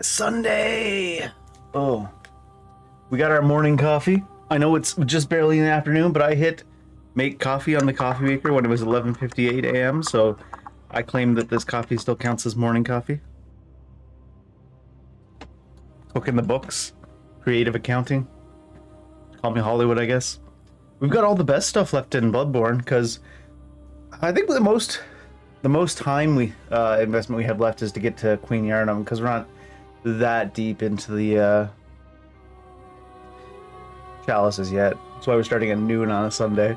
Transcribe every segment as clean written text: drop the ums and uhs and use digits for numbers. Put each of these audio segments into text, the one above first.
Sunday! Oh, we got our morning coffee. I know it's just barely in the afternoon, but I hit make coffee on the coffee maker when it was 11:58 a.m., so I claim that this coffee still counts as morning coffee. Hook in the books. Creative accounting. Call me Hollywood, I guess. We've got all the best stuff left in Bloodborne, because I think the most time investment we have left is to get to Queen Yharnam, because we're not that deep into the chalices yet. That's why we're starting at noon on a Sunday.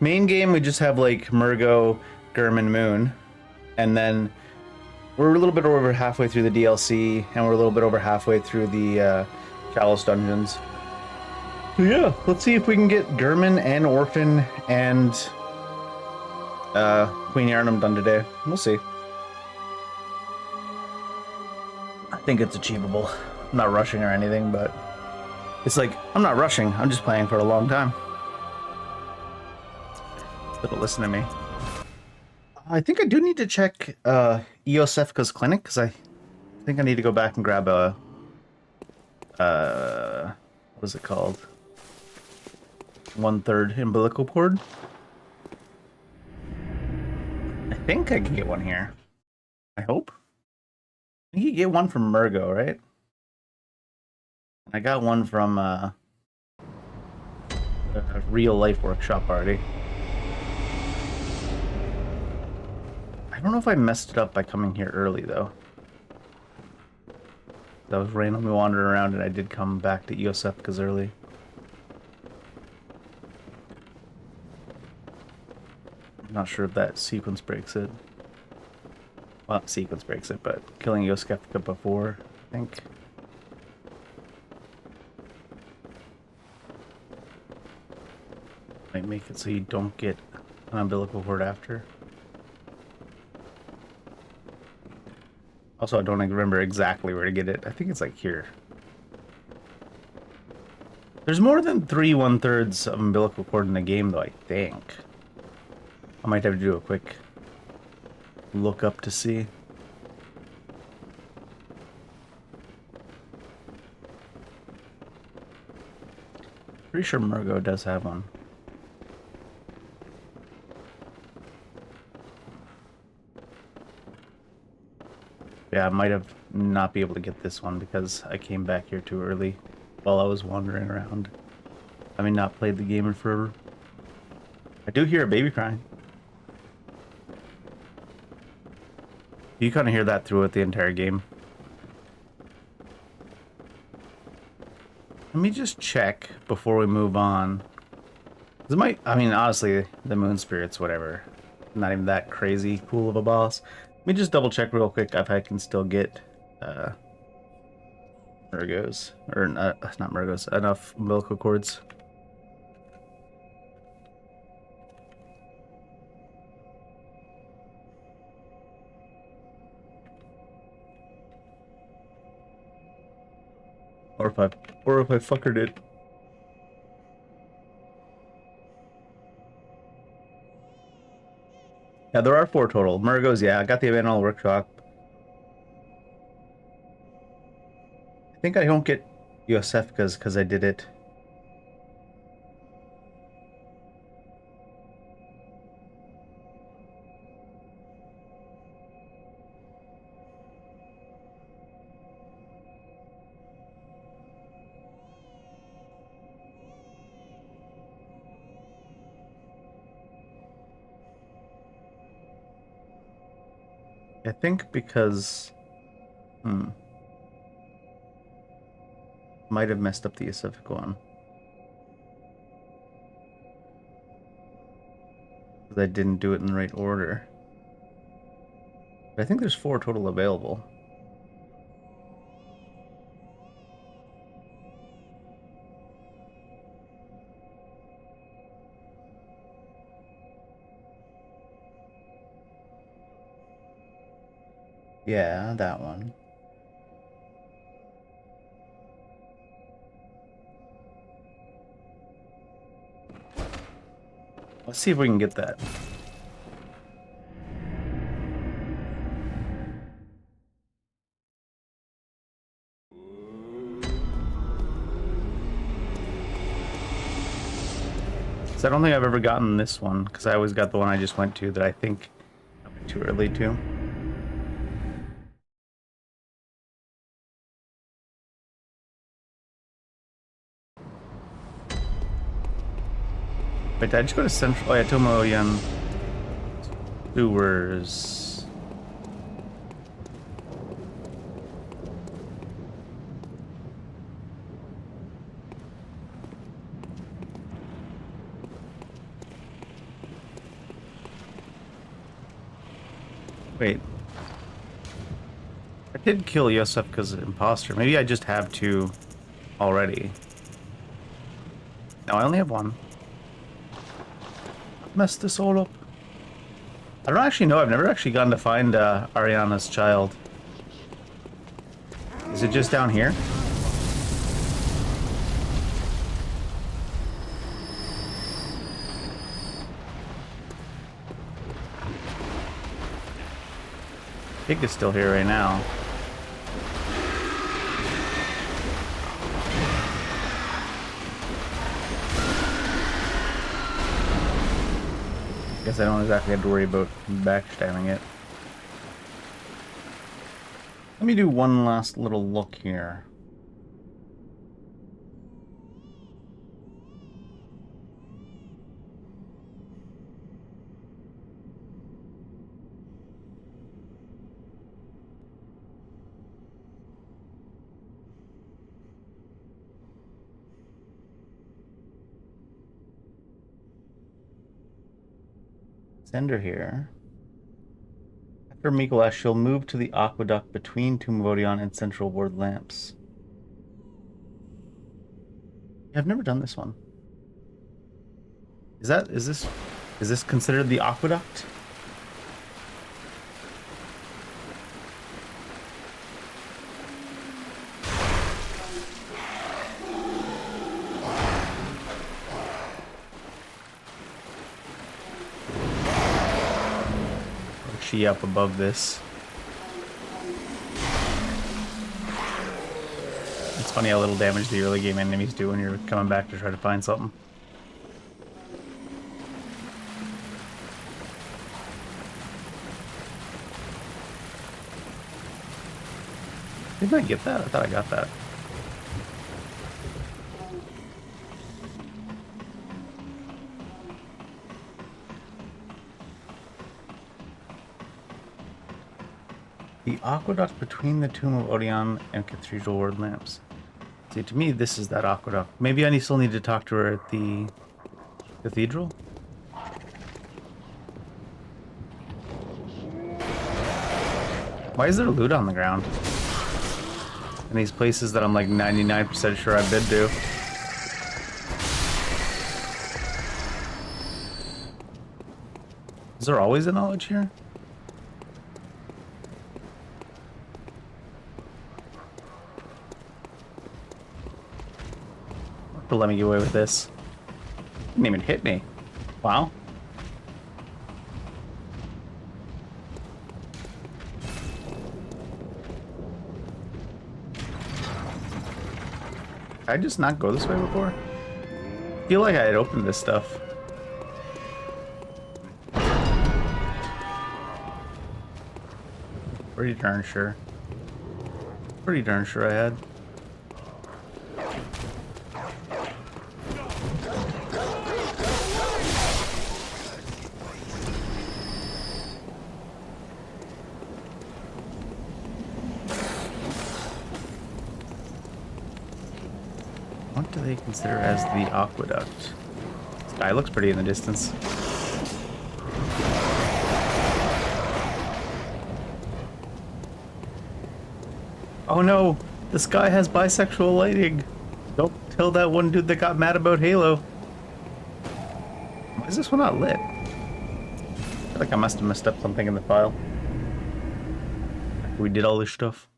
Main game, we just have like Murgo, Gehrman, Moon, and then we're a little bit over halfway through the DLC, and we're a little bit over halfway through the chalice dungeons. So yeah, let's see if we can get Gehrman and Orphan and Queen Yharnam done today. We'll see. I think it's achievable. I'm not rushing or anything, but it's like, I'm not rushing, I'm just playing for a long time. But listen to me. I think I do need to check Iosefka's clinic, because I think I need to go back and grab a what is it called? 1/3 umbilical cord. I think I can get one here. I hope. I think you get one from Murgo, right? I got one from a real life workshop already. I don't know if I messed it up by coming here early though. I was randomly wandering around and I did come back to Iosefka's early. I'm not sure if that sequence breaks it. Well, not sequence breaks it, but killing Iosefka before, I think. Might make it so you don't get an umbilical cord after. Also, I don't remember exactly where to get it. I think it's like here. There's more than 3 1/3 of umbilical cord in the game, though, I think. I might have to do a quick look up to see. Pretty sure Murgo does have one. Yeah, I might have not be able to get this one because I came back here too early while I was wandering around. I mean, not played the game in forever. I do hear a baby crying. You kind of hear that throughout the entire game. Let me just check before we move on. It might, I mean, honestly, the moon spirits, whatever. Not even that crazy cool of a boss. Let me just double check real quick if I can still get Murgos, or not Murgos, enough umbilical cords. Or if I fuckered it. Yeah, there are 4 total. Murgos, yeah, I got the Daveliminal workshop. I think I don't get Iosefka's because I did it. I think because... Might have messed up the Iosefka one. Because I didn't do it in the right order. But I think there's 4 total available. Yeah, that one. Let's see if we can get that. So I don't think I've ever gotten this one, because I always got the one I just went to that I think I went too early to. Wait, did I just go to Central? Oh yeah, Tomoyan Sewers. Wait. I did kill Yosef because of imposter. Maybe I just have two already. No, I only have one. Messed this all up. I don't actually know. I've never actually gone to find Ariana's child. Is it just down here? Pig is still here right now. Guess I don't exactly have to worry about backstabbing it. Let me do one last little look here. Send her here. After Mikolas, she'll move to the aqueduct between Tomb of Odion and Central Ward Lamps. I've never done this one. Is this considered the aqueduct? Up above this. It's funny how little damage the early game enemies do when you're coming back to try to find something. Didn't I get that? I thought I got that. The aqueduct between the Tomb of Odion and Cathedral Ward Lamps. See, to me, this is that aqueduct. Maybe I still need to talk to her at the cathedral? Why is there loot on the ground? In these places that I'm like 99% sure I've been to. Is there always a knowledge here? Let me get away with this. Didn't even hit me. Wow. Did I just not go this way before? I feel like I had opened this stuff. Pretty darn sure. Pretty darn sure I had. What do they consider as the aqueduct? Sky looks pretty in the distance. Oh no! The sky has bisexual lighting! Don't tell that one dude that got mad about Halo. Why is this one not lit? I feel like I must have messed up something in the file. After we did all this stuff.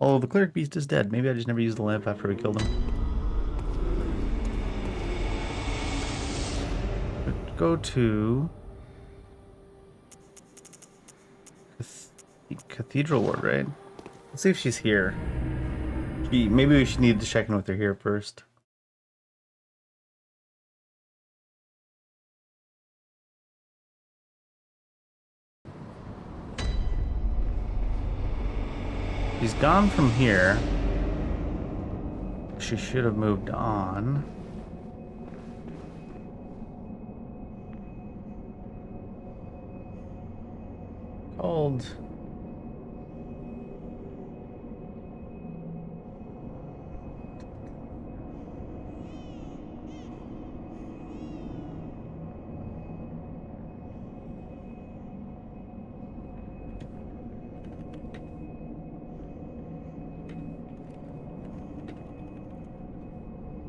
Oh, the cleric beast is dead. Maybe I just never used the lamp after we killed him. Go to Cathedral Ward, right? Let's see if she's here. Maybe we should need to check in with her here first. She's gone from here. She should have moved on. Called...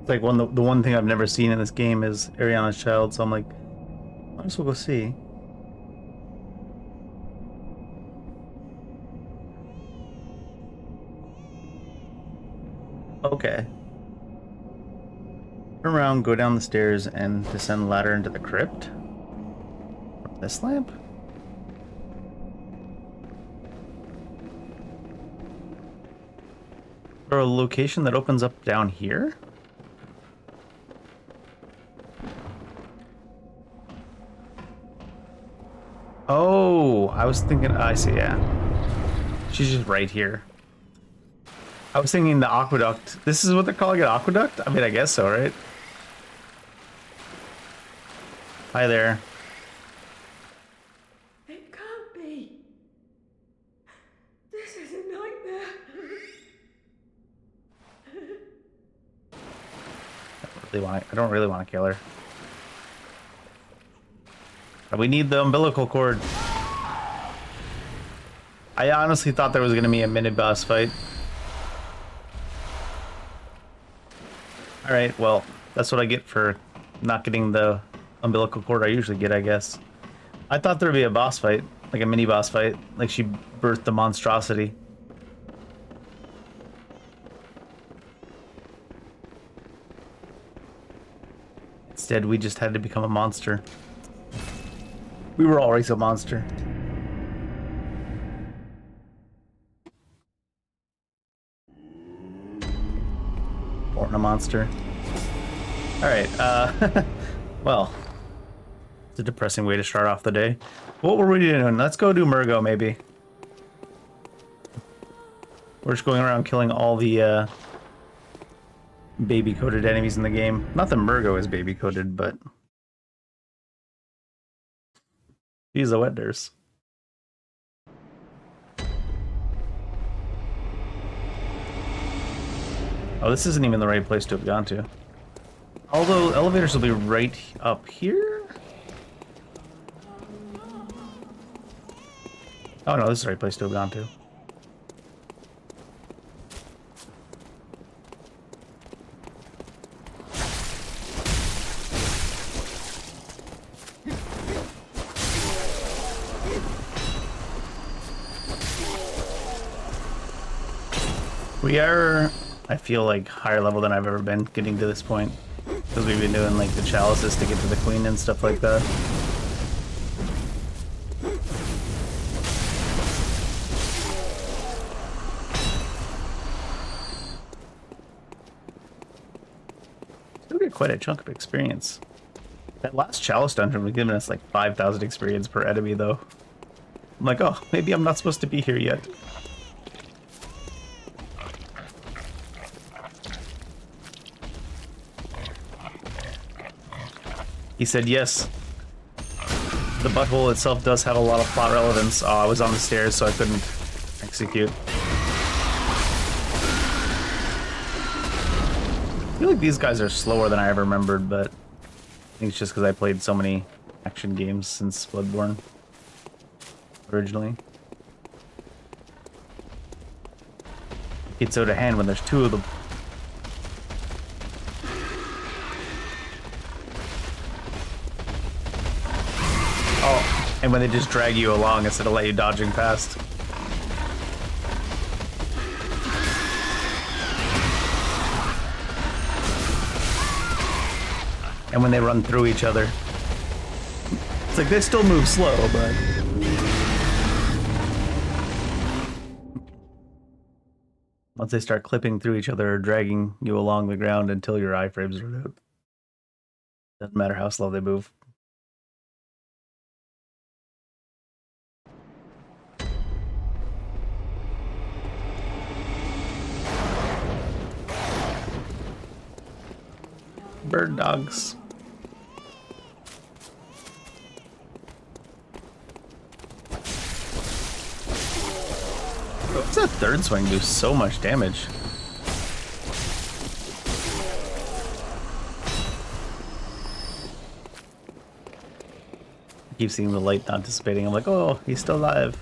It's like the one thing I've never seen in this game is Ariana's Child, so I'm like, might as well go see. Okay. Turn around, go down the stairs, and descend the ladder into the crypt. From this lamp? Or a location that opens up down here? Oh, I was thinking, I see, yeah. She's just right here. I was thinking the aqueduct. This is what they're calling it, aqueduct? I mean, I guess so, right? Hi there. It can't be. This is a nightmare. I don't really want to kill her. But we need the umbilical cord. I honestly thought there was going to be a mini-boss fight. Alright, well, that's what I get for not getting the umbilical cord I usually get, I guess. I thought there would be a boss fight, like a mini-boss fight, like she birthed the monstrosity. Instead, we just had to become a monster. We were always a monster. Born a monster. Alright, well, it's a depressing way to start off the day. What were we doing? Let's go do Murgo, maybe. We're just going around killing all the, baby-coated enemies in the game. Not that Murgo is baby-coated, but... She's a wet nurse. Oh, this isn't even the right place to have gone to. Although, elevators will be right up here? Oh no, this is the right place to have gone to. We are, I feel like, higher level than I've ever been getting to this point. Because we've been doing like the chalices to get to the queen and stuff like that. Still get quite a chunk of experience. That last chalice dungeon was giving us like 5,000 experience per enemy though. I'm like, oh, maybe I'm not supposed to be here yet. He said yes. The butthole itself does have a lot of plot relevance. Oh, I was on the stairs, so I couldn't execute. I feel like these guys are slower than I ever remembered, but I think it's just because I played so many action games since Bloodborne originally. It gets out of hand when there's two of them. Oh, and when they just drag you along instead of let you dodging past. And when they run through each other. It's like they still move slow, but... once they start clipping through each other or dragging you along the ground until your iframes are out. Doesn't matter how slow they move. Bird dogs. What's that third swing do so much damage? I keep seeing the light not dissipating. I'm like, oh, he's still alive.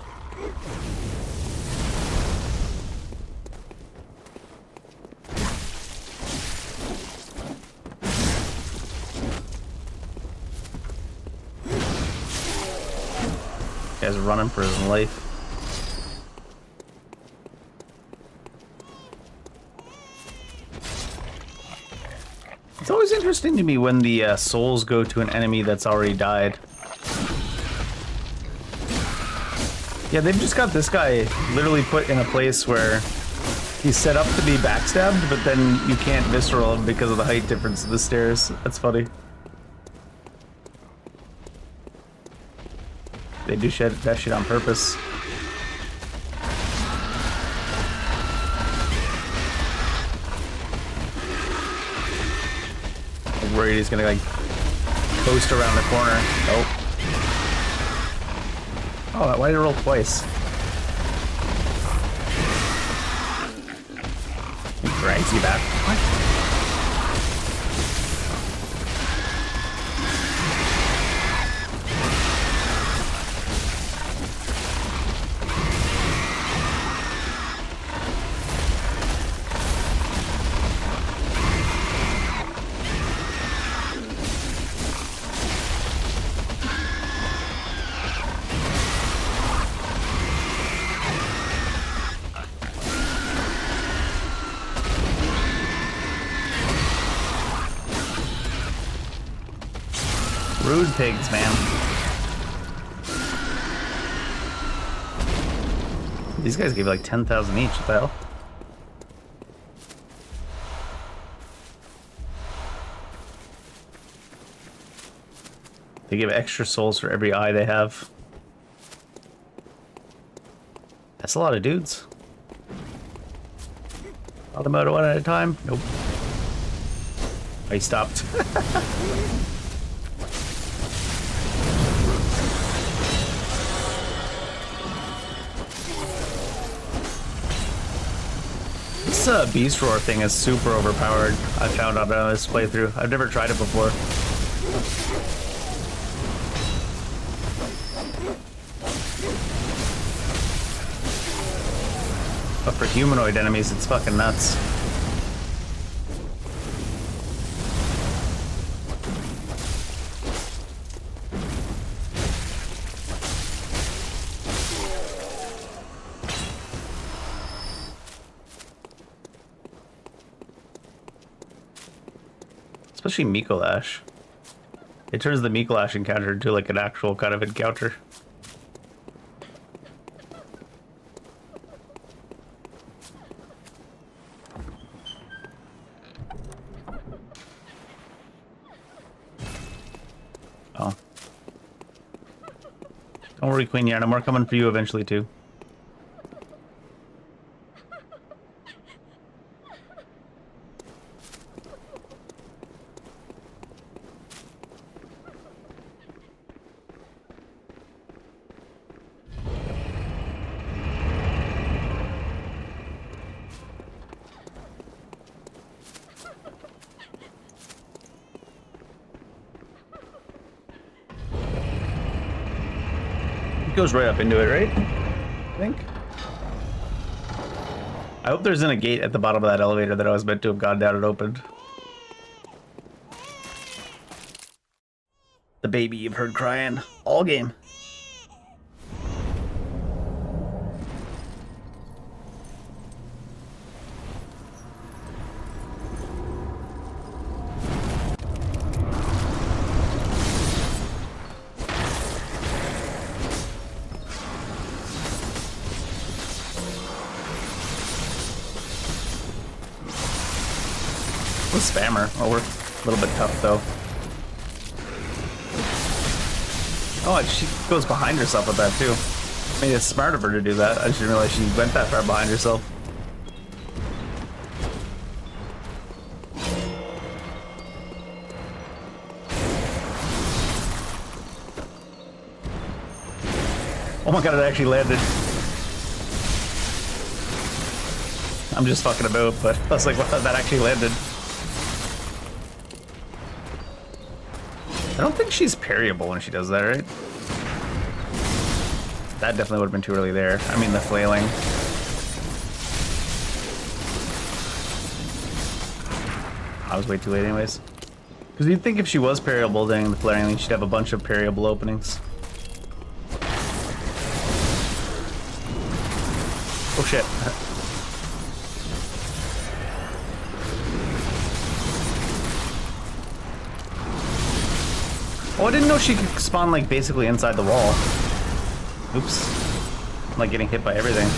Guy's running for his life. It's always interesting to me when the souls go to an enemy that's already died. Yeah, they've just got this guy literally put in a place where he's set up to be backstabbed, but then you can't visceral him because of the height difference of the stairs. That's funny. They do that shit on purpose. I'm worried he's gonna like coast around the corner. Nope. Oh, why did it roll twice? He drags you back. What? Rude pigs, man. These guys give like 10,000 each. What the hell? They give extra souls for every eye they have. That's a lot of dudes. All them out one at a time? Nope. Oh, he stopped. This Beast Roar thing is super overpowered. I found out on this playthrough. I've never tried it before. But for humanoid enemies, it's fucking nuts. Especially Mikolash. It turns the Mikolash encounter into like an actual kind of encounter. Oh. Don't worry, Queen Yharnam, we're coming for you eventually too. Goes right up into it, right? I think. I hope there isn't a gate at the bottom of that elevator that I was meant to have gone down and opened. The baby you've heard crying all game. Spammer. Oh, we're a little bit tough though. Oh, and she goes behind herself with that too. I mean, it's smart of her to do that. I didn't realize she went that far behind herself. Oh my god, it actually landed. I'm just fucking about, but I was like, wow, that actually landed. I don't think she's parryable when she does that, right? That definitely would have been too early there. I mean, the flailing. I was way too late anyways. Because you'd think if she was parryable during the flailing, she'd have a bunch of parryable openings. Oh shit. Oh, I didn't know she could spawn like basically inside the wall. Oops. I'm like getting hit by everything.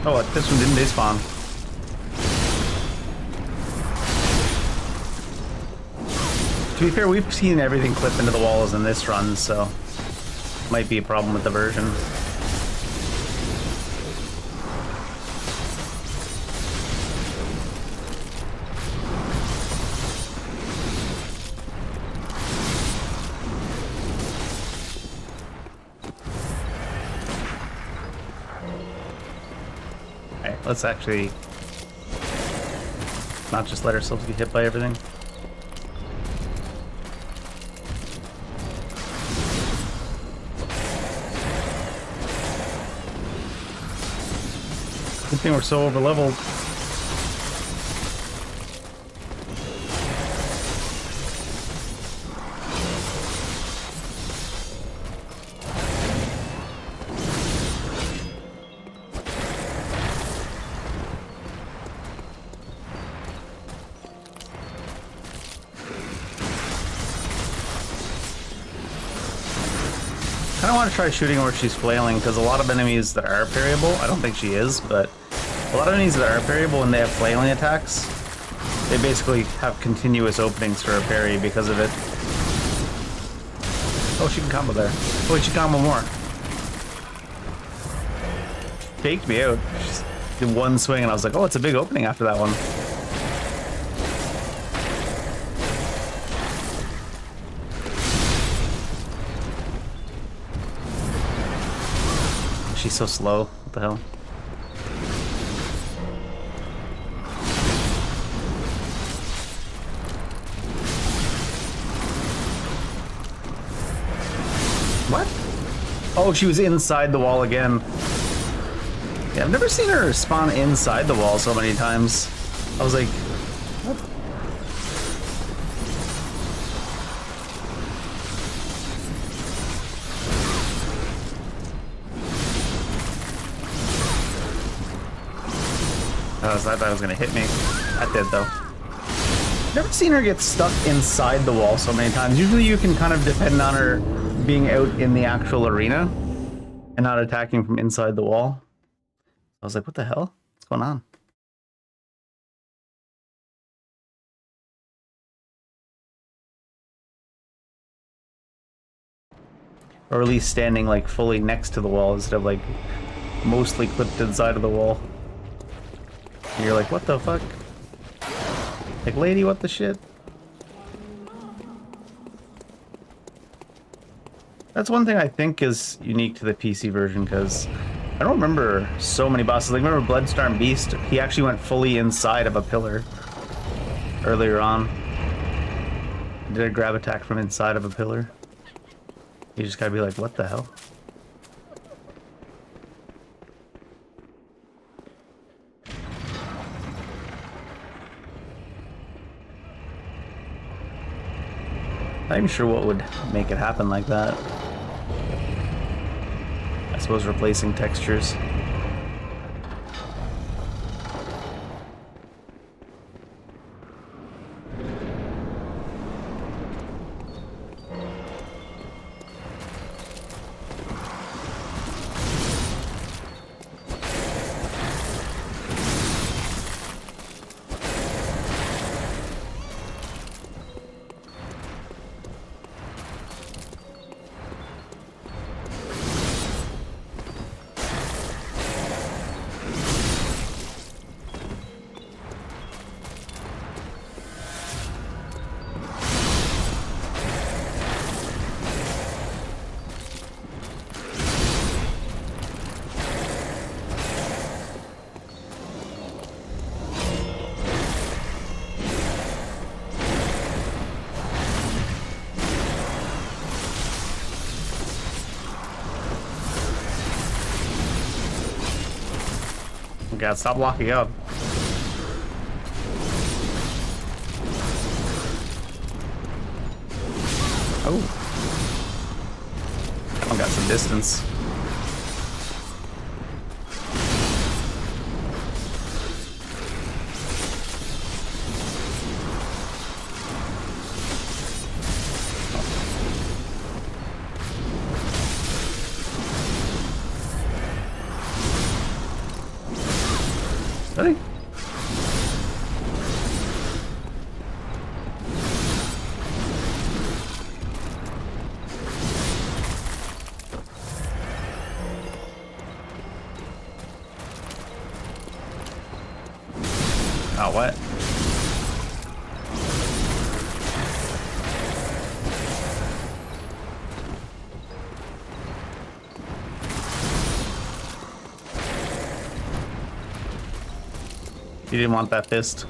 Oh, this one didn't despawn. To be fair, we've seen everything clip into the walls in this run, so might be a problem with the version. Alright, let's actually not just let ourselves get hit by everything. Good thing we're so overleveled. I don't want to try shooting where she's flailing, because a lot of enemies that are parryable, I don't think she is, but a lot of enemies that are parryable when they have flailing attacks, they basically have continuous openings for a parry because of it. Oh, she can combo there. Oh, she can combo more. Faked me out. Just did one swing and I was like, oh, it's a big opening after that one. She's so slow. What the hell? What? Oh, she was inside the wall again. Yeah, I've never seen her spawn inside the wall so many times. I was like, what? I thought that was gonna hit me. That did though. Never seen her get stuck inside the wall so many times. Usually you can kind of depend on her being out in the actual arena and not attacking from inside the wall. I was like, what the hell? What's going on? Or at least standing like fully next to the wall instead of like mostly clipped inside of the wall. And you're like, what the fuck? Like, lady, what the shit? That's one thing I think is unique to the PC version, because I don't remember so many bosses. Like, remember Bloodstorm Beast? He actually went fully inside of a pillar earlier on. Did a grab attack from inside of a pillar. You just gotta be like, what the hell? Not even sure what would make it happen like that. I suppose replacing textures. Oh god, stop locking up. Oh. That one got some distance. Really? Oh, what? You didn't want that fist.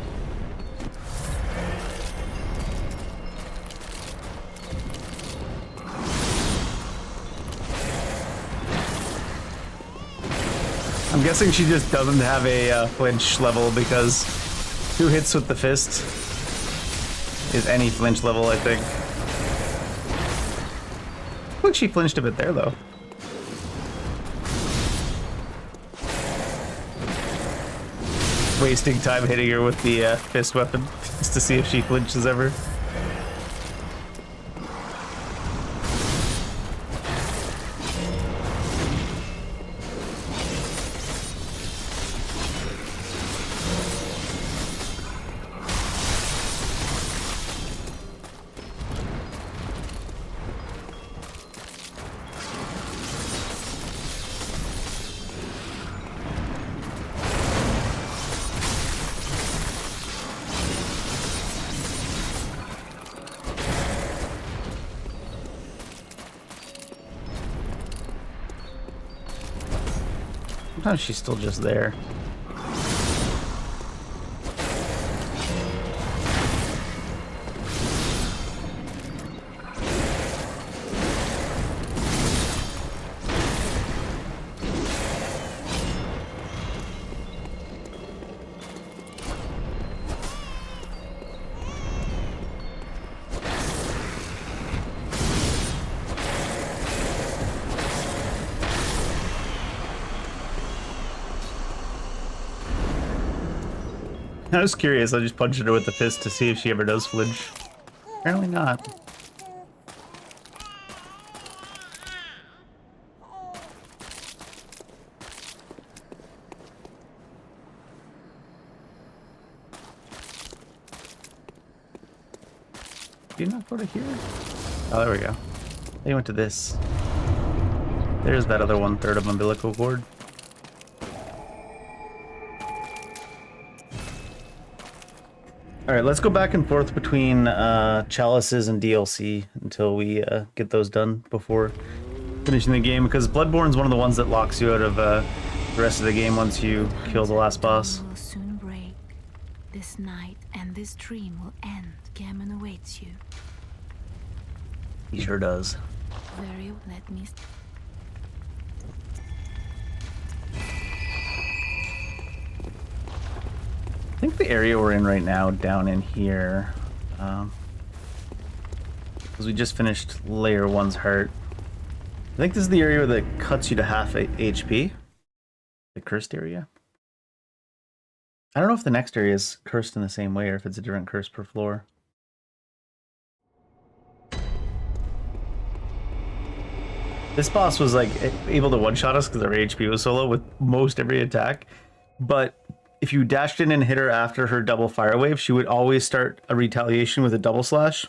I'm guessing she just doesn't have a flinch level because 2 hits with the fist is any flinch level, I think. Look, she flinched a bit there, though. Wasting time hitting her with the fist weapon just to see if she flinches ever. Sometimes she's still just there. I was curious, I just punched her with the fist to see if she ever does flinch. Apparently not. Did you not go to here? Oh, there we go. They went to this. There's that other 1/3 of umbilical cord. Alright, let's go back and forth between chalices and DLC until we get those done before finishing the game, because Bloodborne's one of the ones that locks you out of the rest of the game once you kill the last boss. Will soon break. This night and this dream will end. Gehrman awaits you. He sure does. Very let me. I think the area we're in right now, down in here, because we just finished Layer 1's heart. I think this is the area that cuts you to half HP. The cursed area. I don't know if the next area is cursed in the same way or if it's a different curse per floor. This boss was like able to one-shot us because our HP was so low with most every attack, but if you dashed in and hit her after her double fire wave, she would always start a retaliation with a double slash.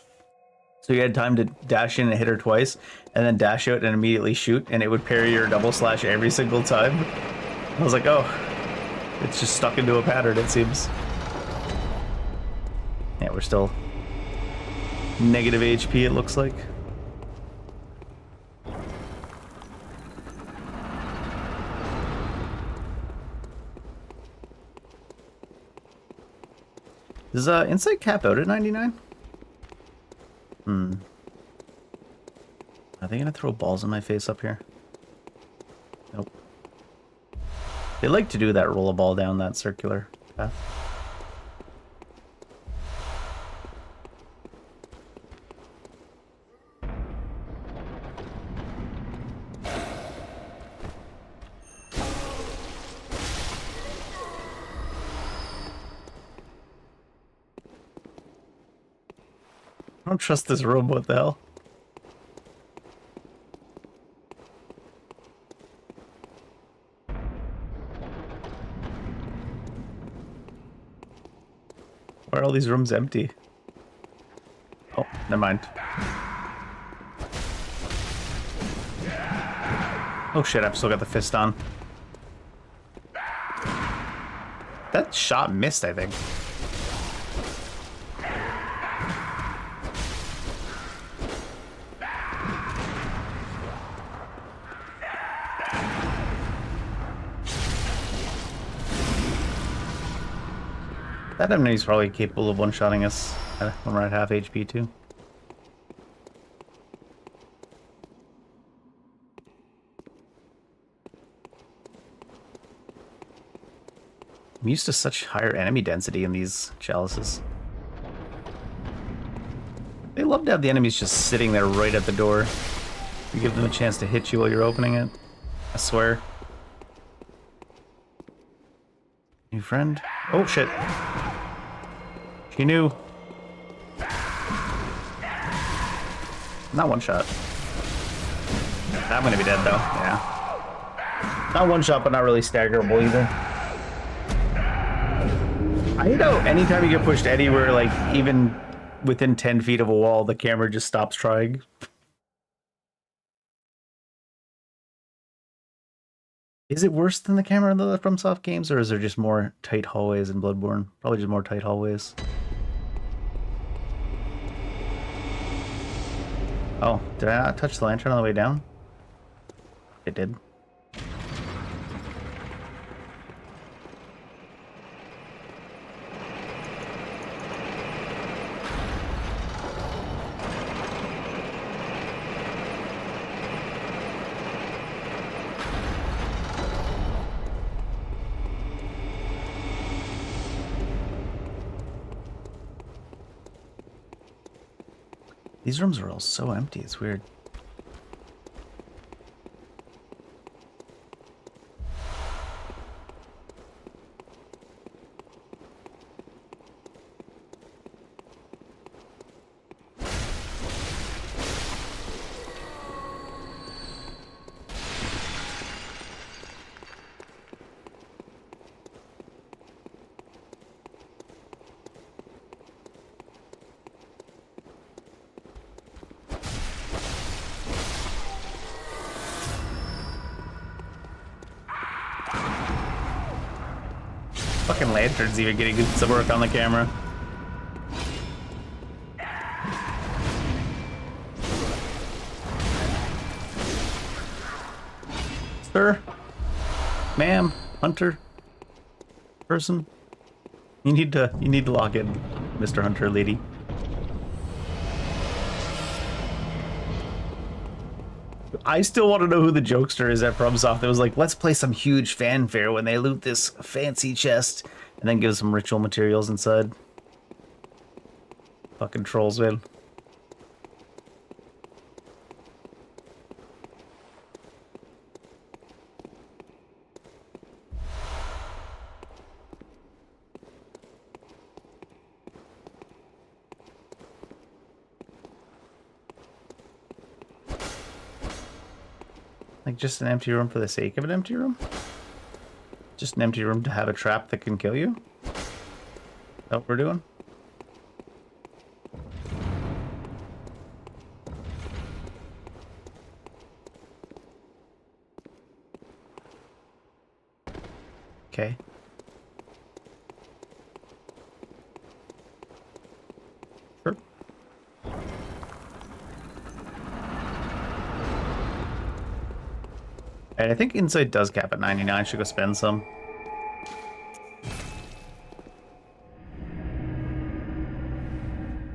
So you had time to dash in and hit her twice, and then dash out and immediately shoot, and it would parry your double slash every single time. I was like, oh, it's just stuck into a pattern, it seems. Yeah, we're still negative HP, it looks like. Does Insight cap out at 99? Are they gonna throw balls in my face up here? Nope. They like to do that, roll a ball down that circular path. I don't trust this room, what the hell? Why are all these rooms empty? Oh, never mind. Oh shit, I've still got the fist on. That shot missed, I think. That enemy's probably capable of one-shotting us when we're at half HP too. I'm used to such higher enemy density in these chalices. They love to have the enemies just sitting there right at the door. You give them a chance to hit you while you're opening it. I swear. New friend? Oh shit. She knew. Not one shot. I'm gonna be dead though, yeah. Not one shot, but not really staggerable either. I know anytime you get pushed anywhere, like even within 10 feet of a wall, the camera just stops trying. Is it worse than the camera in the FromSoft games, or is there just more tight hallways in Bloodborne? Probably just more tight hallways. Oh, did I not touch the lantern on the way down? It did. These rooms are all so empty, it's weird. Fucking lantern's even getting some work on the camera. Sir, ma'am, hunter, person, you need to lock in, Mr. Hunter, lady. I still want to know who the jokester is at FromSoft that was like, let's play some huge fanfare when they loot this fancy chest and then give some ritual materials inside. Fucking trolls, man. Like, just an empty room for the sake of an empty room? Just an empty room to have a trap that can kill you? Is that what we're doing? Okay. Sure. And I think Insight does cap at 99. Should go spend some.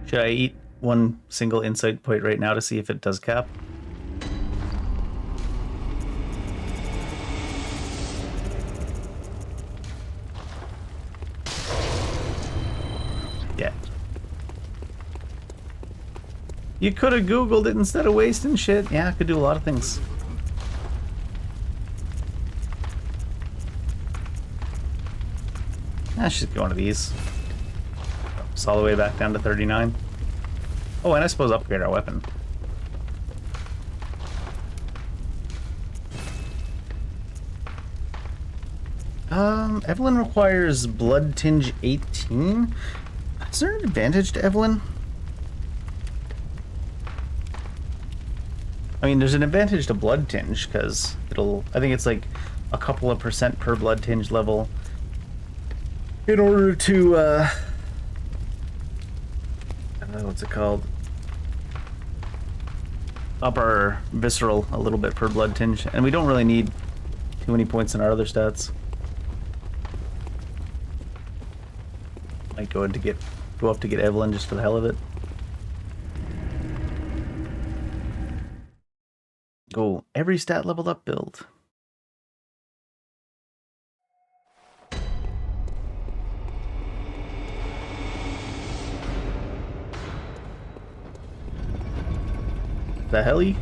Should I eat one single Insight point right now to see if it does cap? dead. You could have Googled it instead of wasting shit. Yeah, I could do a lot of things. I should get one of these. It's all the way back down to 39. Oh, and I suppose upgrade our weapon. Evelyn requires Blood Tinge 18. Is there an advantage to Evelyn? I mean, there's an advantage to Blood Tinge, because it'll... I think it's like a couple of % per Blood Tinge level. In order to, what's it called? Up our Visceral a little bit per Blood Tinge. And we don't really need too many points in our other stats. Might go up to get Evelyn just for the hell of it. Go every stat leveled up build. The heli?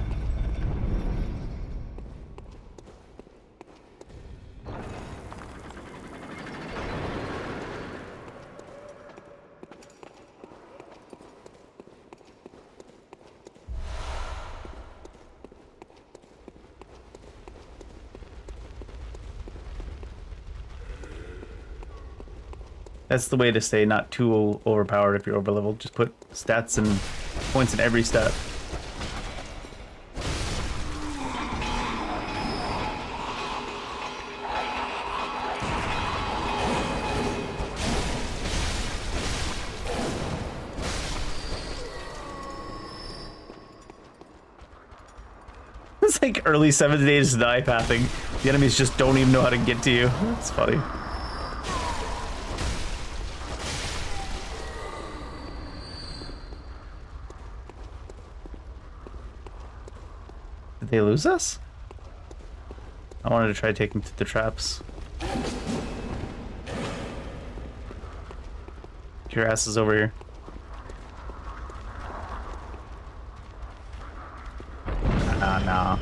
That's the way to stay not too overpowered if you're overleveled. Just put stats and points in every stat. It's like early 7 days to die pathing. The enemies just don't even know how to get to you. That's funny. Did they lose us? I wanted to try taking through the traps. Your ass is over here. Nah.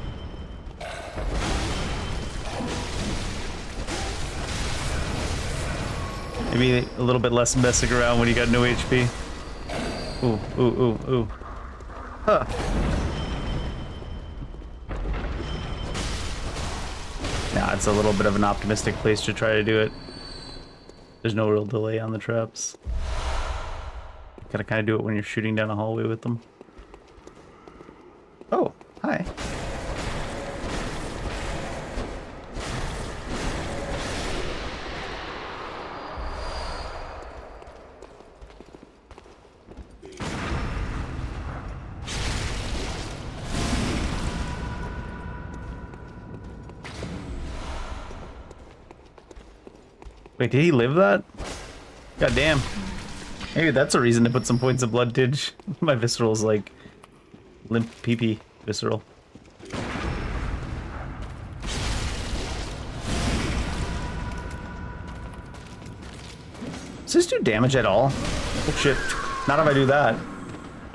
Maybe a little bit less messing around when you got no HP. Ooh. Huh. Nah, it's a little bit of an optimistic place to try to do it. There's no real delay on the traps. Gotta kind of do it when you're shooting down a hallway with them. Oh, hi. Wait, did he live that? God damn. Maybe that's a reason to put some points of Blood Tinge. My Visceral's like limp pee-pee Visceral. Does this do damage at all? Oh shit. Not if I do that.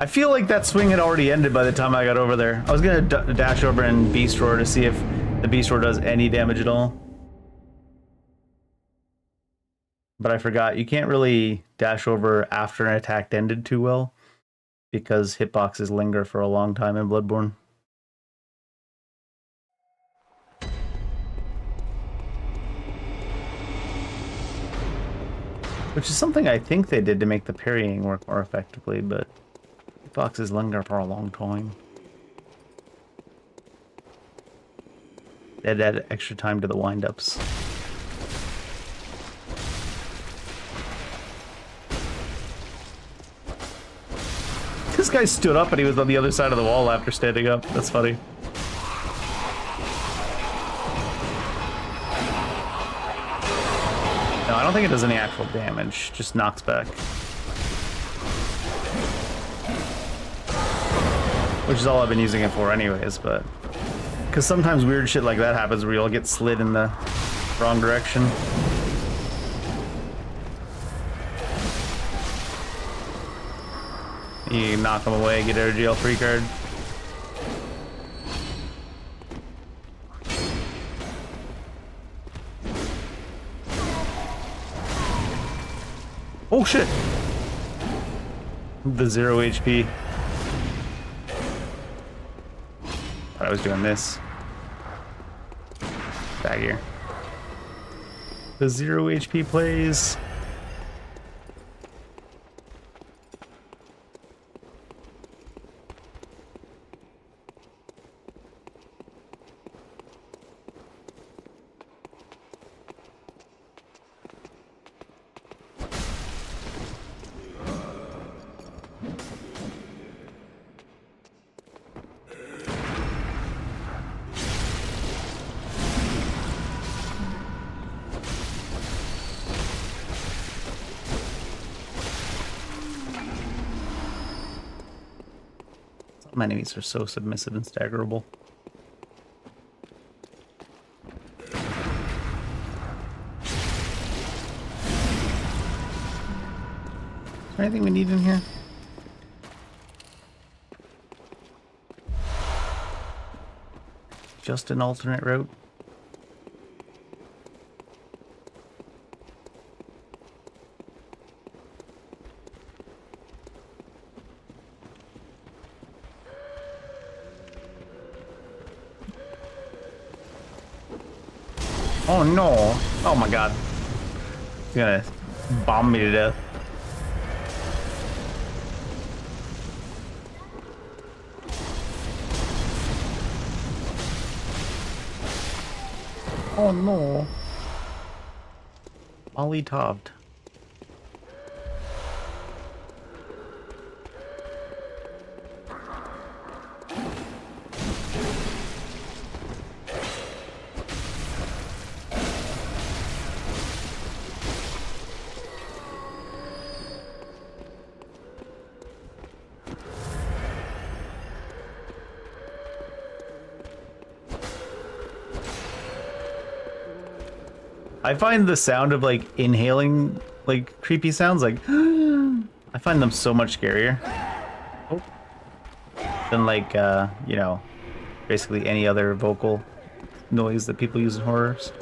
I feel like that swing had already ended by the time I got over there. I was gonna dash over and Beast Roar to see if the Beast Roar does any damage at all. But I forgot, you can't really dash over after an attack ended too well, because hitboxes linger for a long time in Bloodborne. Which is something I think they did to make the parrying work more effectively, but hitboxes linger for a long time. They had to add extra time to the wind-ups. This guy stood up and he was on the other side of the wall after standing up. That's funny. No, I don't think it does any actual damage. Just knocks back. Which is all I've been using it for anyways, but... Because sometimes weird shit like that happens where you'll get slid in the wrong direction. You knock them away, get a jail free card. Oh shit! The 0 HP. Thought I was doing this. Back here. The 0 HP plays. Some enemies are so submissive and staggerable. Is there anything we need in here? Just an alternate route? Oh no! Oh my god. He's gonna bomb me to death. Oh no. Ollie topped. I find the sound of like inhaling like creepy sounds like I find them so much scarier than like you know, basically any other vocal noise that people use in horrors.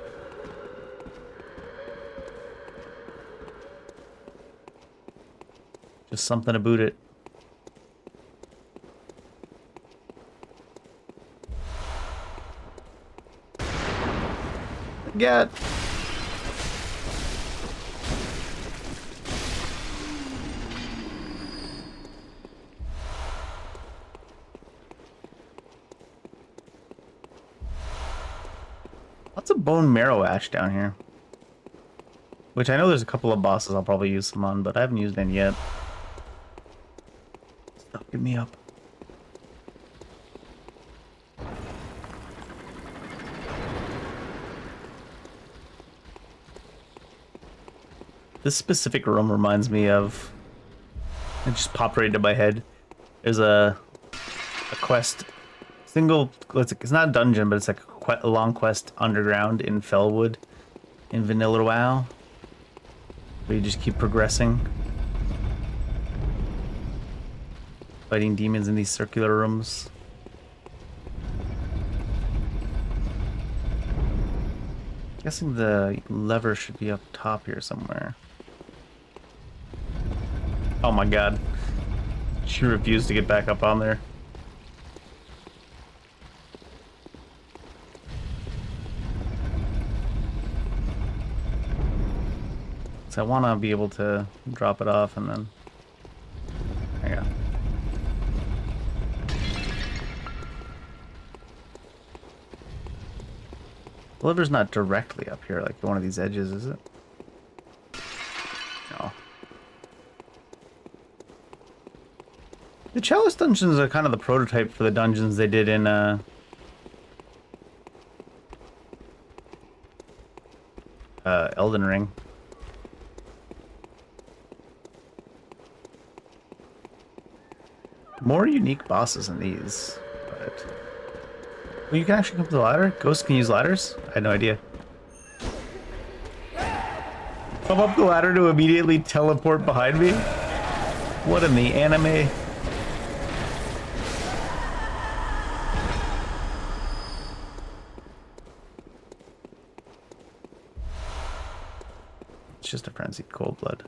Just something about it. Get. Lots of bone marrow ash down here. Which I know there's a couple of bosses I'll probably use some on, but I haven't used any yet. Stop, get me up. This specific room reminds me of... It just popped right into my head. There's a quest... It's not a dungeon, but it's like a long quest underground in Fellwood in Vanilla WoW, where you just keep progressing, fighting demons in these circular rooms. I'm guessing the lever should be up top here somewhere. Oh my god, she refused to get back up on there. So I want to be able to drop it off and then... There you go. The lever's not directly up here like one of these edges, is it? No. The Chalice dungeons are kind of the prototype for the dungeons they did in Elden Ring. More unique bosses than these, but... Well, you can actually come to the ladder? Ghosts can use ladders? I had no idea. Come up the ladder to immediately teleport behind me? What in the anime? It's just a frenzied cold blood.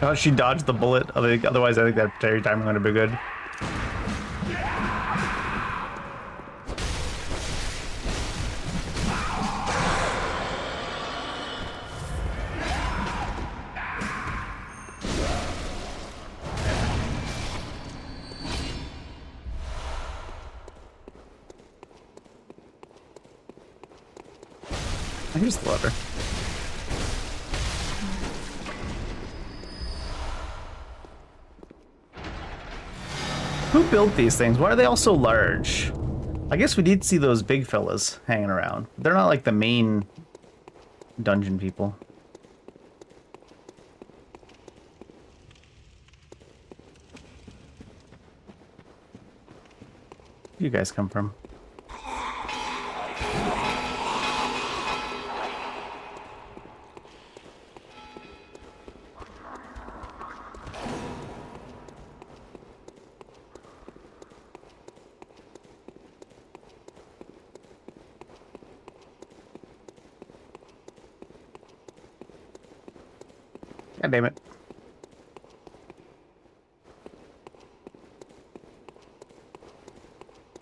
Oh, she dodged the bullet. Otherwise, I think that parry time would have been good. Here's the lever. Who built these things? Why are they all so large? I guess we did see those big fellas hanging around. They're not like the main dungeon people. Where do you guys come from? God damn it.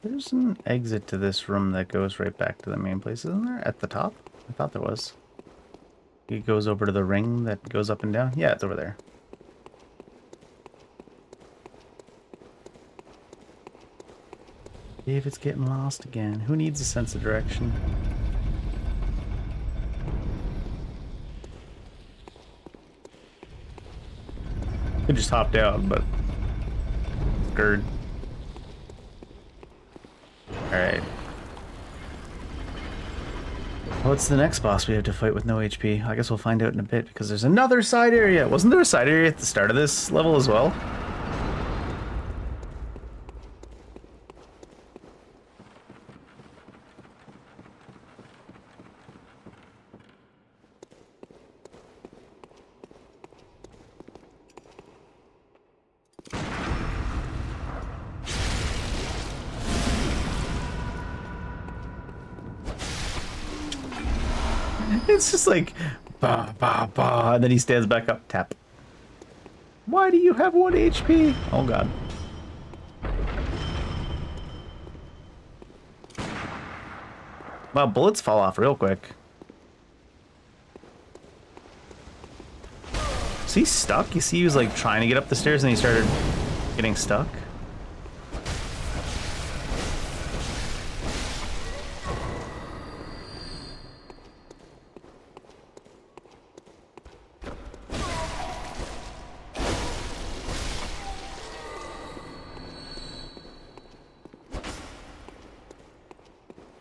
There's an exit to this room that goes right back to the main place, isn't there? At the top? I thought there was. It goes over to the ring that goes up and down. Yeah, it's over there. David's getting lost again. Who needs a sense of direction? Could just hop down, but scared. Alright. What's the next boss we have to fight with no HP? I guess we'll find out in a bit, because there's another side area. Wasn't there a side area at the start of this level as well? It's just like, bah, bah, bah, and then he stands back up, tap. Why do you have 1 HP? Oh god. Wow, bullets fall off real quick. Is he stuck? You see he was like trying to get up the stairs and he started getting stuck?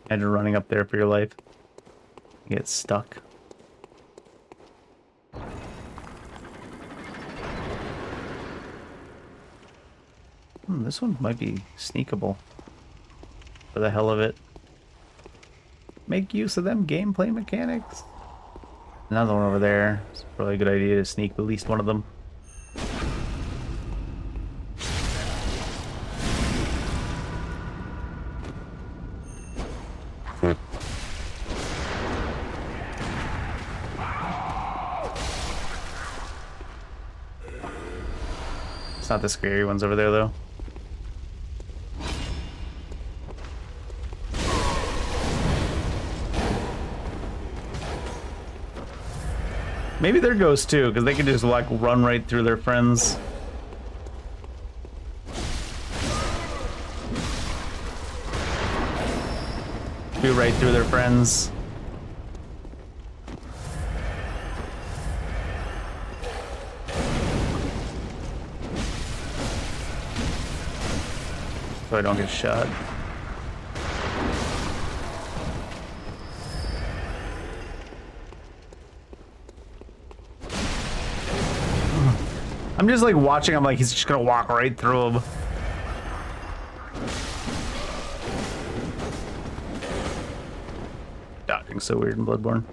Imagine running up there for your life. You get stuck. This one might be sneakable. For the hell of it. Make use of them gameplay mechanics. Another one over there. It's probably a good idea to sneak at least one of them. It's not the scary ones over there, though. Maybe they're ghosts, too, because they can just, like, run right through their friends. Be right through their friends. So I don't get shot. I'm just like watching. I'm like, he's just gonna walk right through him. Dodging so weird in Bloodborne.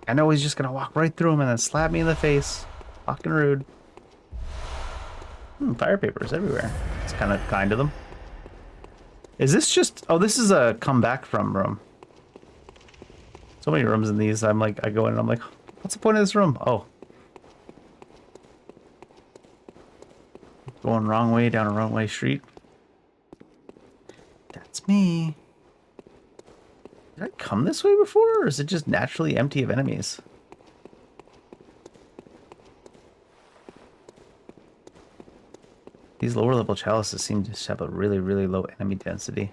I know he's just gonna walk right through him and then slap me in the face. Fucking rude. Fire papers everywhere. It's kind of kind of them. Is this just... Oh, this is a come back from room. So many rooms in these. I'm like, I go in and I'm like, what's the point of this room? Oh. Going wrong way down a wrong way street. That's me. Did I come this way before, or is it just naturally empty of enemies? These lower level chalices seem to have a really, really low enemy density.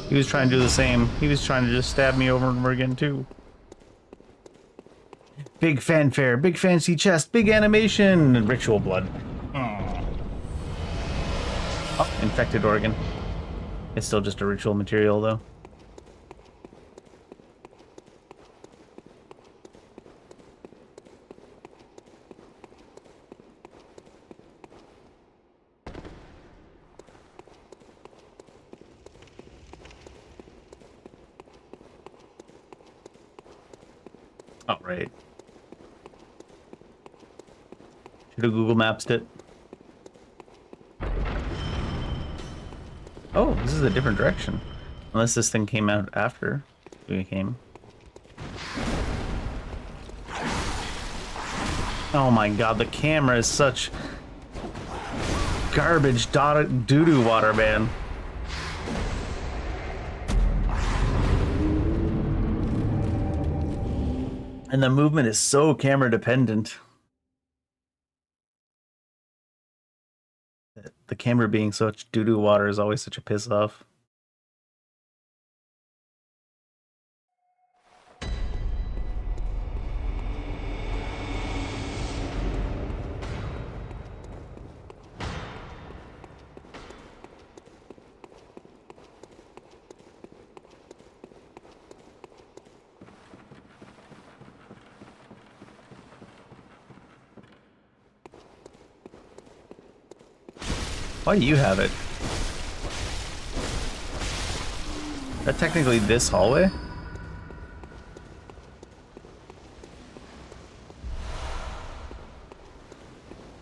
He was trying to do the same. He was trying to just stab me over and over again, too. Big fanfare, big fancy chest, big animation, and ritual blood. Oh, infected organ. It's still just a ritual material, though. Oh, right. Should have Google Maps it. Oh, this is a different direction. Unless this thing came out after we came. Oh my god, the camera is such garbage doo-doo water, man. And the movement is so camera dependent. The camera being such doo-doo water is always such a piss off. Why do you have it? Is that technically this hallway?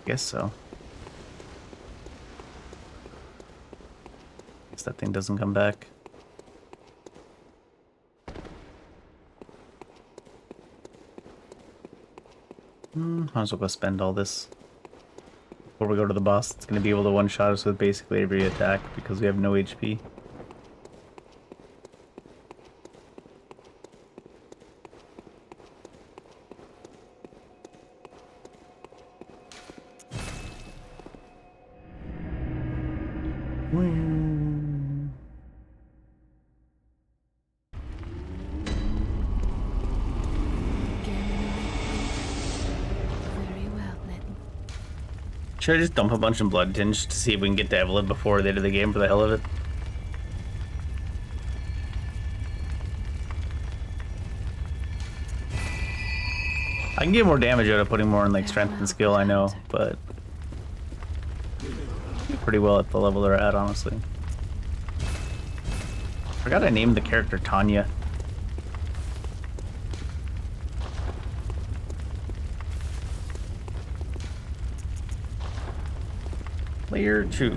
Guess so. Guess that thing doesn't come back. Might as well go spend all this before we go to the boss. It's going to be able to one-shot us with basically every attack because we have no HP. Should I just dump a bunch of blood tinge to see if we can get to Evelyn before the end of the game for the hell of it? I can get more damage out of putting more in like strength and skill, I know, but pretty well at the level they're at, honestly. Forgot I named the character Tanya. Layer 2.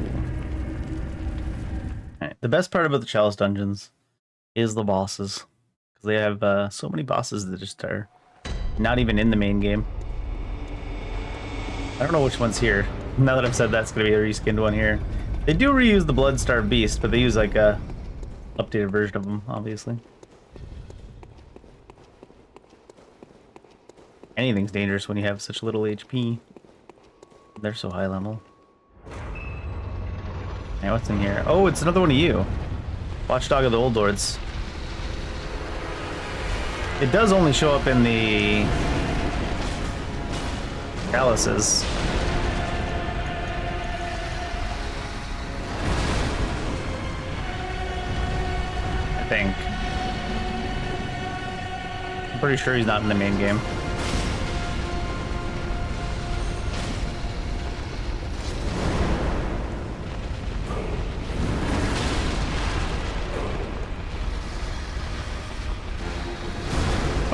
Alright, the best part about the Chalice dungeons is the bosses. Because they have so many bosses that just are not even in the main game. I don't know which one's here. Now that I've said that's going to be a reskinned one here. They do reuse the Bloodstar Beast, but they use like a updated version of them, obviously. Anything's dangerous when you have such little HP. They're so high level. Hey, what's in here? Oh, it's another one of you. Watchdog of the Old Lords. It does only show up in the chalices. I think. I'm pretty sure he's not in the main game.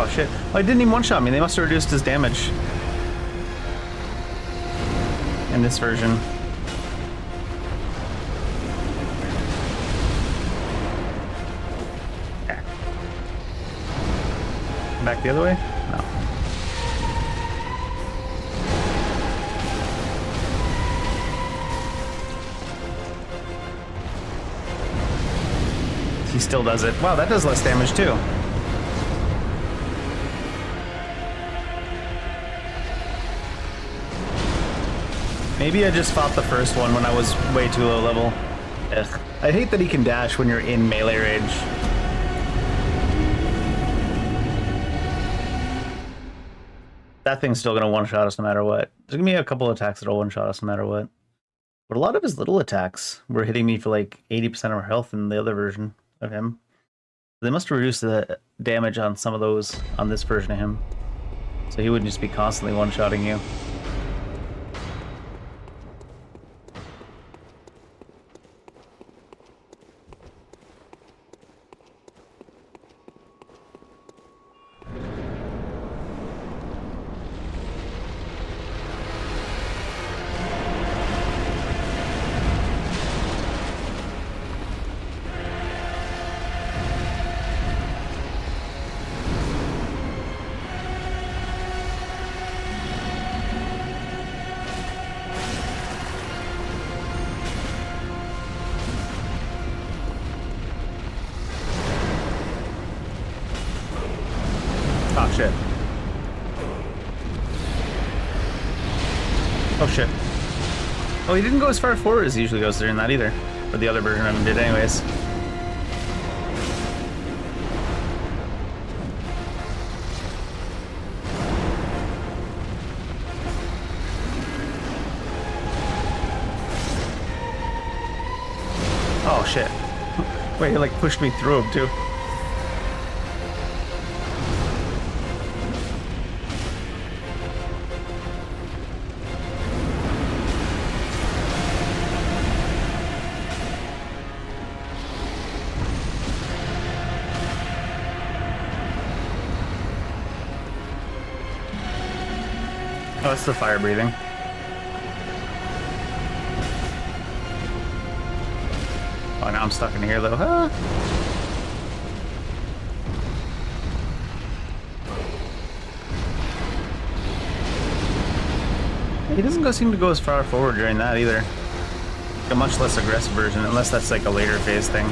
Oh shit. Oh, he didn't even one-shot me. They must have reduced his damage in this version. Okay. Back the other way? No. He still does it. Wow, that does less damage too. Maybe I just fought the first one when I was way too low level. Ugh. I hate that he can dash when you're in melee range. That thing's still gonna one-shot us no matter what. There's gonna be a couple attacks that'll one-shot us no matter what. But a lot of his little attacks were hitting me for like 80% of our health in the other version of him. They must reduce the damage on some of those on this version of him. So he wouldn't just be constantly one-shotting you. Oh shit. Oh shit. Oh, he didn't go as far forward as he usually goes during that either. Or the other version of him did anyways. Oh shit. Wait, he like pushed me through him too. Oh, it's the fire breathing. Oh, now I'm stuck in here though. Huh? He doesn't seem to go as far forward during that either. Like a much less aggressive version, unless that's like a later phase thing.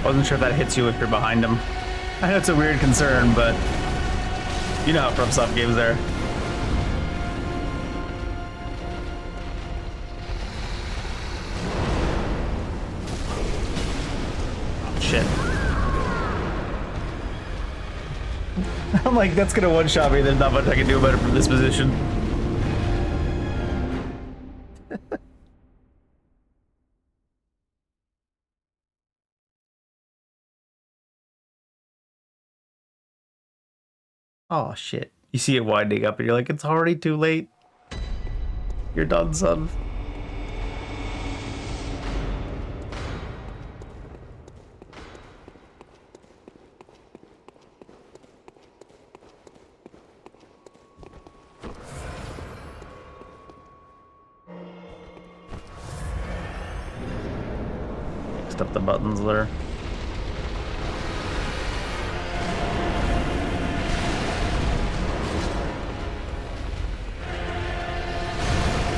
Wasn't sure if that hits you if you're behind him. I know it's a weird concern, but you know how FromSoft games are. Oh, shit. I'm like, that's gonna one-shot me. There's not much I can do about it from this position. Oh, shit. You see it winding up and you're like, it's already too late. You're done, son. Mixed up the buttons there.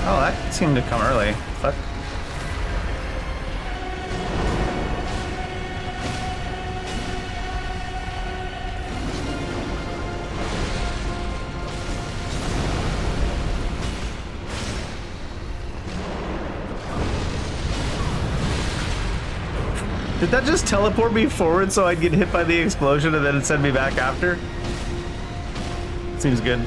Oh, that seemed to come early. Fuck. Did that just teleport me forward so I'd get hit by the explosion and then it send me back after? Seems good.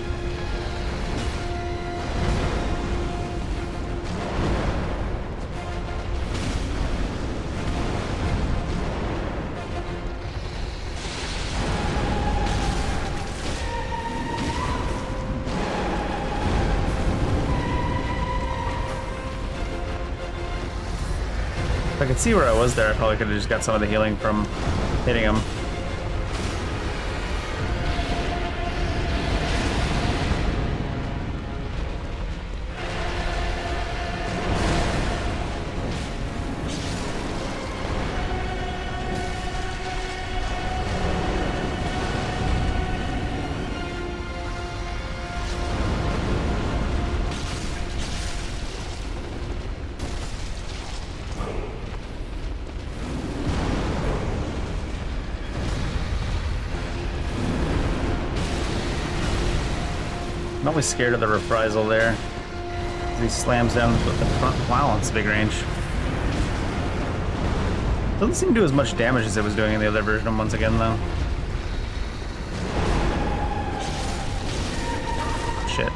If I could see where I was there, I probably could have just got some of the healing from hitting him. I'm always scared of the reprisal there. He slams down with the front. Wow, that's big range. Doesn't seem to do as much damage as it was doing in the other version once again, though. Shit.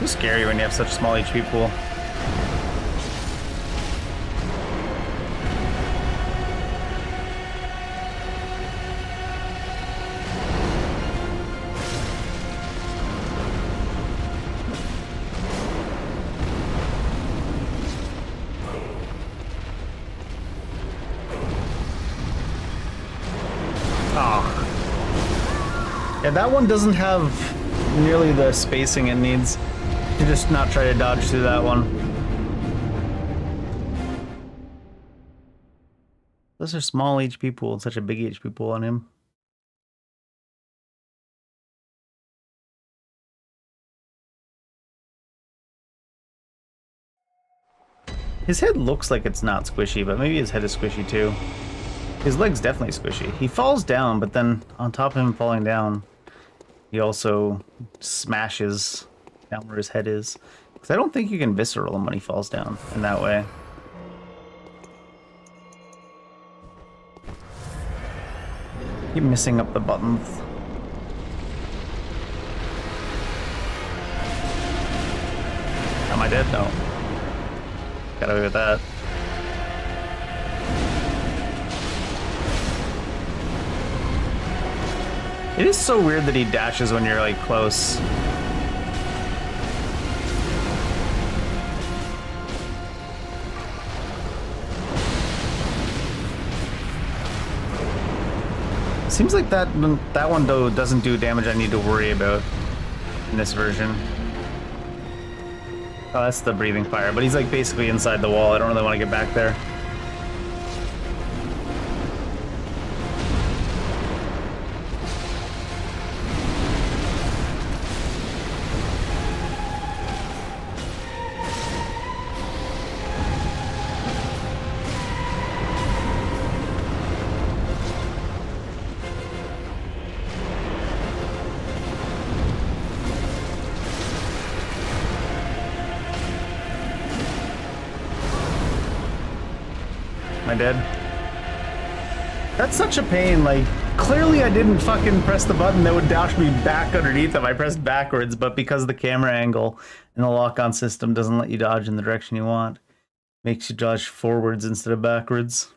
It's scary when you have such a small HP pool. Oh. Yeah, that one doesn't have nearly the spacing it needs. You just not try to dodge through that one. Those are small HP pool and such a big HP pool on him. His head looks like it's not squishy, but maybe his head is squishy too. His leg's definitely squishy. He falls down, but then on top of him falling down, he also smashes down where his head is. Because I don't think you can visceral him when he falls down in that way. Keep missing up the buttons. Am I dead? No. Got away with that. It is so weird that he dashes when you're like close. Seems like that one though doesn't do damage I need to worry about in this version. Oh, that's the breathing fire, but he's like basically inside the wall. I don't really want to get back there. Am I dead? That's such a pain, like, clearly I didn't fucking press the button that would dash me back underneath him. I pressed backwards, but because the camera angle and the lock-on system doesn't let you dodge in the direction you want, makes you dodge forwards instead of backwards.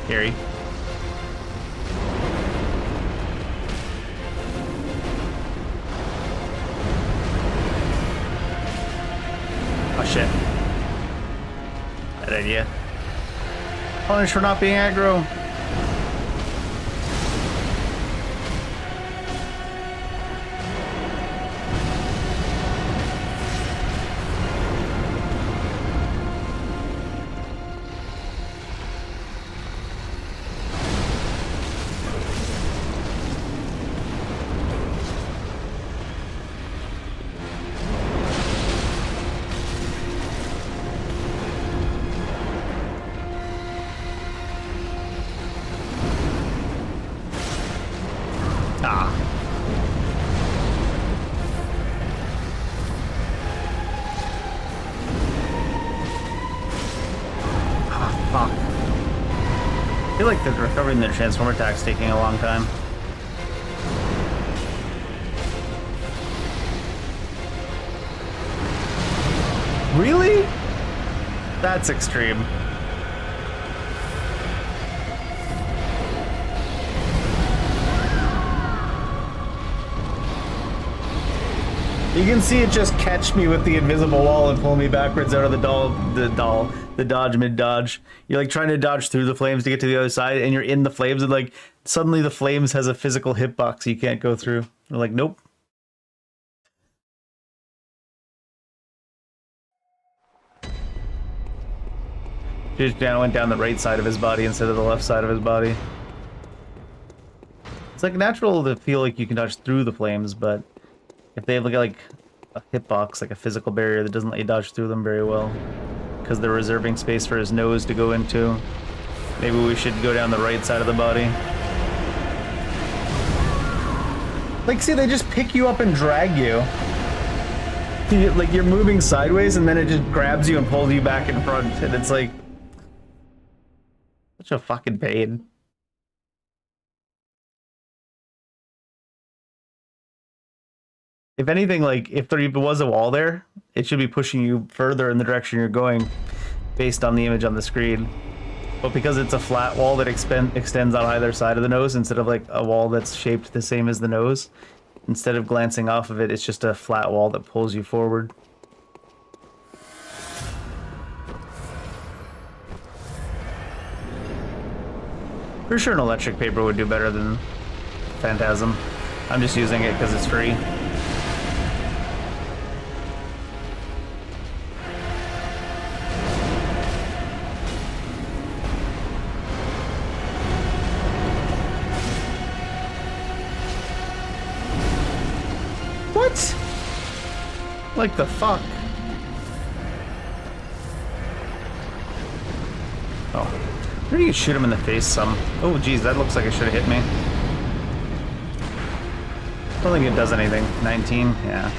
Scary. Oh shit. Bad idea. Punish for not being aggro. I feel like the recovering the transformer attack's taking a long time. Really? That's extreme. You can see it just catch me with the invisible wall and pull me backwards out of the dodge mid-dodge. You're like trying to dodge through the flames to get to the other side, and you're in the flames, and like suddenly the flames has a physical hitbox you can't go through. You're like, nope. Just went down the right side of his body instead of the left side of his body. It's like natural to feel like you can dodge through the flames, but if they look at like a hitbox, like a physical barrier that doesn't let you dodge through them very well, because they're reserving space for his nose to go into, maybe we should go down the right side of the body. Like, see, they just pick you up and drag you. Like, you're moving sideways, and then it just grabs you and pulls you back in front, and it's like such a fucking pain. If anything, like, if there even was a wall there, it should be pushing you further in the direction you're going based on the image on the screen. But because it's a flat wall that extends on either side of the nose instead of like a wall that's shaped the same as the nose, instead of glancing off of it, it's just a flat wall that pulls you forward. For sure an electric paper would do better than Phantasm. I'm just using it because it's free. What? Like the fuck? Oh. Maybe you could shoot him in the face some. Oh geez, that looks like it should have hit me. Don't think it does anything. 19? Yeah.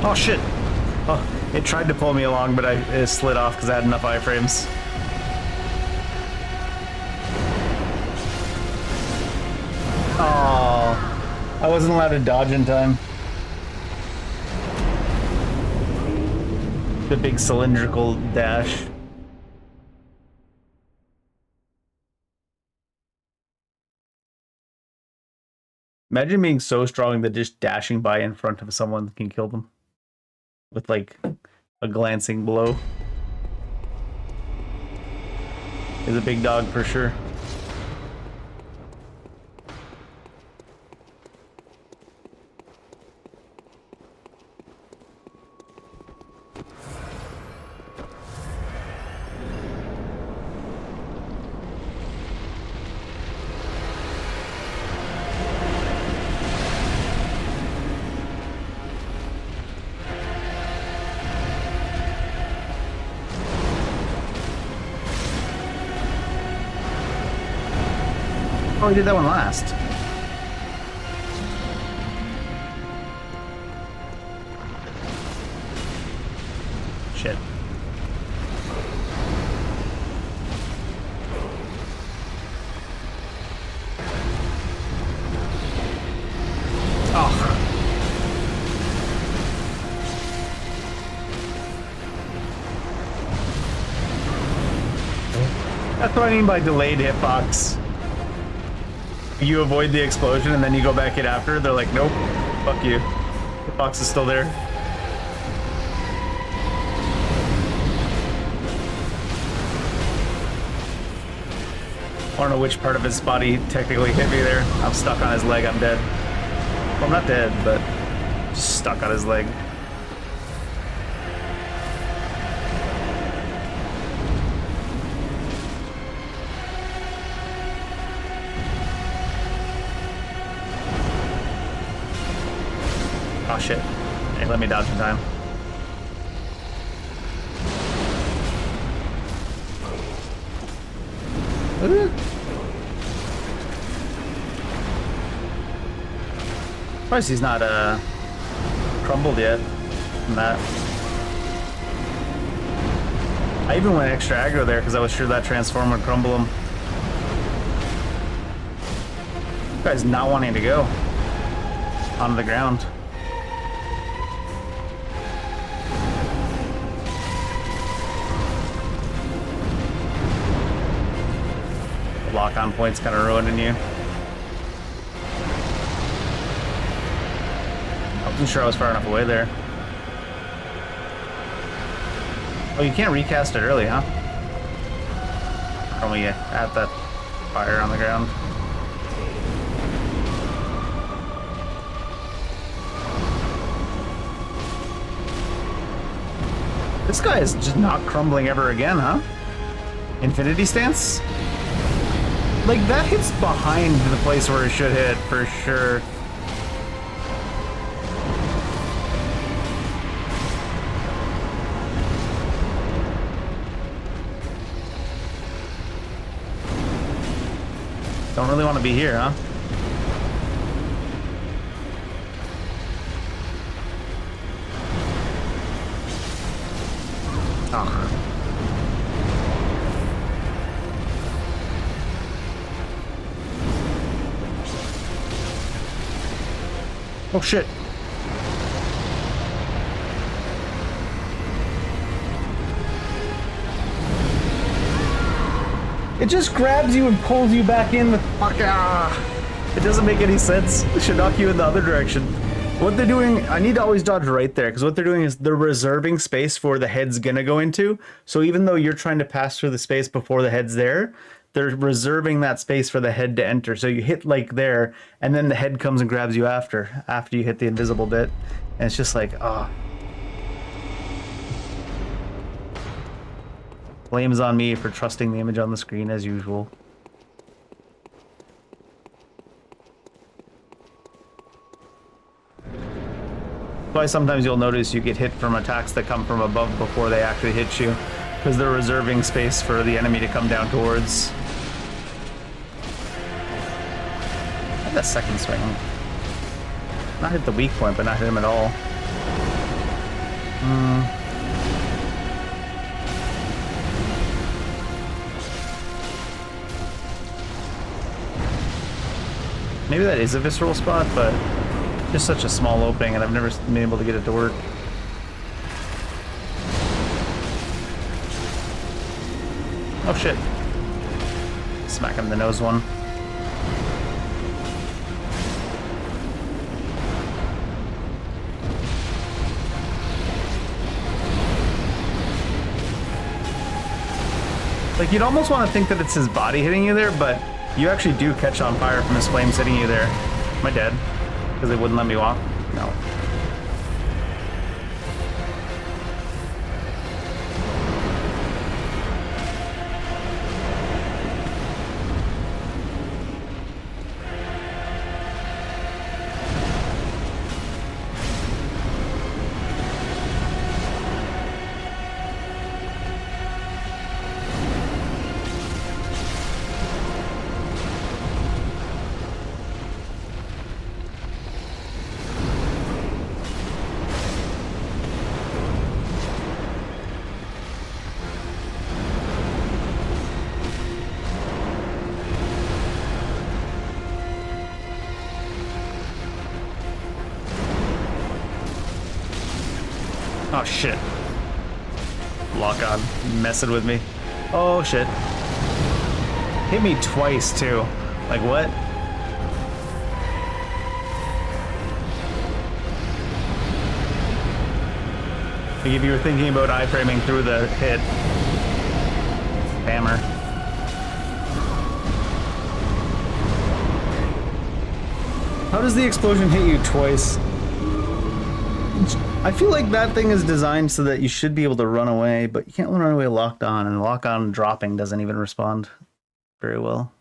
Oh shit! Oh, it tried to pull me along, but it slid off because I had enough iframes. Oh, I wasn't allowed to dodge in time. The big cylindrical dash. Imagine being so strong that just dashing by in front of someone can kill them with like a glancing blow. Is a big dog for sure. Oh, we did that one last. Shit. Oh. That's what I mean by delayed hitbox. You avoid the explosion and then you go back in after. They're like, nope, fuck you. The box is still there. I don't know which part of his body technically hit me there. I'm stuck on his leg. I'm dead. Well, I'm not dead, but just stuck on his leg. Oh shit. Hey, let me dodge in time. Surprised he's not crumbled yet from that. I even went extra aggro there because I was sure that transform would crumble him. This guy's not wanting to go onto the ground. Lock-on point's kind of ruining you. I wasn't sure I was far enough away there. Oh, you can't recast it early, huh? Only at that fire on the ground. This guy is just not crumbling ever again, huh? Infinity stance? Like, that hits behind the place where it should hit, for sure. Don't really want to be here, huh? Oh. Oh shit. It just grabs you and pulls you back in with fuck. It doesn't make any sense. It should knock you in the other direction. What they're doing, I need to always dodge right there, because what they're doing is they're reserving space for the head's gonna go into. So even though you're trying to pass through the space before the head's there, they're reserving that space for the head to enter. So you hit like there, and then the head comes and grabs you after you hit the invisible bit. And it's just like, ah. Blame is on me for trusting the image on the screen as usual. That's why sometimes you'll notice you get hit from attacks that come from above before they actually hit you, because they're reserving space for the enemy to come down towards. That second swing. Not hit the weak point, but not hit him at all. Maybe that is a visceral spot, but just such a small opening, and I've never been able to get it to work. Oh shit. Smack him in the nose one. Like, you'd almost want to think that it's his body hitting you there, but you actually do catch on fire from his flames hitting you there. Am I dead? Because they wouldn't let me walk? No. Oh shit. Lock on. Messing with me. Oh shit. Hit me twice too. Like what? Like if you were thinking about iframing through the hit. Hammer. How does the explosion hit you twice? I feel like that thing is designed so that you should be able to run away, but you can't run away locked on, and lock on dropping doesn't even respond very well.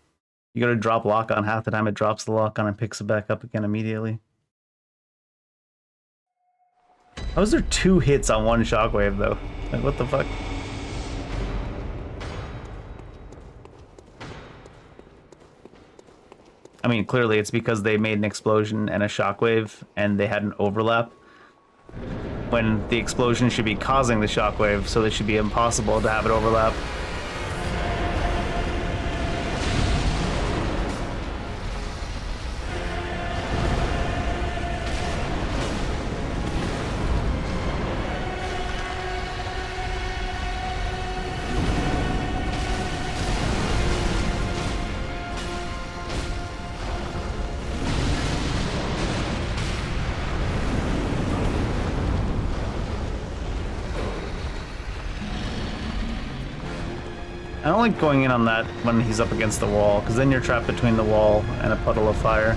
You gotta drop lock on half the time, it drops the lock on and picks it back up again immediately. How is there 2 hits on 1 shockwave though? Like what the fuck? I mean, clearly it's because they made an explosion and a shockwave and they had an overlap. When the explosion should be causing the shockwave, so it should be impossible to have it overlap. I don't like going in on that when he's up against the wall, because then you're trapped between the wall and a puddle of fire.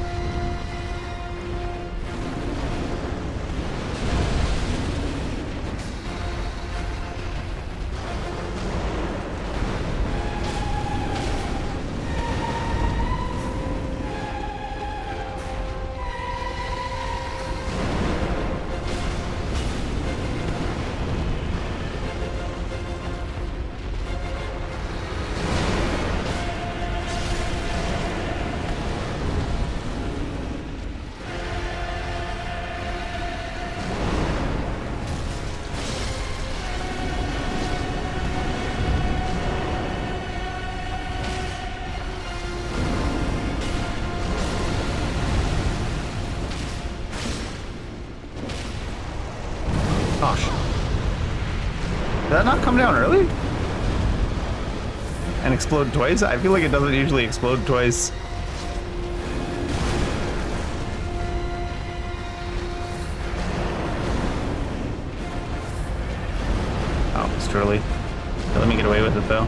Gosh. Did that not come down early? And explode twice? I feel like it doesn't usually explode twice. Oh, it's too early. Let me get away with it though.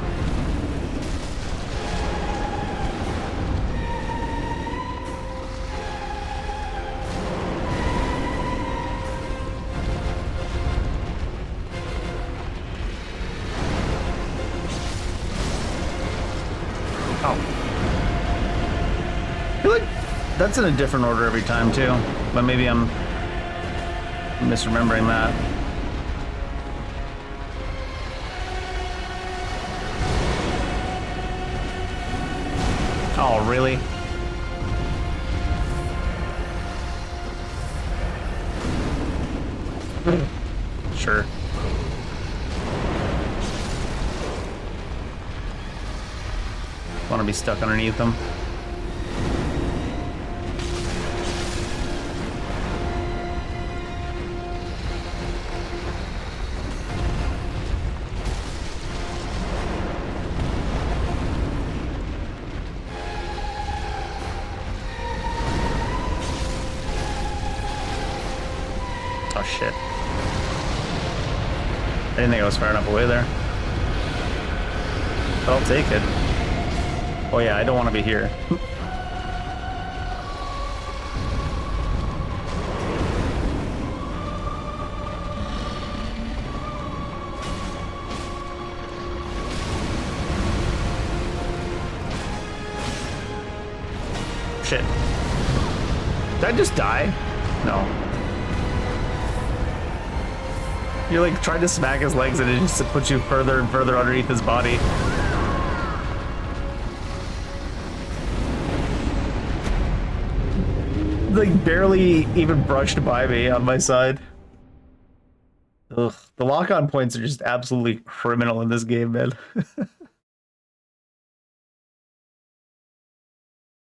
That's in a different order every time too, but maybe I'm misremembering that. Oh, really? Sure. Want to be stuck underneath them. Oh shit. I didn't think I was far enough away there. But I'll take it. Oh yeah, I don't want to be here. Shit. Did I just die? No. You like tried to smack his legs and it just puts you further and further underneath his body. Like barely even brushed by me on my side. Ugh, the lock-on points are just absolutely criminal in this game, man.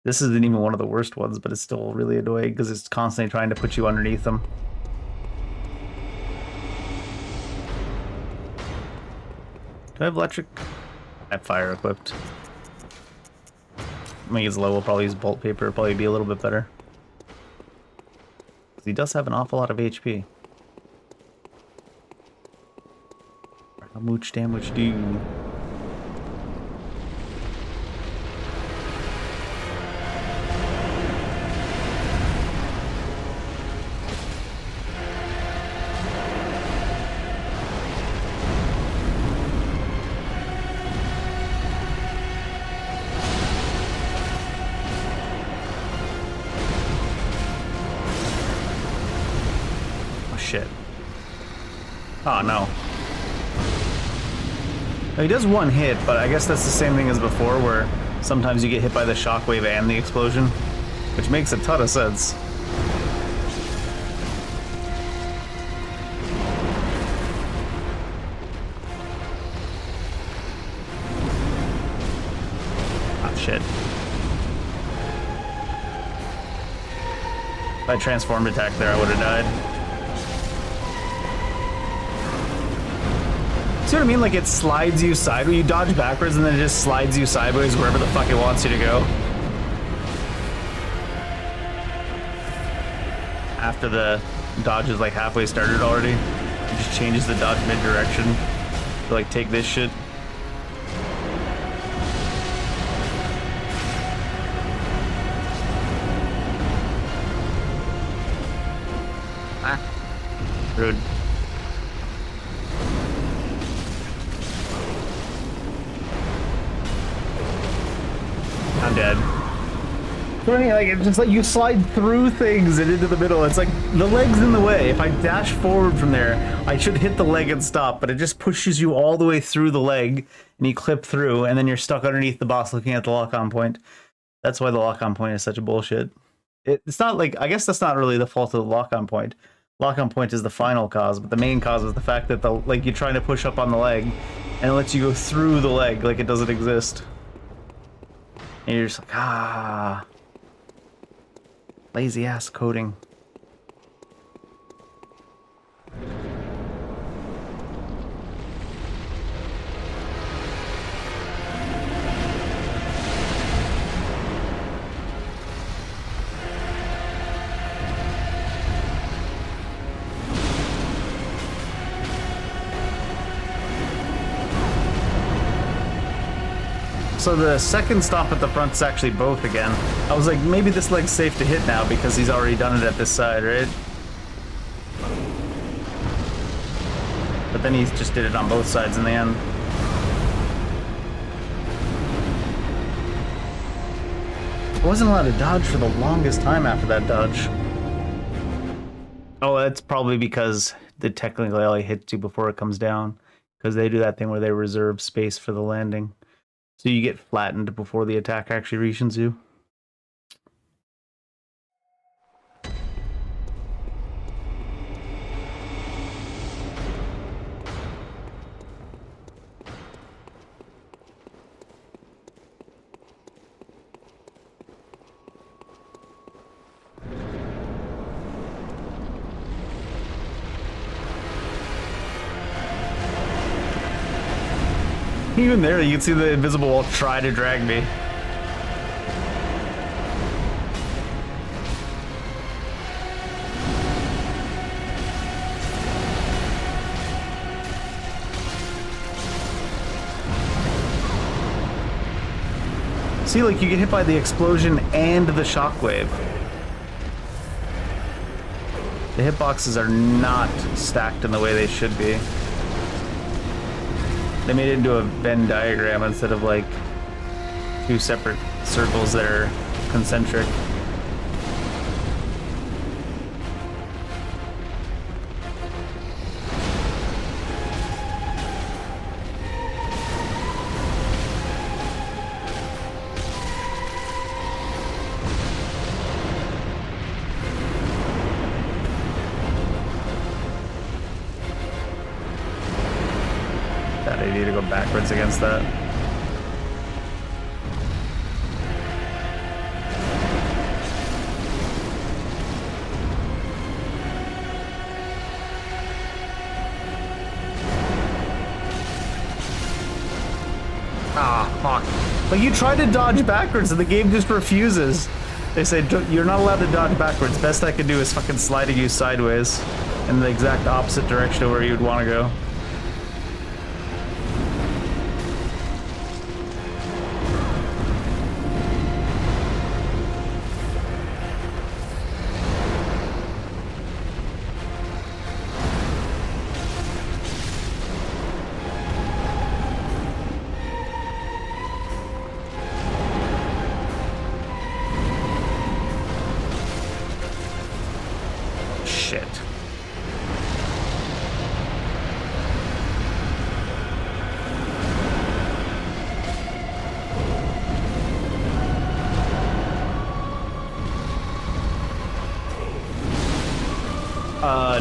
This isn't even one of the worst ones, but it's still really annoying because it's constantly trying to put you underneath them. Do I have electric? I have fire equipped. When he gets low, we'll probably use bolt paper. It'll probably be a little bit better. Because he does have an awful lot of HP. How much damage do you... Shit. Oh no. He does one hit, but I guess that's the same thing as before, where sometimes you get hit by the shockwave and the explosion, which makes a ton of sense. Ah, shit. If I transformed attack there, I would have died. See what I mean? Like it slides you sideways. You dodge backwards and then it just slides you sideways wherever the fuck it wants you to go. After the dodge is like halfway started already, it just changes the dodge mid-direction to like take this shit. Ah. Rude. I'm dead. Like it's just like you slide through things and into the middle. It's like the leg's in the way. If I dash forward from there, I should hit the leg and stop, but it just pushes you all the way through the leg and you clip through and then you're stuck underneath the boss looking at the lock-on point. That's why the lock-on point is such a bullshit. It's not like, I guess that's not really the fault of the lock-on point. Lock-on point is the final cause, but the main cause is the fact that like you're trying to push up on the leg and it lets you go through the leg like it doesn't exist. And you're just like, ah. Lazy ass coding. So the second stop at the front is actually both again. I was like, maybe this leg's safe to hit now because he's already done it at this side, right? But then he just did it on both sides in the end. I wasn't allowed to dodge for the longest time after that dodge. Oh, that's probably because the technically only hits you before it comes down. Because they do that thing where they reserve space for the landing. So you get flattened before the attack actually reaches you. Even there, you can see the invisible wall try to drag me. See, like, you get hit by the explosion and the shockwave. The hitboxes are not stacked in the way they should be. They made it into a Venn diagram instead of, like, two separate circles that are concentric. I need to go backwards against that. Ah, fuck. Like, you try to dodge backwards and the game just refuses. They say, you're not allowed to dodge backwards. Best I can do is fucking sliding you sideways in the exact opposite direction of where you'd want to go. Shit.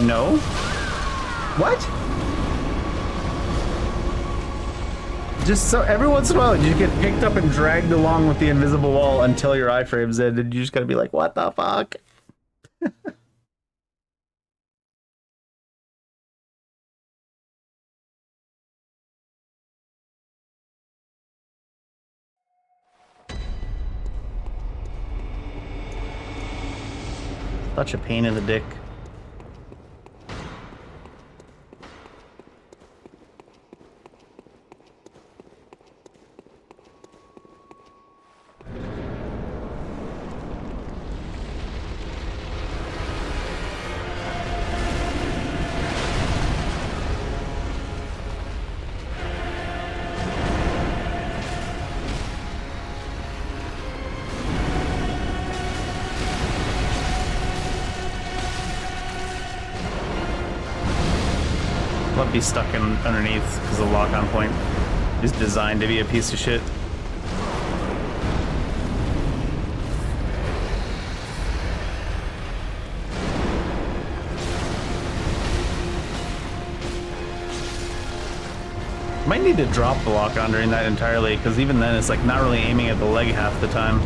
No. What? Just so every once in a while you get picked up and dragged along with the invisible wall until your iframe's in, and you just gotta be like, what the fuck? Such a pain in the dick. I'll be stuck in underneath because the lock-on point is designed to be a piece of shit. Might need to drop the lock-on during that entirely, because even then it's like not really aiming at the leg half the time.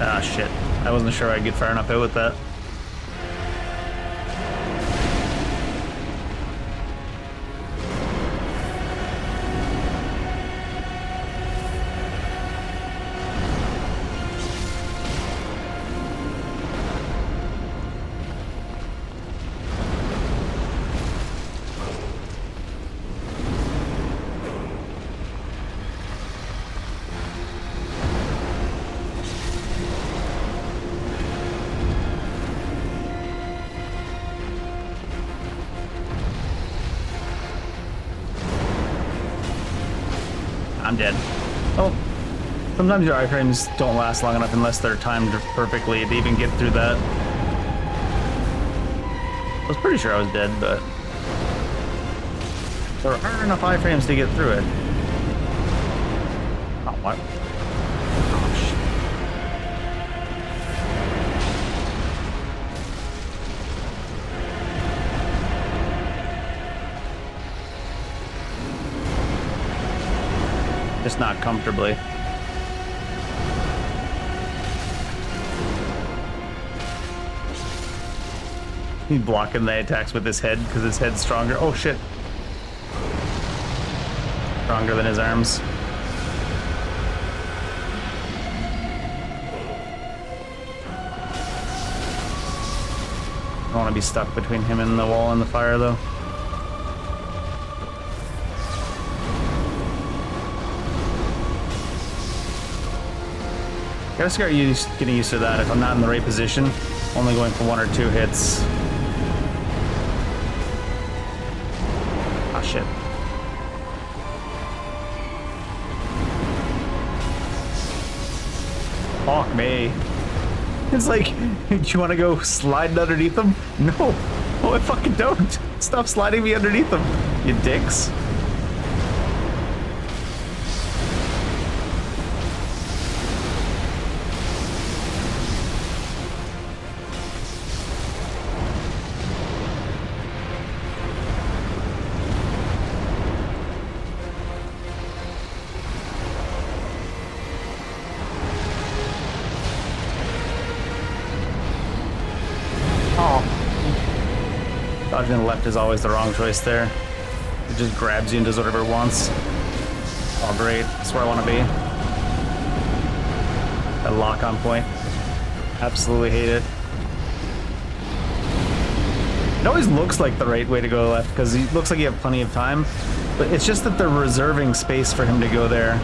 Ah, shit. I wasn't sure I'd get far enough out with that. I'm dead. Oh, sometimes your iframes don't last long enough unless they're timed perfectly to even get through that. I was pretty sure I was dead, but there aren't enough iframes to get through it. Oh, what? Oh, Just not comfortably. He's blocking the attacks with his head because his head's stronger. Oh shit. Stronger than his arms. I don't want to be stuck between him and the wall and the fire though. Gotta start getting used to that. If I'm not in the right position, only going for 1 or 2 hits. Ah, shit. Fuck me. It's like, do you want to go sliding underneath them? No. Oh, I fucking don't. Stop sliding me underneath them, you dicks. Dodging to the left is always the wrong choice there. It just grabs you and does whatever it wants. Oh great, that's where I want to be. That lock on point. Absolutely hate it. It always looks like the right way to go left because it looks like you have plenty of time, but it's just that they're reserving space for him to go there.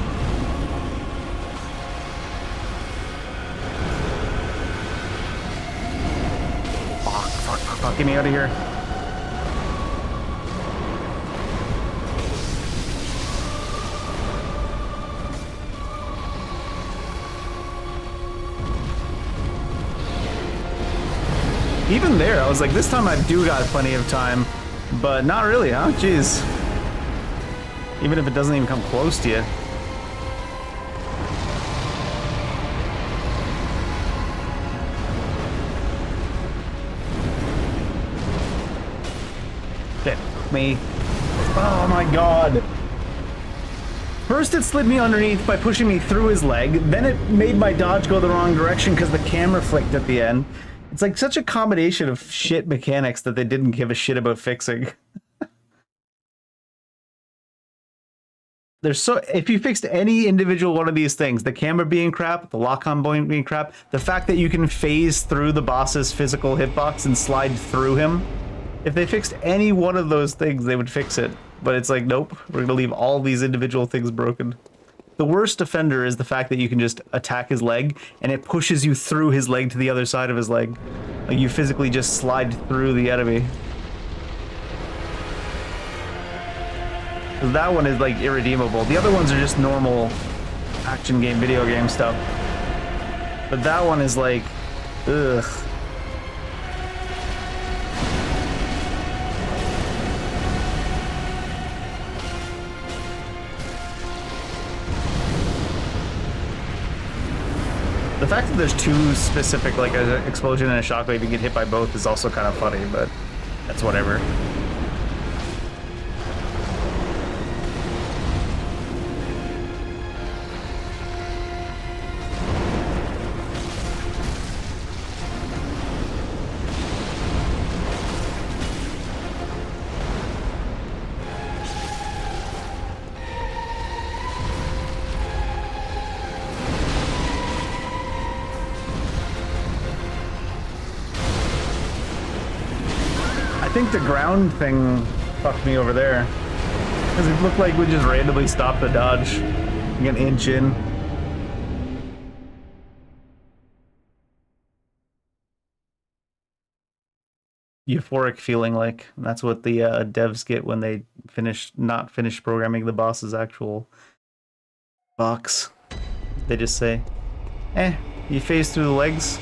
Fuck, get me out of here. Even there, I was like, this time I do got plenty of time, but not really, huh? Jeez. Even if it doesn't even come close to you. Shit, me. Oh my god. First it slid me underneath by pushing me through his leg, then it made my dodge go the wrong direction because the camera flicked at the end. It's like such a combination of shit mechanics that they didn't give a shit about fixing. There's so, if you fixed any individual one of these things, the camera being crap, the lock-on point being crap, the fact that you can phase through the boss's physical hitbox and slide through him, if they fixed any one of those things, they would fix it. But it's like, nope, we're gonna leave all these individual things broken. The worst offender is the fact that you can just attack his leg and it pushes you through his leg to the other side of his leg. Like you physically just slide through the enemy. That one is like irredeemable. The other ones are just normal action game, video game stuff. But that one is like, ugh. The fact that there's two specific, like an explosion and a shockwave, you get hit by both is also kind of funny, but that's whatever. I think the ground thing fucked me over there. Because it looked like we just randomly stopped the dodge. Like an inch in. Euphoric feeling like. That's what the devs get when they not finish programming the boss's actual box. They just say, you phase through the legs.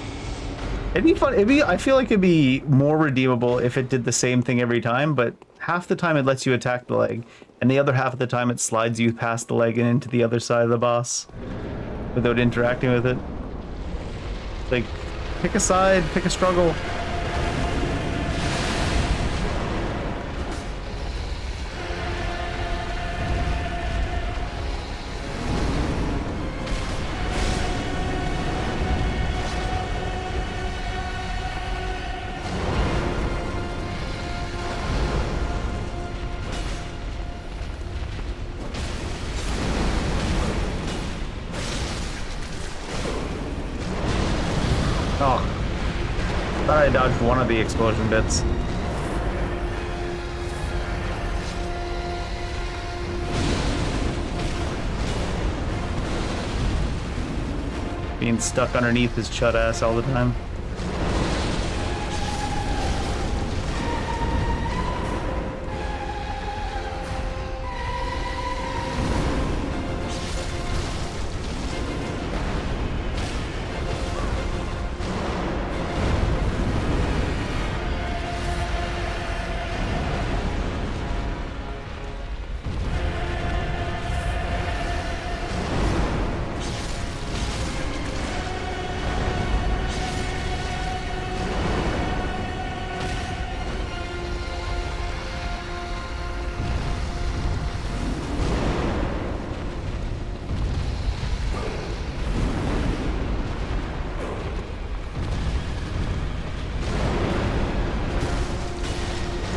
It'd be fun. I feel like it'd be more redeemable if it did the same thing every time, but half the time it lets you attack the leg, and the other half of the time it slides you past the leg and into the other side of the boss without interacting with it. Like, pick a side, pick a struggle. I dodged one of the explosion bits. Being stuck underneath his chud ass all the time.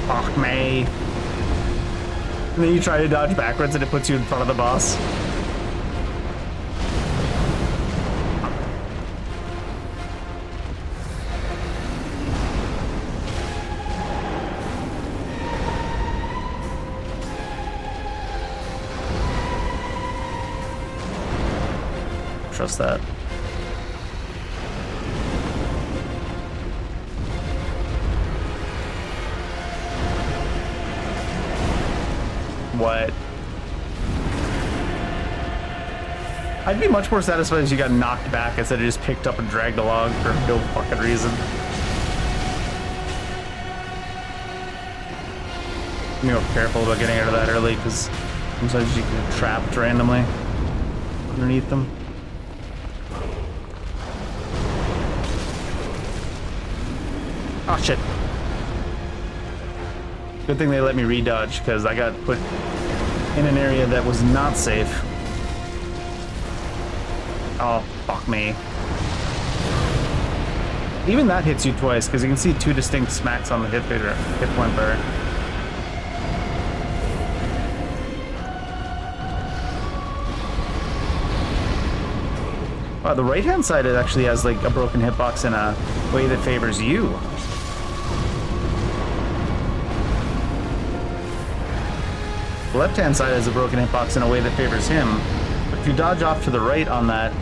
Fuck me. And then you try to dodge backwards and it puts you in front of the boss. Trust that. What? I'd be much more satisfied if you got knocked back instead of just picked up and dragged along for no fucking reason. Be more careful about getting out of that early because sometimes you get trapped randomly underneath them. Oh shit. Good thing they let me redodge because I got put in an area that was not safe. Oh, fuck me. Even that hits you twice because you can see two distinct smacks on the hit point bar. Wow, the right-hand side it actually has like a broken hitbox in a way that favors you. The left-hand side has a broken hitbox in a way that favors him. But if you dodge off to the right on that,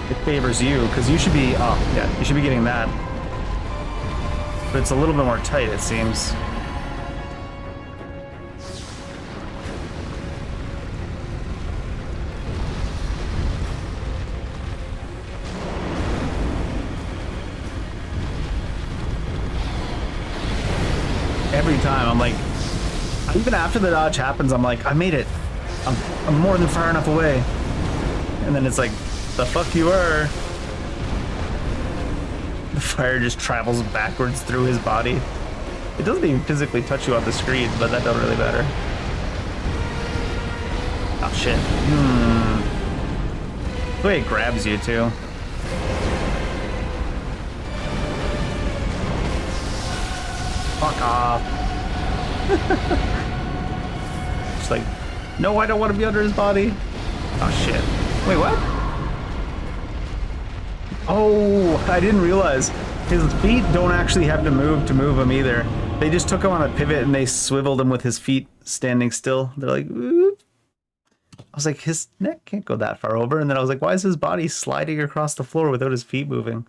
it favors you, because you should be, oh, yeah, you should be getting that. But it's a little bit more tight, it seems. Every time, I'm like, even after the dodge happens, I'm like, I made it. I'm more than far enough away. And then it's like, the fuck you are. The fire just travels backwards through his body. It doesn't even physically touch you on the screen, but that doesn't really matter. Oh shit. The way it grabs you too. Fuck off. Just like, no, I don't want to be under his body. Oh shit. Wait, what? Oh, I didn't realize. His feet don't actually have to move him either. They just took him on a pivot and they swiveled him with his feet standing still. They're like, ooh. I was like, his neck can't go that far over. And then I was like, why is his body sliding across the floor without his feet moving?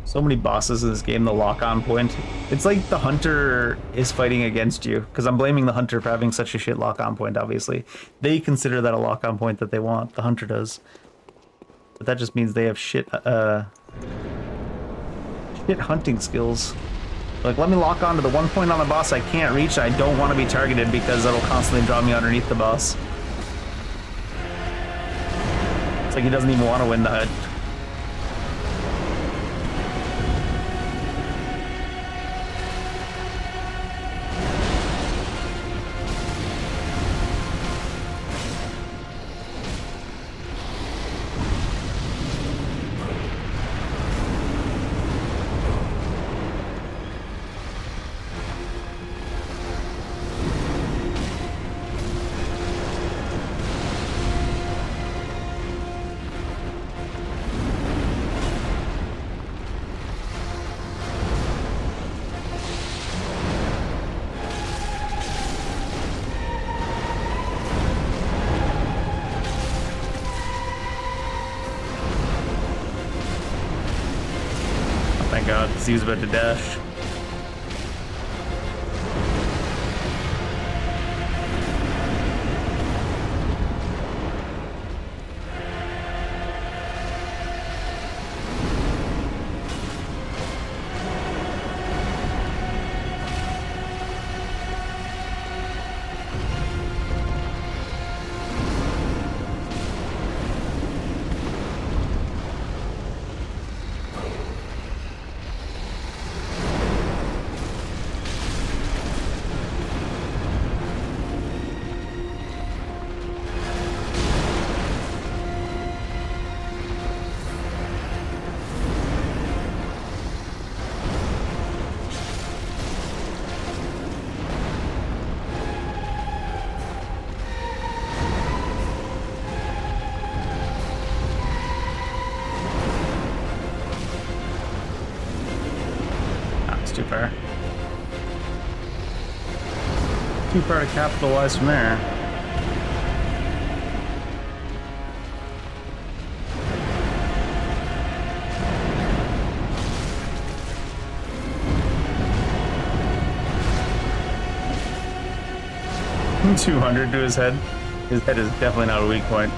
So many bosses in this game, the lock-on point. It's like the hunter is fighting against you, because I'm blaming the hunter for having such a shit lock-on point, obviously. They consider that a lock-on point that they want, the hunter does. But that just means they have shit hunting skills. Like, let me lock onto the one point on the boss I can't reach, I don't want to be targeted because that'll constantly draw me underneath the boss. It's like he doesn't even want to win the HUD. god, he was about to dash. Too far. Too far to capitalize from there. $200 to his head. His head is definitely not a weak point.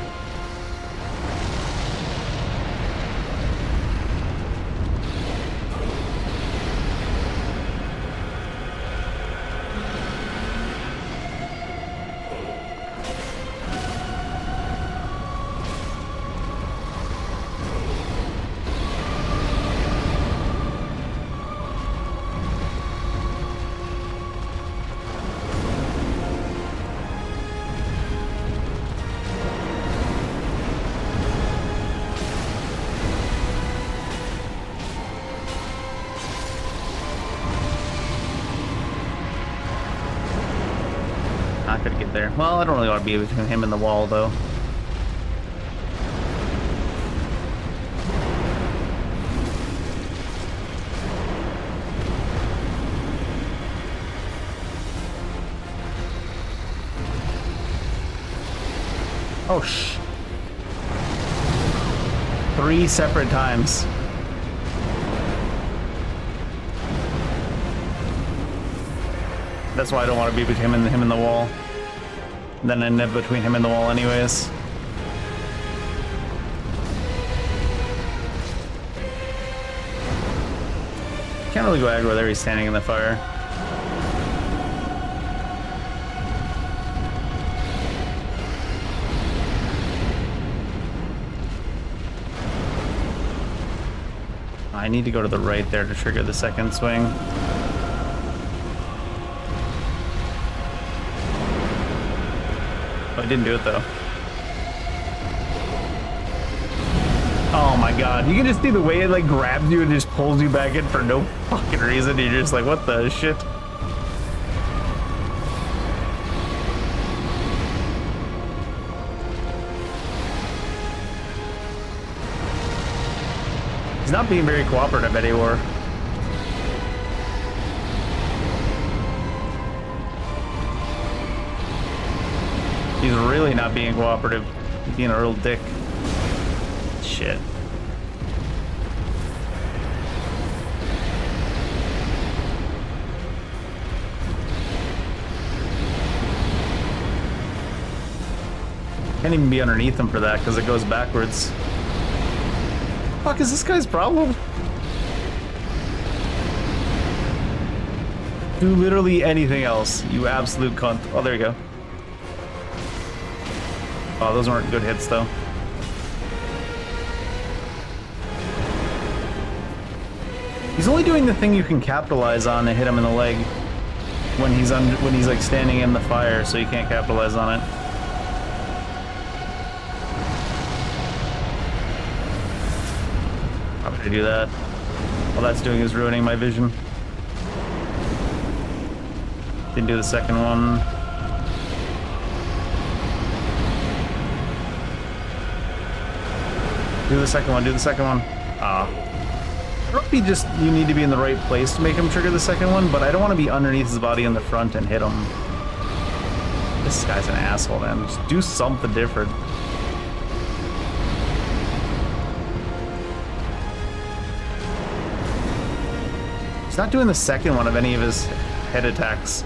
Not gonna get there. Well, I don't really want to be between him and the wall, though. Oh, 3 separate times. That's why I don't want to be between him and the wall. Then I end up between him and the wall anyways. Can't really go aggro there, he's standing in the fire. I need to go to the right there to trigger the second swing. I didn't do it though. Oh my god, you can just see the way it like grabs you and just pulls you back in for no fucking reason. You're just like, what the shit? He's not being very cooperative anymore. He's really not being cooperative. He's being a real dick. Shit. Can't even be underneath him for that because it goes backwards. Fuck is this guy's problem? Do literally anything else, you absolute cunt. Oh, there you go. Oh, those weren't good hits, though. He's only doing the thing you can capitalize on and hit him in the leg when he's like standing in the fire, so you can't capitalize on it. Probably to do that. All that's doing is ruining my vision. Didn't do the second one. Do the second one, do the second one. Probably just, you need to be in the right place to make him trigger the second one, but I don't want to be underneath his body in the front and hit him. This guy's an asshole, man. Just do something different. not doing the second one of any of his head attacks.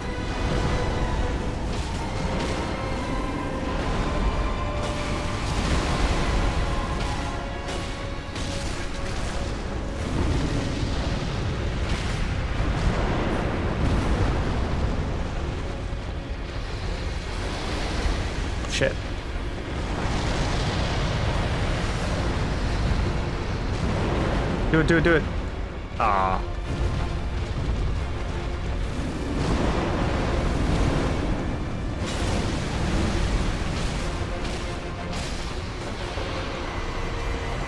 Shit. Do it, do it, do it. Ah.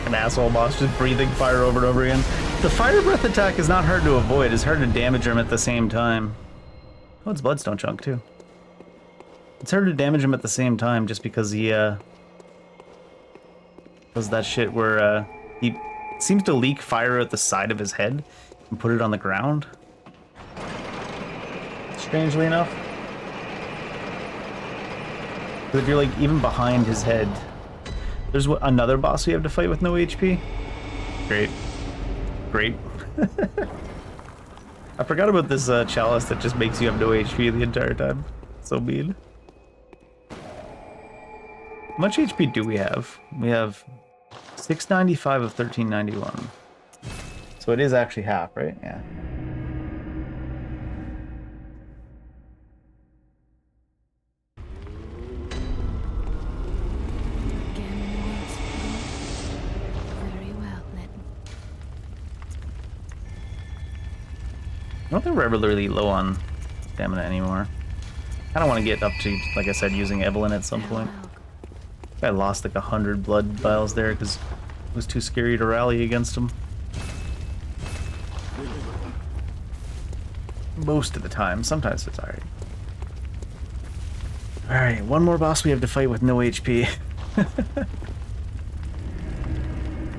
An asshole boss just breathing fire over and over again. The fire breath attack is not hard to avoid. It's hard to damage him at the same time. Oh, it's Bloodstone Chunk, too. It's hard to damage him at the same time just because he, does that shit where, he seems to leak fire at the side of his head and put it on the ground. Strangely enough. But if you're, like, even behind his head... There's another boss we have to fight with no HP. Great. Great. I forgot about this, chalice that just makes you have no HP the entire time. So mean. How much HP do we have? We have 695 of 1391. So it is actually half, right? Yeah. Gehrman awaits you. Very well, then. I don't think we're ever really low on stamina anymore. I don't want to get up to, like I said, using Evelyn at some point. I lost like 100 blood vials there because it was too scary to rally against him. Most of the time. Sometimes it's alright. Alright, one more boss we have to fight with no HP.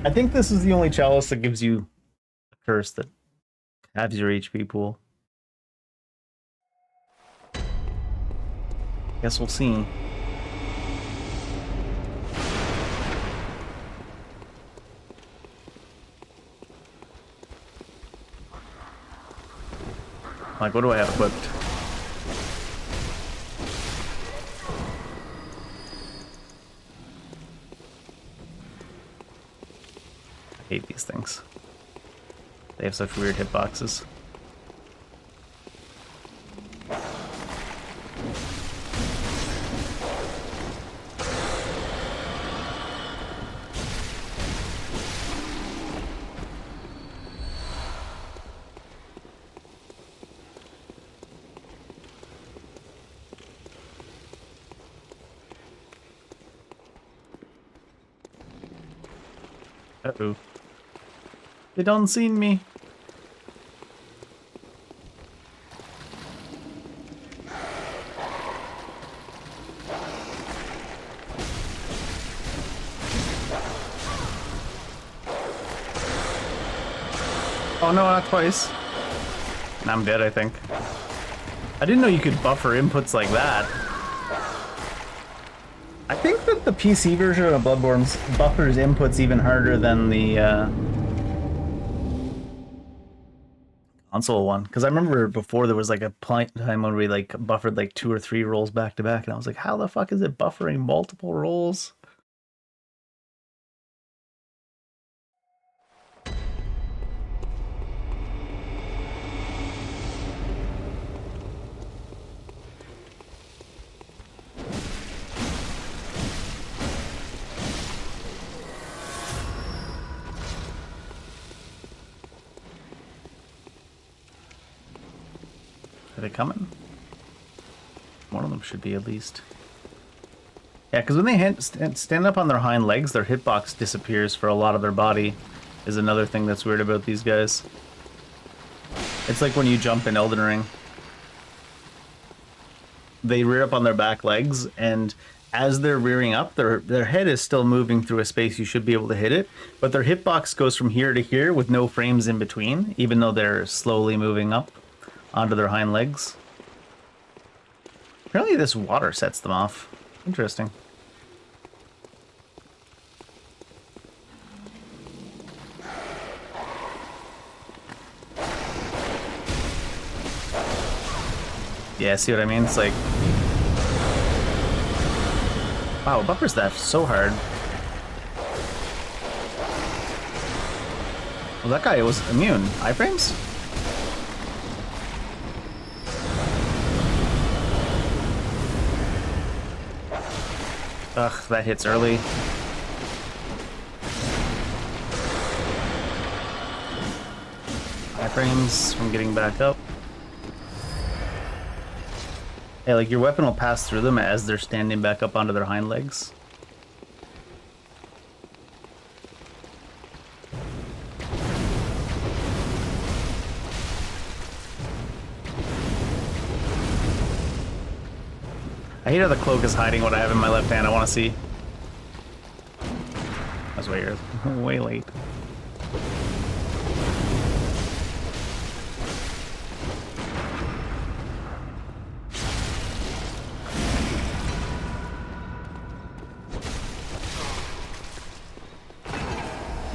I think this is the only chalice that gives you a curse that halves your HP pool. Guess we'll see. Like, what do I have equipped? I hate these things. They have such weird hitboxes. Uh-oh. They don't see me. Oh no, not twice. And I'm dead, I think. I didn't know you could buffer inputs like that. I think that the PC version of Bloodborne buffers inputs even harder than the console one. Because I remember before there was like a time when we like buffered like 2 or 3 rolls back to back, and I was like, how the fuck is it buffering multiple rolls? Are they coming? One of them should be at least. Yeah, because when they stand up on their hind legs, their hitbox disappears for a lot of their body. Is another thing that's weird about these guys. It's like when you jump in Elden Ring. They rear up on their back legs, and as they're rearing up, their head is still moving through a space you should be able to hit it, but their hitbox goes from here to here with no frames in between, even though they're slowly moving up onto their hind legs. Apparently this water sets them off. Interesting. Yeah, see what I mean? It's like, wow, bumpers that so hard. Well, that guy was immune. Iframes? Ugh, that hits early. Iframes from getting back up. Yeah, like your weapon will pass through them as they're standing back up onto their hind legs. I hate how the cloak is hiding what I have in my left hand. I want to see. That's way, way late.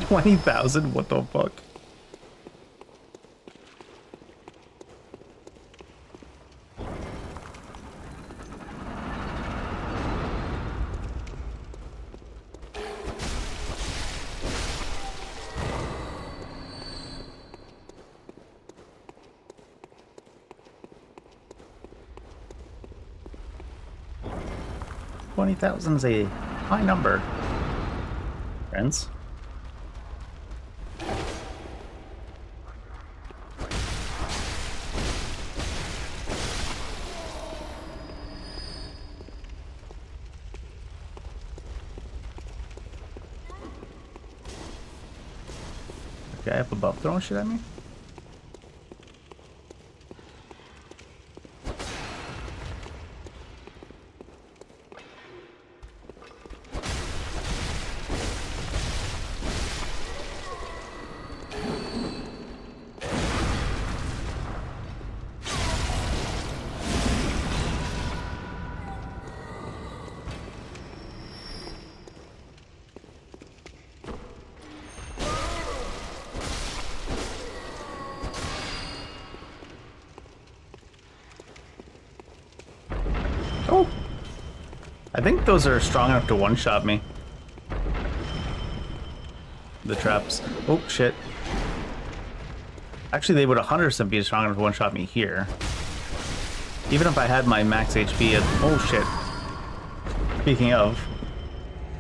$20,000? What the fuck? $20,000 is a high number, friends. Guy up above throwing shit at me? Oh! I think those are strong enough to one-shot me. The traps. Oh, shit. Actually, they would 100% be strong enough to one-shot me here. Even if I had my max HP at... Oh, shit. Speaking of,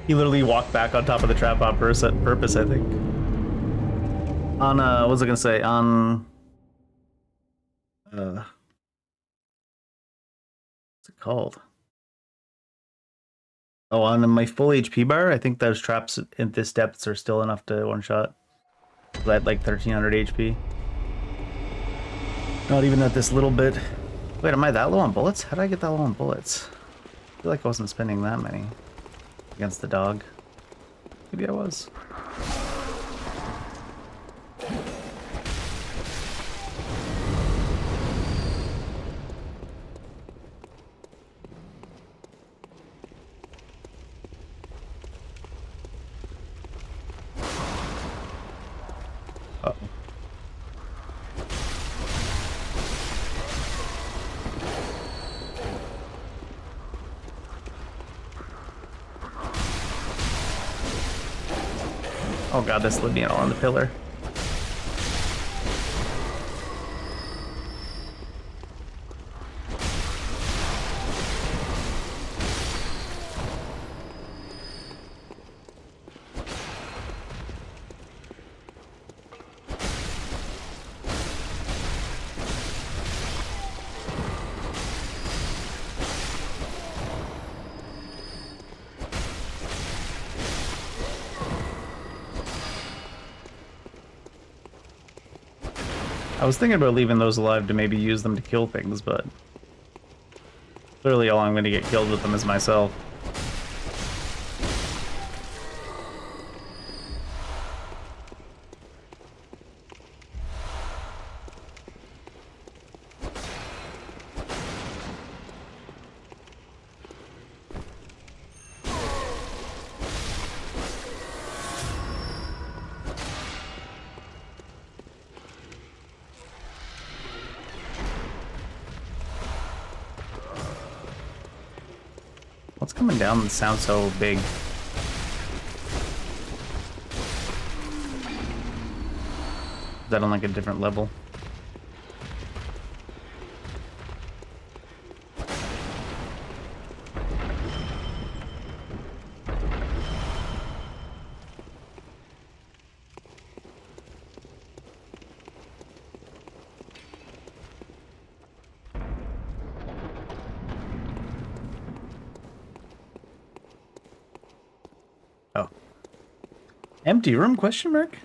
he literally walked back on top of the trap on purpose, I think. On, what was I gonna say? On... what's it called? Oh, on my full HP bar, I think those traps at this depth are still enough to one-shot. I had like 1300 HP. Not even at this little bit. Wait, am I that low on bullets? How did I get that low on bullets? I feel like I wasn't spending that many against the dog. Maybe I was. Uh-oh. Oh god, this slid me all on the pillar. I was thinking about leaving those alive to maybe use them to kill things, but clearly all I'm going to get killed with them is myself. What's coming down that sounds so big? Is that on like a different level? Oh. Empty room, question mark?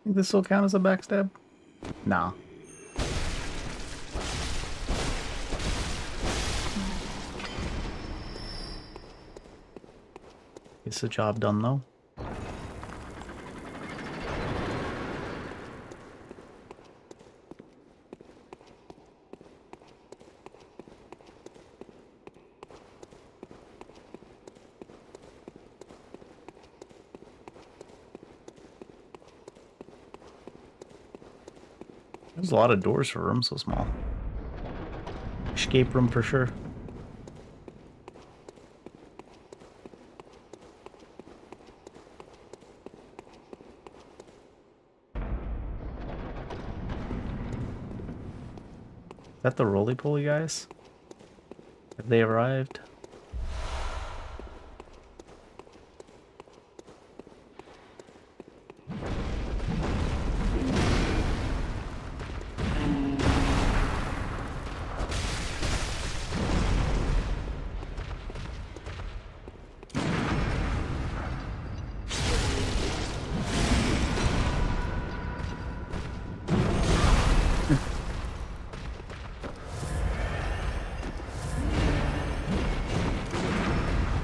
Think this will count as a backstab? Nah. It's the job done though. There's a lot of doors for a room so small. Escape room for sure. Is that the roly-poly guys? Have they arrived?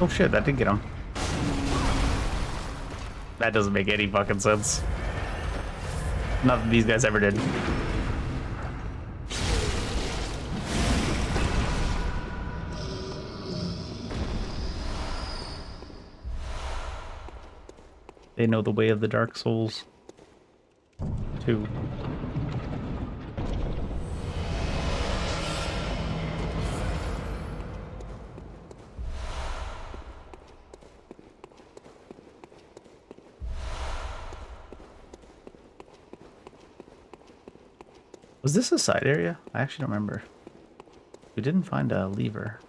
Oh shit, that did get him. That doesn't make any fucking sense. Not that these guys ever did. They know the way of the Dark Souls. Too. Was this a side area? I actually don't remember. We didn't find a lever.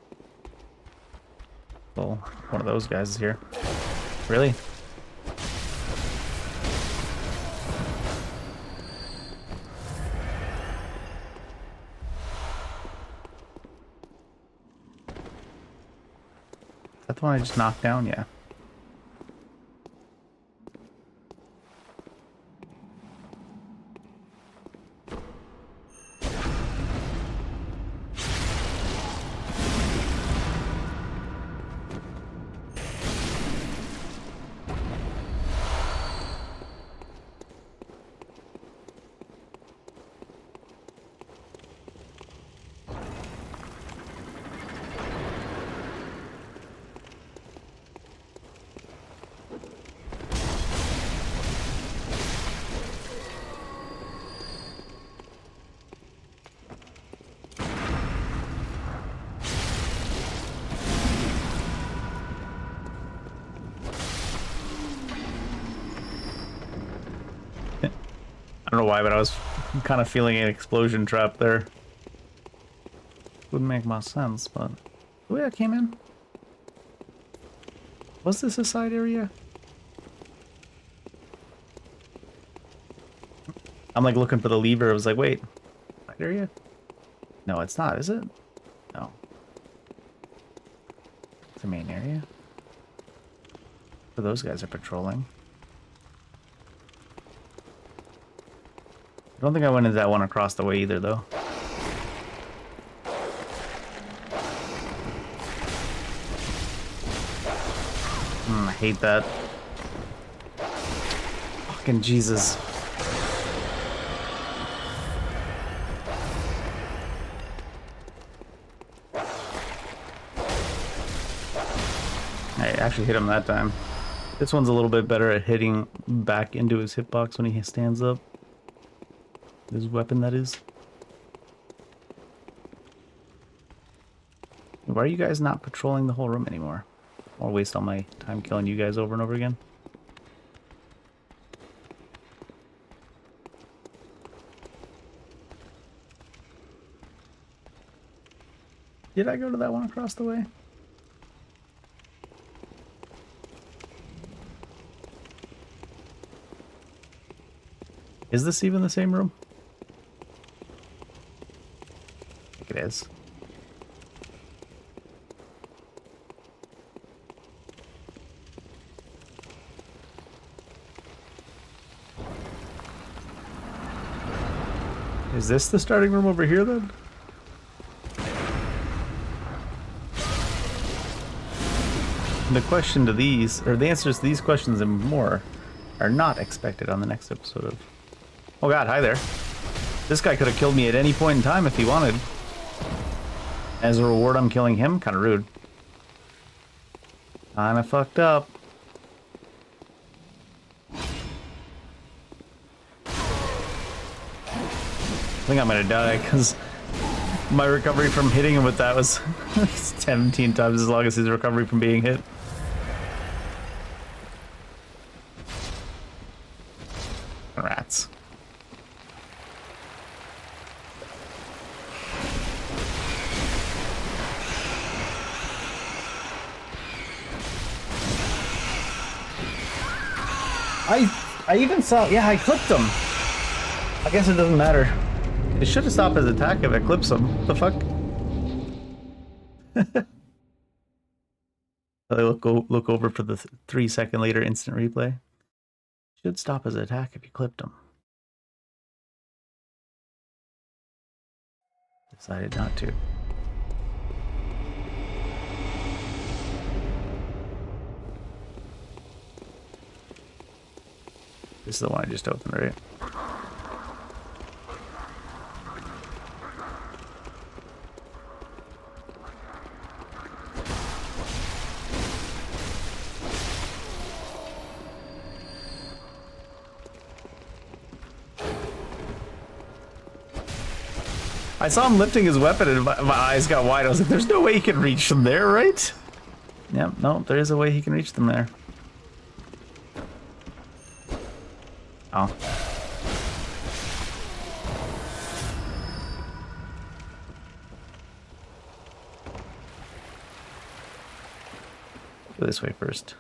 Well, one of those guys is here. Really? Is that the one I just knocked down? Yeah. I don't know why, but I was kind of feeling an explosion trap there. Wouldn't make much sense, but the way I came in. Was this a side area? I'm like looking for the lever. I was like, wait, side area? No, it's not, is it? No. It's the main area. So those guys are patrolling. I don't think I went into that one across the way either, though. I hate that. Fucking Jesus. I actually hit him that time. This one's a little bit better at hitting back into his hitbox when he stands up. His weapon, that is. Why are you guys not patrolling the whole room anymore? I'll waste all my time killing you guys over and over again. Did I go to that one across the way? Is this even the same room? I think it is. Is this the starting room over here then? And the question to these, or the answers to these questions and more, are not expected on the next episode of... Oh god, hi there. This guy could have killed me at any point in time if he wanted. As a reward, I'm killing him? Kinda rude. Kinda fucked up. I think I'm gonna die, because my recovery from hitting him with that was 17 times as long as his recovery from being hit. Rats. I even saw, yeah, I clipped him. I guess it doesn't matter. It should have stopped his attack if it clips him. What the fuck? I look over for the 3-second later instant replay. Should stop his attack if you clipped him. Decided not to. This is the one I just opened, right? I saw him lifting his weapon and my eyes got wide. I was like, there's no way he can reach them there, right? Yep, no, there is a way he can reach them there. Oh. Go this way first.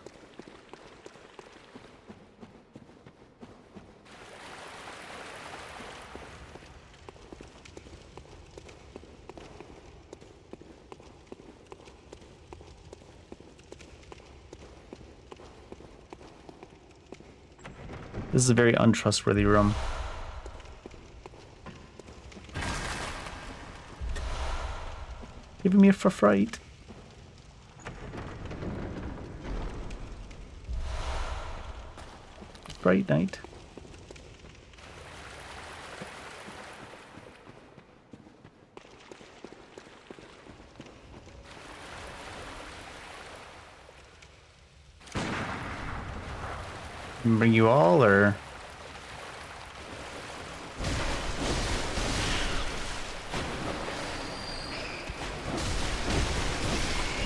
This is a very untrustworthy room. Giving me a fright. Bright night. Bring you all, or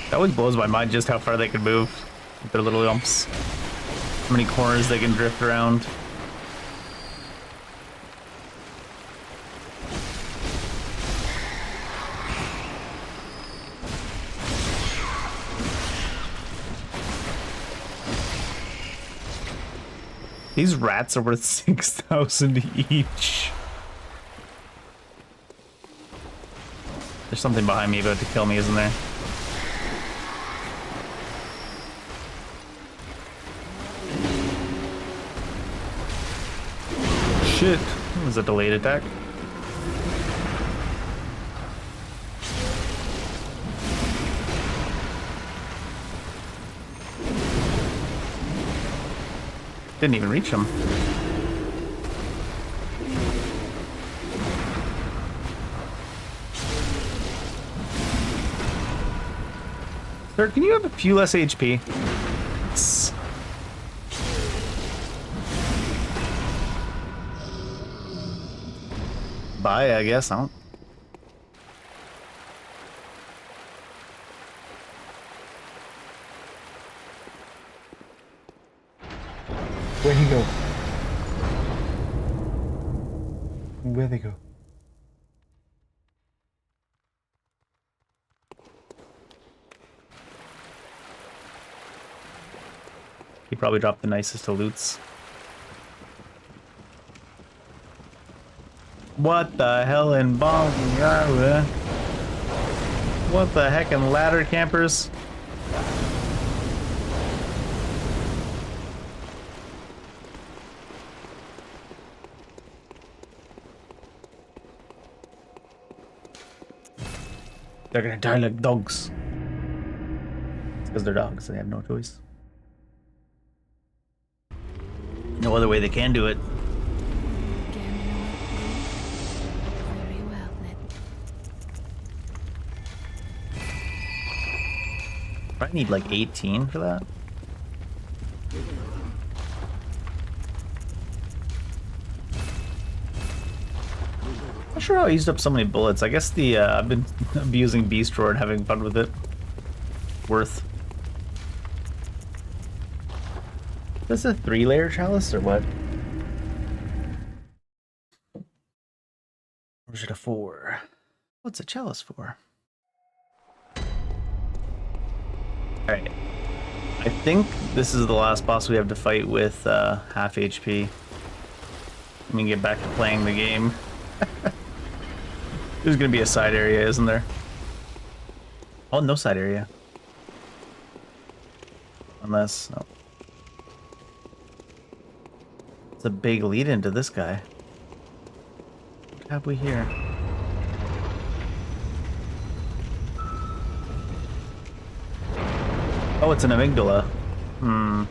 that always blows my mind just how far they can move with their little lumps. How many corners they can drift around. These rats are worth 6,000 each. There's something behind me about to kill me, isn't there? Shit. was a delayed attack. Didn't even reach him. Sir, can you have a few less HP? Bye, I guess. I don't... Where'd he go? Where'd they go? He probably dropped the nicest of loots. What the hell in Bongyara? What the heck in ladder campers? They're gonna die like dogs. It's because they're dogs, they have no choice. No other way they can do it. Very well, then. I need like 18 for that. Not sure how I used up so many bullets. I guess the I've been abusing Beast Roar and having fun with it. Worth. Is this a 3-layer chalice or what? Or is it a 4? What's a chalice for? Alright. I think this is the last boss we have to fight with half HP. Let me get back to playing the game. There's gonna be a side area, isn't there? Oh, no side area. Unless... no. It's a big lead into this guy. What have we here? Oh, it's an amygdala. Hmm.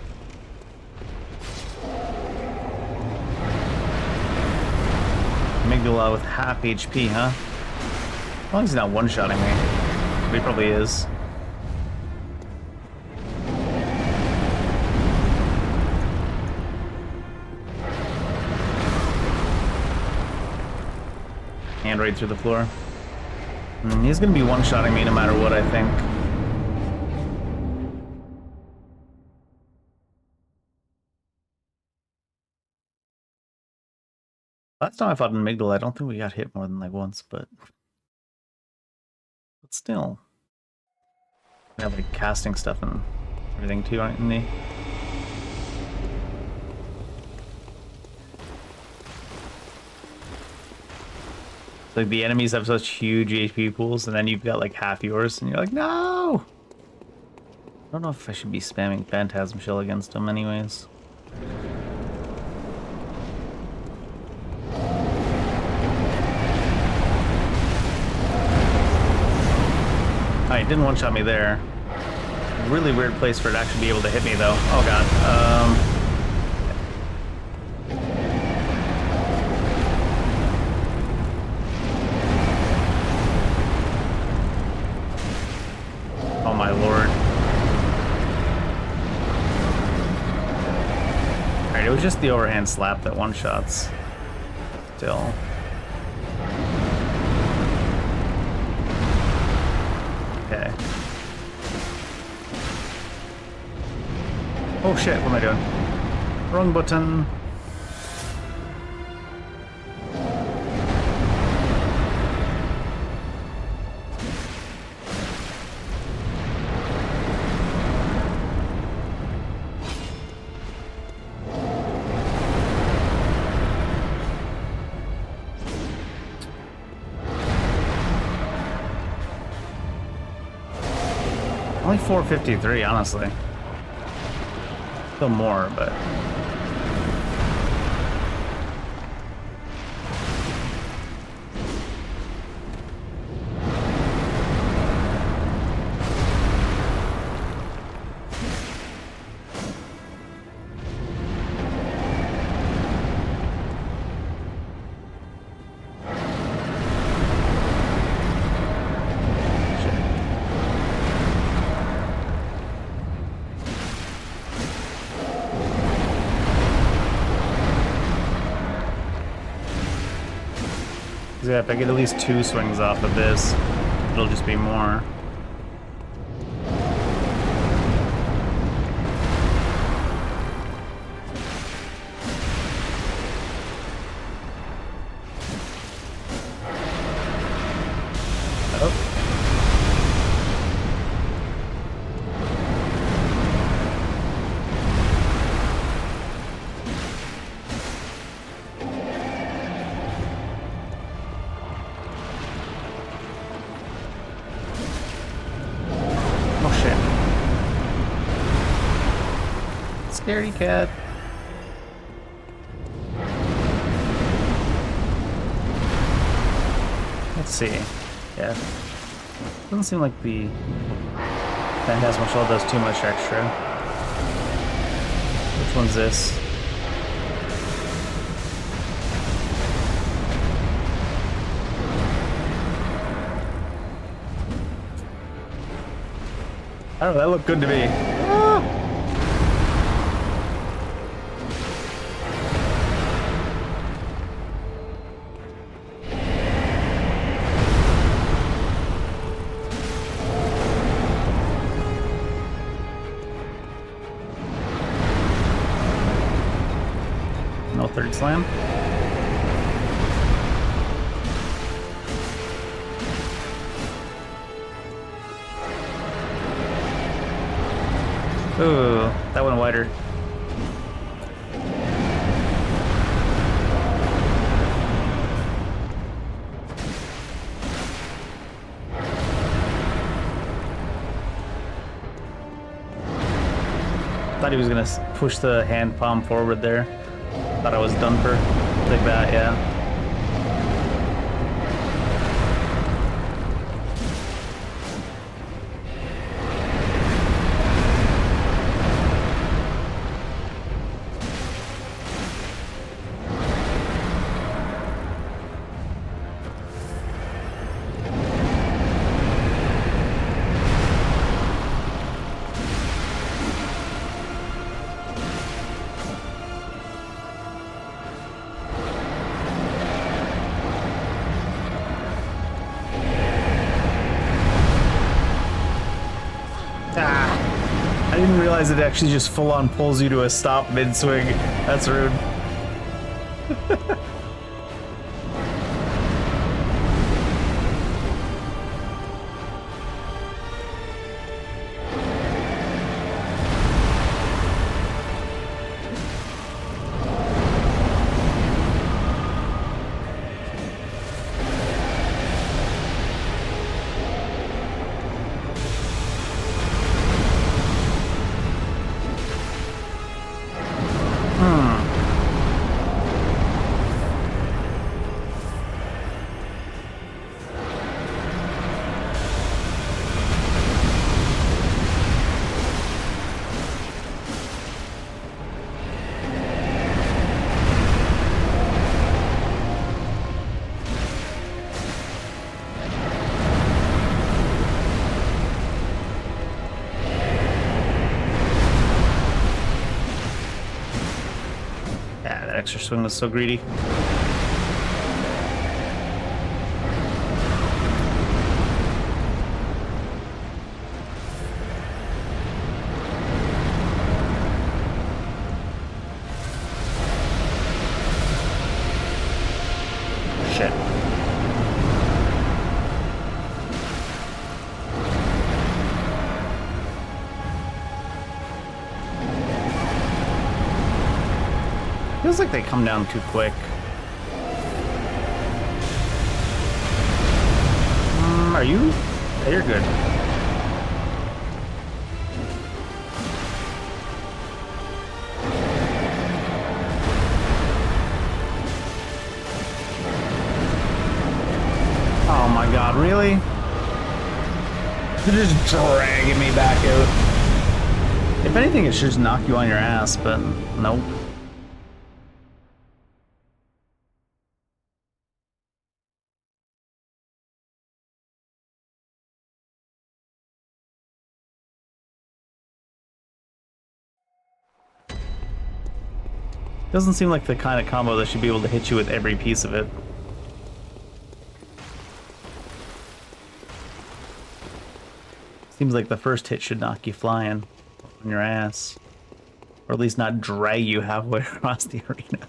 Amygdala with half HP, huh? As long as he's not one-shotting me. But he probably is. And right through the floor. He's gonna be one-shotting me no matter what, I think. Last time I fought an amygdala, I don't think we got hit more than like once, but still. We have like casting stuff and everything too, aren't they? Like the enemies have such huge HP pools, and then you've got like half yours, and you're like, no! I don't know if I should be spamming Phantasm Shell against them anyways. Alright, didn't one-shot me there. Really weird place for it to actually be able to hit me though. Oh god. Oh my lord. Alright, it was just the overhand slap that one-shots. Still. Okay. Oh shit, what am I doing? Wrong button. Only 453, honestly. Still more, but... Yeah, if I get at least 2 swings off of this, it'll just be more. Scaredy cat. Let's see. Yeah. Doesn't seem like the Phantasmal Shell does too much extra. Which one's this? I don't know, that looked good to me. Ah! No third slam. Ooh, that went wider. Thought he was gonna push the hand palm forward there. Thought I was done for like that, yeah. I didn't realize it actually just full-on pulls you to a stop mid-swing. That's rude. Extra swing was so greedy. Shit. Feels like they come down too quick. Are you? Yeah, you're good. Oh my god, really? They're just dragging me back out. If anything, it should just knock you on your ass, but nope. Doesn't seem like the kind of combo that should be able to hit you with every piece of it. Seems like the first hit should knock you flying on your ass. Or at least not drag you halfway across the arena.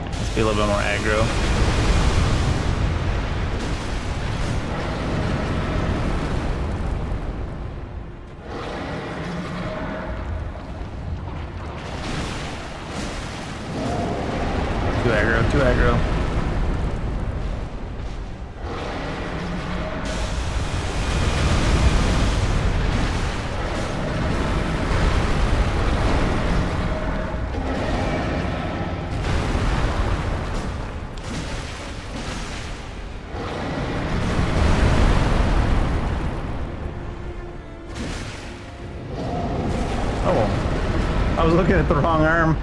Let's be a little bit more aggro. Too aggro, too aggro. Oh, I was looking at the wrong arm.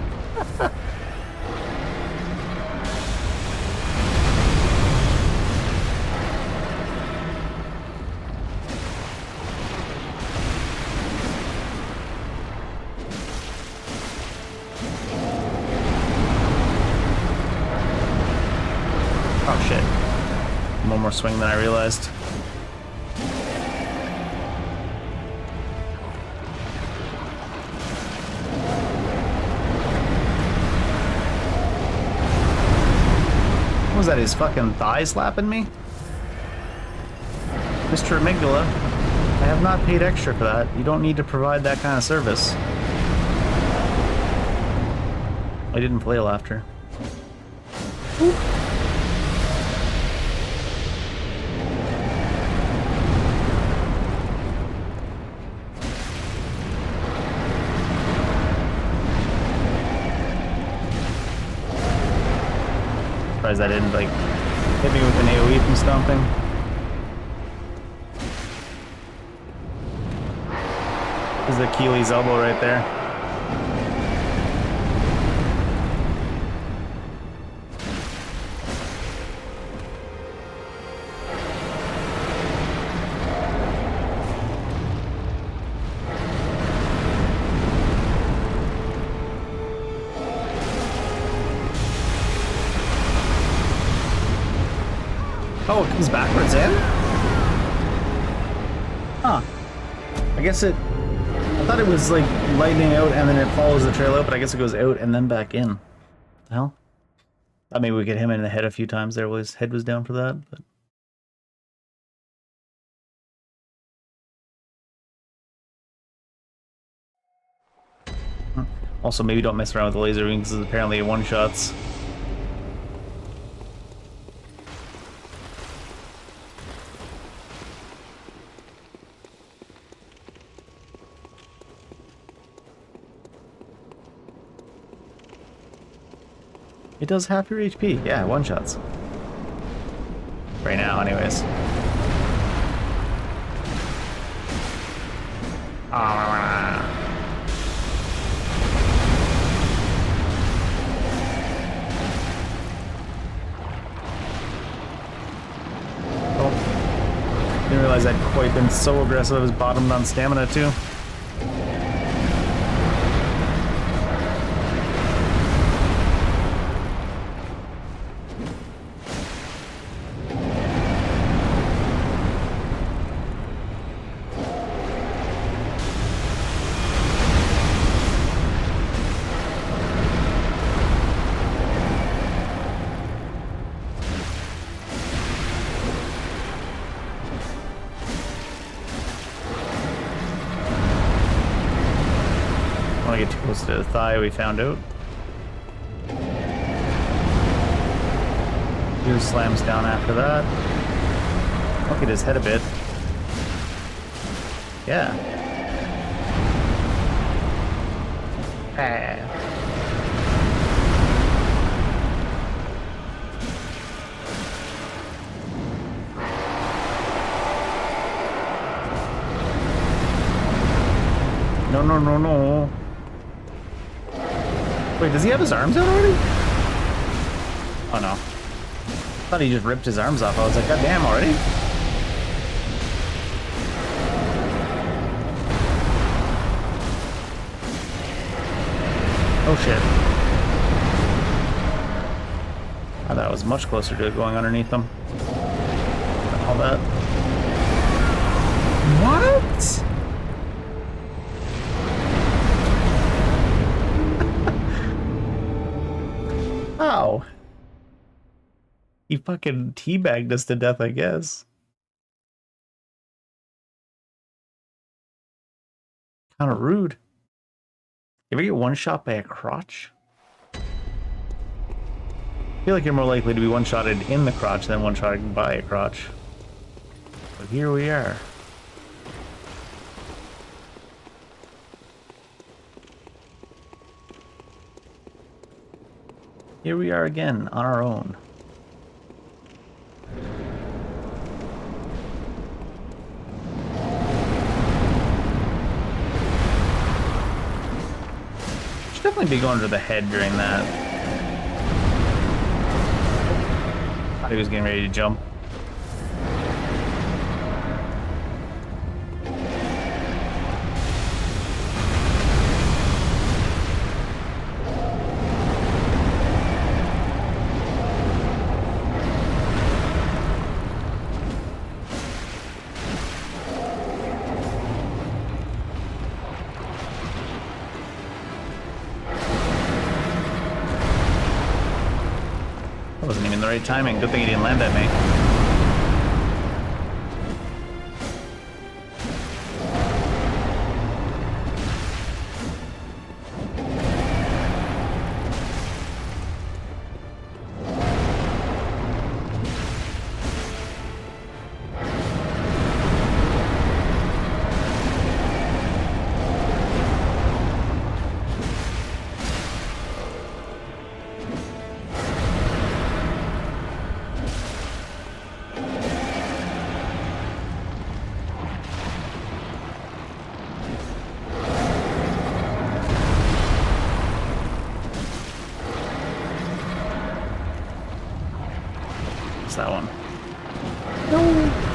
Oh shit. One more swing than I realized. What was that, his fucking thigh slapping me? Mr. Amygdala, I have not paid extra for that. You don't need to provide that kind of service. I didn't flail after. Oop. Surprised I didn't like hit me with an AoE from stomping. There's the Achilles elbow right there. Oh, it comes backwards in? Huh. I guess it... I thought it was like lightning out and then it follows the trail out, but I guess it goes out and then back in. What the hell? Thought maybe we could hit him in the head a few times there while his head was down for that, but... Also, maybe don't mess around with the laser wings, because apparently it one-shots. It does half your HP. Yeah, one-shots. Right now, anyways. Oh. Didn't realize I'd quite been so aggressive. I was bottomed on stamina, too. Get too close to the thigh, we found out. He slams down after that. Look at his head a bit. Yeah. Ah. No, no, no, no. Wait, does he have his arms out already? Oh no. I thought he just ripped his arms off. I was like, god damn, already? Oh shit. I thought I was much closer to it going underneath them. that. What? How? He fucking teabagged us to death, I guess. Kind of rude. You ever get one shot by a crotch? I feel like you're more likely to be one-shotted in the crotch than one-shotted by a crotch. But here we are. Here we are again, on our own. Should definitely be going to the head during that. Thought he was getting ready to jump. Wasn't even the right timing. Good thing he didn't land at me. What's that one? No.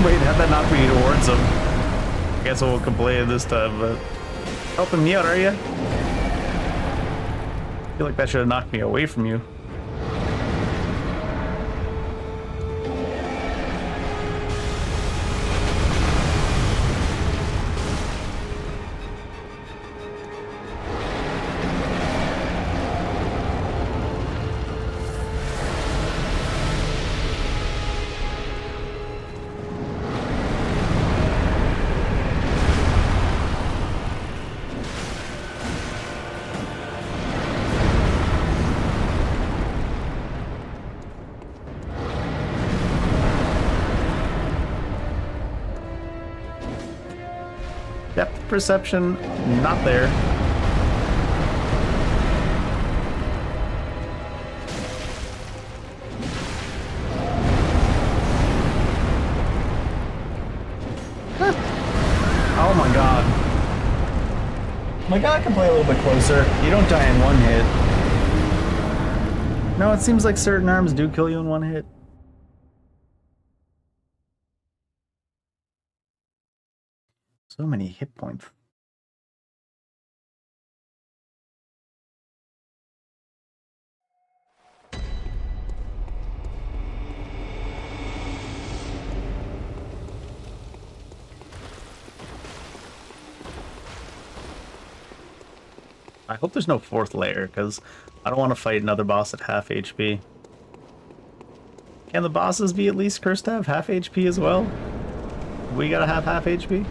Wait, how'd that knock me towards him? I guess I won't complain this time, but... Helping me out, are you? I feel like that should have knocked me away from you. Depth perception, not there. Huh. Oh my god. My god, I can play a little bit closer. You don't die in one hit. No, it seems like certain arms do kill you in one hit. So many hit points. I hope there's no fourth layer, because I don't want to fight another boss at half HP. Can the bosses be at least cursed to have half HP as well? We gotta have half HP?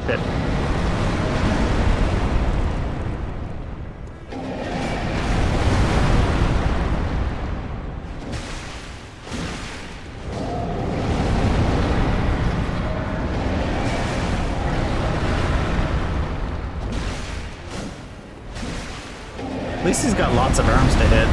Shit. At least he's got lots of arms to hit.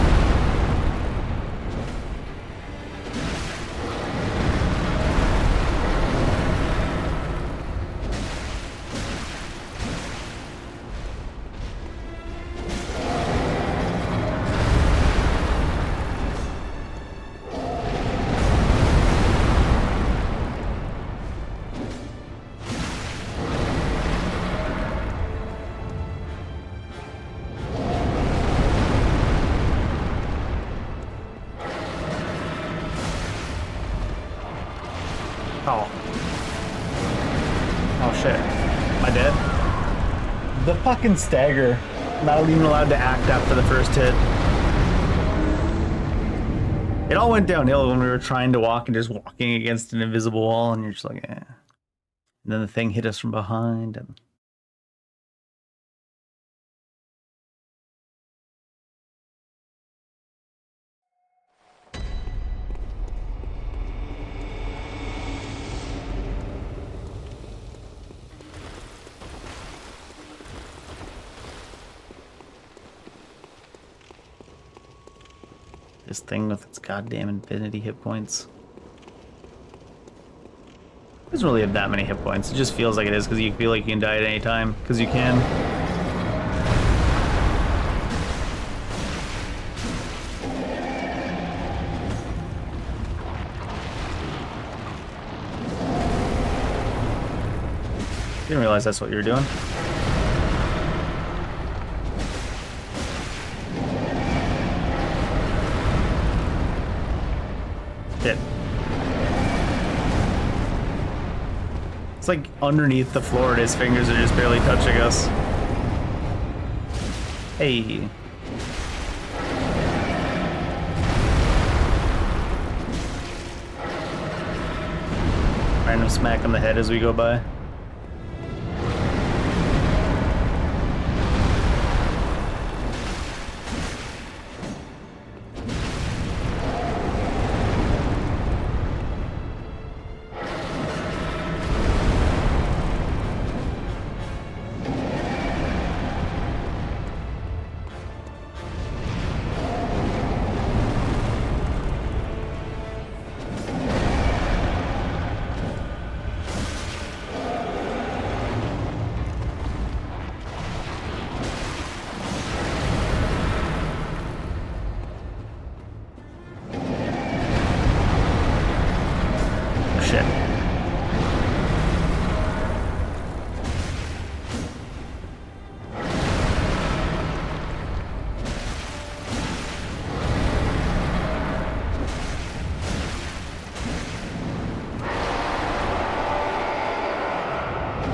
Oh. Oh shit. Am I dead? The fucking stagger. Not even allowed to act after the first hit. It all went downhill when we were trying to walk and just walking against an invisible wall, and you're just like, eh. And then the thing hit us from behind, and this thing with its goddamn infinity hit points. It doesn't really have that many hit points. It just feels like it is because you feel like you can die at any time because you can. Didn't realize that's what you were doing. Hit. It's like underneath the floor and his fingers are just barely touching us. Hey. Random smack on the head as we go by.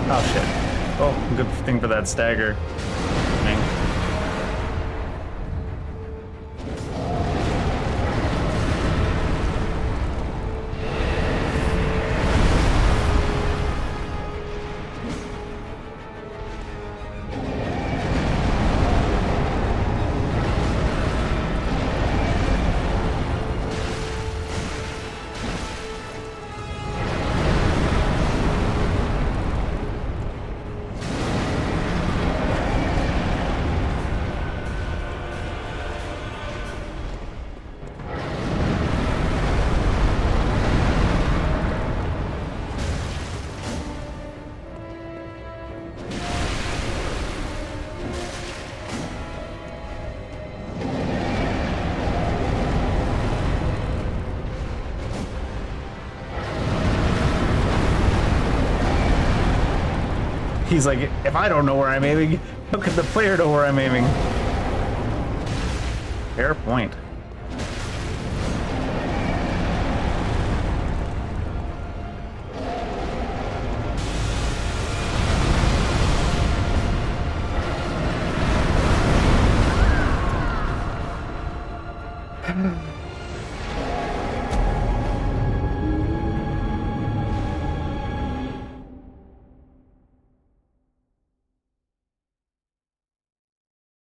Oh shit. Oh, good thing for that stagger. Dang. He's like, if I don't know where I'm aiming, how can the player know where I'm aiming? Fair point.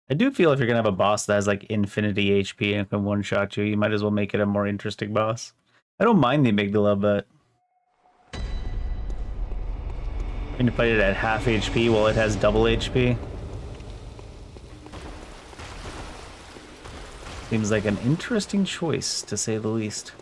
I do feel if you're gonna have a boss that has like infinity HP and can one-shot you, you might as well make it a more interesting boss. I don't mind the amygdala, but having to fight it at half HP while it has double HP. Seems like an interesting choice, to say the least.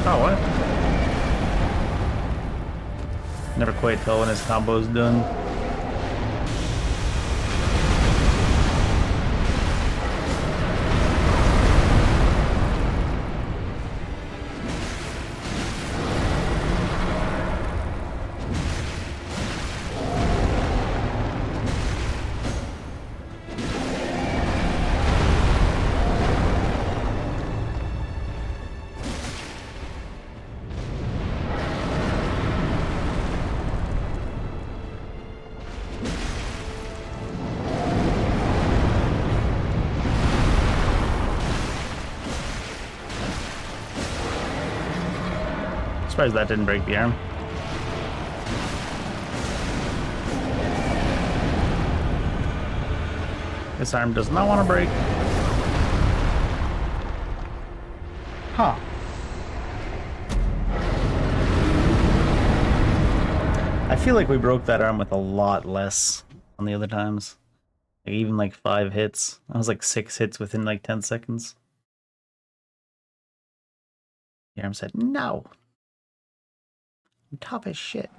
Oh, what? Never quite tell when his combo's done. Surprised that didn't break the arm. This arm does not want to break. Huh. I feel like we broke that arm with a lot less on the other times. Like even like 5 hits. I was like 6 hits within like 10 seconds. The arm said, no. I'm tough as shit.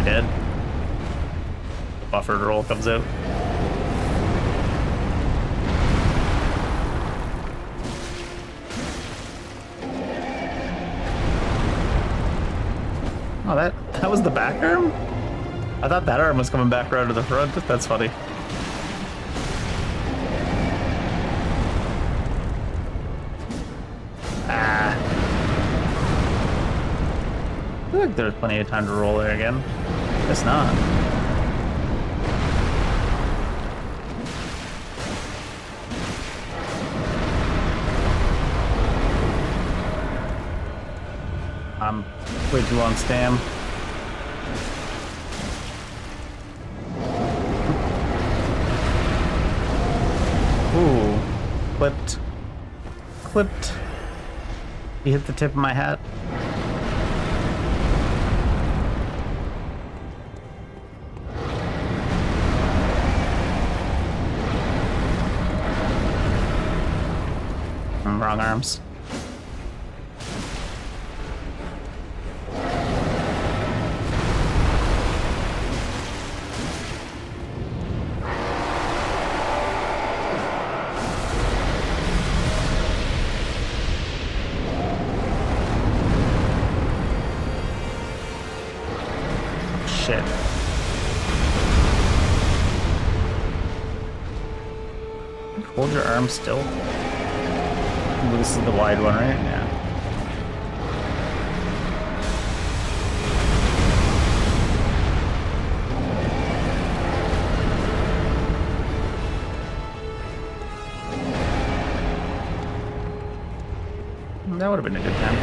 Dead. The buffered roll comes out. Oh, that was the back arm? I thought that arm was coming back around to the front. That's funny. Ah. I feel like there's plenty of time to roll there again. Guess not. I'm way too long stam. Ooh. Clipped. Clipped. He hit the tip of my hat. Wrong arms. Shit. Hold your arm still. Ooh, this is the wide one, right? Yeah. That would have been a good time.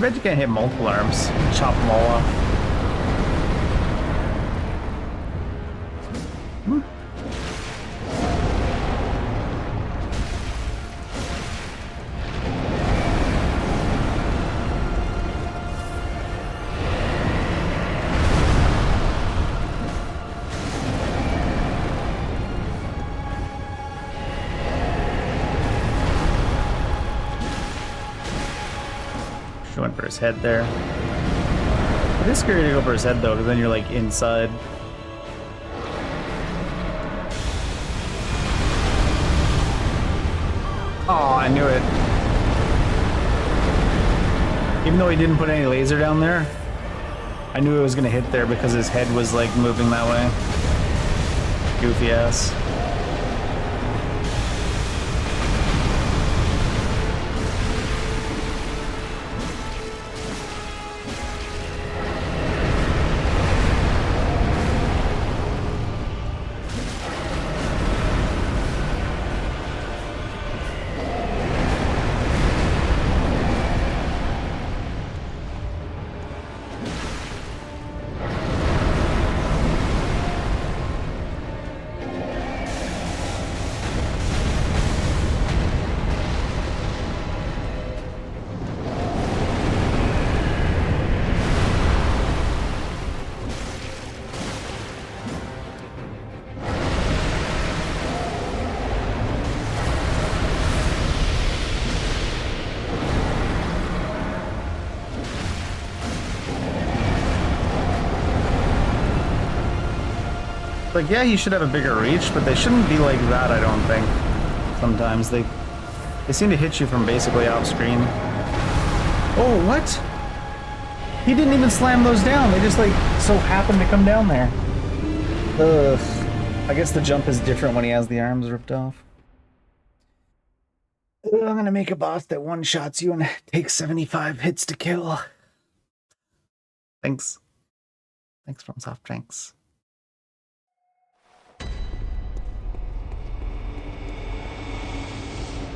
bet you can't hit multiple arms. Chop them all off. She went for his head there. It is scary to go for his head though, because then you're like inside. Oh, I knew it. Even though he didn't put any laser down there, I knew it was gonna hit there because his head was like moving that way. Goofy ass. Like, yeah, he should have a bigger reach, but they shouldn't be like that, I don't think. Sometimes they seem to hit you from basically off screen. Oh, what? He didn't even slam those down. They just like so happened to come down there. Ugh. I guess the jump is different when he has the arms ripped off. I'm gonna make a boss that one-shots you and takes 75 hits to kill. Thanks. Thanks from Soft Drinks.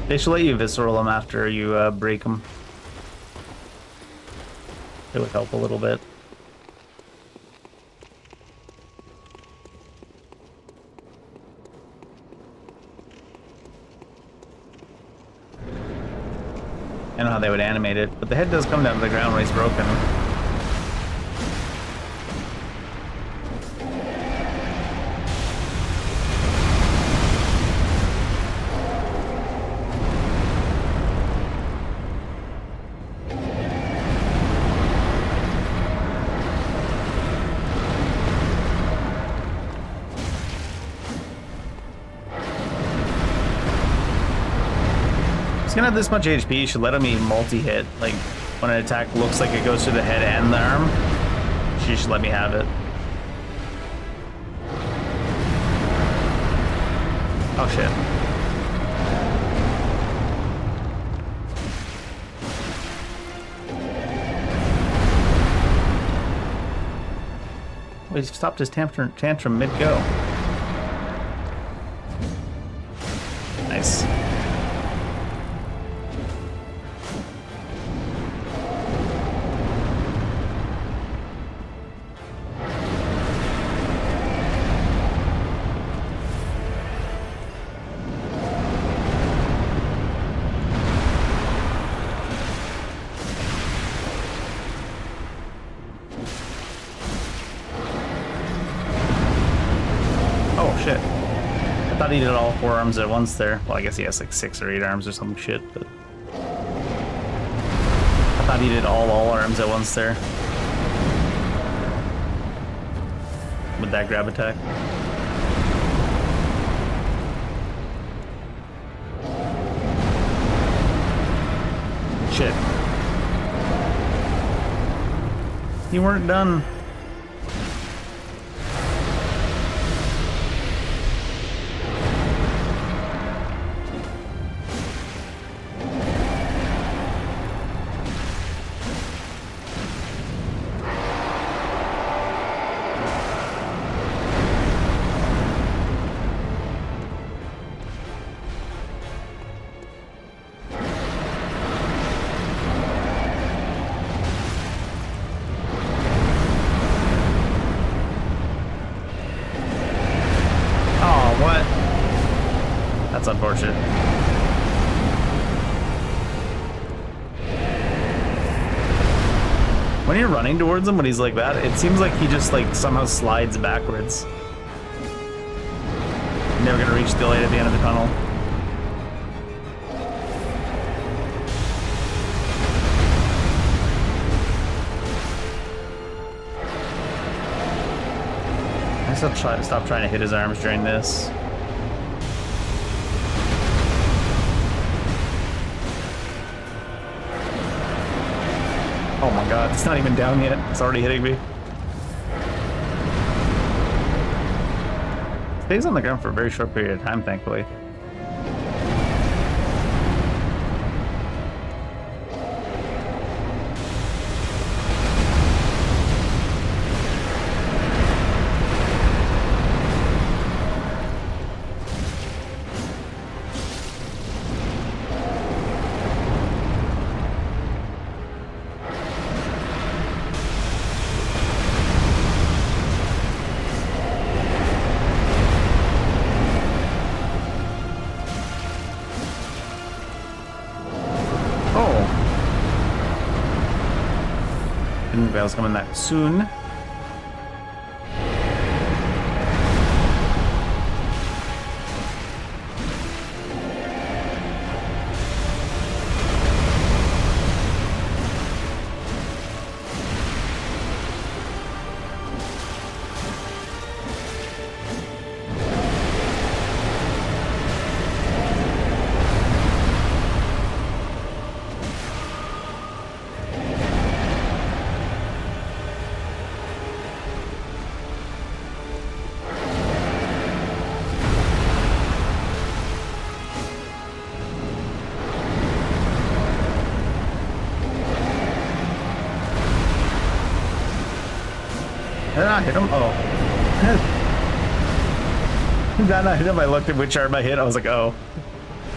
They should let you visceral them after you break them. It would help a little bit. I don't know how they would animate it, but the head does come down to the ground when he's broken. Gonna have this much HP, you should let him be multi-hit. Like, when an attack looks like it goes through the head and the arm, she should let me have it. Oh shit. Well, he stopped his tantrum mid-go. Nice. He did all 4 arms at once there. Well, I guess he has like 6 or 8 arms or some shit, but I thought he did all arms at once there with that grab attack. Shit. You weren't done. unfortunate. When you're running towards him when he's like that, it seems like he just like somehow slides backwards. Never gonna reach the light at the end of the tunnel. I still stop trying to hit his arms during this. Oh my god, it's not even down yet. It's already hitting me. Stays on the ground for a very short period of time, thankfully. Didn't think I was coming that soon. Did I not hit him? Oh. Did I not hit him? I looked at which arm I hit. I was like, oh.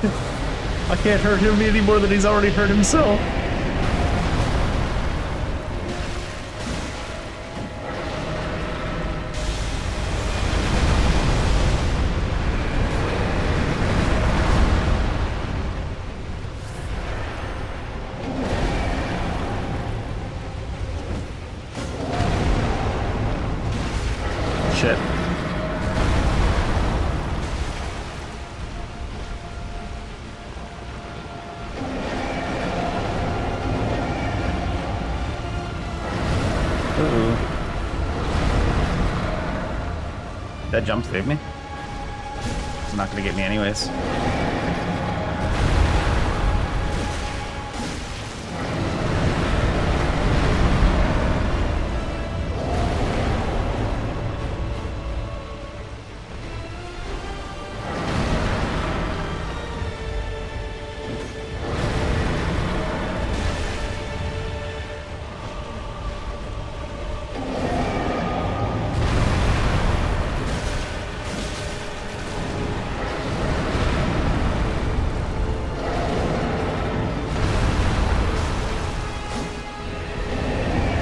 I can't hurt him any more than he's already hurt himself. Shit. Ooh. That jump saved me. It's not gonna get me anyways.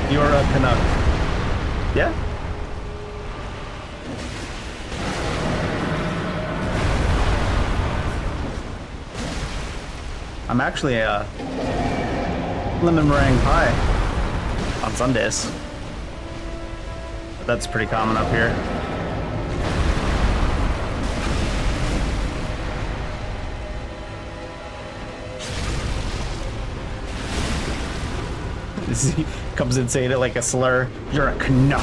You're a Canuck. Yeah? I'm actually a lemon meringue pie on Sundays. That's pretty common up here. He comes in saying it like a slur. You're a Canuck.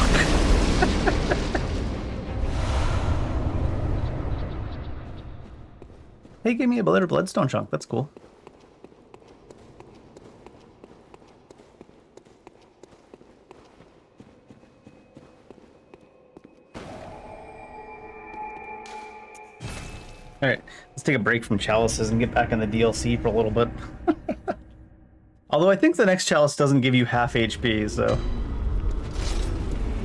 Hey, give me a little bloodstone chunk. That's cool. All right, let's take a break from chalices and get back in the DLC for a little bit. Although I think the next chalice doesn't give you half HP, so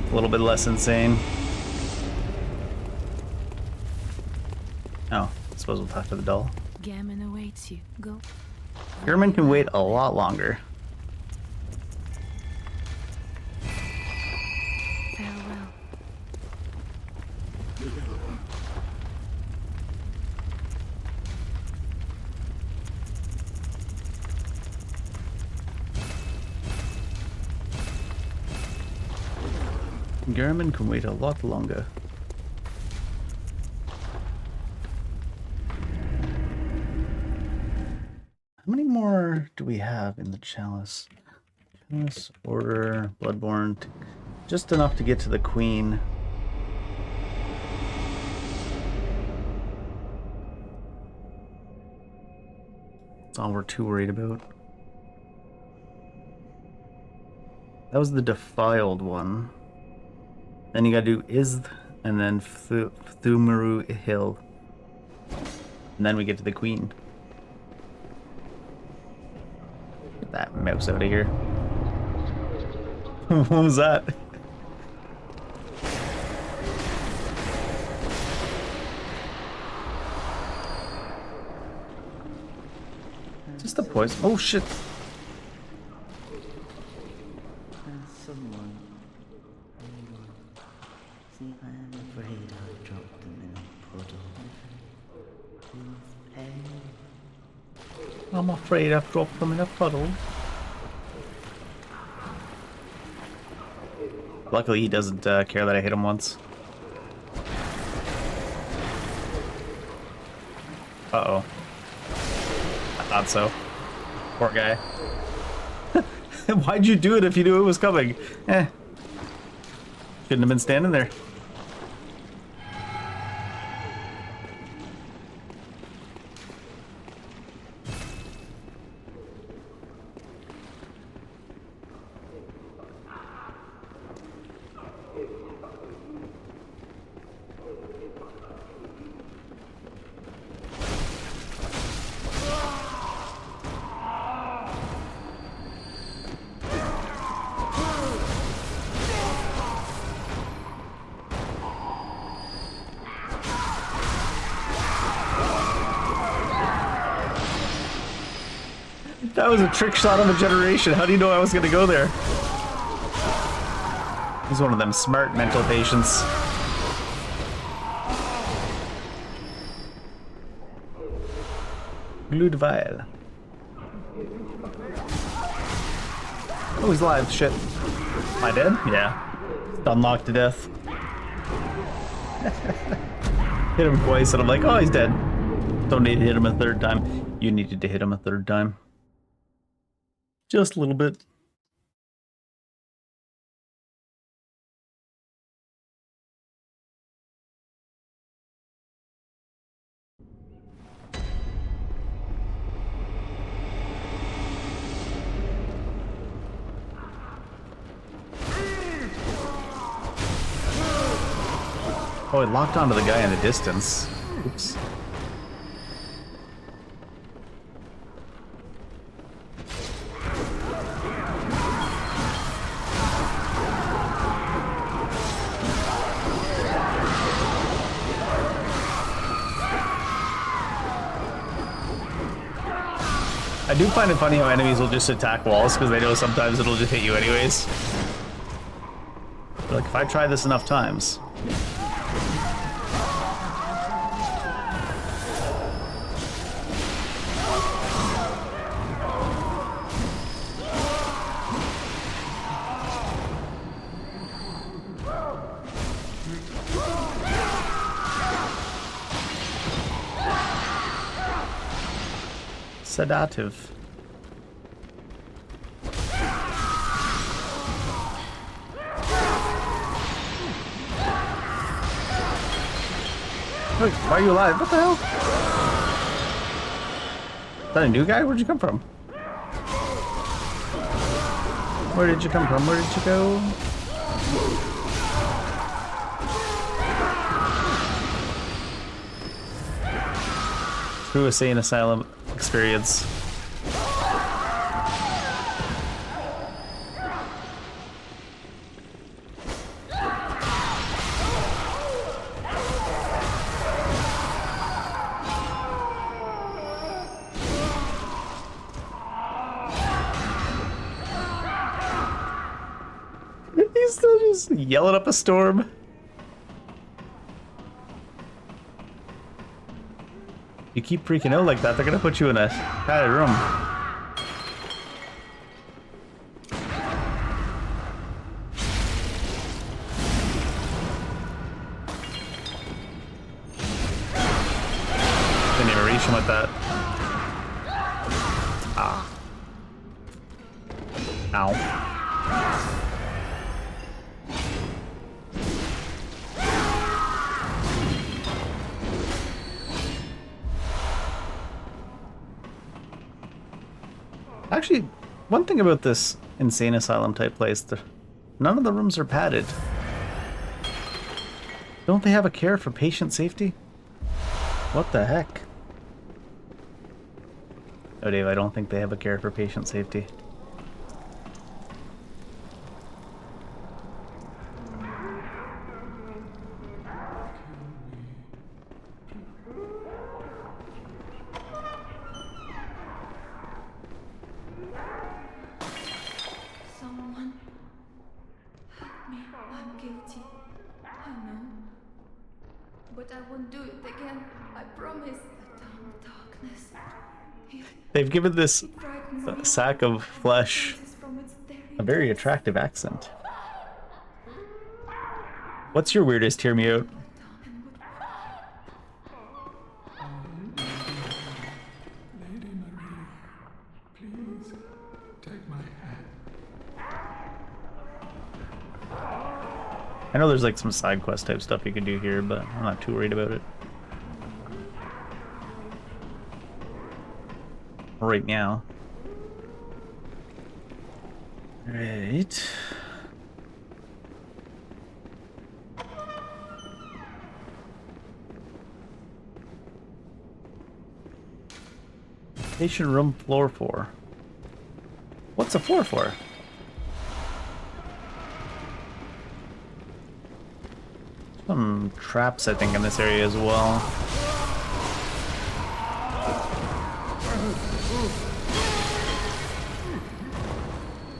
a little bit less insane. Oh, I suppose we'll talk to the doll. Gehrman awaits you. Go. Gehrman can wait a lot longer. Farewell. Gehrman can wait a lot longer. How many more do we have in the chalice? Chalice, order, Bloodborne. Just enough to get to the queen. That's all we're too worried about. That was the defiled one. Then you gotta do Izth and then Thumaru Hill. And then we get to the queen. Get that mouse out of here. What was that? Just the poison. Oh shit. Someone. See, I am afraid I dropped them in a puddle. With pain. I'm afraid I've dropped them in a puddle. Luckily he doesn't care that I hit him once. Uh-oh. I thought so. Poor guy. Why'd you do it if you knew it was coming? Shouldn't have been standing there. That was a trick shot of a generation. How do you know I was gonna go there? He's one of them smart mental patients. Blue vial. Oh, he's alive. Shit. Am I dead? Yeah. Unlocked to death. Hit him twice and I'm like, oh, he's dead. Don't need to hit him a third time. You needed to hit him a third time. Just a little bit. Oh, it locked onto the guy in the distance. Oops. I do find it funny how enemies will just attack walls because they know sometimes it'll just hit you anyways. But like, if I try this enough times. Sedative. Wait, why are you alive? What the hell? Is that a new guy? Where'd you come from? Where did you come from? Where did you go? Through a sane asylum experience. He's still just yelling up a storm. You keep freaking out like that, they're gonna put you in a padded room. acceleration with that. Ah. Ow. Actually, one thing about this insane asylum type place, none of the rooms are padded. Don't they have a care for patient safety? What the heck? Oh, Dave, I don't think they have a care for patient safety. Someone help me. I'm guilty. I know. But I won't do it again. I promise. The dumb darkness. They've given this Frightens me. sack of flesh From its a very attractive accent. What's your weirdest? Hear me out. Lady Maria, please take my hand. I know there's like some side quest type stuff you can do here, but I'm not too worried about it. Right now. Right. Patient room floor 4. What's a floor for? Some traps, I think, in this area as well.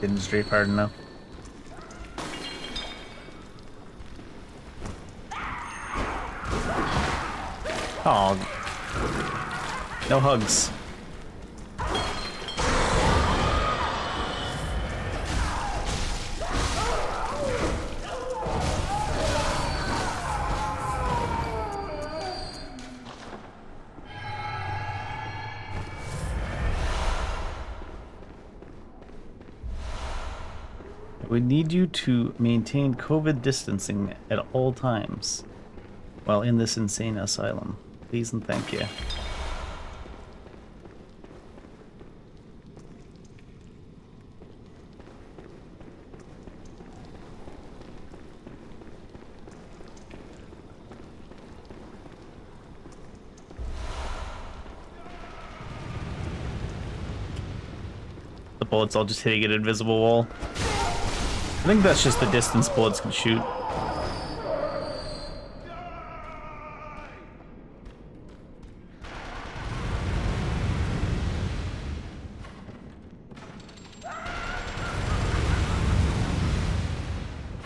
Didn't strafe hard enough. Oh, no hugs. We need you to maintain COVID distancing at all times while in this insane asylum. Please and thank you. The bullets all just hitting an invisible wall. I think that's just the distance bullets can shoot.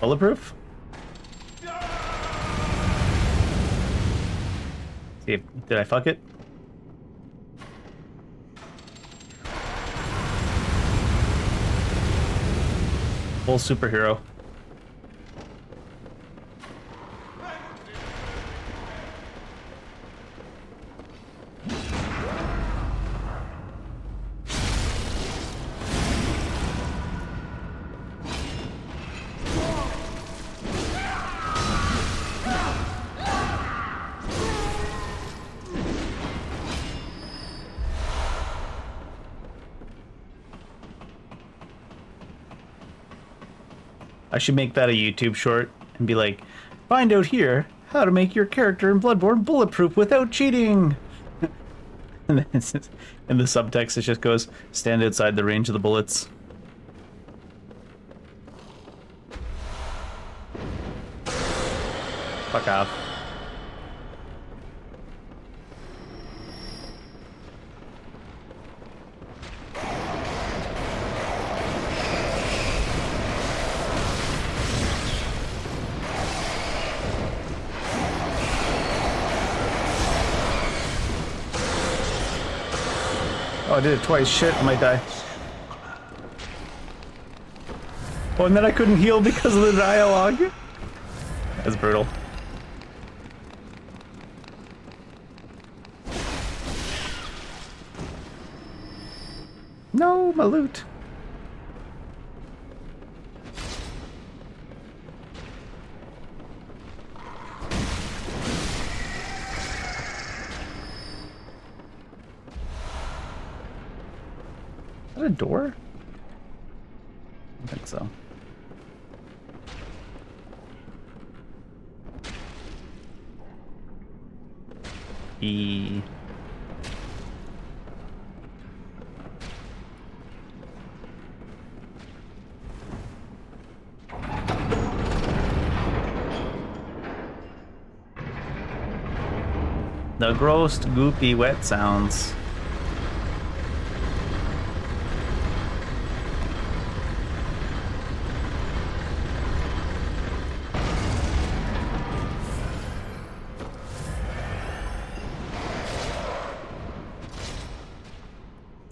Bulletproof? See, did I fuck it? Full superhero. I should make that a YouTube short and be like, find out here how to make your character in Bloodborne bulletproof without cheating. And then in the subtext it just goes, stand outside the range of the bullets. Fuck off. Oh, I did it twice. Shit, I might die. Oh, and then I couldn't heal because of the dialogue. That's brutal. No, my loot. Is that a door? I don't think so. E. The gross, goopy, wet sounds.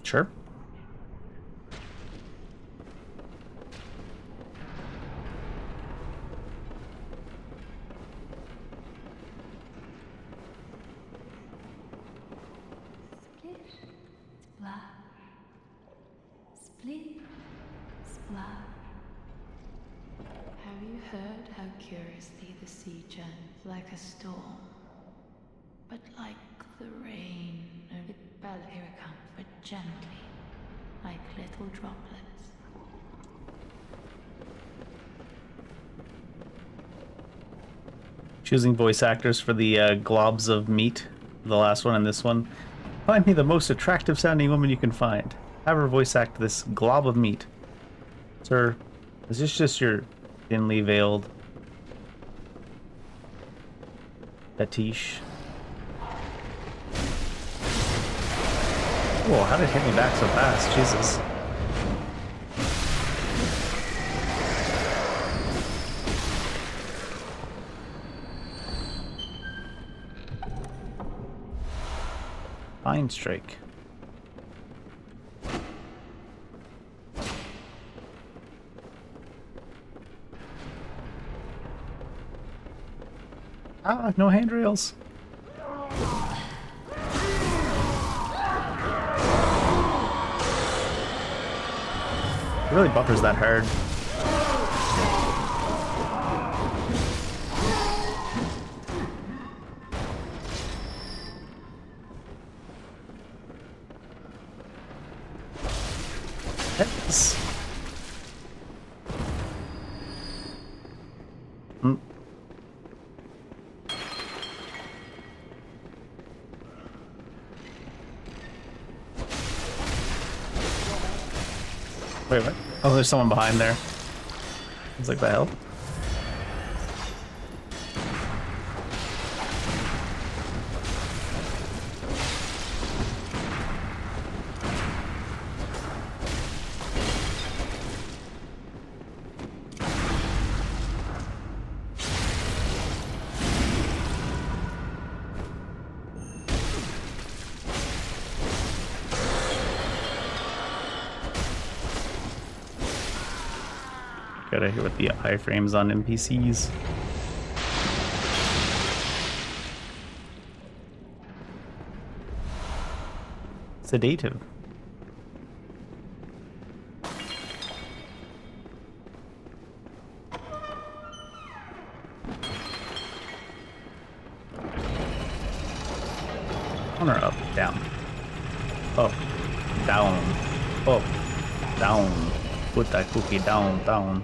Sure. Split, splash. Have you heard how curiously the sea churns like a storm? But like the rain, it barely come, but gently, like little droplets. Choosing voice actors for the globs of meat, the last one and this one. Find me the most attractive sounding woman you can find. Have her voice act this glob of meat. Sir, is this just your thinly veiled fetish? Whoa, how did it hit me back so fast? Jesus. Fine strike. Ah, no handrails. It really buffers that hard. Yes. Hmm. Wait, what? Oh, there's someone behind there. It's like, the hell? Gotta hit with the iframes on NPCs. Sedative. On or up? Down. Up. Down. Up. Down. Put that cookie down, down.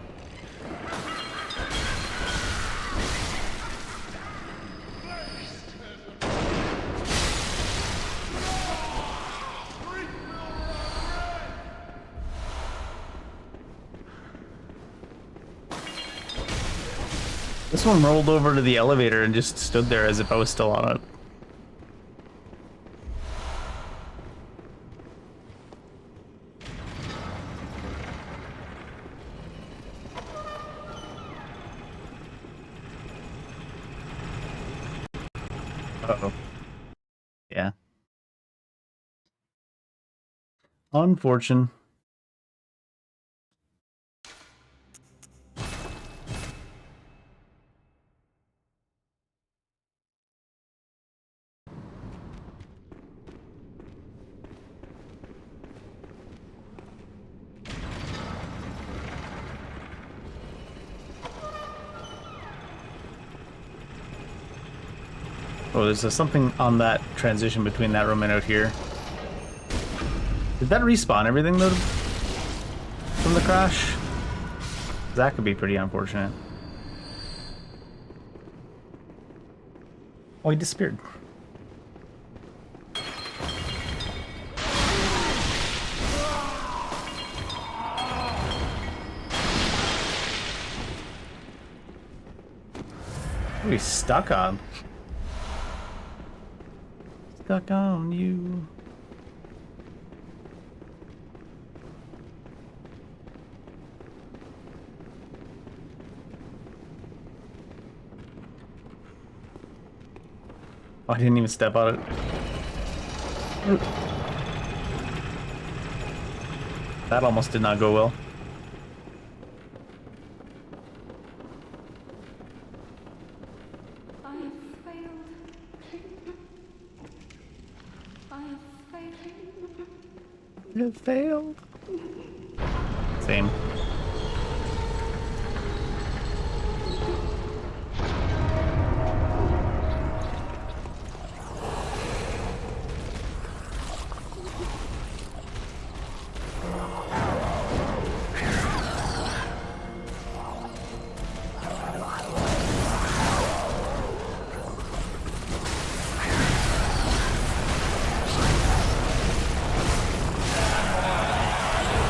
This one rolled over to the elevator and just stood there as if I was still on it. Uh-oh. Yeah. Unfortunate. Oh, there's something on that transition between that room and out here. Did that respawn everything though from the crash? That could be pretty unfortunate. Oh, he disappeared. What are we stuck on? Stuck on you. Oh, I didn't even step on it. That almost did not go well. I have failed. I have failed. You failed. Same.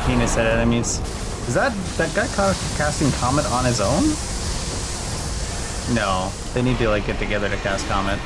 Penis at enemies. Is that guy casting Comet on his own? No, they need to like get together to cast Comet.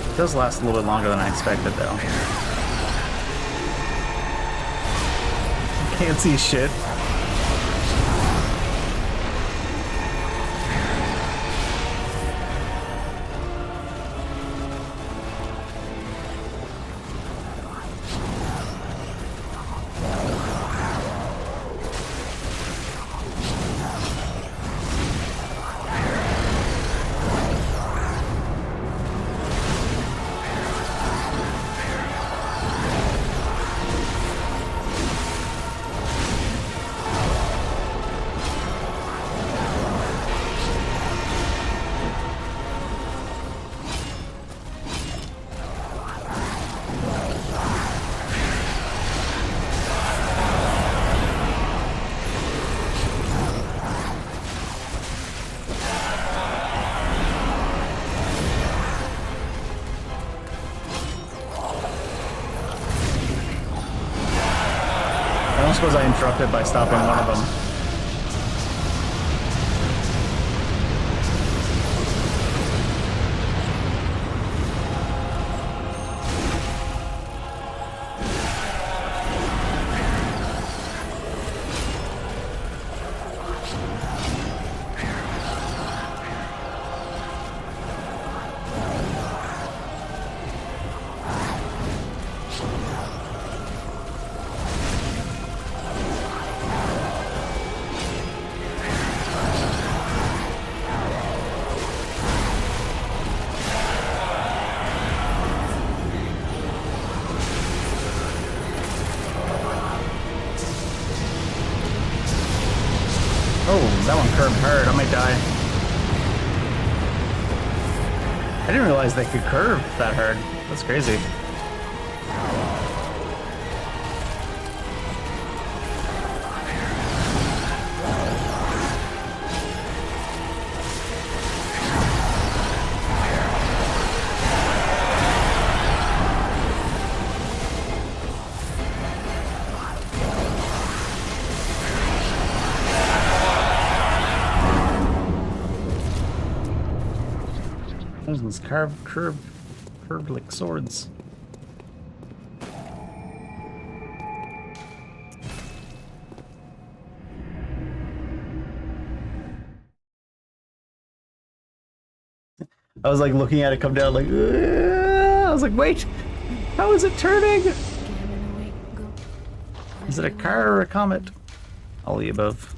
It does last a little bit longer than I expected, though. Can't see shit. I don't suppose I interrupted by stopping one of them. Oh, that one curved hard. I might die. I didn't realize they could curve that hard. That's crazy. Those curved like swords. I was like looking at it come down like, I was like, wait, how is it turning? Gehrman awake, go. Is it a car or a comet? All the above.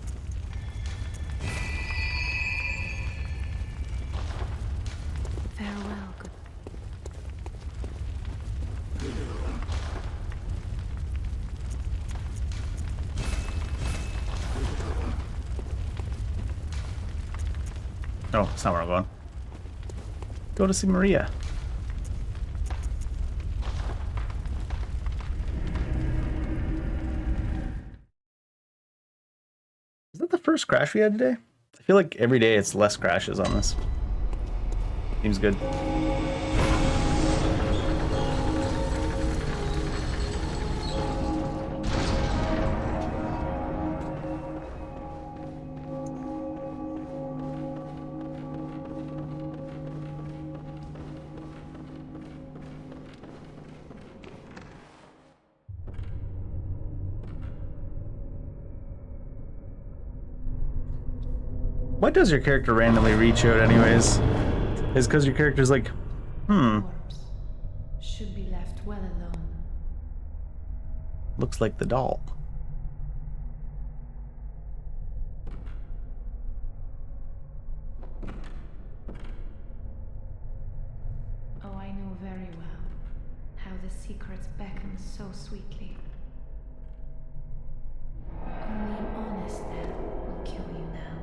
Farewell, good. Oh, that's not where I'm going. Go to see Maria. Is that the first crash we had today? I feel like every day it's less crashes on this. Seems good. What does your character randomly reach out anyways? Is because your character's like, Corpse should be left well alone. looks like the doll. Oh, I know very well how the secrets beckon so sweetly. Only an honest death will kill you now.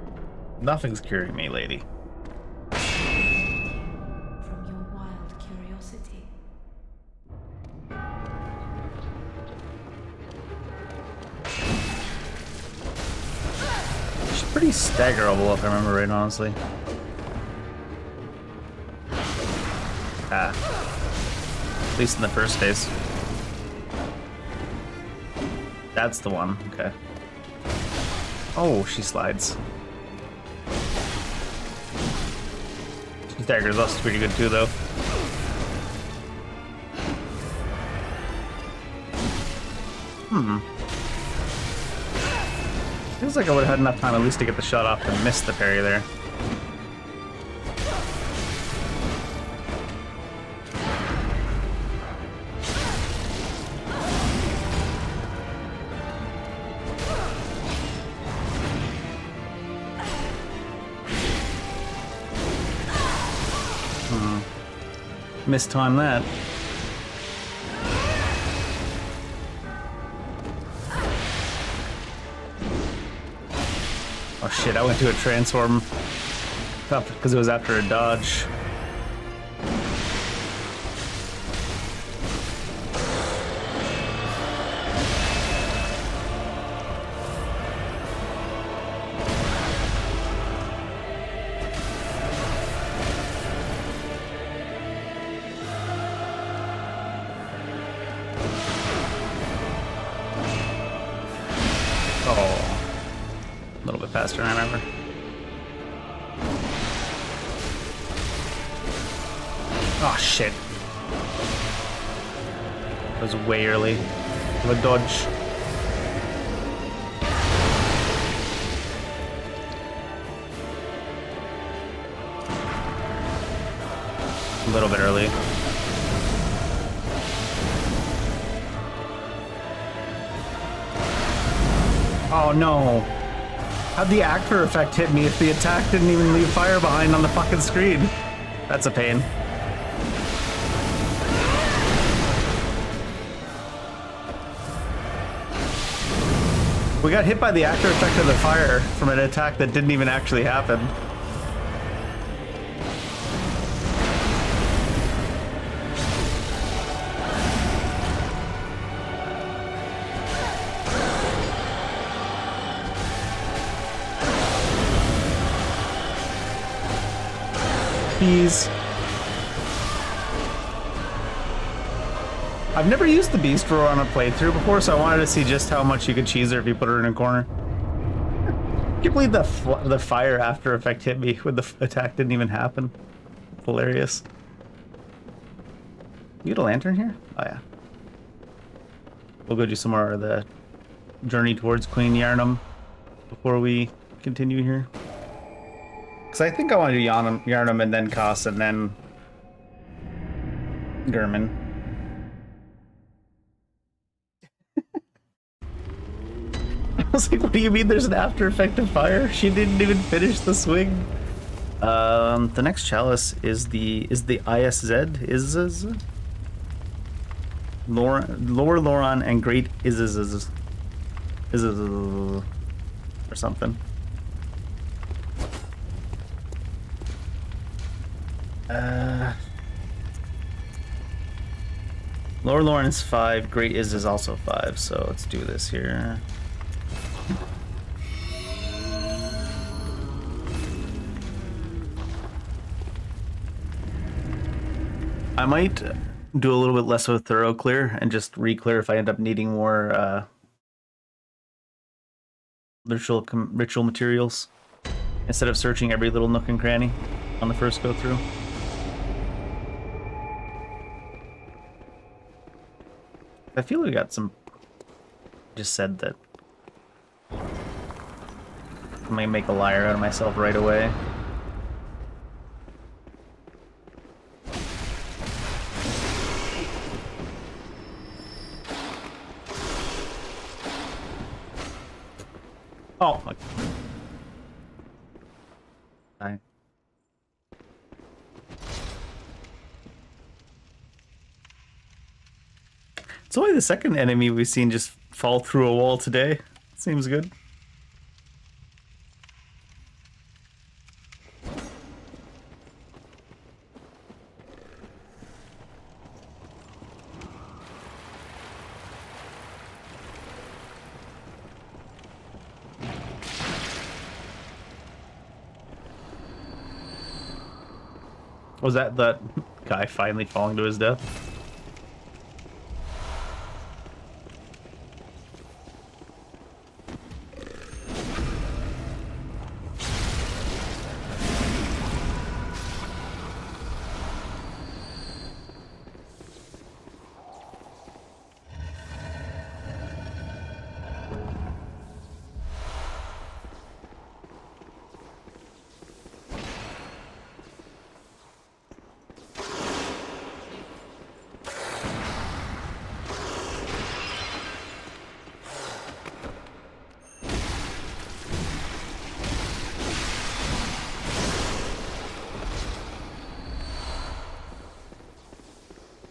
Nothing's curing me, lady. From your wild curiosity. She's pretty staggerable if I remember right, honestly. At least in the first phase. That's the one, okay. Oh, she slides. She staggers us pretty good too, though. Feels like I would have had enough time at least to get the shot off to miss the parry there. Mistime that. Oh shit, I went to a transform because it was after a dodge. A little bit faster than I remember. Oh shit. That was way early. Of a dodge. A little bit early. Oh no. How'd the actor effect hit me if the attack didn't even leave fire behind on the fucking screen? That's a pain. We got hit by the actor effect of the fire from an attack that didn't even actually happen. I've never used the beast roar on a playthrough before, so I wanted to see just how much you could cheese her if you put her in a corner. I can't believe the fire after effect hit me when the attack didn't even happen. Hilarious. You get a lantern here? Oh yeah. We'll go do some more of the journey towards Queen Yharnam before we continue here. Because I think I want to do Yharnam and then Koss and then Gehrman. I was like, what do you mean there's an after effect of fire? She didn't even finish the swing. The next chalice is the ISZ? Is Lower Loran and Great is or something. Lower Loran is 5, Great is also 5, so let's do this here. I might do a little bit less of a thorough clear and just re-clear if I end up needing more ritual materials instead of searching every little nook and cranny on the first go through. I feel we got some. Just said that. I'm gonna make a liar out of myself right away. Oh my. It's only the second enemy we've seen just fall through a wall today. Seems good. Was that guy finally falling to his death?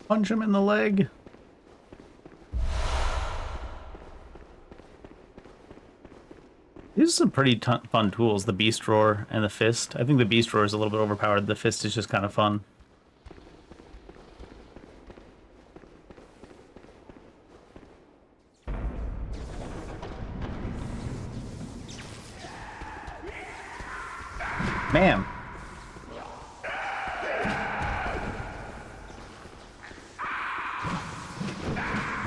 Punch him in the leg. These are some pretty fun tools, the Beast Roar and the Fist. I think the Beast Roar is a little bit overpowered. The Fist is just kind of fun. Ma'am.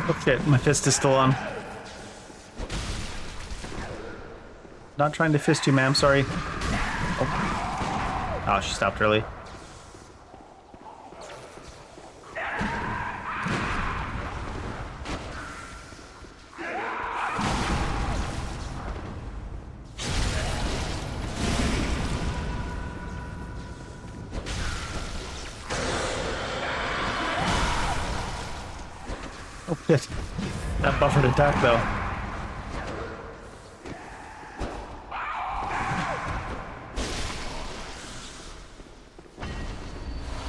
Oh shit, my fist is still on. Not trying to fist you, ma'am, sorry. Oh, she stopped early. Oh shit. That buffered attack though.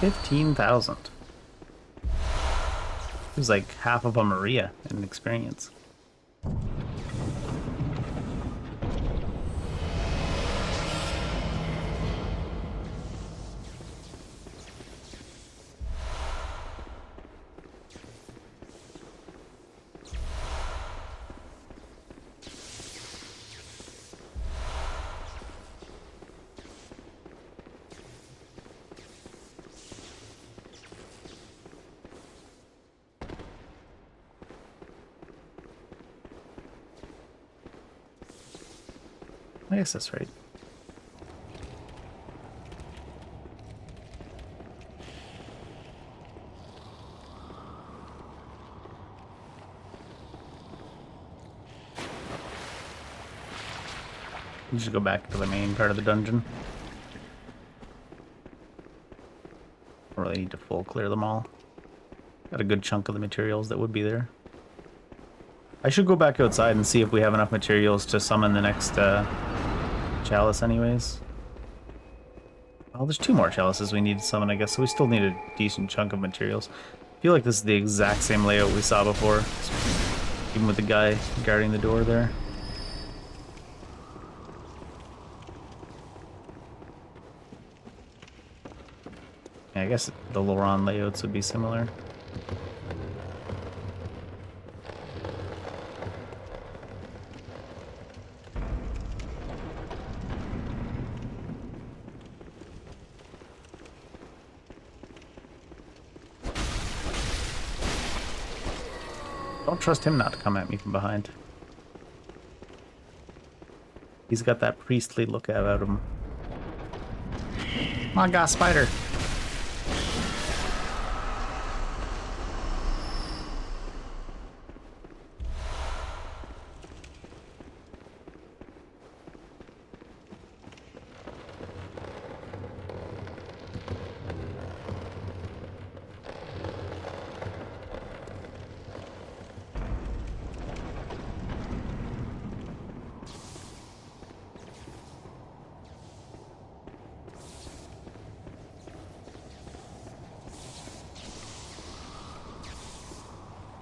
$15,000. It was like half of a Maria in experience. I guess that's right. You should go back to the main part of the dungeon. really need to full clear them all. Got a good chunk of the materials that would be there. I should go back outside and see if we have enough materials to summon the next chalice anyways. Oh, there's 2 more chalices we need to summon, I guess, so we still need a decent chunk of materials. I feel like this is the exact same layout we saw before, even with the guy guarding the door there. Yeah, I guess the Loran layouts would be similar. Don't trust him not to come at me from behind. He's got that priestly look about him. Oh my god, spider!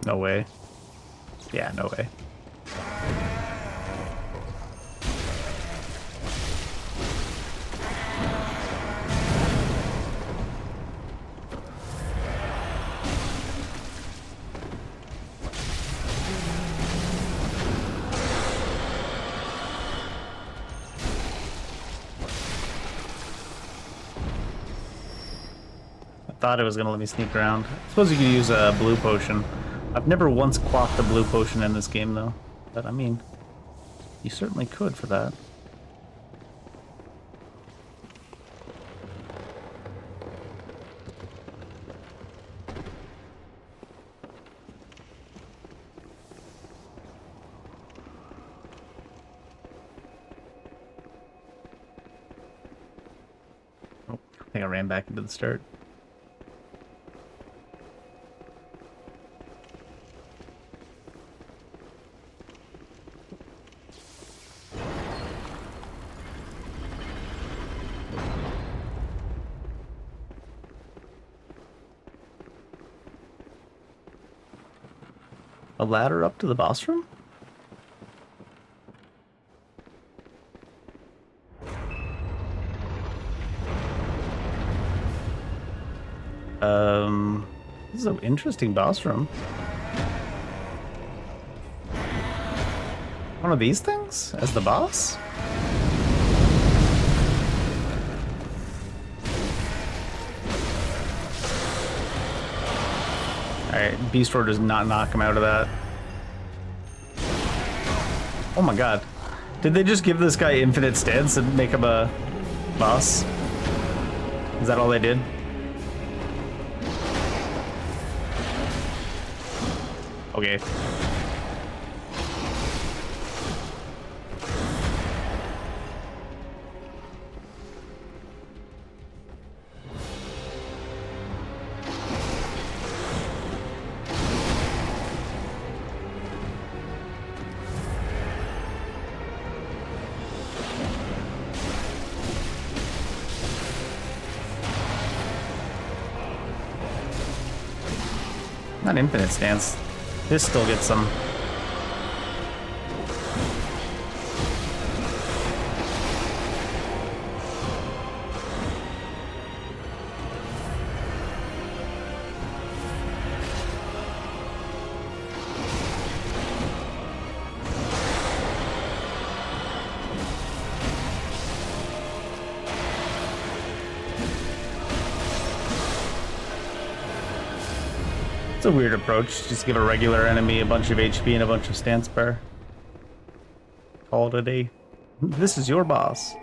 No way. Yeah, no way. I thought it was gonna let me sneak around. I suppose you could use a blue potion. I've never once quaffed a blue potion in this game, though. But, I mean, you certainly could for that. Oh, I think I ran back into the start. A ladder up to the boss room? This is an interesting boss room. One of these things as the boss? Alright, Beast Roar does not knock him out of that. Oh my god. Did they just give this guy infinite stance and make him a boss? Is that all they did? Okay. Not infinite stance. This still gets some. It's a weird approach. Just give a regular enemy a bunch of HP and a bunch of stance bar. Call it a day. This is your boss.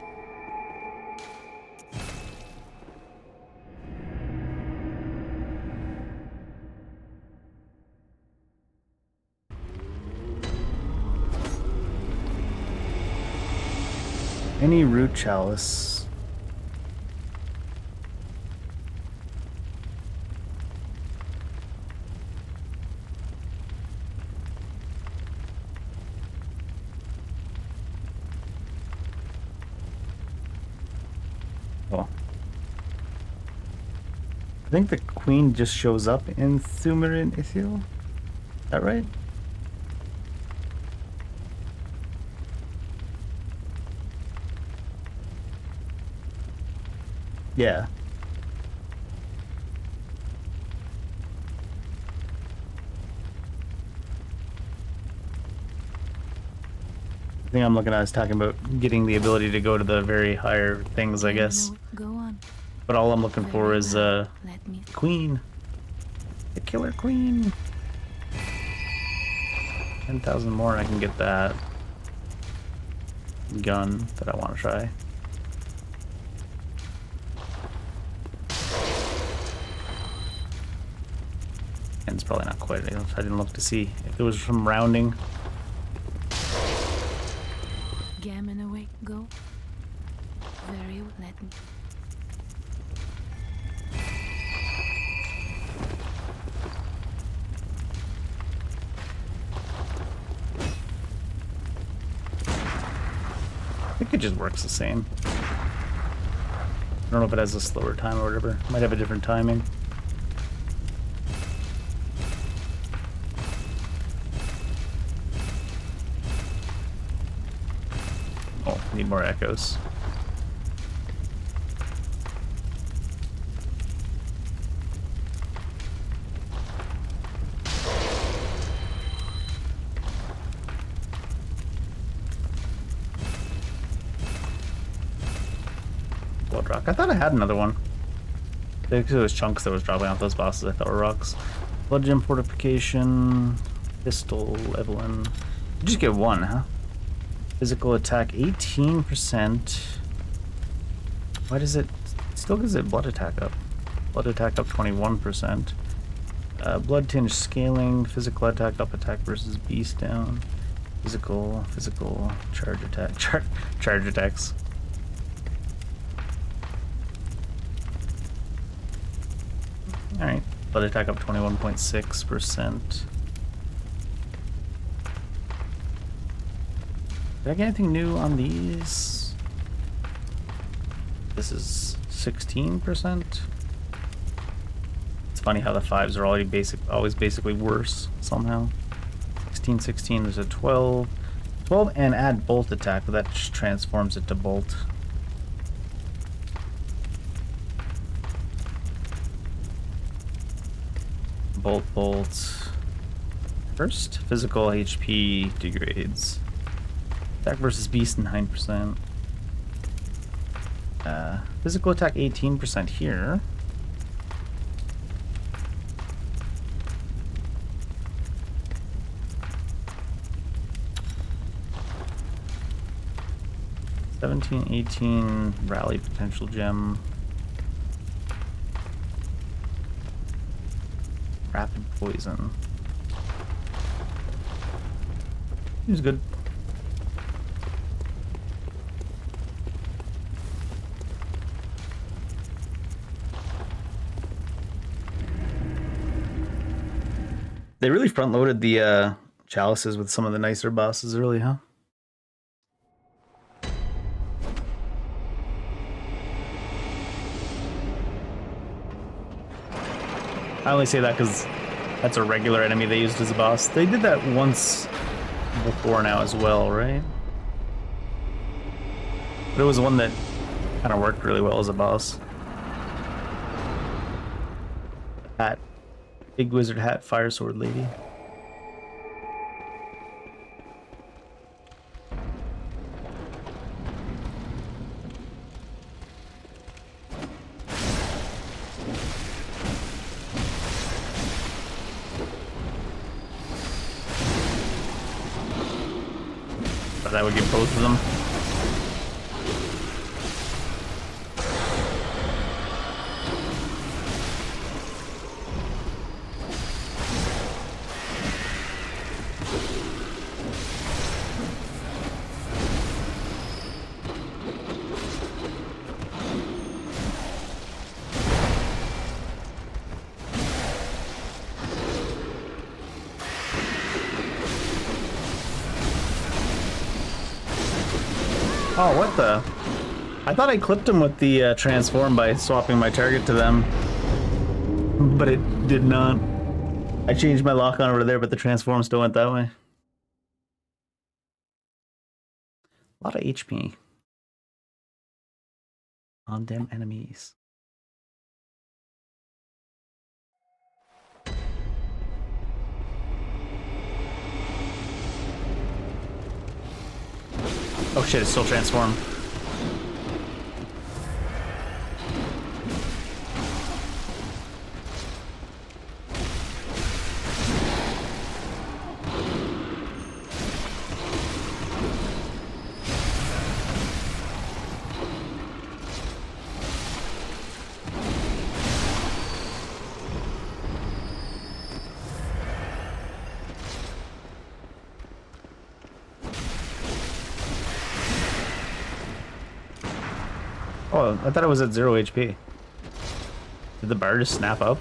Any root chalice. Oh. I think the queen just shows up in Thumarin Ithil. Is that right? Yeah. I think I'm looking at is talking about getting the ability to go to the very higher things, I guess. Go on. But all I'm looking for Very is well. Let me. queen. The killer queen. 10,000 more and I can get that gun that I want to try. And it's probably not quite enough. I didn't look to see if it was from rounding. Gehrman away. Go. Very well. Let me. I think it just works the same. I don't know if it has a slower time or whatever. It might have a different timing. Oh, need more echoes. Blood rock. I thought I had another one. It was chunks that was dropping off those bosses I thought were rocks. Blood gem fortification. Pistol, Evelyn. You just get one, huh? Physical attack 18%. Why does it still gives it blood attack up? Blood attack up 21%. Blood tinge scaling, physical attack up, attack versus beast down. Physical, charge attack, charge attacks. Alright, blood attack up 21.6%. Did I get anything new on these? This is 16%. It's funny how the 5s are always basically worse somehow. 16, there's a 12. 12 and add bolt attack, but that just transforms it to bolt. Bolt. First, physical HP degrades. Attack versus beast 9%. Physical attack 18% here. $17, $18 rally potential gem. Rapid poison. Seems good. They really front-loaded the chalices with some of the nicer bosses early, huh? I only say that because that's a regular enemy they used as a boss. They did that once before now as well, right? But it was one that kind of worked really well as a boss. Hat. Big wizard hat, fire sword lady. But I would get both of them. Oh, what the? I thought I clipped him with the transform by swapping my target to them, but it did not. I changed my lock on over there, but the transform still went that way. A lot of HP on them enemies. Oh shit, it's still transformed. Oh, I thought it was at 0 HP. Did the bar just snap up?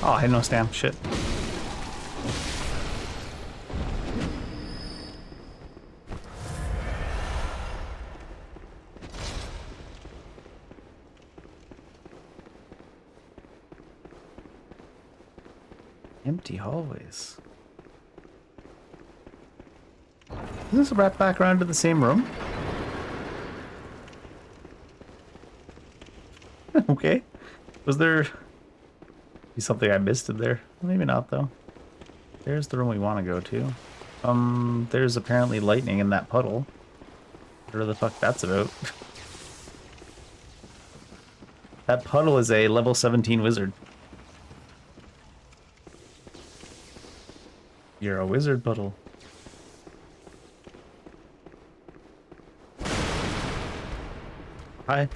Oh, I had no stamp. Shit. Empty hallways. Is this wrap back around to the same room? Okay. Was there be something I missed in there? Maybe not though. There's the room we want to go to. There's apparently lightning in that puddle. Whatever the fuck that's about. That puddle is a level 17 wizard. You're a wizard puddle. Hi.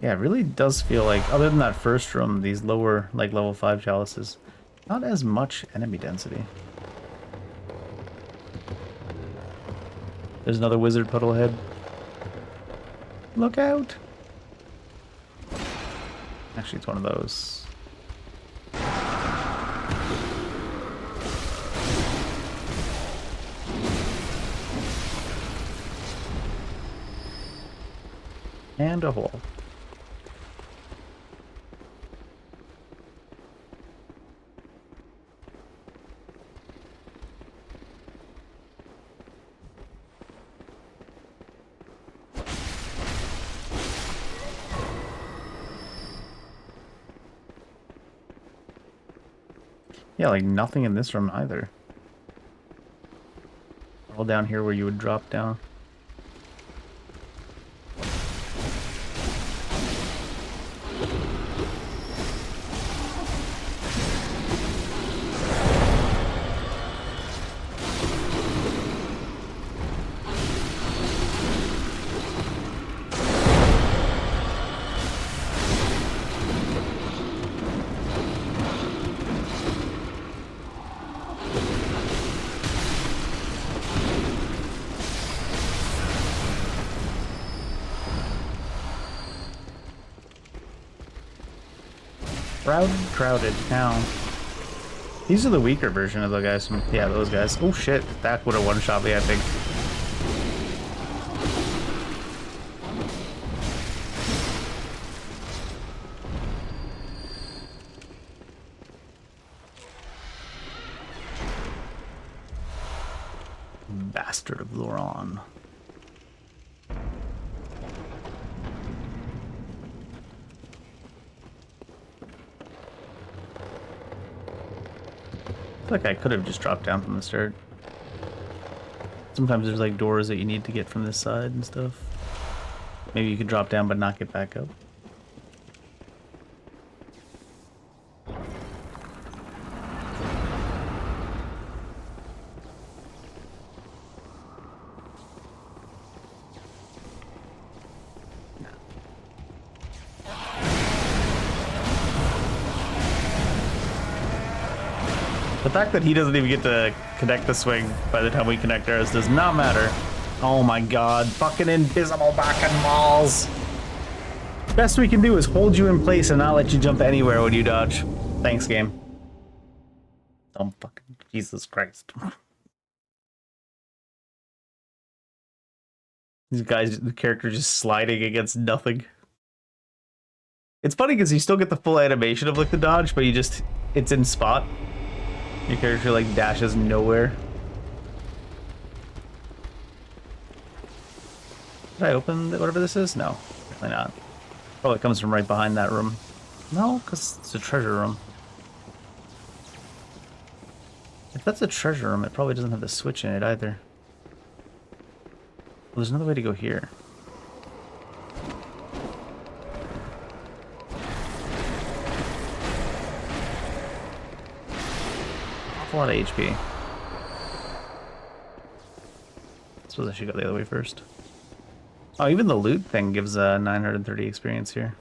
Yeah, it really does feel like, other than that first room, these lower, like level 5 chalices, not as much enemy density. There's another wizard puddle ahead. Look out! Actually, it's one of those. And a hole. Yeah, like nothing in this room either. All down here where you would drop down. Crowded now. These are the weaker version of the guys from, yeah, those guys. Oh shit, that would have one-shot me, I think. bastard of Loran. I feel like I could have just dropped down from the start. Sometimes there's like doors that you need to get from this side and stuff. Maybe you could drop down but not get back up. The fact that he doesn't even get to connect the swing by the time we connect ours does not matter. Oh my god, fucking invisible back and balls. Best we can do is hold you in place and not let you jump anywhere when you dodge. Thanks, game. Oh fucking Jesus Christ. These guys, the character just sliding against nothing. It's funny because you still get the full animation of like the dodge, but it's in spot. Your character like dashes nowhere. Did I open whatever this is? No, definitely not. Probably comes from right behind that room. No, because it's a treasure room. If that's a treasure room, it probably doesn't have the switch in it either. Well, there's another way to go here. A lot of HP. I suppose I should go the other way first. Oh, even the loot thing gives 930 experience here.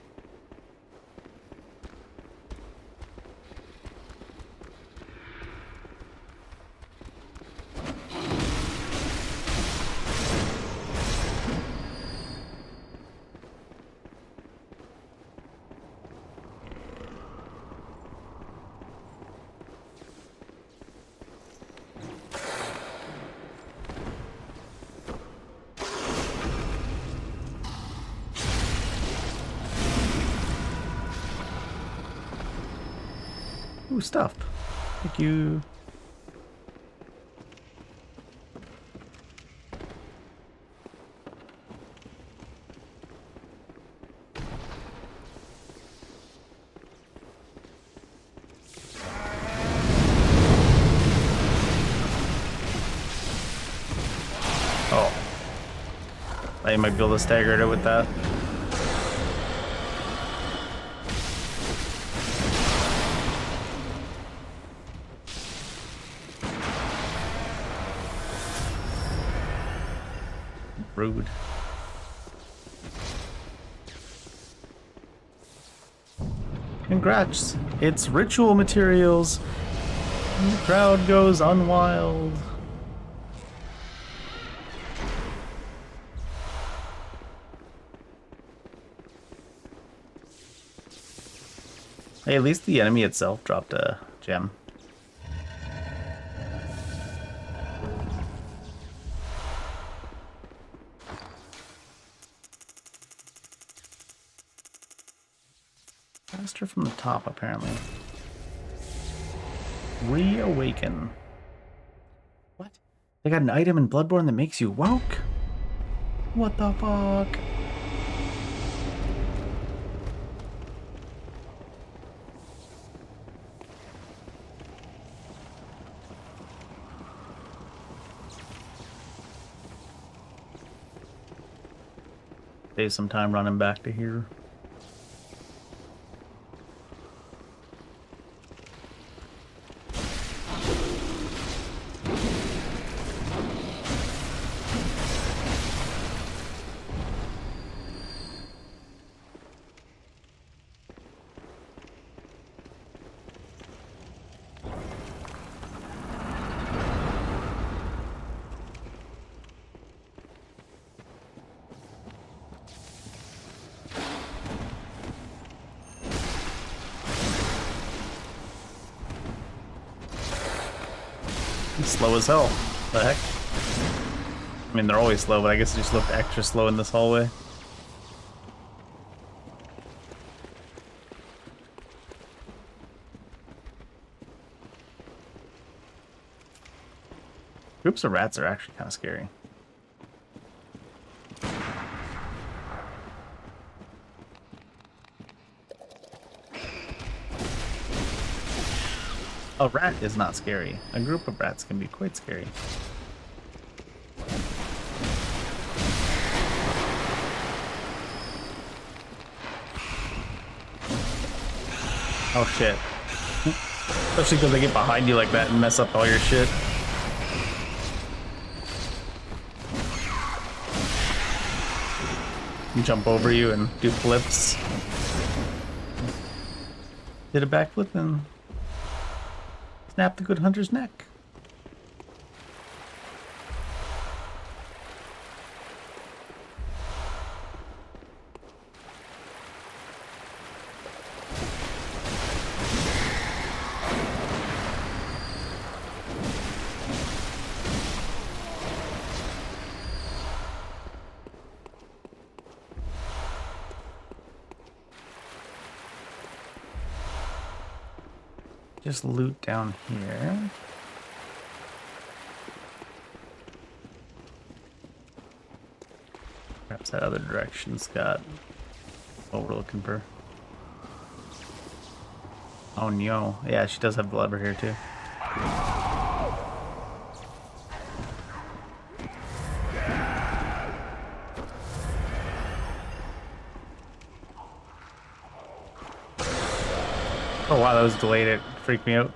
Ooh, stuff. Thank you. Oh. I might be able to stagger it with that. Rude. Congrats! It's ritual materials! And the crowd goes unwild. Hey, at least the enemy itself dropped a gem. Faster from the top, apparently. Reawaken. What? They got an item in Bloodborne that makes you woke? What the fuck? Save some time running back to here. Slow as hell. The heck? I mean, they're always slow, but I guess it just looked extra slow in this hallway. Groups of rats are actually kind of scary. A rat is not scary. A group of rats can be quite scary. Oh shit. Especially because they get behind you like that and mess up all your shit. And jump over you and do flips. Did a backflip and snap the good hunter's neck. Just loot down here. Perhaps that other direction's got what we're looking for. Oh no. Yeah, she does have the lever here too. Oh wow, that was delayed. It freaked me out.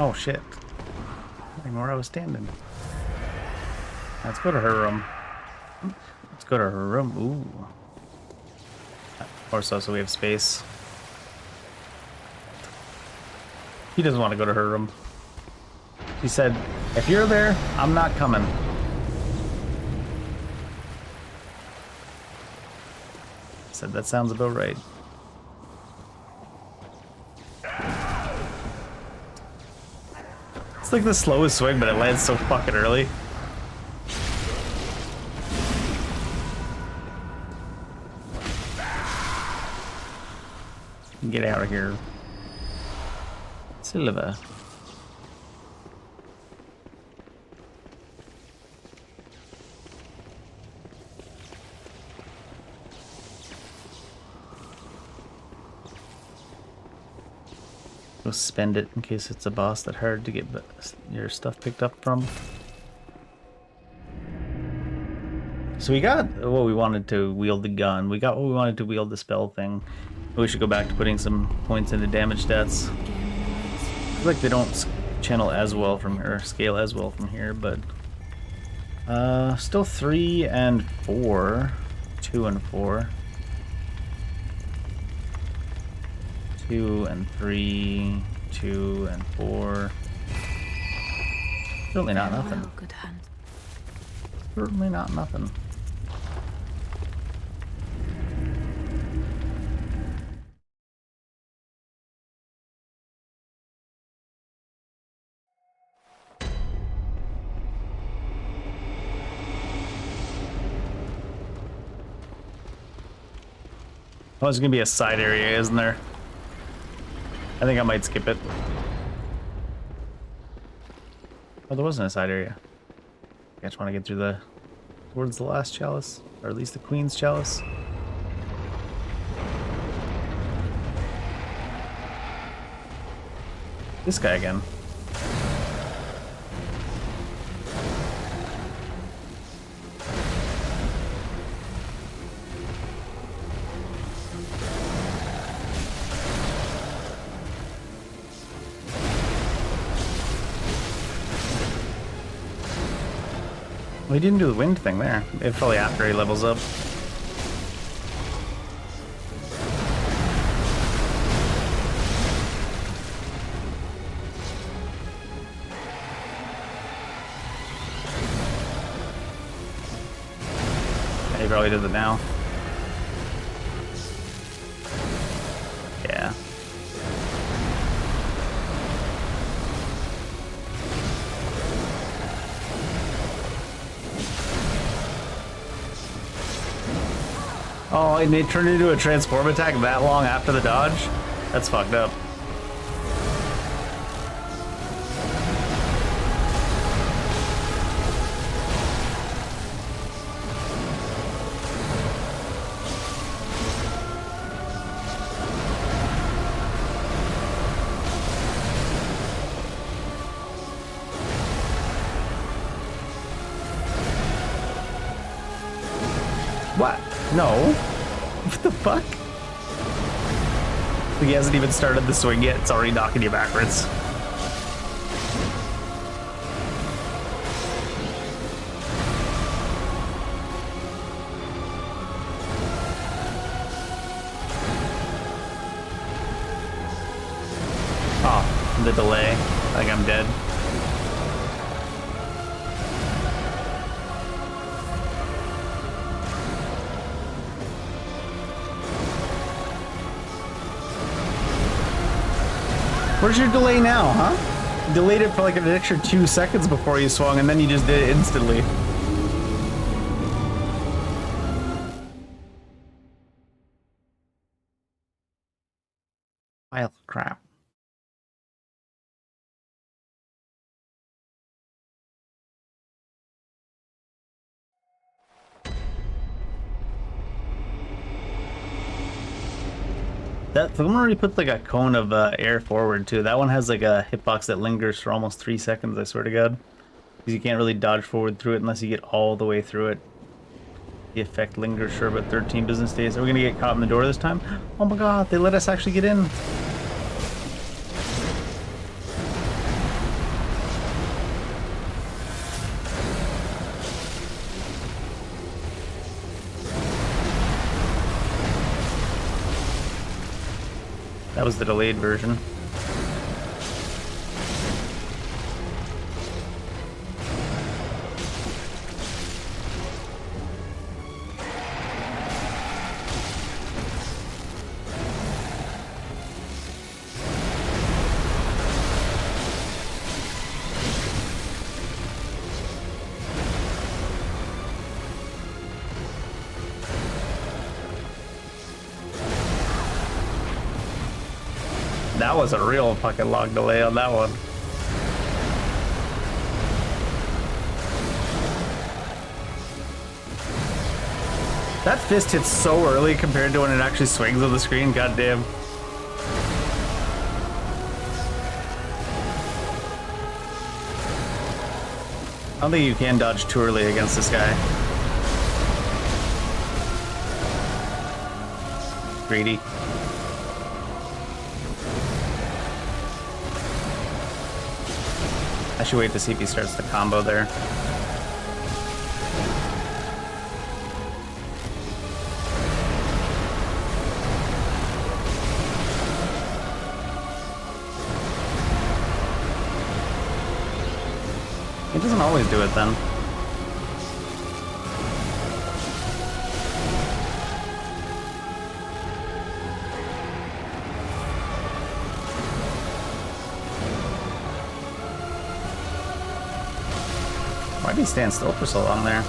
Oh shit. I don't know where I was standing. Let's go to her room. Let's go to her room. Ooh. Of course, also we have space. He doesn't want to go to her room. She said, if you're there, I'm not coming. Said that sounds about right. It's like the slowest swing, but it lands so fucking early. Get out of here. Silver. Go spend it in case it's a boss that's hard to get your stuff picked up from. So we got what we wanted to wield the gun. We got what we wanted to wield the spell thing. We should go back to putting some points into damage stats. I feel like they don't channel as well from here, or scale as well from here, but still 3 and 4, 2 and 4. 2 and 3, 2 and 4. Certainly not nothing. Good hand. Certainly not nothing. Oh, there's gonna be a side area, isn't there? I think I might skip it. Oh, there wasn't a side area. I just want to get through towards the last chalice, or at least the Queen's chalice. This guy again. Well, he didn't do the wind thing there. It's probably after he levels up. Yeah, he probably does it now. Yeah. Oh, and it turned into a transform attack that long after the dodge? That's fucked up. What? No. What the fuck? He hasn't even started the swing yet. It's already knocking you backwards. Oh, the delay. I think I'm dead. Where's your delay now, huh? You delayed it for like an extra 2 seconds before you swung, and then you just did it instantly. Pile of crap. That the one already put like a cone of air forward too. That one has like a hitbox that lingers for almost 3 seconds, I swear to God. Because you can't really dodge forward through it unless you get all the way through it. The effect lingers for about 13 business days. Are we gonna get caught in the door this time? Oh my God, they let us actually get in. That was the delayed version. That was a real fucking long delay on that one. That fist hits so early compared to when it actually swings on the screen, goddamn. I don't think you can dodge too early against this guy. Greedy. I should wait to see if he starts the combo there. He doesn't always do it then. Why did he stand still for so long there?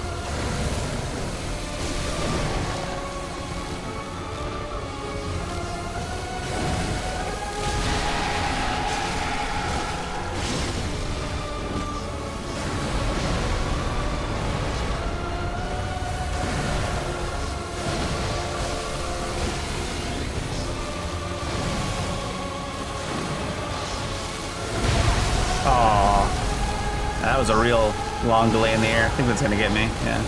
Oh, that was a real long delay in the air. I think that's gonna get me, yeah.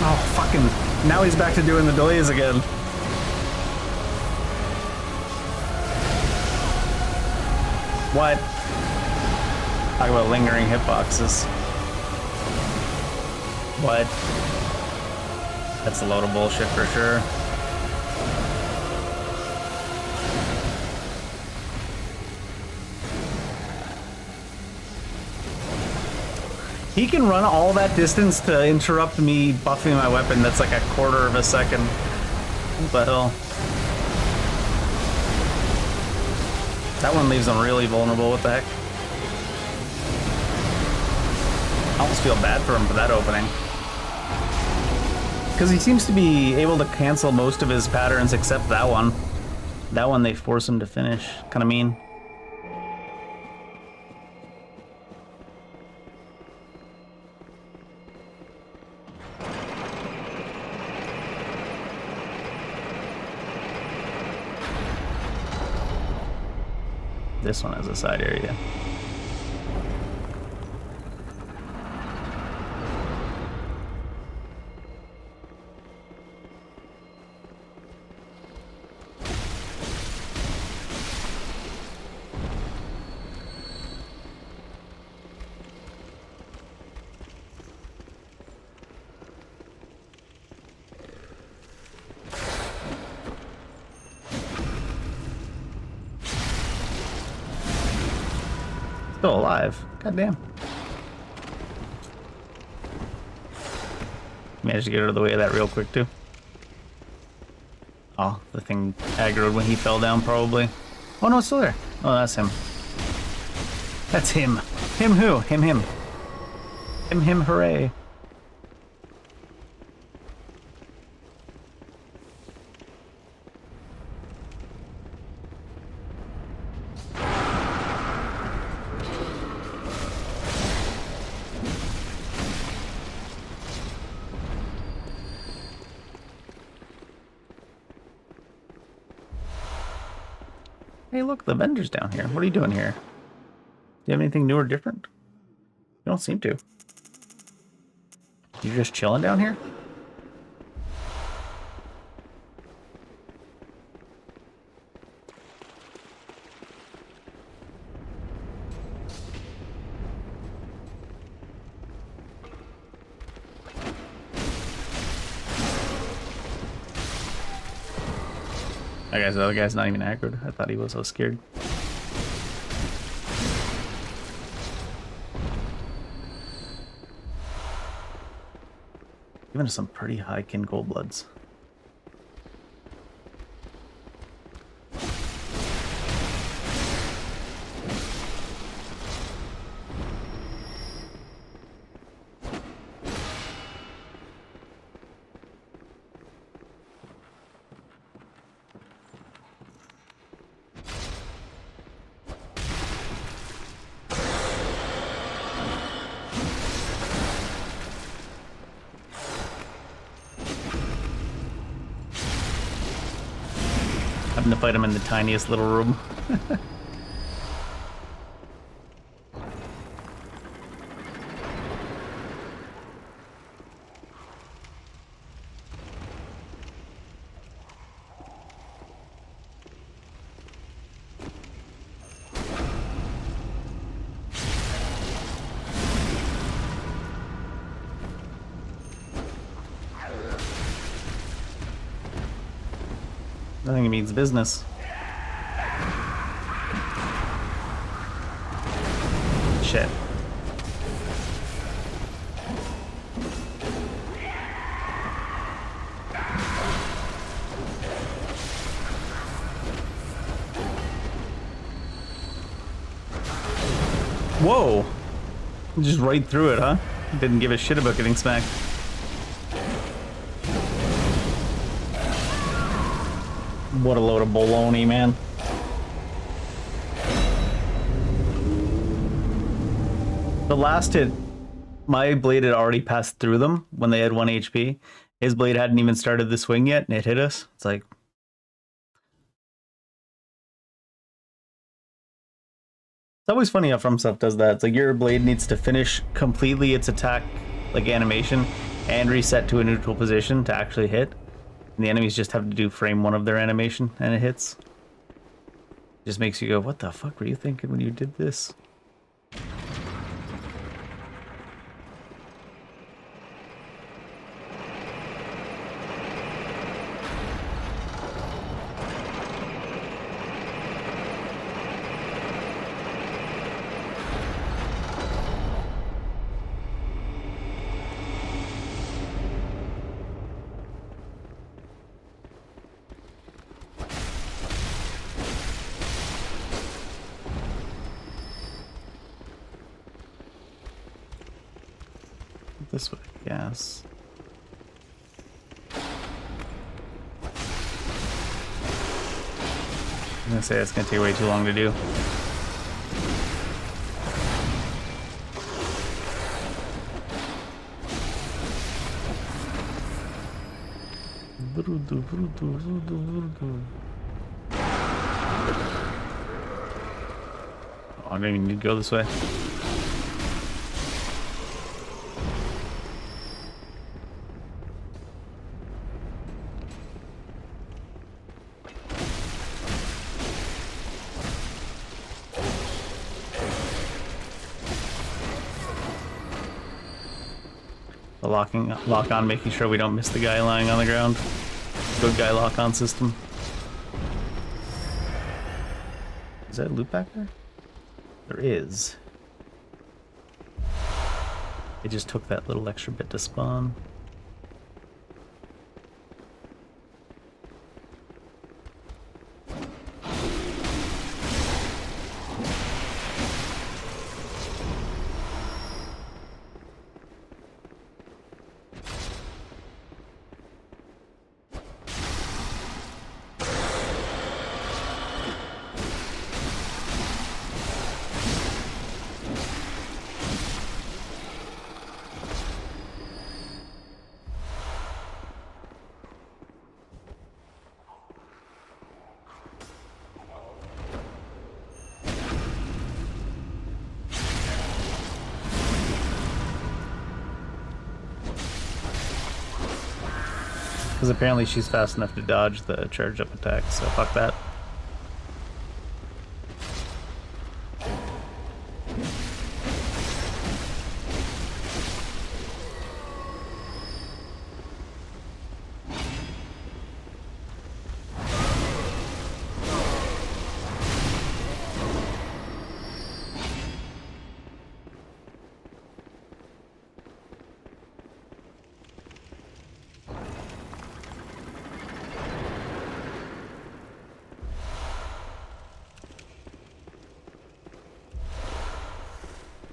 Oh, fucking, now he's back to doing the delays again. What? Talk about lingering hitboxes. What? That's a load of bullshit for sure. He can run all that distance to interrupt me buffing my weapon. That's like a quarter of a second. What the hell? That one leaves him really vulnerable. What the heck? I almost feel bad for him for that opening. Because he seems to be able to cancel most of his patterns except that one. That one they force him to finish. Kind of mean. This one has a side area. Still alive. God damn. Managed to get out of the way of that real quick, too. Oh, the thing aggroed when he fell down, probably. Oh, no, it's still there. Oh, that's him. That's him. Him who? Him. Him, hooray. Hey, look, the vendor's down here. What are you doing here? Do you have anything new or different? You don't seem to. You're just chilling down here? I guess the other guy's not even aggroed. I thought he was so scared. Giving us some pretty high kin cold bloods. Having to fight him in the tiniest little room. I think it means business. Shit. Whoa! Just right through it, huh? Didn't give a shit about getting smacked. What a load of baloney, man. The last hit, my blade had already passed through them when they had 1 HP. His blade hadn't even started the swing yet, and it hit us. It's like... It's always funny how From Stuff does that. It's like your blade needs to finish completely its attack, like animation, and reset to a neutral position to actually hit. And the enemies just have to do frame 1 of their animation, and it hits. Just makes you go, what the fuck were you thinking when you did this? This way, yes. I'm gonna say that's gonna take way too long to do. Oh, I don't even need to go this way. The lock on, making sure we don't miss the guy lying on the ground. Good guy lock on system. Is there a loot back there? There is. It just took that little extra bit to spawn. Because apparently she's fast enough to dodge the charge up attack, so fuck that.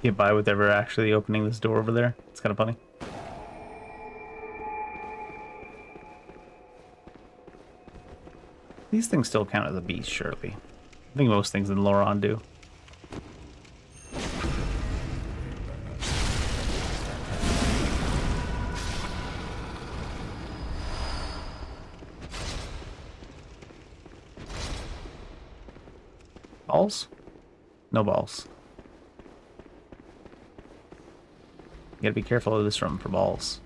Get by with ever actually opening this door over there. It's kind of funny. These things still count as a beast, surely. I think most things in Loron do. Balls? No balls. You gotta be careful of this room for balls.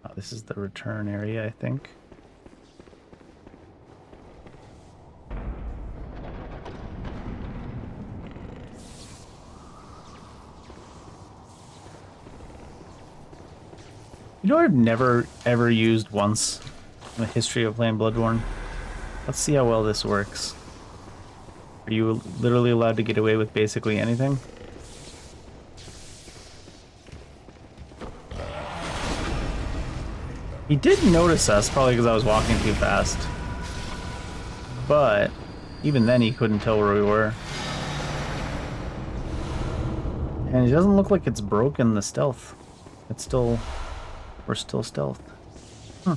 Oh, this is the return area, I think. You know what I've never ever used once in the history of playing Bloodborne? Let's see how well this works. Are you literally allowed to get away with basically anything? He did notice us, probably because I was walking too fast. But even then he couldn't tell where we were. And it doesn't look like it's broken the stealth. It's still... We're still stealth. Huh.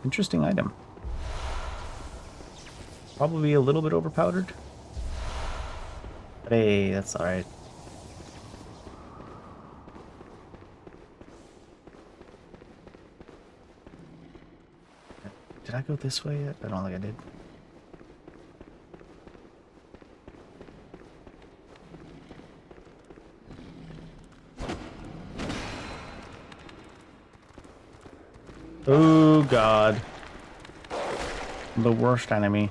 Interesting item. Probably a little bit overpowdered. But hey, that's alright. Did I go this way yet? I don't think I did. Oh god. The worst enemy.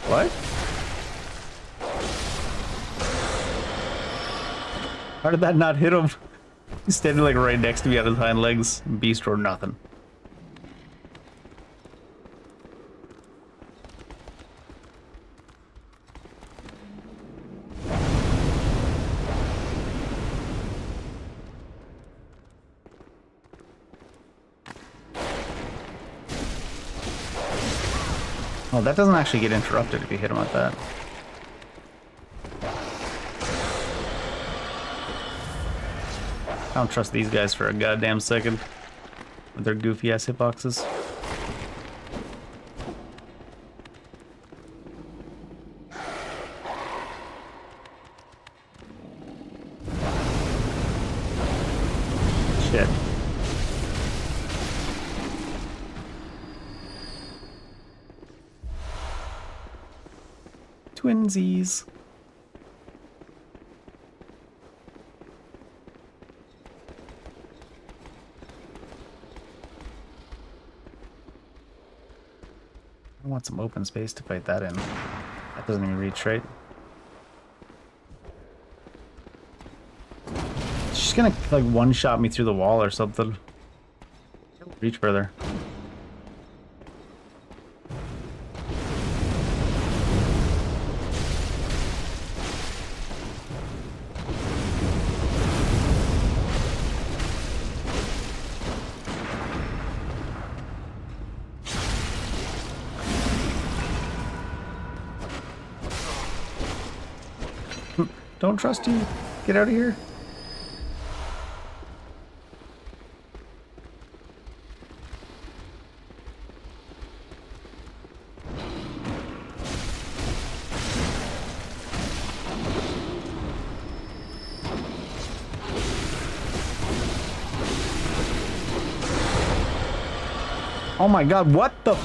What? How did that not hit him? He's standing like right next to me on his hind legs. Beast or nothing. Oh, that doesn't actually get interrupted if you hit him like that. I don't trust these guys for a goddamn second with their goofy ass hitboxes. Shit. Twinsies. I want some open space to fight that in. That doesn't even reach, right? She's gonna like one-shot me through the wall or something. Reach further. Don't trust you. Get out of here. Oh my god, what the?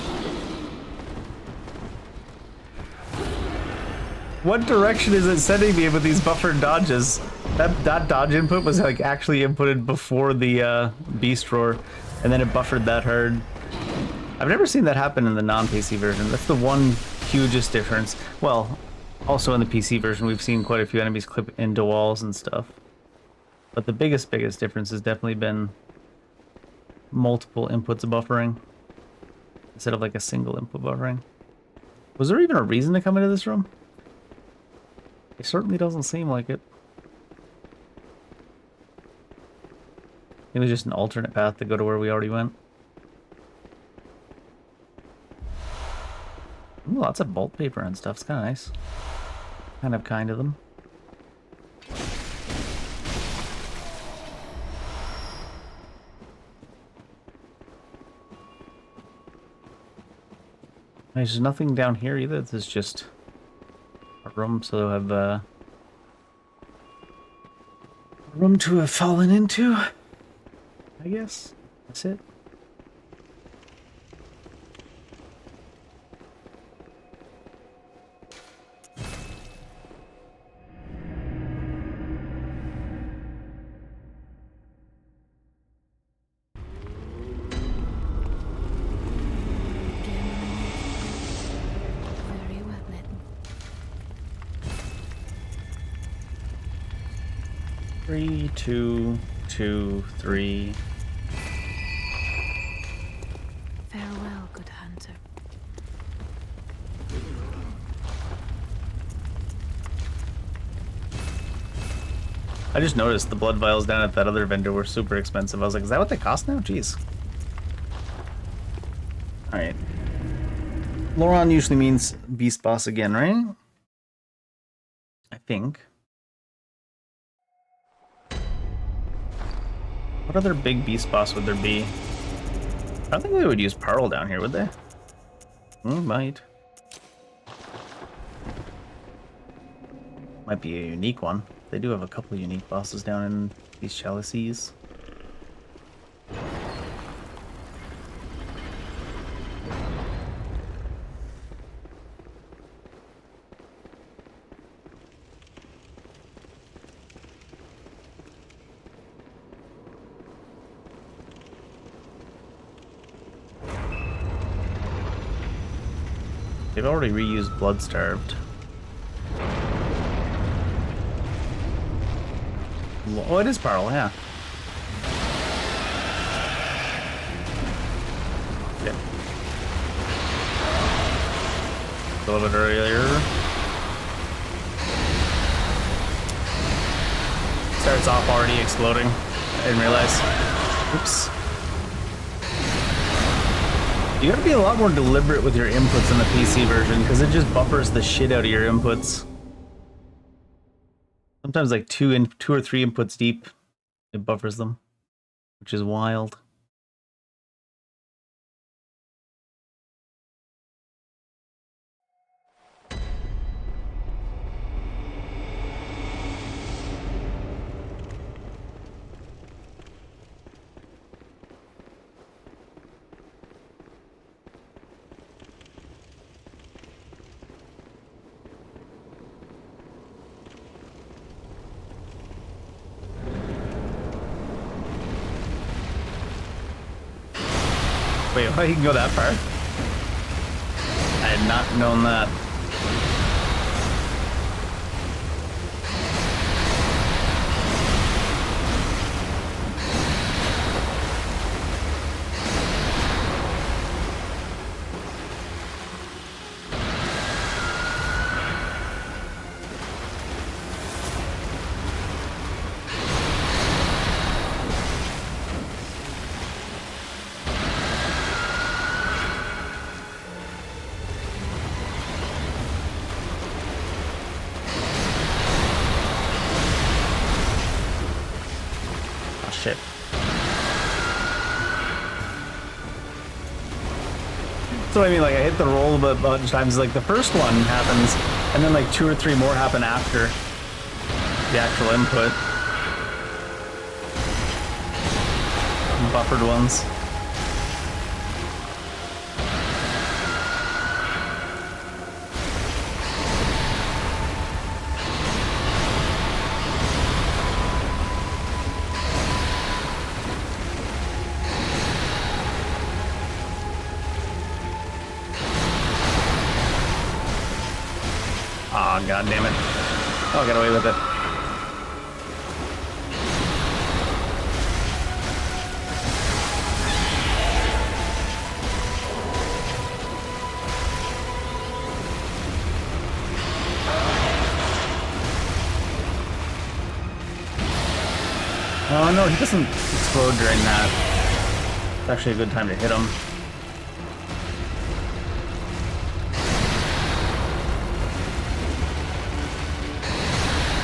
What direction is it sending me with these buffered dodges? That dodge input was like actually inputted before the beast roar, and then it buffered that hard. I've never seen that happen in the non-PC version. That's the one hugest difference. Well, also in the PC version, we've seen quite a few enemies clip into walls and stuff. But the biggest difference has definitely been multiple inputs of buffering instead of like a single input buffering. Was there even a reason to come into this room? It certainly doesn't seem like it. It was just an alternate path to go to where we already went. Ooh, lots of bolt paper and stuff. It's kind of nice. Kind of them. There's nothing down here either. This is just a room, so they'll have room to have fallen into, I guess. That's it. Very well then. 3, 2, 2, 3. Farewell, good hunter. I just noticed the blood vials down at that other vendor were super expensive. I was like, is that what they cost now? Jeez. Alright. Loron usually means beast boss again, right? I think. What other big beast boss would there be? I don't think they would use Pearl down here, would they? Might. Might be a unique one. They do have a couple of unique bosses down in these chalices. They've already reused Blood Starved. Oh, it is Pearl, yeah. Yeah. A little bit earlier. Starts off already exploding. I didn't realize. Oops. You gotta be a lot more deliberate with your inputs in the PC version, because it just buffers the shit out of your inputs. Sometimes like two or three inputs deep, it buffers them, which is wild. Wait, oh, you can go that far? I had not known that. Shit. So I mean, like, I hit the roll a bunch of times. Like, the first one happens, and then like 2 or 3 more happen after the actual input. Buffered ones. Oh, god damn it. Oh, I got away with it. Oh no, he doesn't explode during that. It's actually a good time to hit him.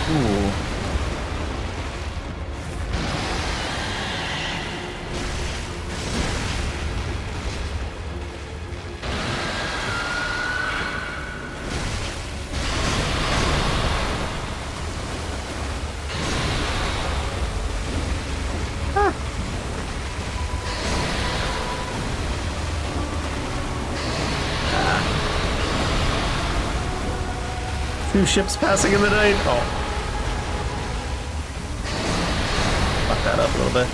Ooh. Ah. 2 ships passing in the night. Oh. Fuck that up a little bit.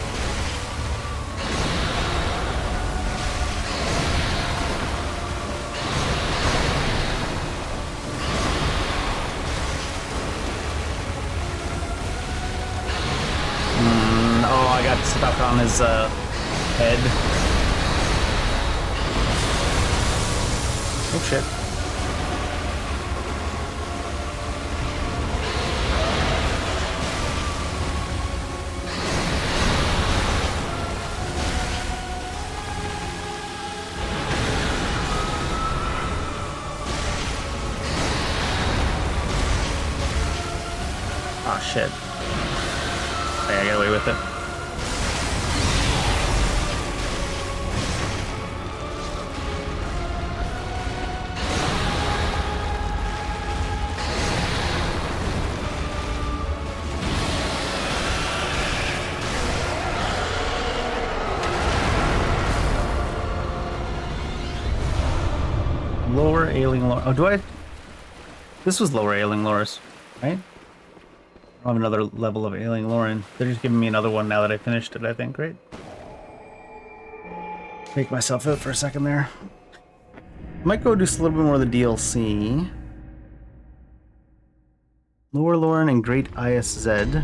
Oh, I got stuck on his head. Oh shit. Oh shit. Okay, I got away with it. Lower ailing lore. Oh, do I? This was lower ailing lores, right? I have another level of ailing lore in. They're just giving me another one now that I finished it, I think, right? Take myself out for a second there. Might go do just a little bit more of the DLC. Lower Lauren and Great ISZ.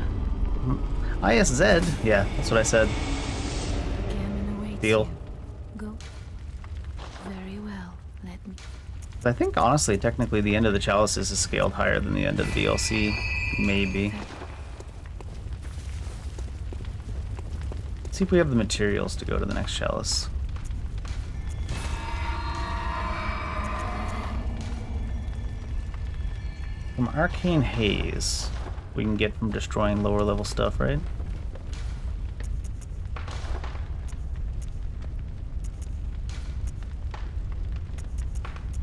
ISZ? Yeah, that's what I said. Deal. Go. Very well. Let me. I think, honestly, technically, the end of the chalices is scaled higher than the end of the DLC. Maybe. Let's see if we have the materials to go to the next chalice. Some arcane haze we can get from destroying lower level stuff, right?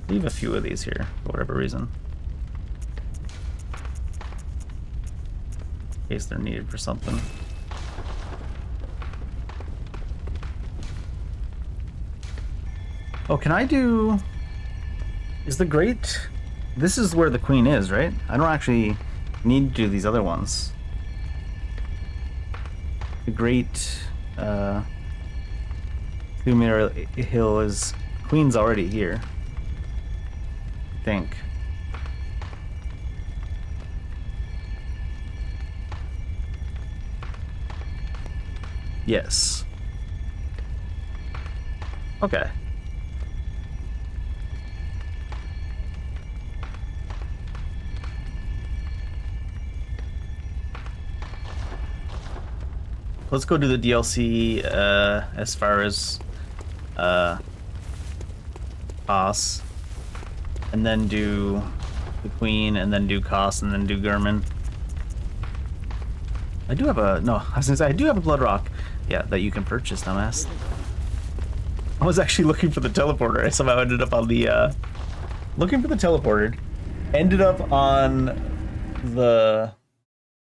Leave a few of these here for whatever reason. In case they're needed for something. Oh, can I do... Is the Great... This is where the Queen is, right? I don't actually need to do these other ones. The Great... Luminar Hill is... Queen's already here. I think. Yes. Okay. Let's go do the DLC as far as Koss, and then do the Queen, and then do Koss, and then do Gehrman. I do have a... No, I was gonna say, I do have a Blood Rock. Yeah, that you can purchase, dumbass. I was actually looking for the teleporter. I somehow ended up on the... looking for the teleporter. Ended up on the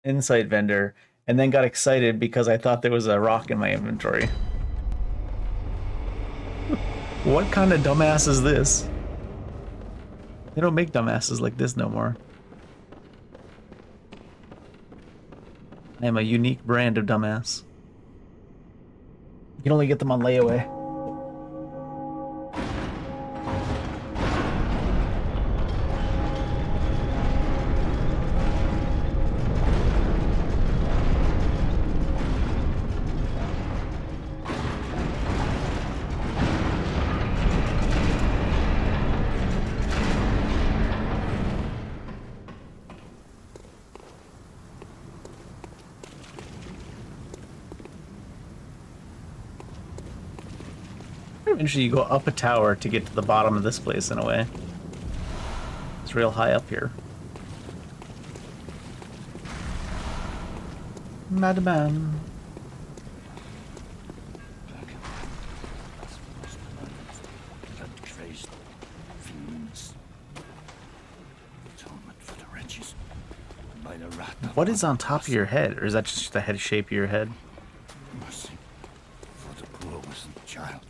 Insight vendor, and then got excited because I thought there was a rock in my inventory. What kind of dumbass is this? They don't make dumbasses like this no more. I am a unique brand of dumbass. You can only get them on layaway. Eventually you go up a tower to get to the bottom of this place in a way. It's real high up here. Madman. What is on top of your head? Or is that just the head shape of your head? Mercy for the poor wasn't child.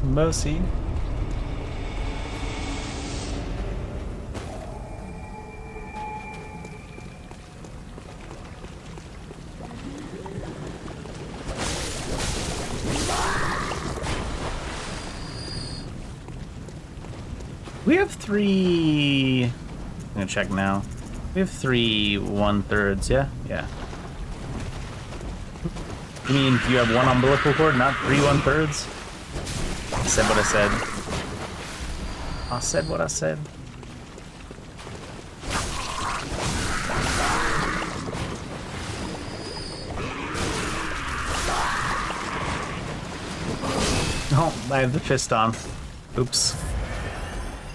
Mercy. We have 3... I'm gonna check now. We have 3 1/3, yeah? Yeah. You mean you have 1 umbilical cord, not 3 1/3? I said what I said. I said what I said. Oh, I have the fist on. Oops.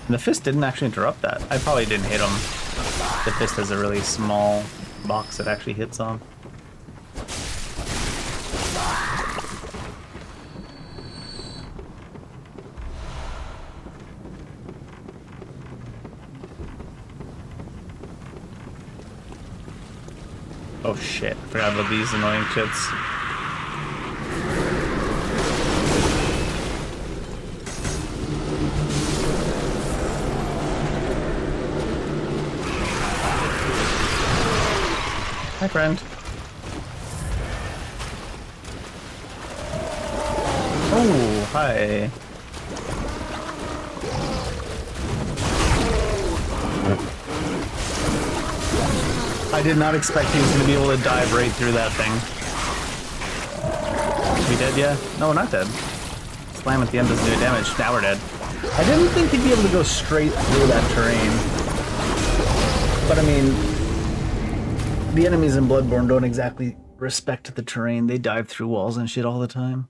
And the fist didn't actually interrupt that. I probably didn't hit him. The fist has a really small box it actually hits on. Oh shit, I forgot about these annoying shits. Hi, friend. Oh, hi. I did not expect he was going to be able to dive right through that thing. We dead, yeah? No, we're not dead. Slam at the end doesn't do damage. Now we're dead. I didn't think he'd be able to go straight through that terrain. But I mean, the enemies in Bloodborne don't exactly respect the terrain. They dive through walls and shit all the time.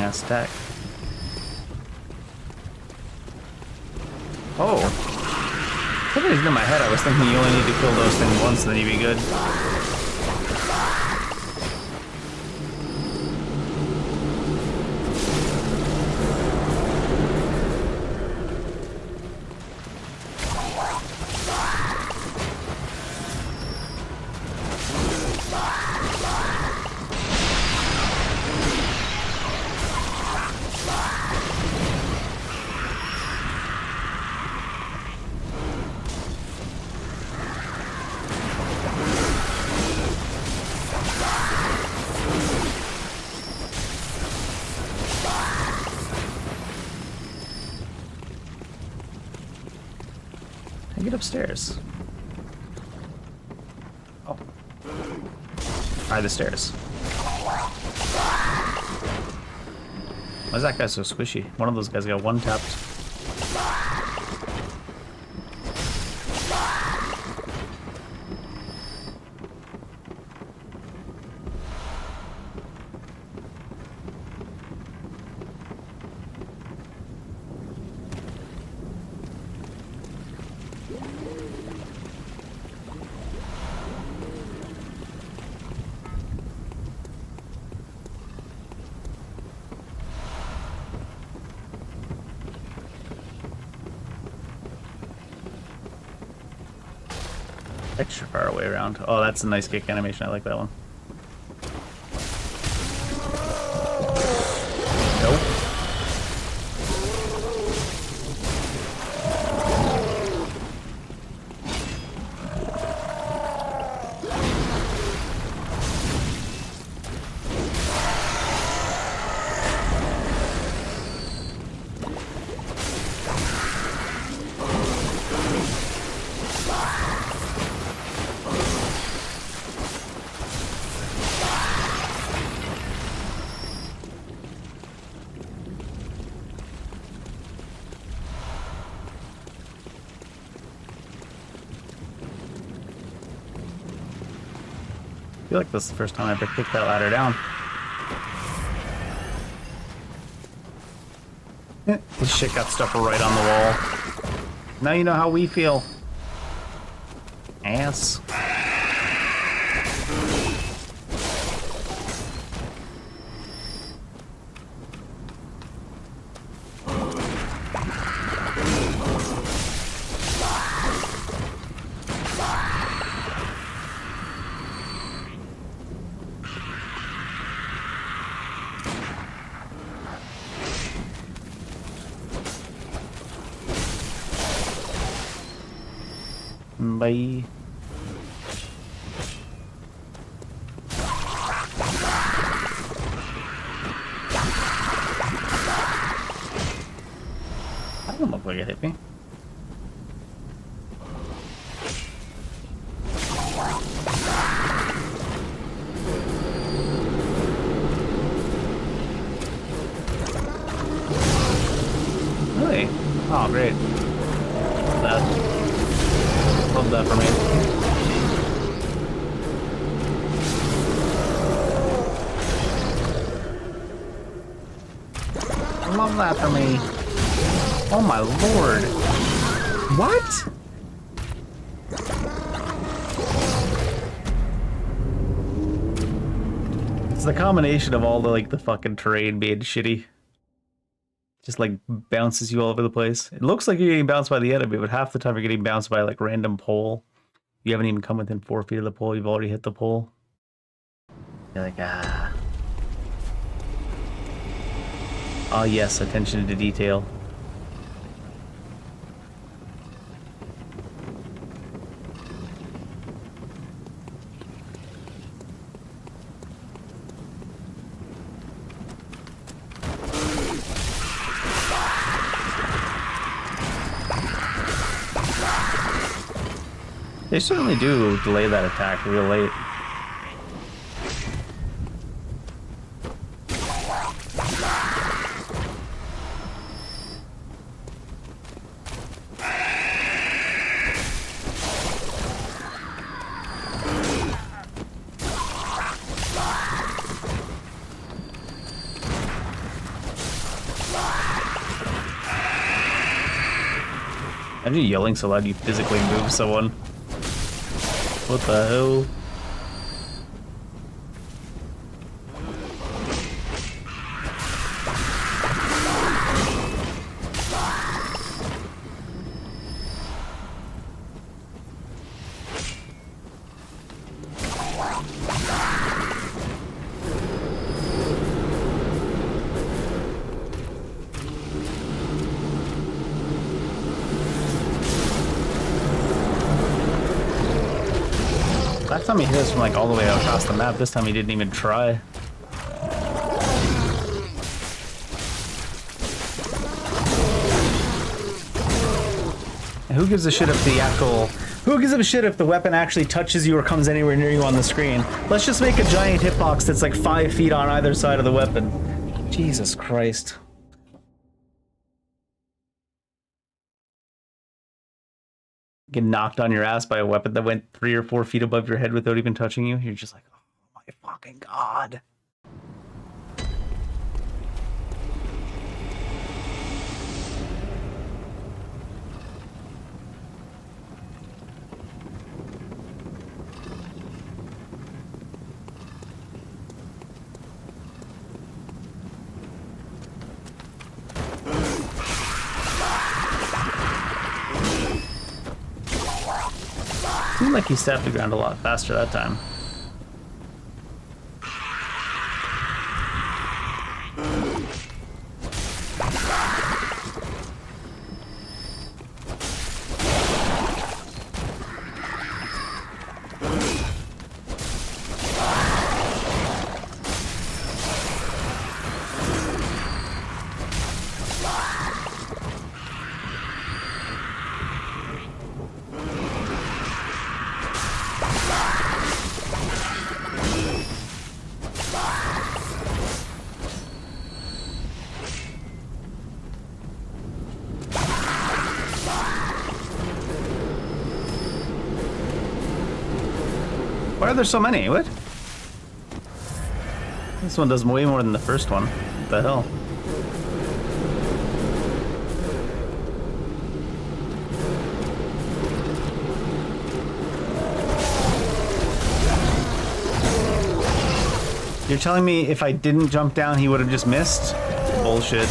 ass attack. Oh! For some reason in my head I was thinking you only need to kill those things once and then you'd be good. I get upstairs. Oh. Try the stairs. Why is that guy so squishy? One of those guys got one tapped. Extra far away around. Oh, that's a nice kick animation. I like that one. Nope. I feel like this is the first time I ever kicked that ladder down. This shit got stuck right on the wall. Now you know how we feel. Ass. Bye. That don't look like it hit me. Really? Oh, great. Love that for me. Love that for me. Oh my lord. What? It's the combination of all the the fucking terrain being shitty. Just like bounces you all over the place. It looks like you're getting bounced by the enemy, but half the time you're getting bounced by like random pole. You haven't even come within 4 feet of the pole. You've already hit the pole. You're like, ah. Oh yes, attention to detail. They certainly do delay that attack real late. Imagine yelling so loud you physically move someone. What the hell? Last time he hit us from like all the way across the map, this time he didn't even try. And who gives a shit if the actual... Who gives a shit if the weapon actually touches you or comes anywhere near you on the screen? Let's just make a giant hitbox that's like 5 feet on either side of the weapon. Jesus Christ. Get knocked on your ass by a weapon that went 3 or 4 feet above your head without even touching you. You're just like, oh my fucking god. Seemed like he stabbed the ground a lot faster that time. Why are there so many? What? This one does way more than the first one. What the hell? You're telling me if I didn't jump down, he would have just missed? Bullshit.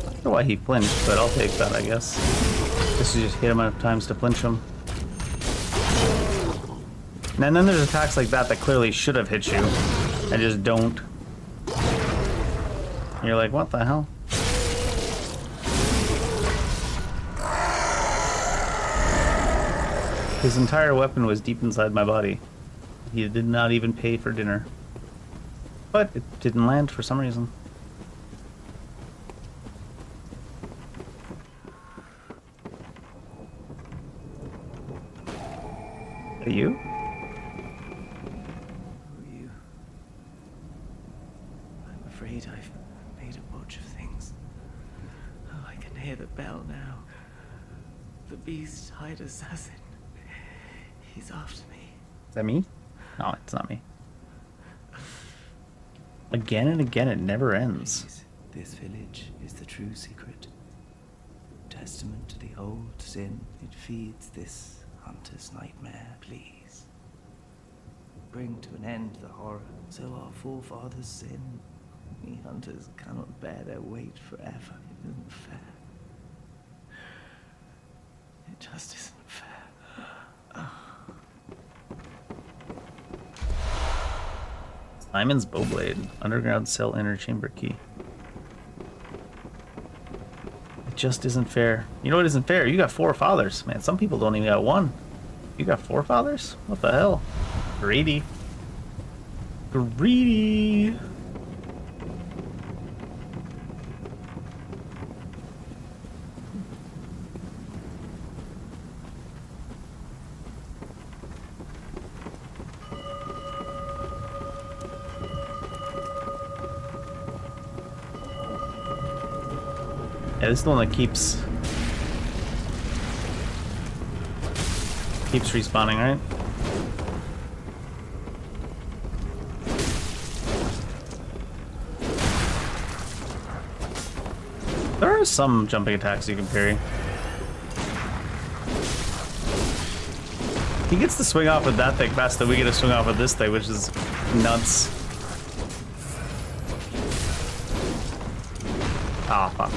I don't know why he flinched, but I'll take that, I guess. Just to just hit him enough times to flinch him. And then there's attacks like that that clearly should have hit you. I just don't. You're like, what the hell? His entire weapon was deep inside my body. He did not even pay for dinner. But it didn't land for some reason. Are you? Who are you? I'm afraid I've made a bunch of things. Oh, I can hear the bell now. The beast-eyed assassin. He's after me. Is that me? No, it's not me. Again and again, it never ends. This village is the true secret. Testament to the old sin. It feeds this hunter's nightmare. Please. Bring to an end the horror. So our forefathers sinned. We hunters cannot bear their weight forever. It isn't fair. It just isn't fair. Simon's Bowblade. Underground cell inner chamber key. It just isn't fair. You know what isn't fair? You got 4 fathers. Man, some people don't even got 1. You got 4 fathers? What the hell? Greedy. Greedy. Yeah, this is the one that keeps respawning, right? There are some jumping attacks you can parry. He gets to swing off with that thing faster than we get to swing off with this thing, which is nuts. Ah, fuck.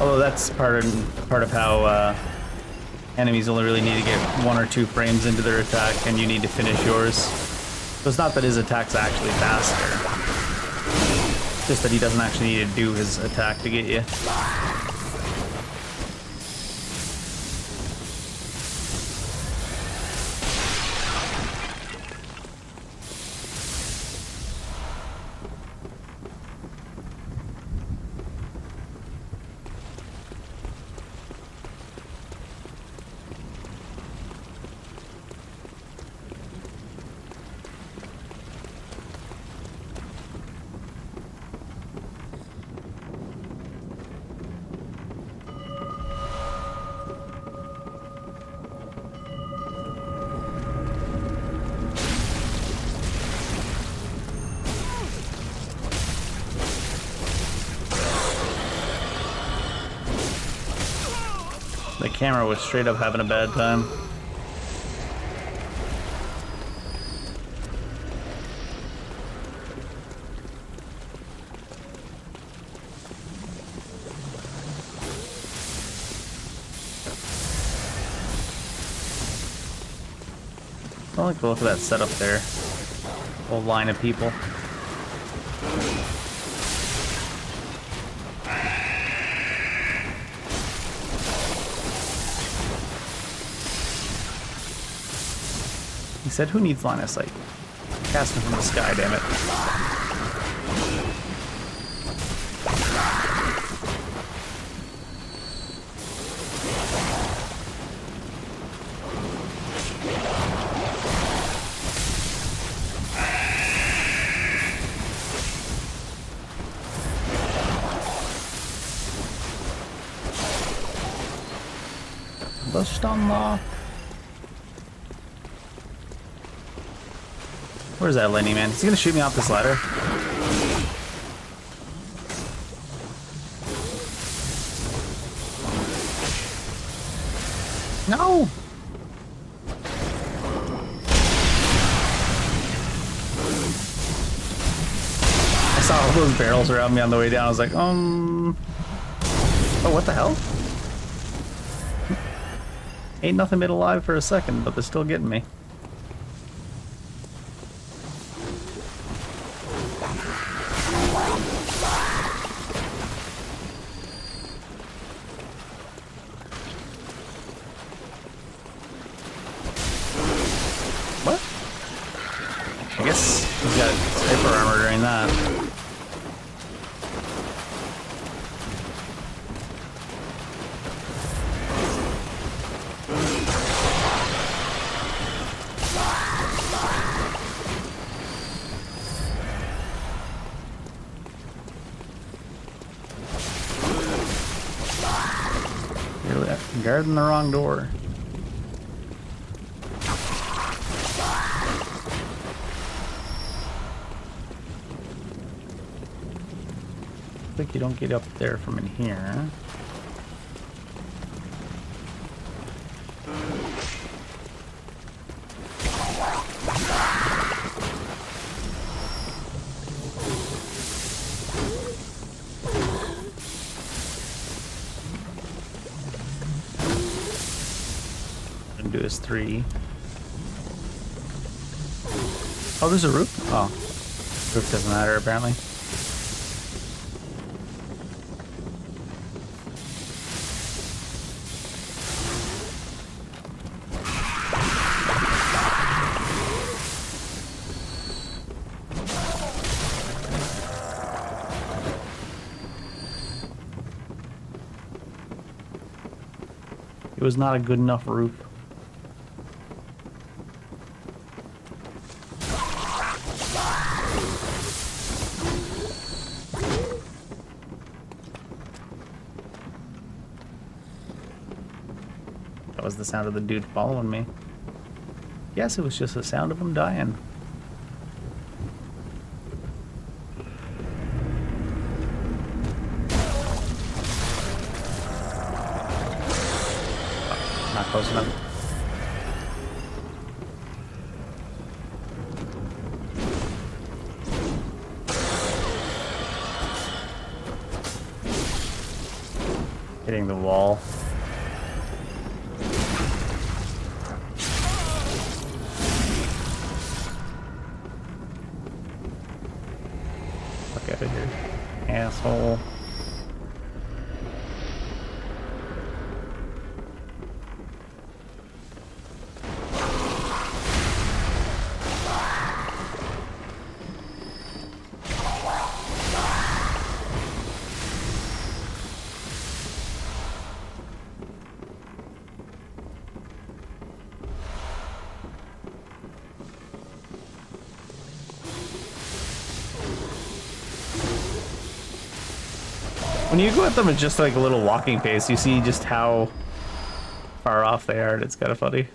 Although that's part of how enemies only really need to get 1 or 2 frames into their attack, and you need to finish yours. So it's not that his attack's actually faster, just that he doesn't actually need to do his attack to get you. The camera was straight up having a bad time. I like the look of that setup there. Whole line of people. He said, who needs line of sight? Cast him from the sky, damn it. Bust on law. Where's that Lenny, man? Is he gonna shoot me off this ladder? No! I saw all those barrels around me on the way down. I was like, oh, what the hell? Ain't nothing been alive for a second, but they're still getting me. What? I guess he's got sniper armor during that. Guarding the wrong door. I think you don't get up there from in here. Do is 3. Oh, there's a roof? Oh. Roof doesn't matter, apparently. It was not a good enough roof. That was the sound of the dude following me. Yes, it was just the sound of him dying. Not close enough. Hitting the wall. Fuck out of here, asshole. When you go at them at just like a little walking pace, you see just how far off they are, and it's kind of funny.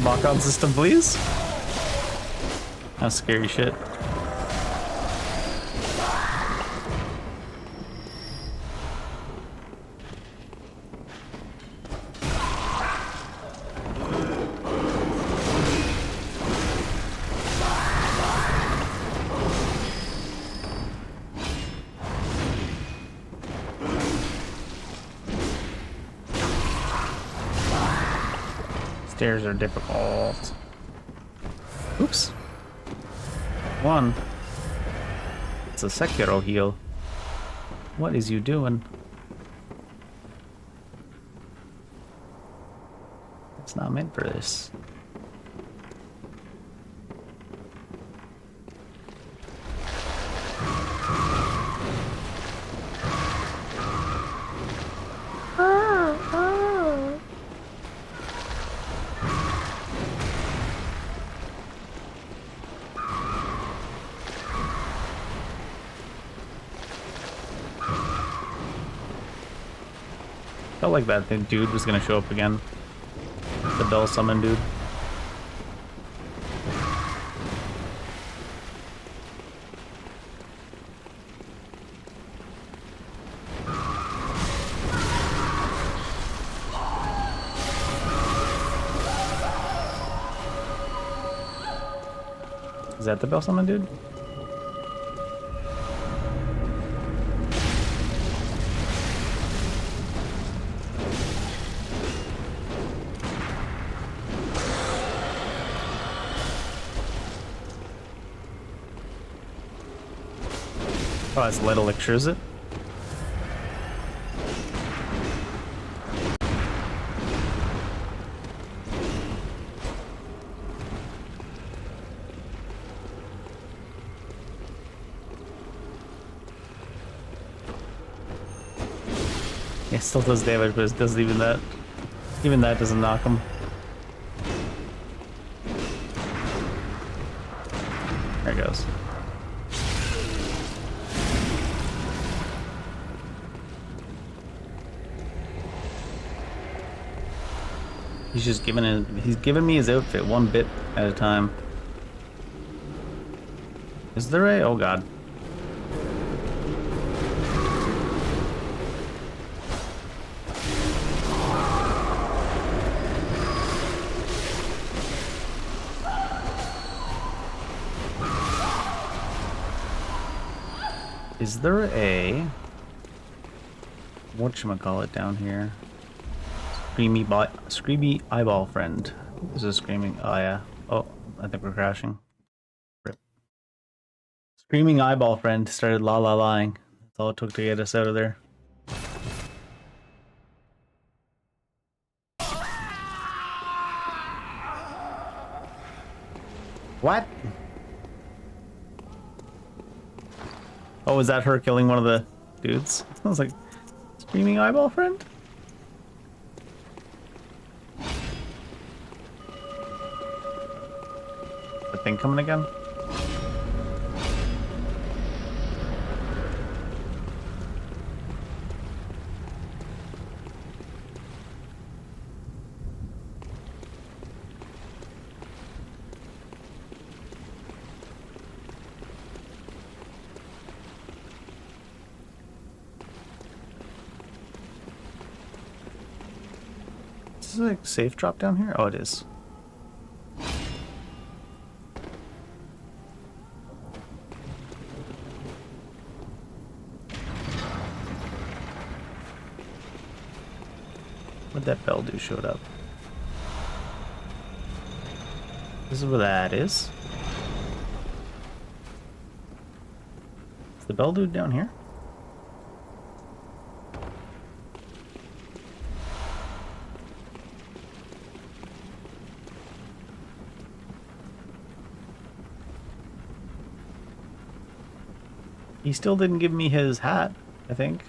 Lock-on system, please. That's scary shit. Stairs are difficult. Oops. One. It's a Sekiro heal. What is you doing? It's not meant for this. Felt like that thing dude was gonna show up again. The dull summon dude. Is that the bell summon dude? Oh, it's light elixir, is it? Yeah, it still does damage, but it doesn't even that. Even that doesn't knock him. There it goes. He's just he's giving me his outfit one bit at a time. Is there a? Oh god. Is there a whatchamacallit down here? Screamy eyeball friend. This is screaming. Oh yeah. Oh, I think we're crashing. Rip. Screaming eyeball friend started la la lying. That's all it took to get us out of there. What? Oh, was that her killing one of the dudes? Sounds like screaming eyeball friend? thing coming again? Is this a safe drop down here? Oh, it is. What'd that bell do showed up? This is where that is. Is the bell dude down here? He still didn't give me his hat, I think.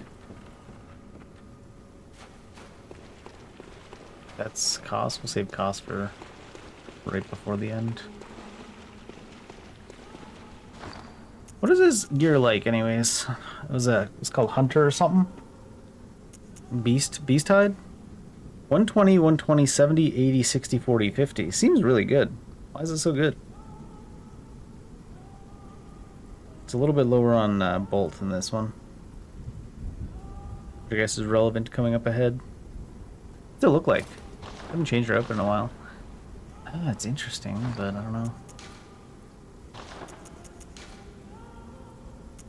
That's cost. We'll save cost for right before the end. What is his gear like, anyways? It's called Hunter or something. Beast Hide. 120, 120, 70, 80, 60, 40, 50. Seems really good. Why is it so good? It's a little bit lower on bolt than this one. Which I guess is relevant coming up ahead. What's it look like? I haven't changed her up in a while. Ah, it's interesting, but I don't know.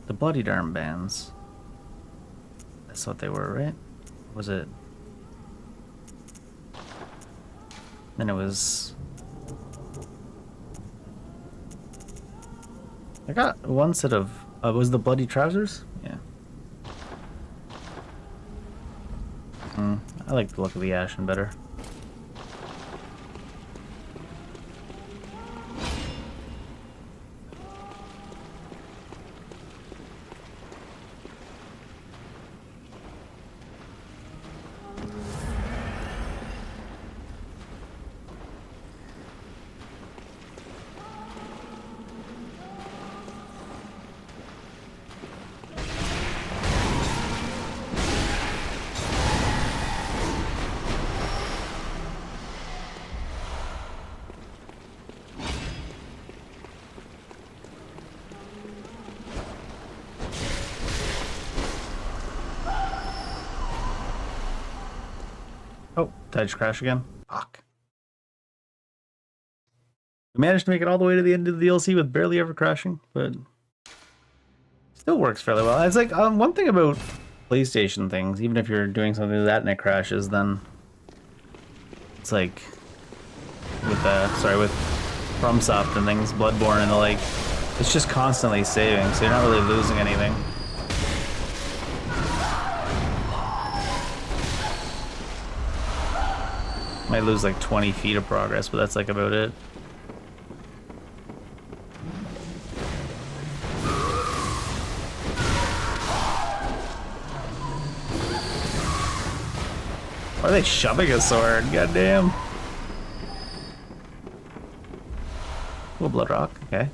The bloody darn bands. That's what they were, right? Was it? Then it was... I got one set of... was the bloody trousers? Yeah. I like the look of the Ashen better. Oh, did I just crash again? Fuck. We managed to make it all the way to the end of the DLC with barely ever crashing, but still works fairly well. It's like one thing about PlayStation things, even if you're doing something like that and it crashes, then it's like with with FromSoft and things, Bloodborne and the like, it's just constantly saving, so you're not really losing anything. Might lose like 20 feet of progress, but that's like about it. Why are they shoving a sword? Goddamn. Cool blood rock, okay.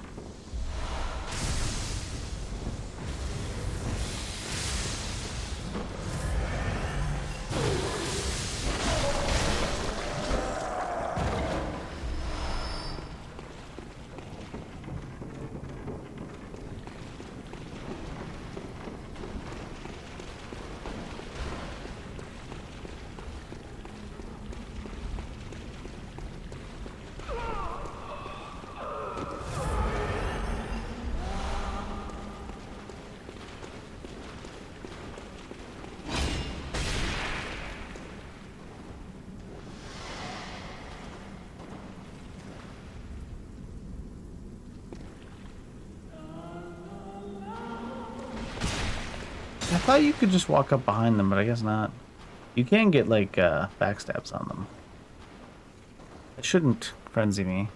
I thought you could just walk up behind them, but I guess not. You can get, like, backstabs on them. It shouldn't frenzy me.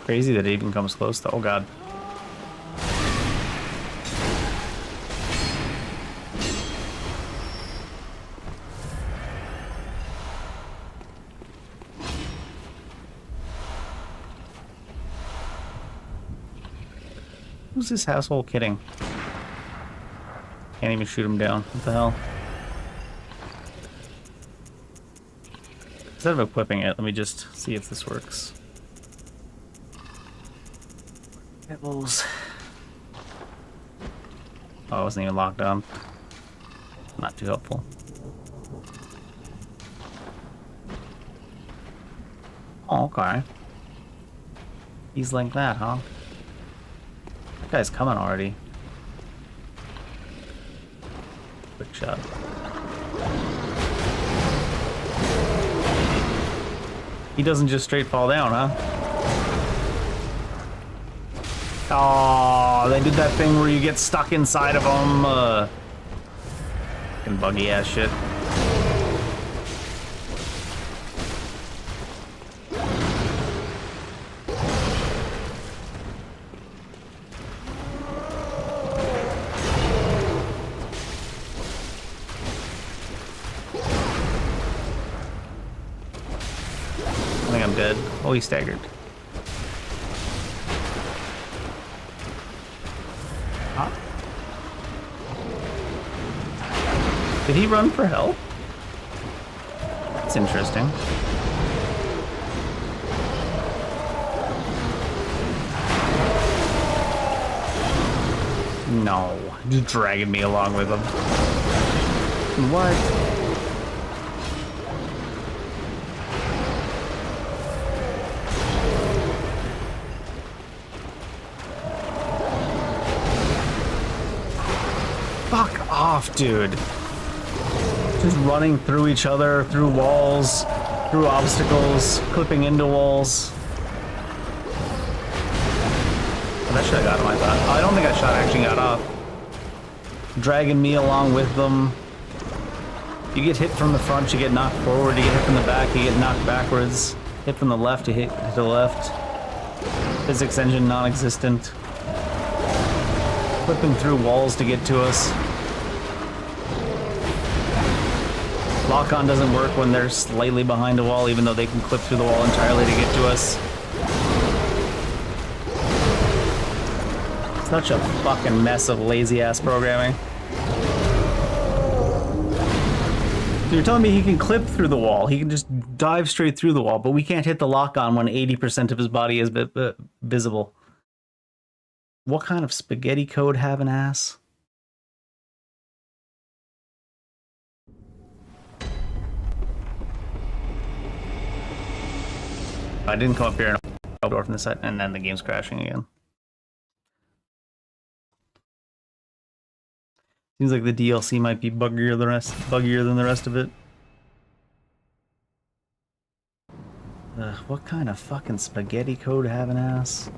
Crazy that it even comes close, though. Oh, God. Who's this asshole kidding? Can't even shoot him down. What the hell? Instead of equipping it, let me just see if this works. Devils. Oh, it wasn't even locked on. Not too helpful. Oh, okay. He's like that, huh? That guy's coming already. Quick shot. He doesn't just straight fall down, huh? Oh, they did that thing where you get stuck inside of them. Fucking buggy ass shit. I think I'm dead. Oh, he staggered. Huh? Did he run for help? That's interesting. No, just dragging me along with him. What? Fuck off, dude. Just running through each other, through walls, through obstacles, clipping into walls. Oh, that should have got him, I thought. Oh, I don't think that shot actually got off. Dragging me along with them. You get hit from the front, you get knocked forward. You get hit from the back, you get knocked backwards. Hit from the left, you hit to the left. Physics engine non-existent. Flipping through walls to get to us. Lock-on doesn't work when they're slightly behind a wall, even though they can clip through the wall entirely to get to us. Such a fucking mess of lazy-ass programming. So you're telling me he can clip through the wall, he can just dive straight through the wall, but we can't hit the lock-on when 80% of his body is visible. What kind of spaghetti code have an ass? I didn't come up here and Orphan this side, and then the game's crashing again. Seems like the DLC might be buggier than the rest of it. What kind of fucking spaghetti code have an ass?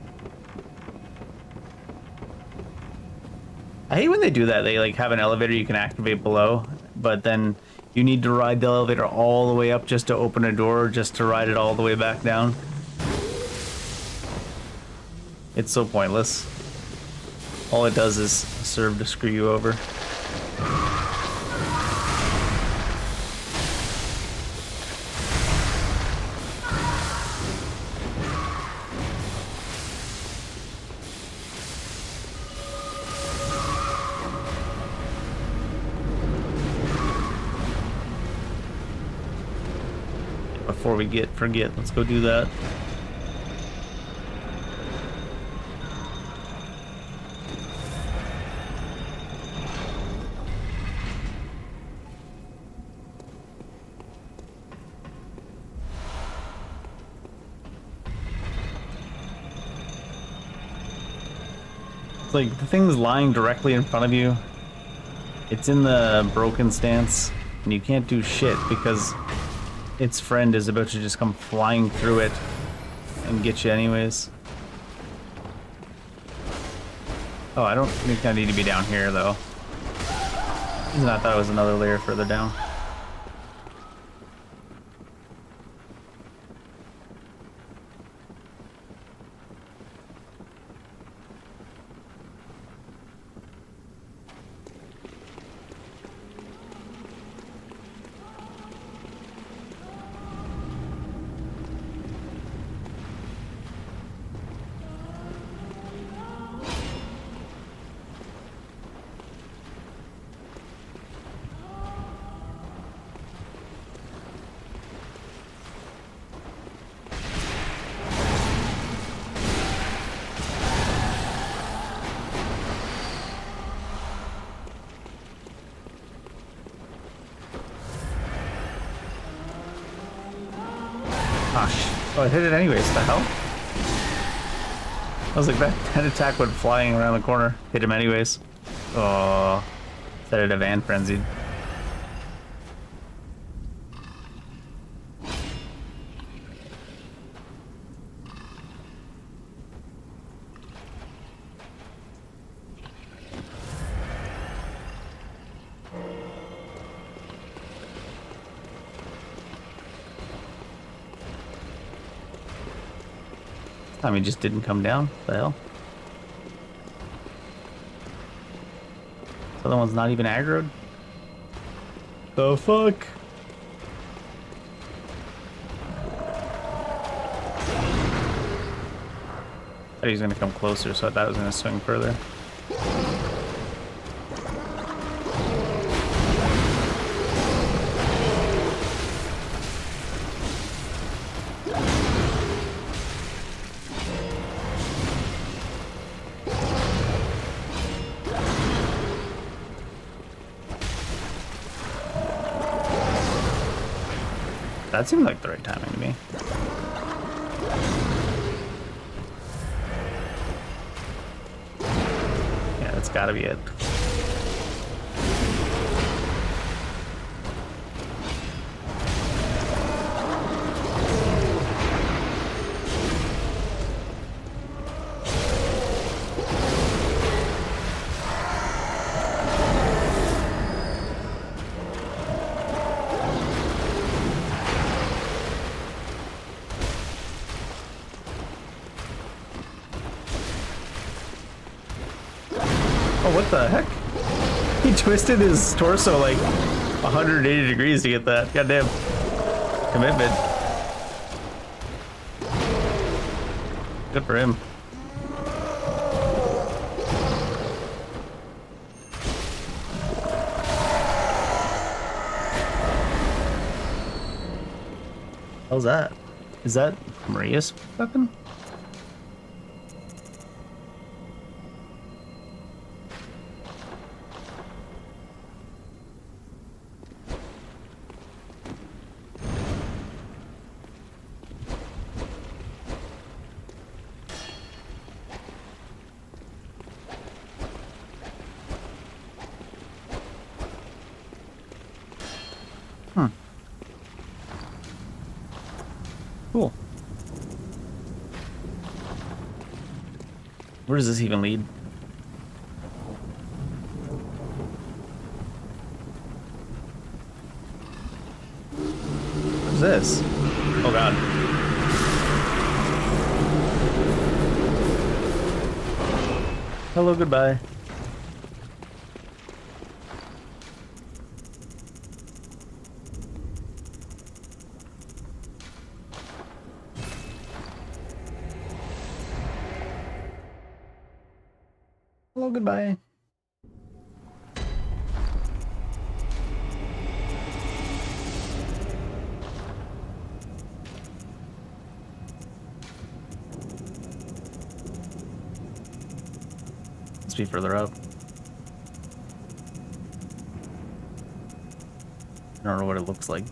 I hate when they do that. They like have an elevator you can activate below, but then you need to ride the elevator all the way up just to open a door, just to ride it all the way back down. It's so pointless. All it does is serve to screw you over. Before we forget, let's go do that. It's like the thing's lying directly in front of you. It's in the broken stance, and you can't do shit because its friend is about to just come flying through it and get you anyways. Oh, I don't think I need to be down here though. I thought it was another layer further down. Gosh. Oh, I hit it anyways. The hell? I was like, that attack went flying around the corner. Hit him anyways. Oh, set it a van frenzied. Time he just didn't come down. What the hell? The other one's not even aggroed. The fuck? I thought he was gonna come closer, so I thought I was gonna swing further. That seemed like the right timing to me. Yeah, that's gotta be it. Oh, what the heck? He twisted his torso like 180 degrees to get that. Goddamn. Commitment. Good for him. How's that? Is that Maria's weapon? Cool. Where does this even lead? What's this? Oh god. Hello, goodbye. Hello, goodbye. Let's be further up. I don't know what it looks like.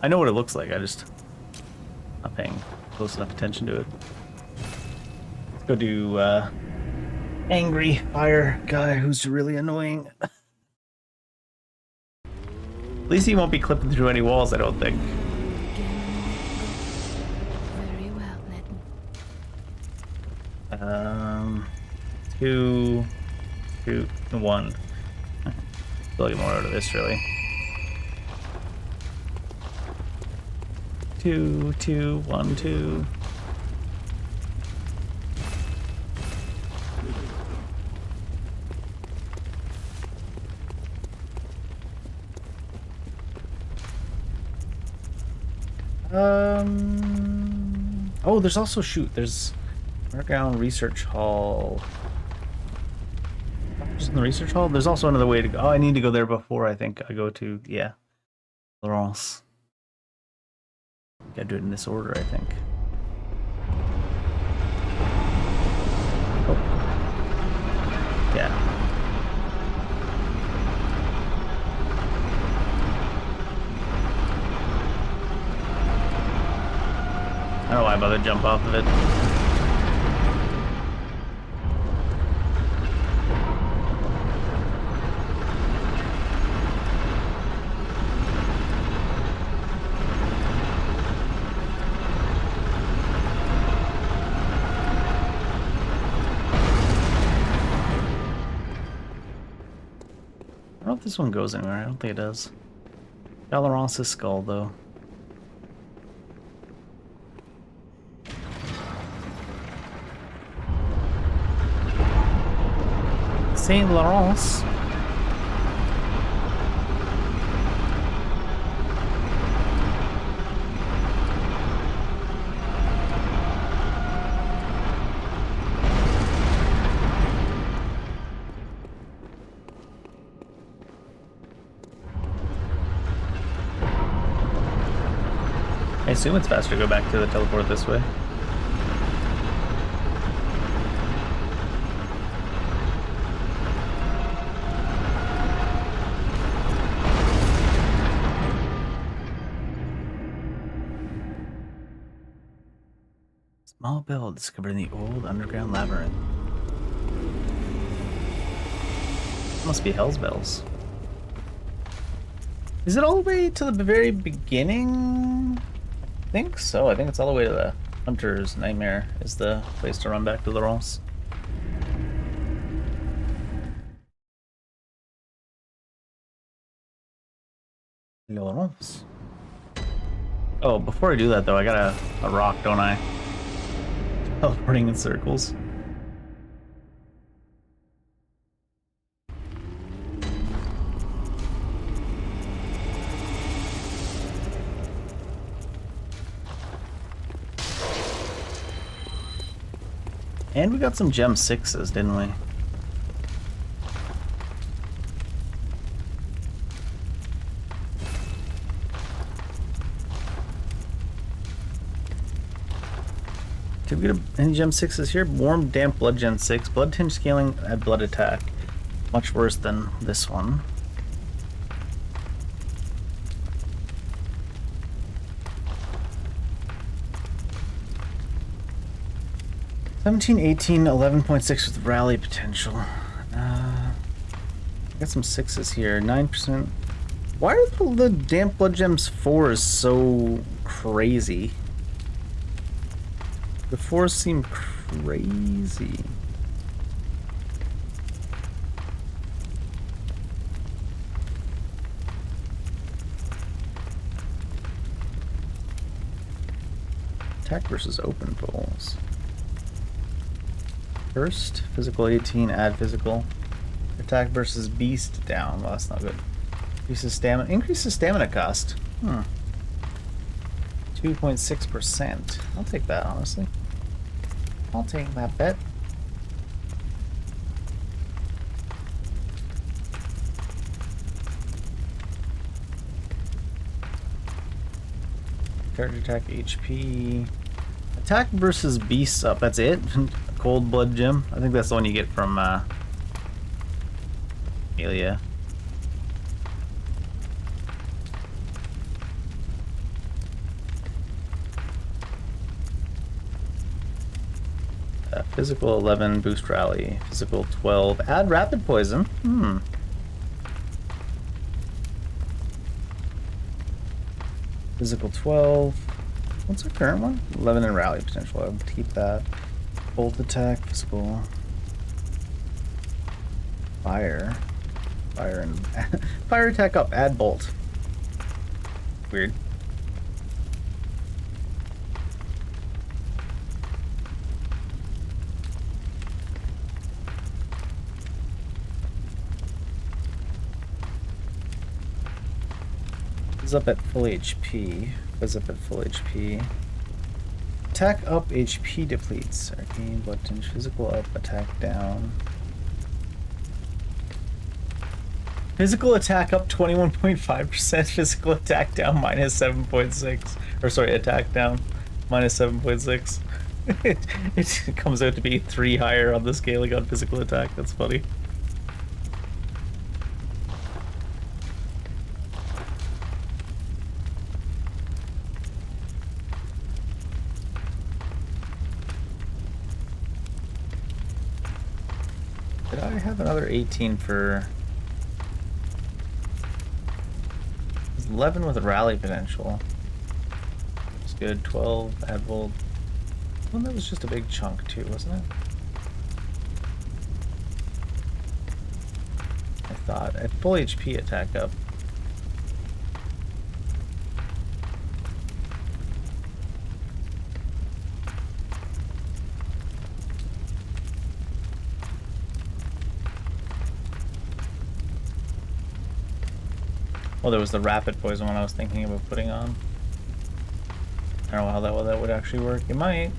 I know what it looks like, I just not paying close enough attention to it. Let's go do angry fire guy who's really annoying. At least he won't be clipping through any walls, I don't think. Very well, Letton. 2, 1. Still get more out of this, really. 2, 2, 1, 2. Oh, there's also there's Underground Research Hall. Just in the research hall? There's also another way to go. Oh, I need to go there before I think I go to, yeah, Laurence. Gotta do it in this order, I think. Oh. Yeah. jump off of it. I don't know if this one goes anywhere. I don't think it does. Valorant's skull, though. Saint Laurence. I assume it's faster to go back to the teleport this way. Small bell discovered in the old underground labyrinth. Must be Hell's Bells. Is it all the way to the very beginning? I think so. I think it's all the way to the Hunter's Nightmare is the place to run back to Laurence. Laurence. Oh, before I do that though, I got a rock, don't I? Teleporting in circles. And we got some gem 6s, didn't we? Did we get any gem 6s here? Warm, damp, blood gem 6. Blood tinge scaling at blood attack. Much worse than this one. $17, $18, 11.6 with rally potential. Got some 6s here. 9%. Why are the damp blood gems 4s so crazy? The 4s seem crazy. Attack versus open bowls. First, physical 18, add physical. Attack versus beast down. Well, that's not good. Increases stamina cost. 2.6%. I'll take that, honestly. I'll take that bet. Charge attack HP. Attack versus beasts up. That's it? Cold blood gem. I think that's the one you get from Amelia. Physical 11, boost rally. Physical 12, add rapid poison. Physical 12. What's our current one? 11 in rally potential. I'll keep that. Bolt attack, physical. Fire. Fire and fire attack up, add bolt. Weird. Is up at full HP. Was up at full HP. Attack up, HP depletes. Arcane, blood tinge, physical up, attack down. Physical attack up 21.5%, physical attack down minus 7.6. Or sorry, attack down minus 7.6. It comes out to be 3 higher on the scaling on physical attack. That's funny. I have another 18 for... 11 with rally potential. It's good. 12 Advold. Well, that was just a big chunk too, wasn't it? I thought. I had full HP attack up. Well, there was the rapid poison one I was thinking about putting on. I don't know how that would actually work. It might.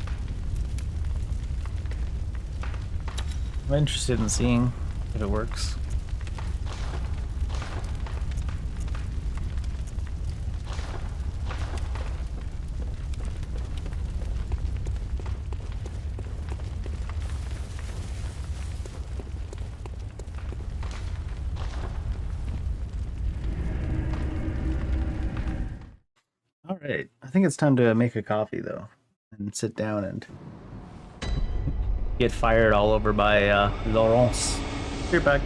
I'm interested in seeing if it works. All right, I think it's time to make a coffee though, and sit down and get fired all over by Laurence. You're back.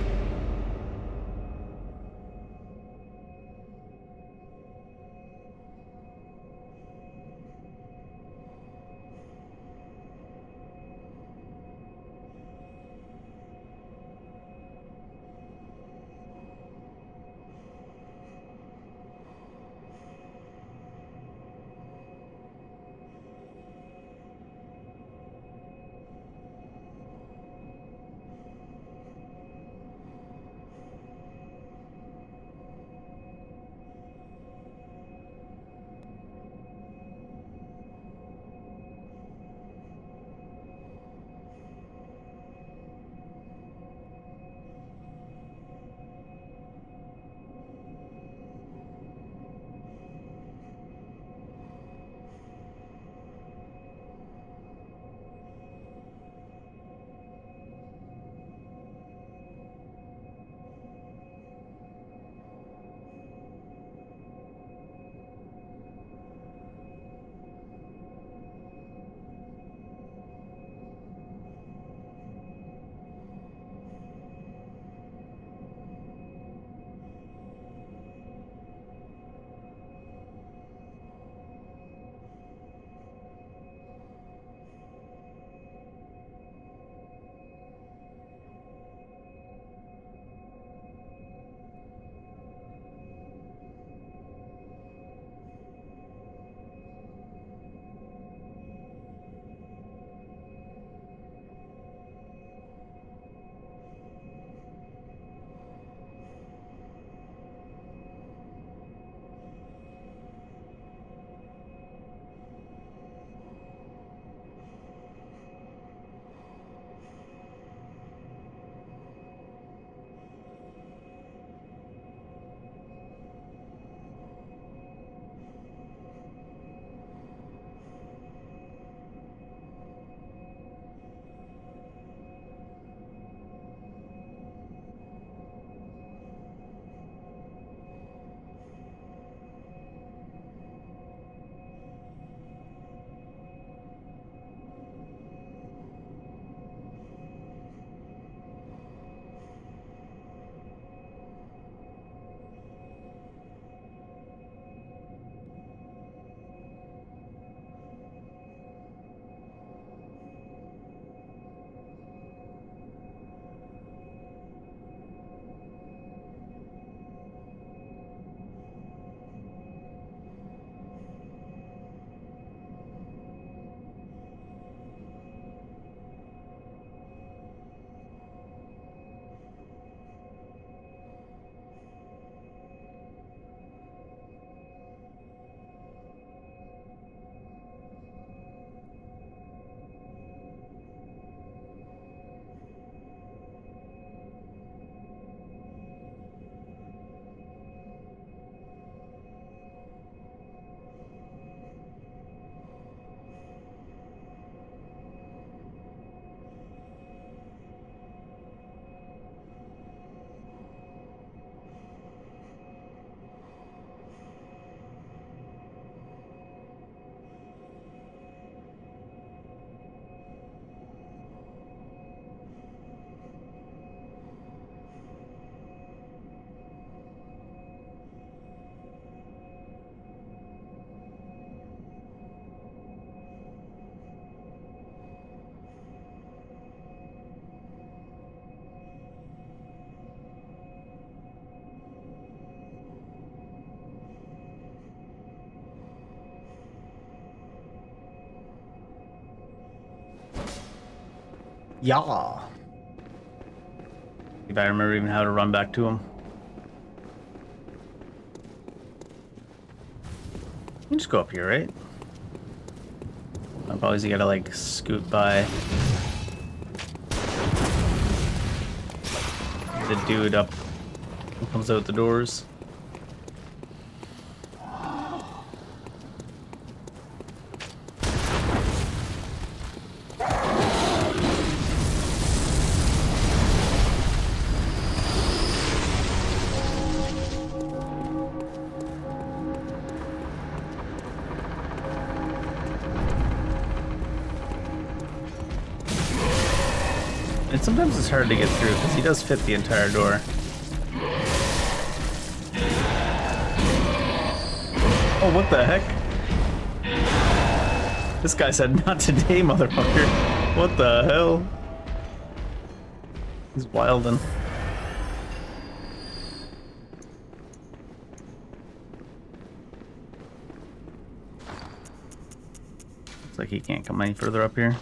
Yeah. If I remember even how to run back to him. You can just go up here, right? I'll probably gotta like scoot by the dude up who comes out the doors. And sometimes it's hard to get through because he does fit the entire door. Oh, what the heck? This guy said, "Not today, motherfucker." What the hell? He's wildin'. Looks like he can't come any further up here.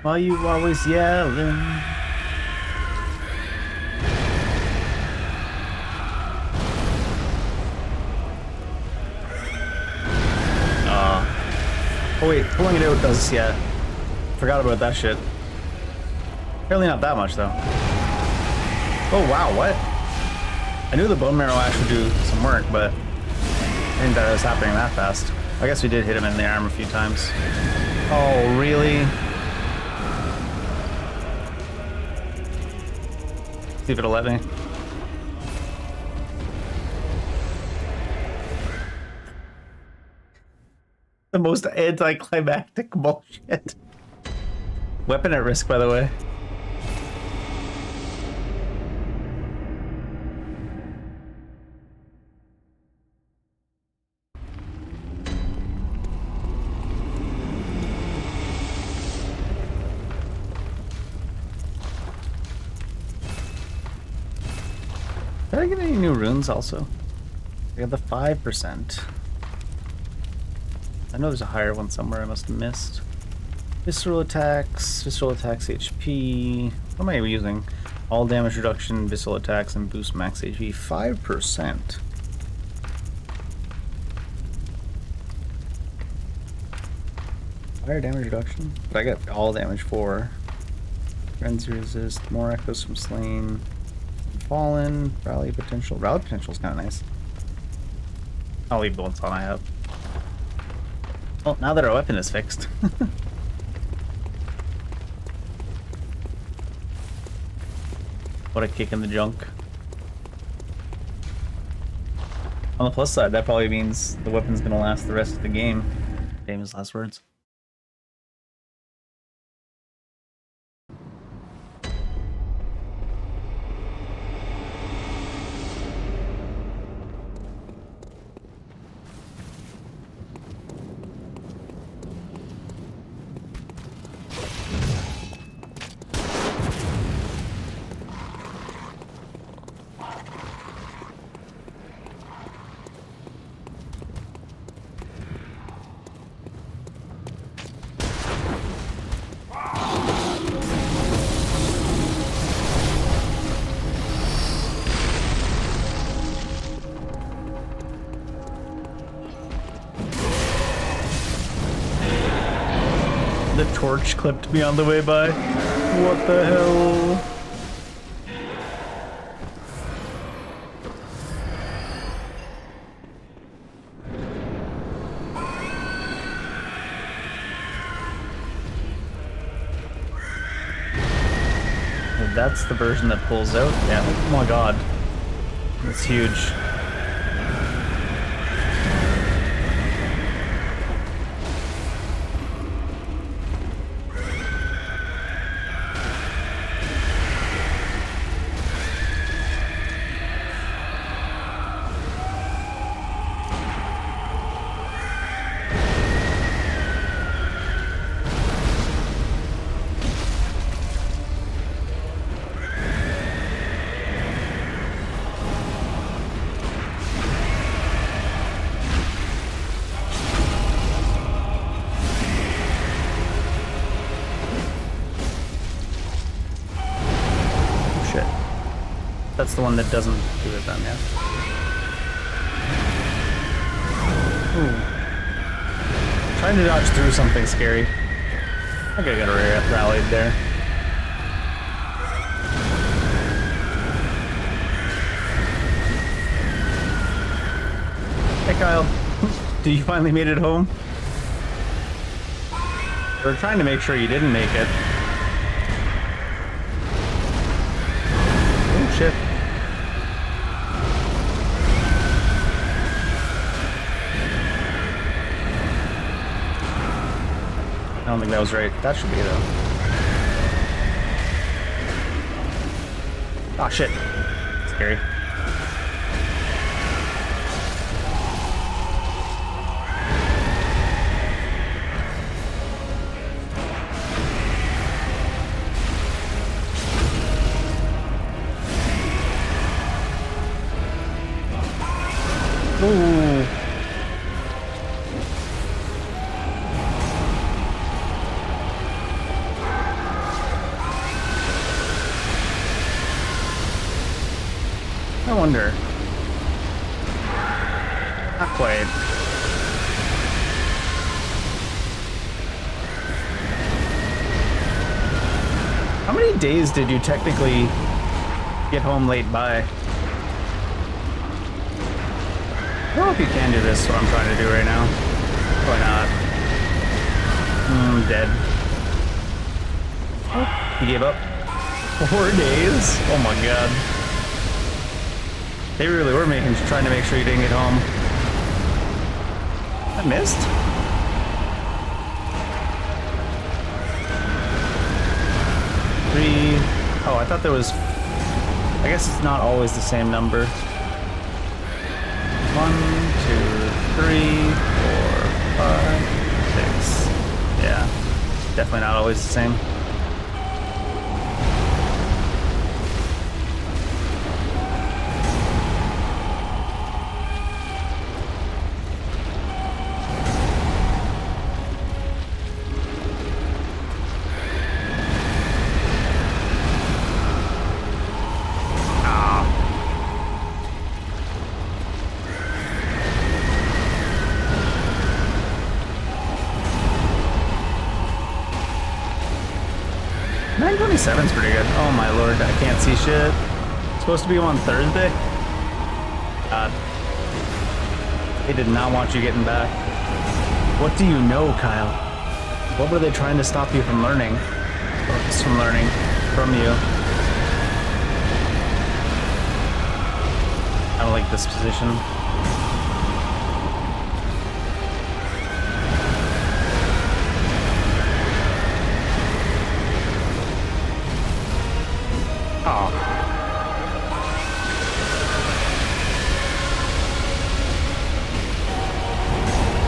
Why you always yelling? Oh wait, pulling it out does, yeah. Forgot about that shit. Apparently not that much though. Oh wow, what? I knew the bone marrow ash would do some work, but I didn't think it was happening that fast. I guess we did hit him in the arm a few times. Oh, really? See if it'll let me. The most anticlimactic bullshit. Weapon at risk, by the way. Did I get any new runes also? I got the 5%. I know there's a higher one somewhere I must have missed. Visceral attacks HP. What am I using? All damage reduction, visceral attacks, and boost max HP. 5%. Higher damage reduction? But I got all damage 4. Frenzy resist, more echoes from slain. Fallen, rally potential. Rally potential is kind of nice. I'll leave the ones on I have. Well, now that our weapon is fixed. What a kick in the junk. On the plus side, that probably means the weapon's gonna last the rest of the game. Famous last words. The torch clipped me on the way by. What the hell? That's the version that pulls out? Yeah. Oh my god. It's huge. That's the one that doesn't do it then, yeah. Ooh. Trying to dodge through something scary. I think I got rallied there. Hey Kyle, did you finally made it home? We're trying to make sure you didn't make it. Oh shit. I don't think that was right. That should be though. Oh shit. Scary. Ooh. I wonder. Not quite. How many days did you technically get home late by? I don't know if you can do this, what I'm trying to do right now. Probably not. Dead. Oh, he gave up. 4 days? Oh my god. They really were trying to make sure you didn't get home. I missed? Three. Oh, I thought there was... I guess it's not always the same number. 1, 2, 3, 4, 5, 6. Yeah. Definitely not always the same. Seven's pretty good. Oh my lord, I can't see shit. It's supposed to be on Thursday? God. They did not want you getting back. What do you know, Kyle? What were they trying to stop you from learning? Or us from learning from you? I don't like this position.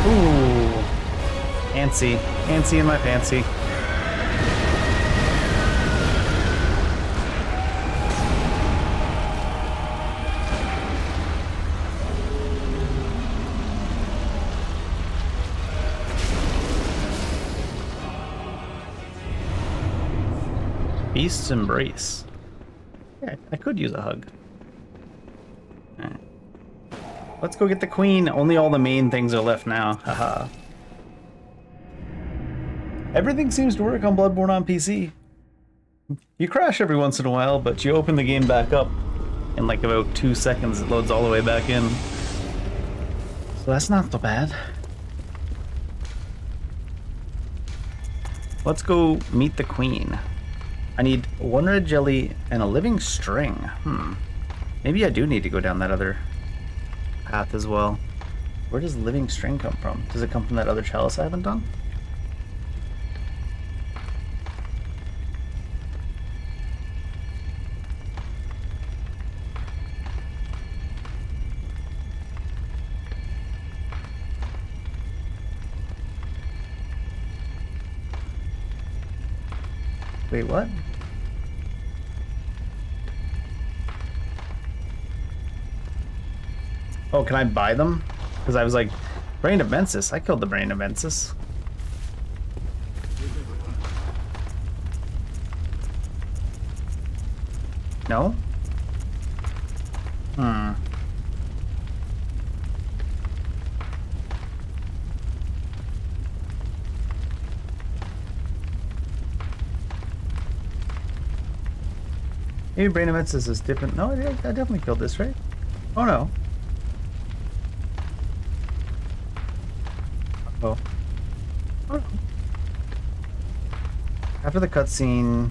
Ooh. Antsy. Antsy in my fancy. Beast's Embrace. Yeah, I could use a hug. Alright. Let's go get the queen. Only all the main things are left now. Haha. Everything seems to work on Bloodborne on PC. You crash every once in a while, but you open the game back up. In like about 2 seconds, it loads all the way back in. So that's not so bad. Let's go meet the queen. I need 1 red jelly and a living string. Maybe I do need to go down that other path as well. Where does living string come from? Does it come from that other chalice I haven't done? Wait, what? Oh, can I buy them? Because I was like, Brain of Mensis. I killed the Brain of Mensis. No? Maybe Brain of Mensis is different. No, I definitely killed this, right? Oh no. Oh. Oh no. After the cutscene.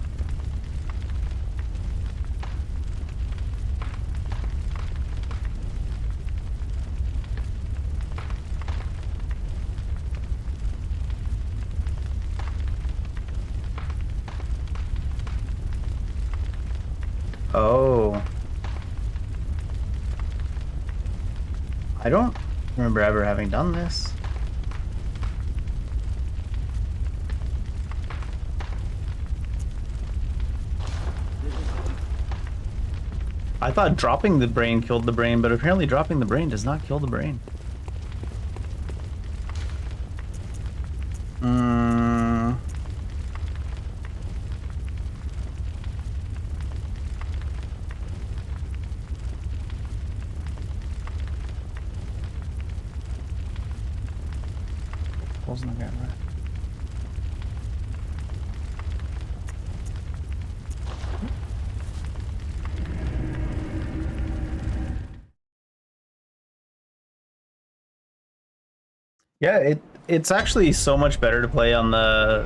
Oh. I don't remember ever having done this. I thought dropping the brain killed the brain, but apparently dropping the brain does not kill the brain. Holes in the ground, right? Yeah, it's actually so much better to play on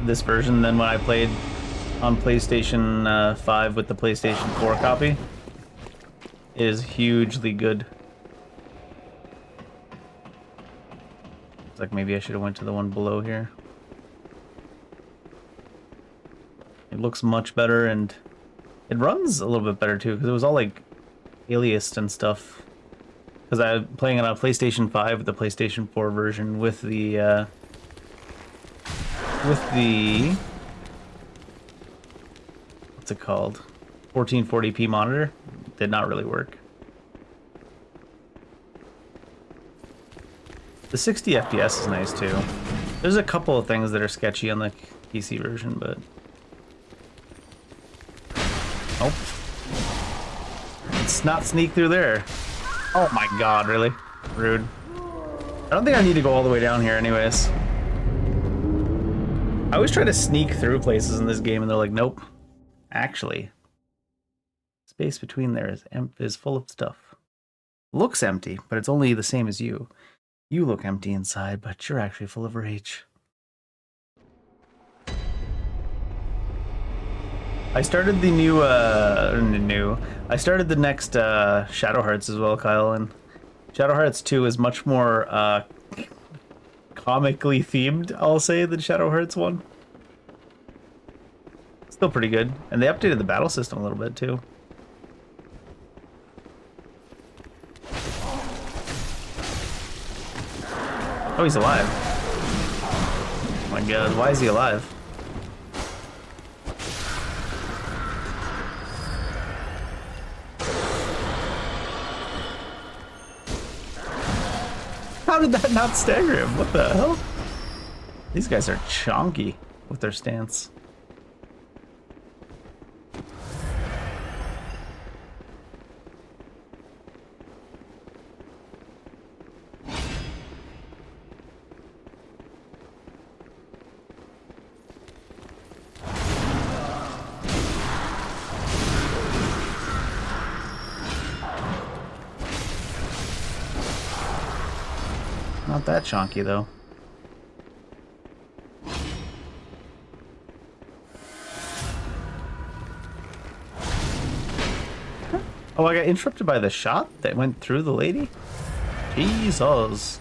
this version than when I played on PlayStation 5 with the PlayStation 4 copy. It is hugely good. It's like maybe I should have went to the one below here. It looks much better and it runs a little bit better too because it was all like aliased and stuff. Because I'm playing it on PlayStation 5 with the PlayStation 4 version with the what's it called? 1440p monitor. Did not really work. The 60 FPS is nice too. There's a couple of things that are sketchy on the PC version, but nope. Let's not sneak through there. Oh my god, really? Rude. I don't think I need to go all the way down here anyways. I always try to sneak through places in this game and they're like, nope. Actually, space between there is full of stuff. Looks empty, but it's only the same as you. You look empty inside, but you're actually full of rage. I started the I started the next Shadow Hearts as well, Kyle, and Shadow Hearts 2 is much more comically themed, I'll say, than Shadow Hearts 1. Still pretty good, and they updated the battle system a little bit too. Oh, he's alive. Oh my god, why is he alive? How did that not stagger him? What the hell? These guys are chonky with their stance. Not that chonky though. Oh, I got interrupted by the shot that went through the lady? Jesus.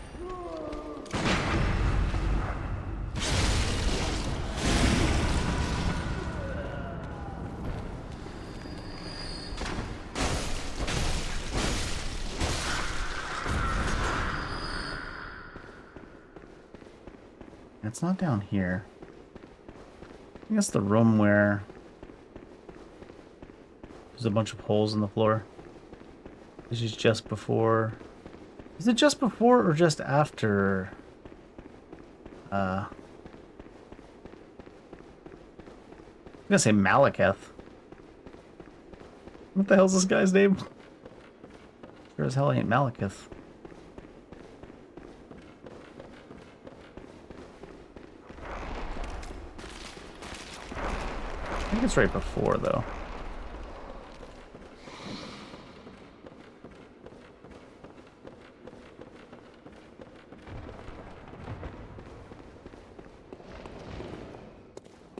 It's not down here. I think it's the room where there's a bunch of holes in the floor. This is just before. Is it just before or just after? I'm gonna say Malekith. What the hell's this guy's name? Sure as hell ain't Malekith. I think it's right before, though.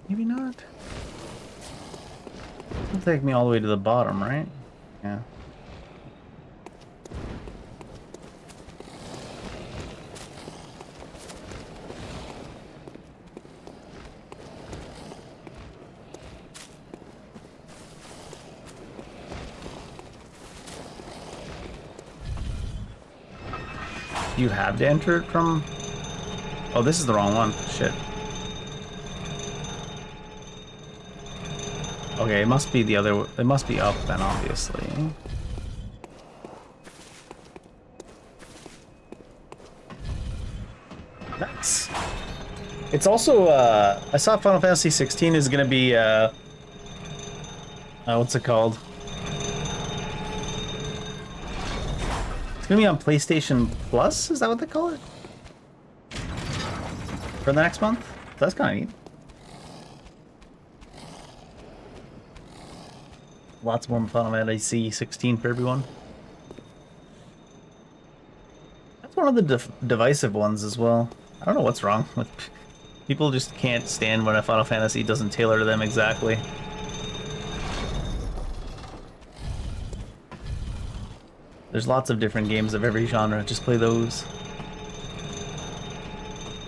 Maybe not. It'll take me all the way to the bottom, right? Yeah. You have to enter it from... Oh, this is the wrong one. Shit. Okay, it must be the other... It must be up then, obviously. Nice. It's also, I saw Final Fantasy 16 is gonna be, what's it called? It's gonna be on PlayStation Plus? Is that what they call it? For the next month? That's kind of neat. Lots more Final Fantasy 16 for everyone. That's one of the divisive ones as well. I don't know what's wrong with people. Just can't stand when a Final Fantasy doesn't tailor to them exactly. There's lots of different games of every genre. Just play those.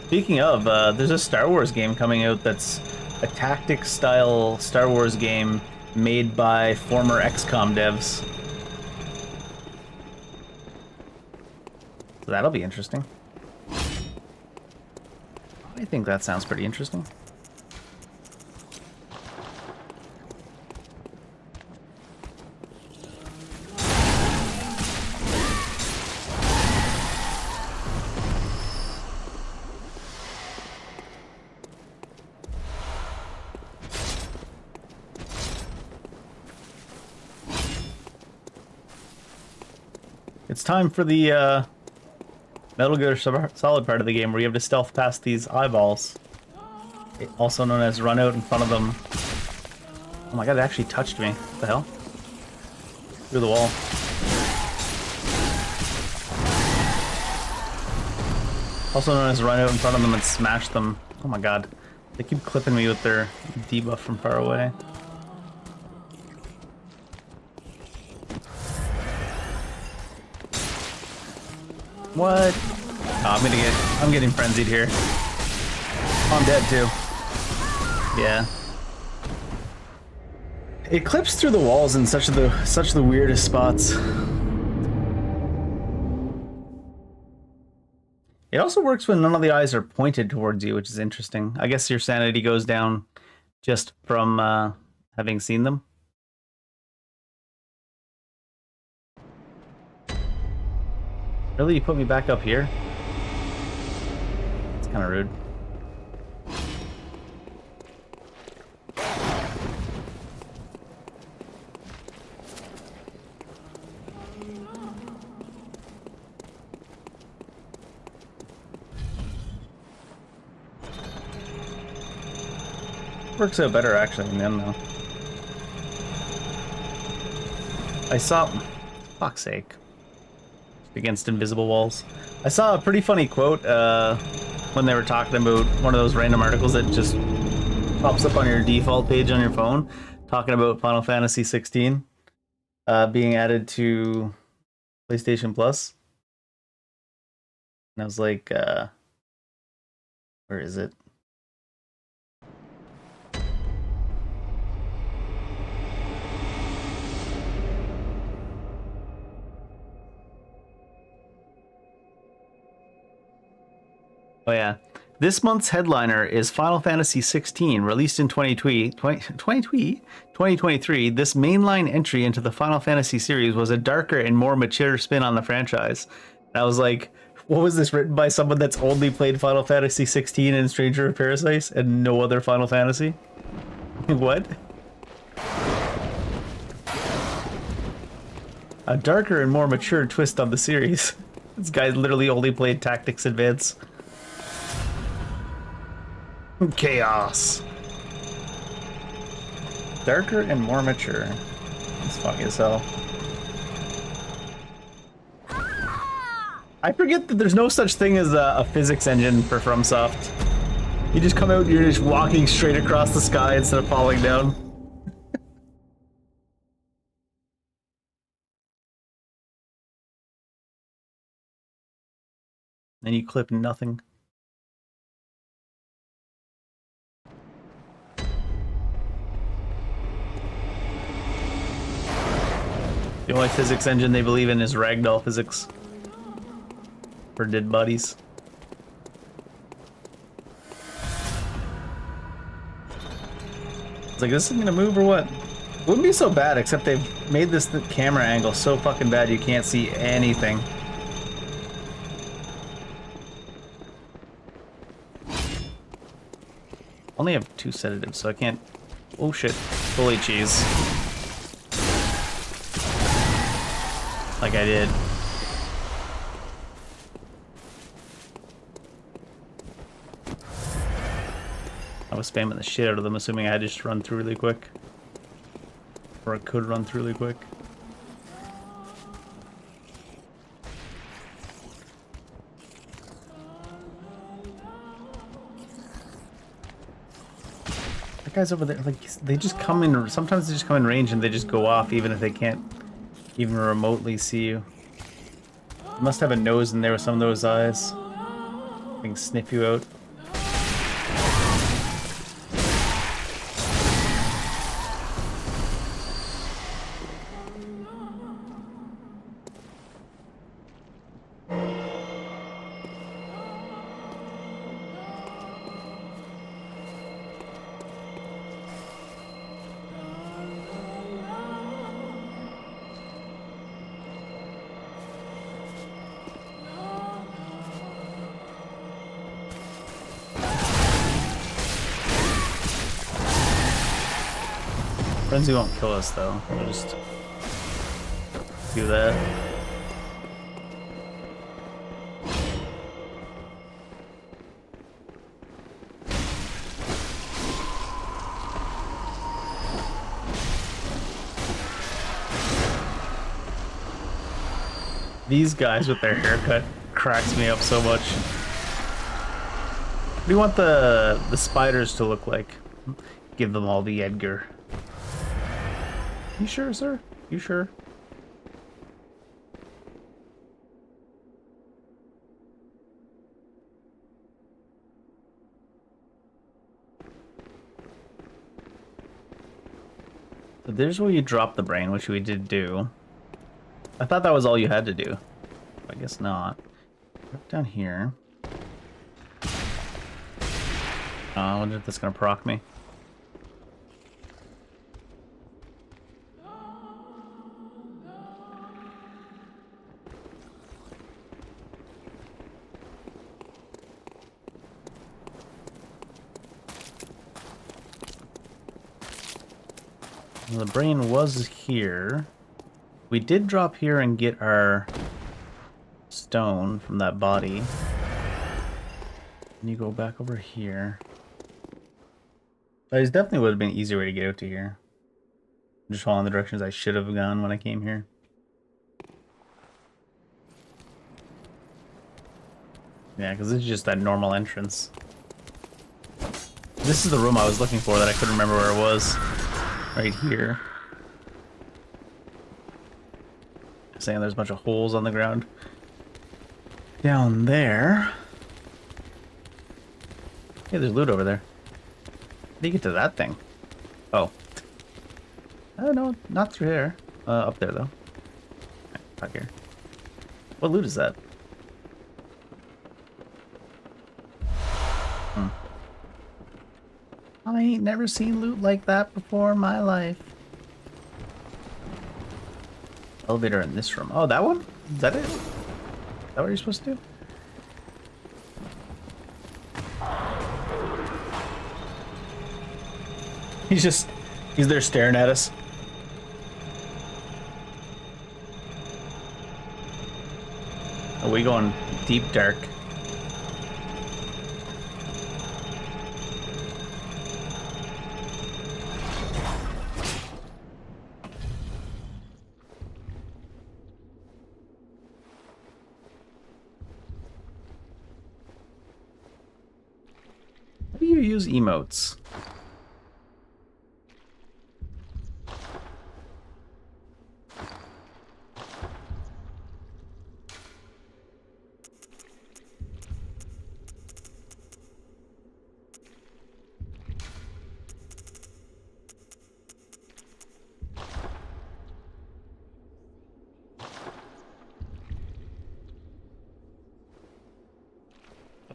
Speaking of, there's a Star Wars game coming out that's a tactics-style Star Wars game made by former XCOM devs. So that'll be interesting. I think that sounds pretty interesting. It's time for the Metal Gear Solid part of the game where you have to stealth past these eyeballs. Also known as run out in front of them. Oh my god, it actually touched me. What the hell? Through the wall. Also known as run out in front of them and smash them. Oh my god. They keep clipping me with their debuff from far away. What? Oh, I'm getting frenzied here. Oh, I'm dead too. Yeah. It clips through the walls in such the weirdest spots. It also works when none of the eyes are pointed towards you, which is interesting. I guess your sanity goes down just from having seen them. Really? You put me back up here? It's kind of rude. Works out better actually in the end though. I saw... Fuck's sake. Against invisible walls. I saw a pretty funny quote when they were talking about one of those random articles that just pops up on your default page on your phone talking about Final Fantasy 16. being added to PlayStation Plus. And I was like, where is it? Oh yeah. This month's headliner is Final Fantasy 16, released in 2023. This mainline entry into the Final Fantasy series was a darker and more mature spin on the franchise. And I was like, what was this written by someone that's only played Final Fantasy 16 and Stranger of Paradise and no other Final Fantasy? What? A darker and more mature twist on the series. This guy literally only played Tactics Advance. Chaos. Darker and more mature. It's funny as hell. I forget that there's no such thing as a physics engine for FromSoft. You just come out and you're just walking straight across the sky instead of falling down. And you clip nothing. The only physics engine they believe in is ragdoll physics. For dead bodies. It's like, this isn't gonna move or what? It wouldn't be so bad, except they've made this camera angle so fucking bad you can't see anything. Only have 2 sedatives, so I can't... Oh shit. Holy cheese. Like I did. I was spamming the shit out of them, assuming I had to just run through really quick. Or I could run through really quick. That guy's over there, like, they just come in, sometimes they just come in range and they just go off even if they can't even remotely see you. You must have a nose in there with some of those eyes. They can sniff you out. Frenzy won't kill us though. We'll just do that. These guys with their haircut cracks me up so much. What do you want the spiders to look like? Give them all the Edgar. You sure, sir? You sure? So there's where you drop the brain, which we did do. I thought that was all you had to do. I guess not. Right down here. I wonder if that's gonna proc me. Well, the brain was here. We did drop here and get our stone from that body. And you go back over here. But it definitely would have been an easier way to get out to here. Just following the directions I should have gone when I came here. Yeah, because this is just that normal entrance. This is the room I was looking for that I couldn't remember where it was. Right here. saying there's a bunch of holes on the ground. Down there. Hey, there's loot over there. How do you get to that thing? Oh. Oh, no, not through there. Up there, though. Back here. What loot is that? I ain't never seen loot like that before in my life. Elevator in this room. Oh, that one? Is that it? Is that what you're supposed to do? He's there staring at us. Are we going deep dark? How do you use emotes?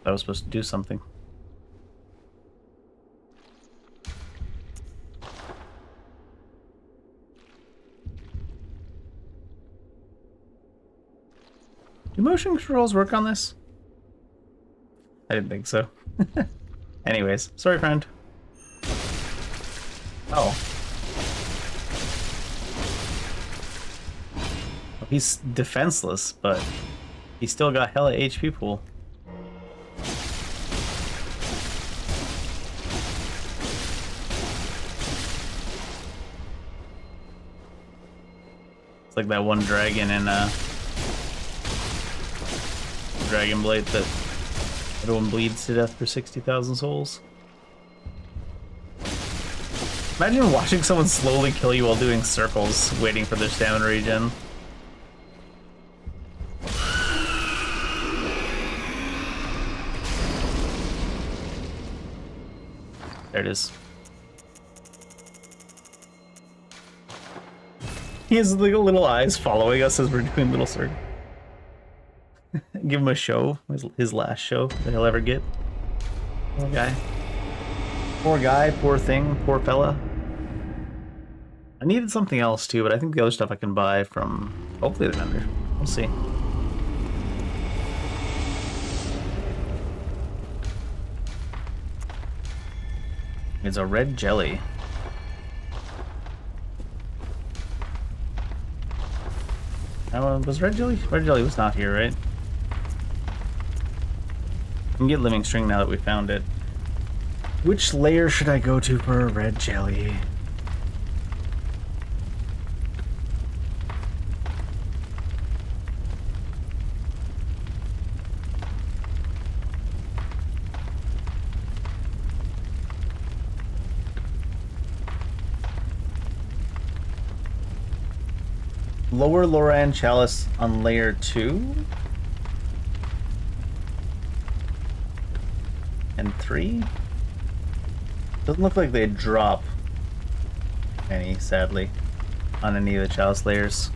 I was supposed to do something. Do motion controls work on this? I didn't think so. Anyways, sorry, friend. Oh. He's defenseless, but he's still got hella HP pool. It's like that one dragon in Dragon Blade that everyone bleeds to death for 60,000 souls. Imagine watching someone slowly kill you while doing circles, waiting for their stamina regen. There it is. He has like little eyes following us as we're doing little circles. Give him a show, his last show that he'll ever get. Poor guy. Poor guy, poor thing, poor fella. I needed something else too, but I think the other stuff I can buy from hopefully the vendor. We'll see. It's a red jelly. Was red jelly? Red jelly was not here, right? We can get living string now that we found it. Which layer should I go to for a red jelly? Lower Loran Chalice on layer 2 and 3. Doesn't look like they drop any, sadly, on any of the chalice layers.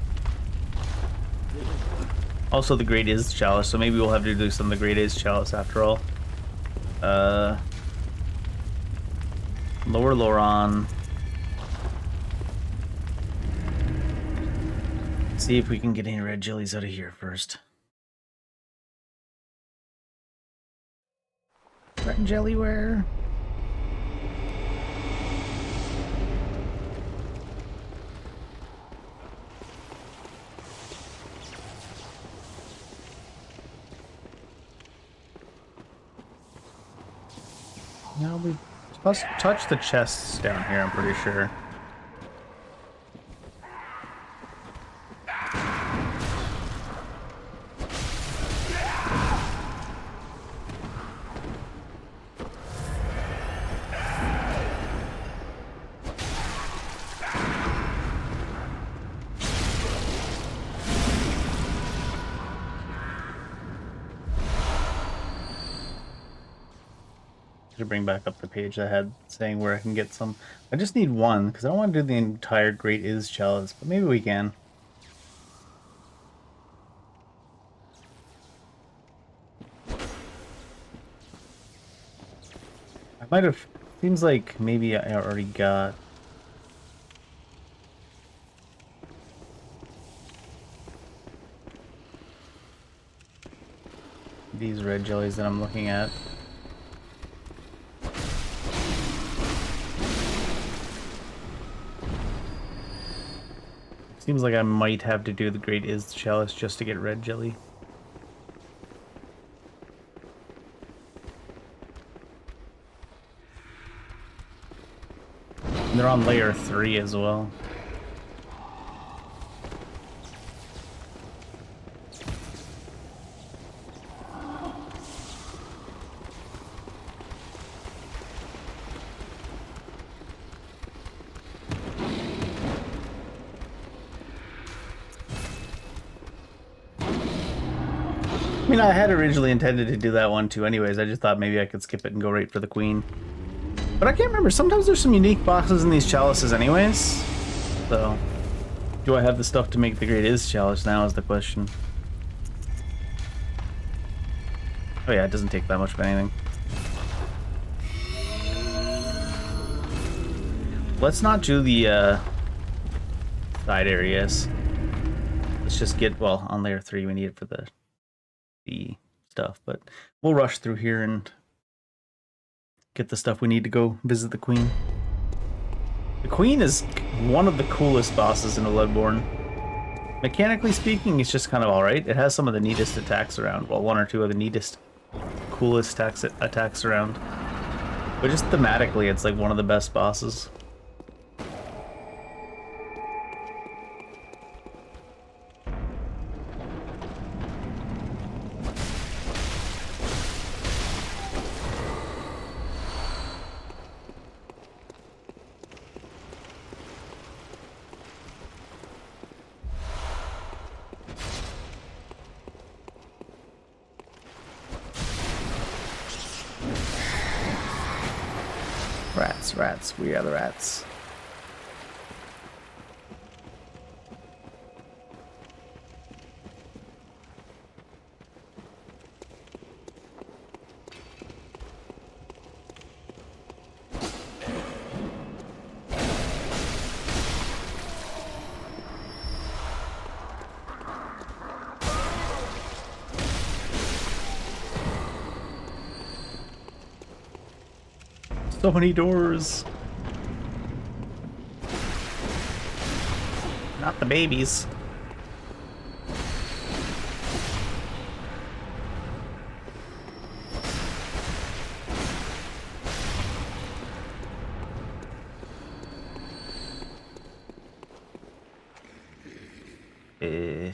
Also, the grade is chalice, so maybe we'll have to do some of the grade is chalice after all. Lower Loran. See if we can get any red jellies out of here first. Red jellyware. Now we must touch the chests down here, I'm pretty sure. Should bring back up the page I had saying where I can get some. I just need one because I don't want to do the entire Great Is Chalice, but maybe we can. I might have. Seems like maybe I already got. These red jellies that I'm looking at. Seems like I might have to do the Great Is Chalice just to get red jelly. And they're on layer 3 as well. I mean, I had originally intended to do that one too anyways. I just thought maybe I could skip it and go right for the queen. But I can't remember. Sometimes there's some unique bosses in these chalices anyways. So, do I have the stuff to make the Great Is Chalice now is the question. Oh yeah, it doesn't take that much of anything. Let's not do the side areas. Let's just get, well, on layer 3 we need it for the stuff, but we'll rush through here and get the stuff we need to go visit the queen. The queen is one of the coolest bosses in Bloodborne. Mechanically speaking, it's just kind of alright. It has some of the neatest attacks around. Well, one or two of the neatest, coolest attacks around. But just thematically, it's like one of the best bosses. Rats, we are the rats. So many doors. Not the babies. I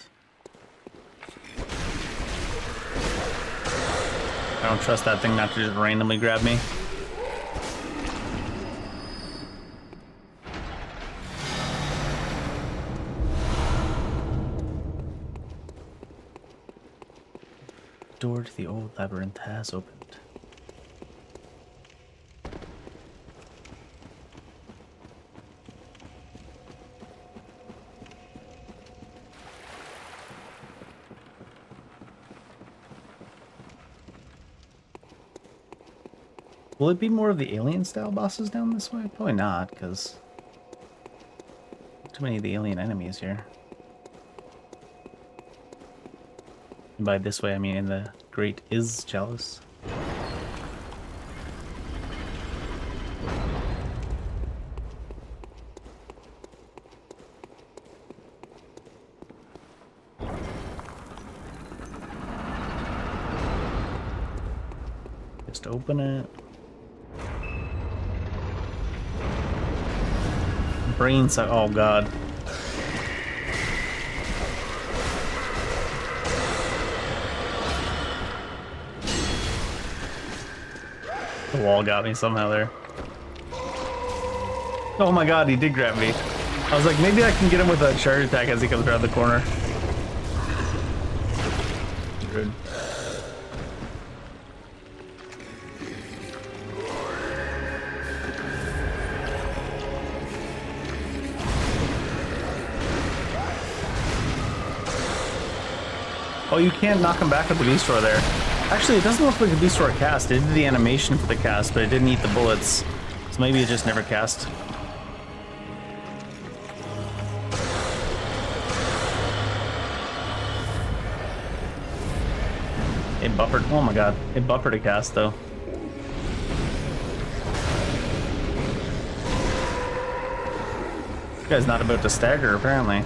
don't trust that thing not to just randomly grab me. Door to the old labyrinth has opened. Will it be more of the alien style bosses down this way? Probably not, because too many of the alien enemies here. And by this way, I mean in the Great Is Chalice. Just open it. Brain suck. Oh god. The wall got me somehow there. Oh my god, he did grab me. I was like, maybe I can get him with a charge attack as he comes around the corner. Rude. Oh, you can't knock him back with the beast roar there. Actually, it doesn't look like a beast roar cast. It did the animation for the cast, but it didn't eat the bullets. So maybe it just never cast. It buffered. Oh my god. It buffered a cast though. This guy's not about to stagger, apparently.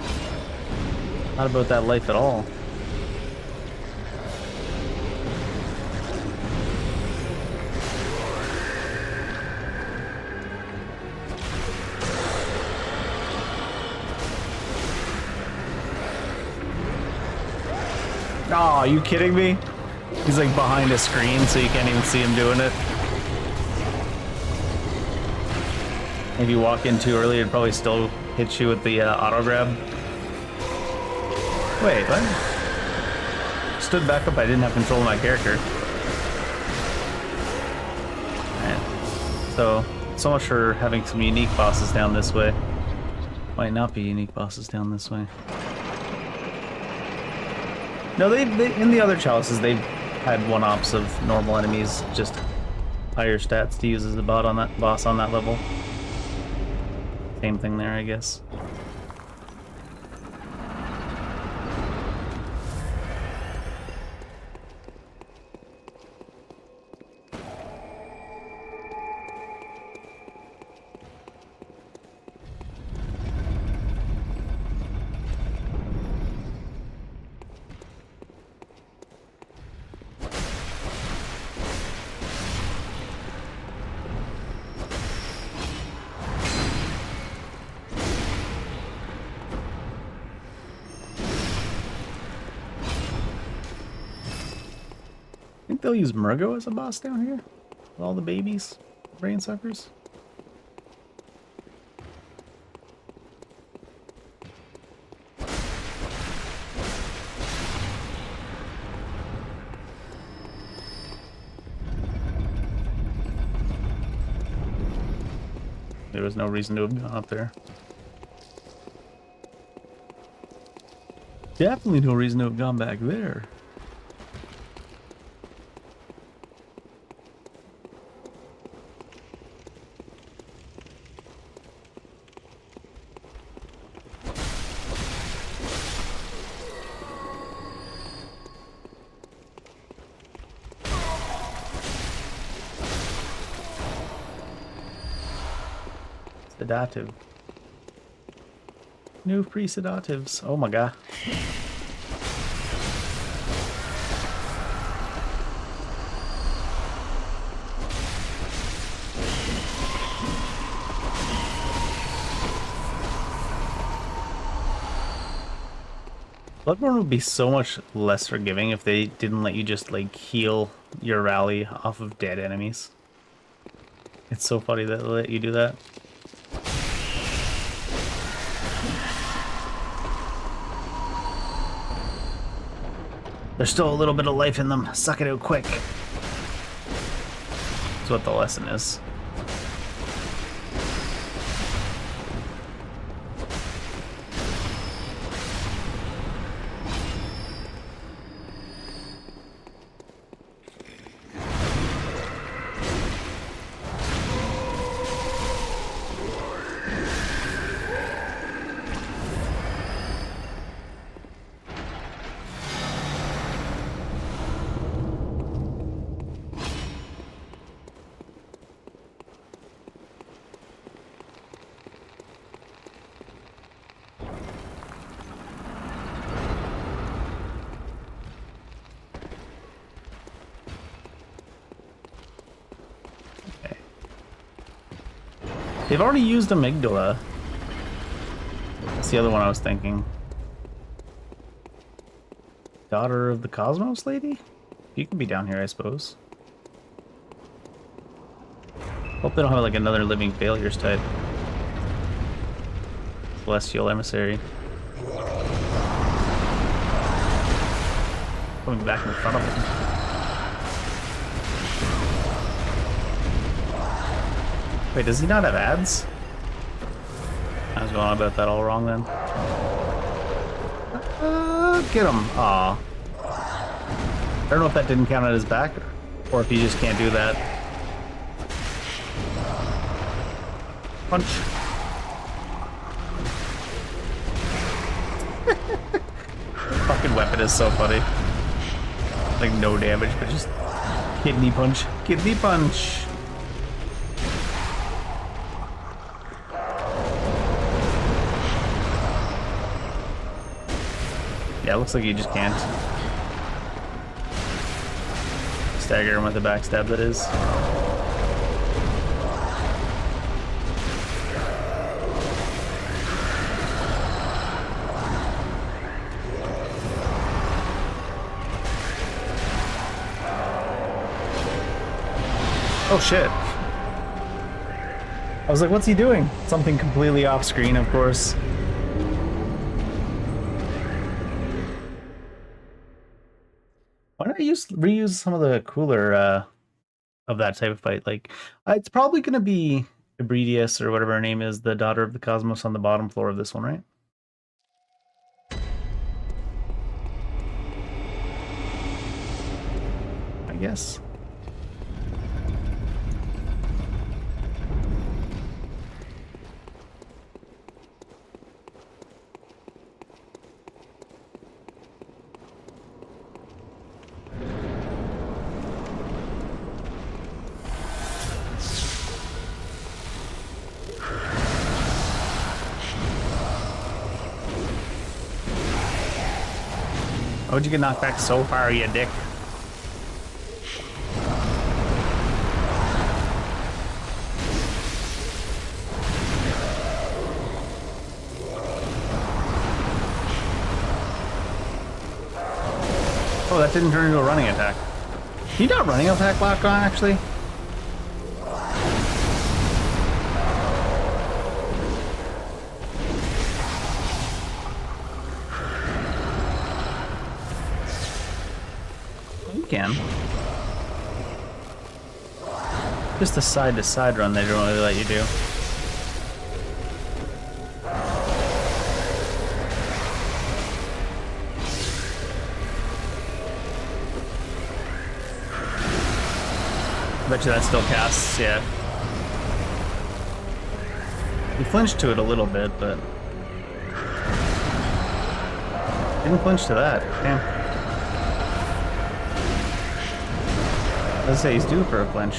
Not about that life at all. Oh, are you kidding me? He's like behind a screen, so you can't even see him doing it. If you walk in too early, it'd probably still hit you with the auto grab. Wait, what? Stood back up, I didn't have control of my character. Alright. So much for having some unique bosses down this way. Might not be unique bosses down this way. No, they in the other chalices, they've had one-ops of normal enemies, just higher stats to use as a boss on that level. Same thing there, I guess. I think they'll use Murgo as a boss down here. With all the babies, brain suckers. There was no reason to have gone up there. Definitely no reason to have gone back there. Sedative. New free sedatives. Oh my god. Bloodborne would be so much less forgiving if they didn't let you just like heal your rally off of dead enemies. It's so funny that they let you do that. There's still a little bit of life in them. Suck it out quick. That's what the lesson is. They've already used amygdala. That's the other one I was thinking. Daughter of the Cosmos lady? You can be down here, I suppose. Hope they don't have like another living failures type. Celestial emissary. Coming back in front of him. Wait, does he not have ads? I was going on about that all wrong then. Get him. Aw. I don't know if that didn't count on his back, or if he just can't do that. Punch. Fucking weapon is so funny. Like no damage, but just kidney punch. Kidney punch. Yeah, it looks like you just can't. Stagger him with the backstab, that is. Oh shit. I was like, what's he doing? Something completely off screen, of course. Why don't I reuse some of the cooler of that type of fight? Like, it's probably going to be Ebridius or whatever her name is, the daughter of the cosmos on the bottom floor of this one, right? I guess. How'd you get knocked back so far, you dick? Oh, that didn't turn into a running attack. Can you not running attack lock on, actually? You can. Just a side-to-side run they don't really let you do. I bet you that still casts, yeah. You flinched to it a little bit, but didn't flinch to that. Damn. Let's say he's due for a flinch.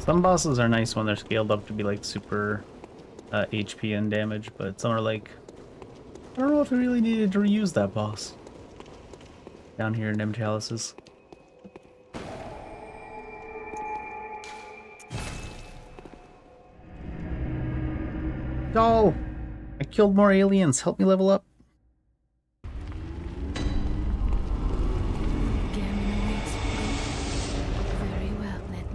Some bosses are nice when they're scaled up to be like super HP and damage, but some are like, I don't know if we really needed to reuse that boss. Down here in M Chalices. Doll! I killed more aliens. Help me level up. Gehrman awaits. Very well, then.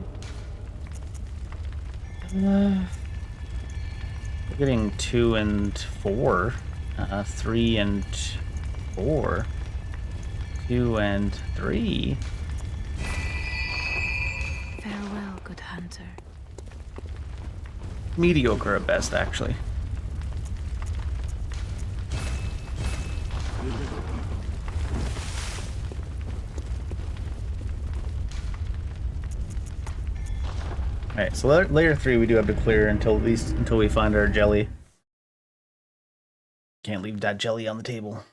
We're getting 2 and 4. 3 and 4. 2 and 3. Farewell, good hunter. Mediocre at best, actually. Alright, so layer 3 we do have to clear until at least until we find our jelly. Can't leave that jelly on the table.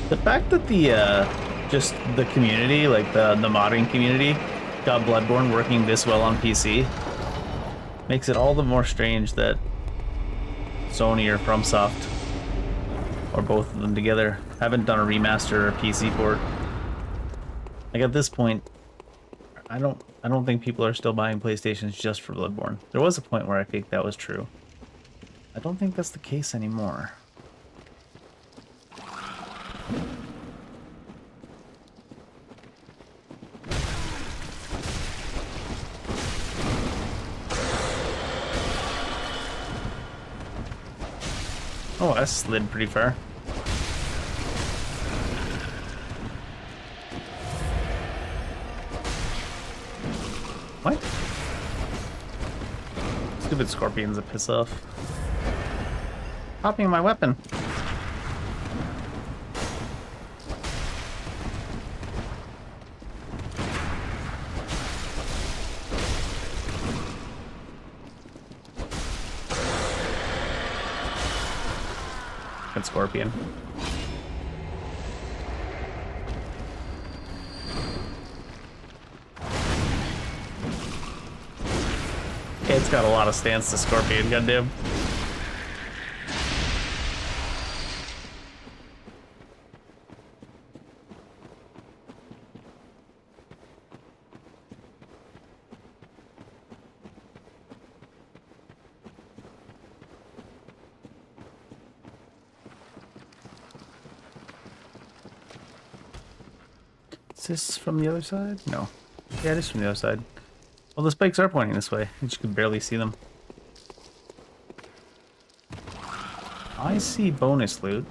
The fact that the just the community, like the modding community, got Bloodborne working this well on PC makes it all the more strange that Sony or FromSoft, or both of them together, haven't done a remaster or a PC port. Like at this point, I don't think people are still buying PlayStations just for Bloodborne. There was a point where I think that was true. I don't think that's the case anymore. Oh, I slid pretty far. What? Stupid scorpions that piss off. Popping my weapon. Good scorpion. It's got a lot of stance to scorpion, goddamn. Is this from the other side? No. Yeah, it is from the other side. Well, the spikes are pointing this way. I just can barely see them. I see bonus loot.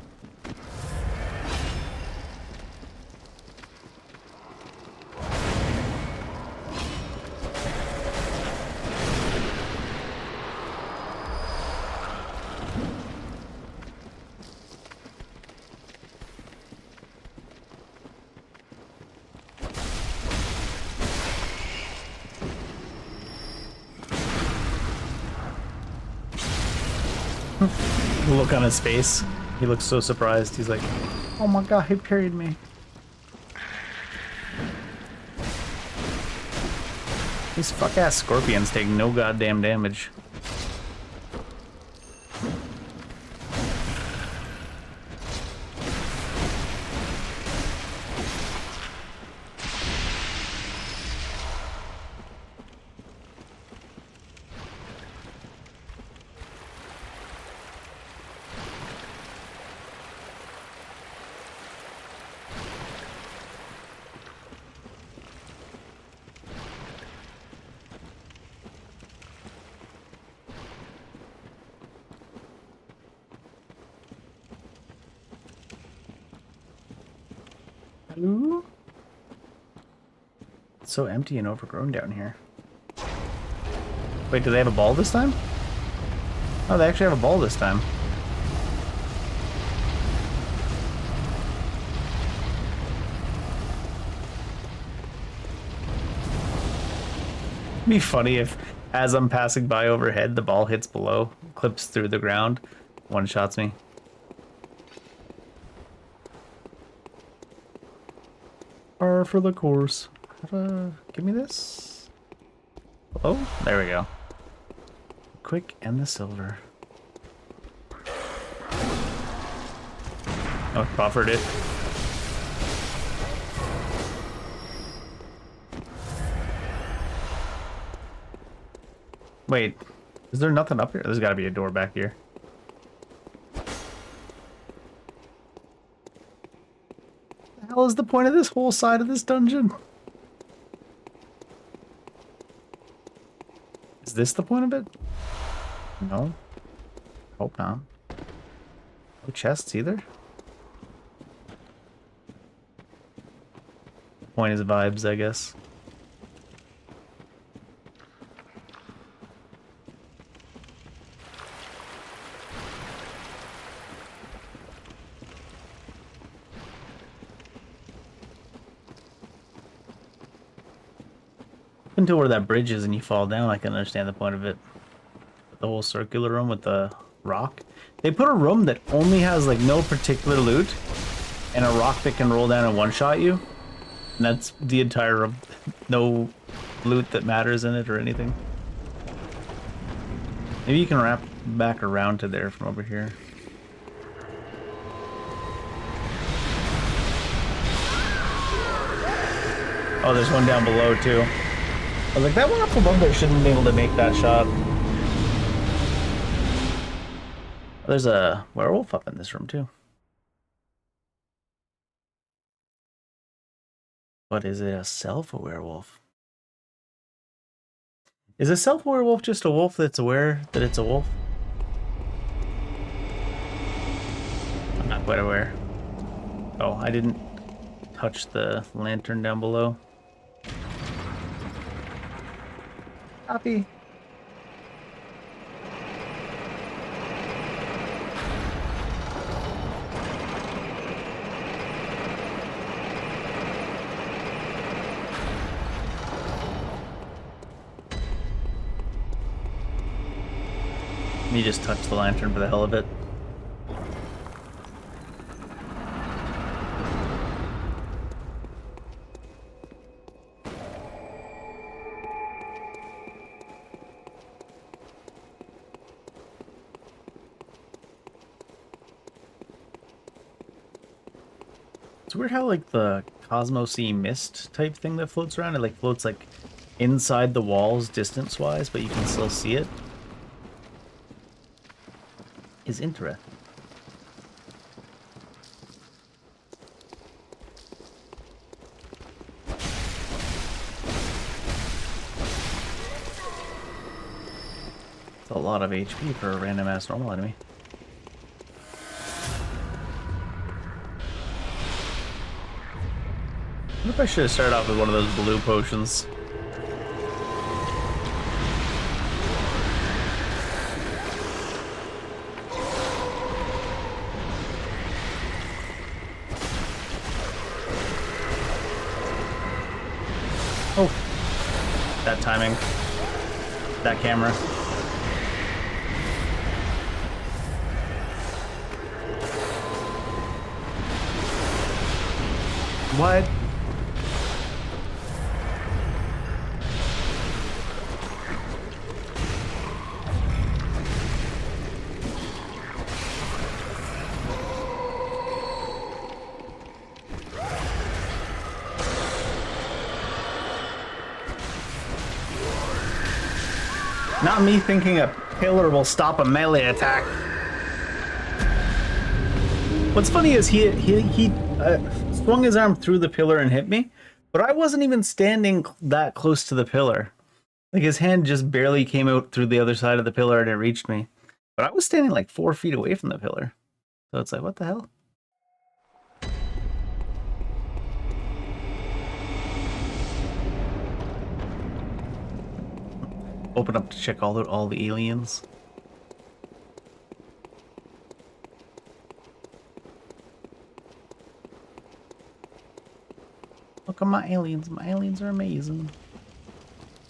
The look on his face. He looks so surprised. He's like, oh my god, he parried me. These fuck-ass scorpions take no goddamn damage. Hello? It's so empty and overgrown down here. Wait, do they have a ball this time? Oh, they actually have a ball this time. It'd be funny if, as I'm passing by overhead, the ball hits below, clips through the ground, one-shots me. Par for the course. Give me this. Oh, there we go. Quick and the silver. Oh, buffered it. Wait, is there nothing up here? There's got to be a door back here. What the hell is the point of this whole side of this dungeon? Is this the point of it? No. Hope not. No chests either. Point is vibes, I guess. Until where that bridge is and you fall down, I can understand the point of it. The whole circular room with the rock. They put a room that only has like no particular loot and a rock that can roll down and one-shot you. And that's the entire room. No loot that matters in it or anything. Maybe you can wrap back around to there from over here. Oh, there's one down below too. I was like, that one up above there shouldn't be able to make that shot. There's a werewolf up in this room too. But is it a self-werewolf? Is a self-werewolf just a wolf that's aware that it's a wolf? not quite aware. Oh, I didn't touch the lantern down below. Copy. Me just touch the lantern for the hell of it. It's weird how like the cosmosy mist type thing that floats around, it like floats like inside the walls distance-wise, but you can still see it. Is interesting. It's a lot of HP for a random ass normal enemy. I wonder if I should have started off with one of those blue potions. Oh, that timing, that camera. What? Not me thinking a pillar will stop a melee attack. What's funny is he swung his arm through the pillar and hit me, but I wasn't even standing that close to the pillar. Like his hand just barely came out through the other side of the pillar and it reached me. But I was standing like 4 feet away from the pillar. So it's like, what the hell? Open up to check all the aliens. Look at my aliens. My aliens are amazing.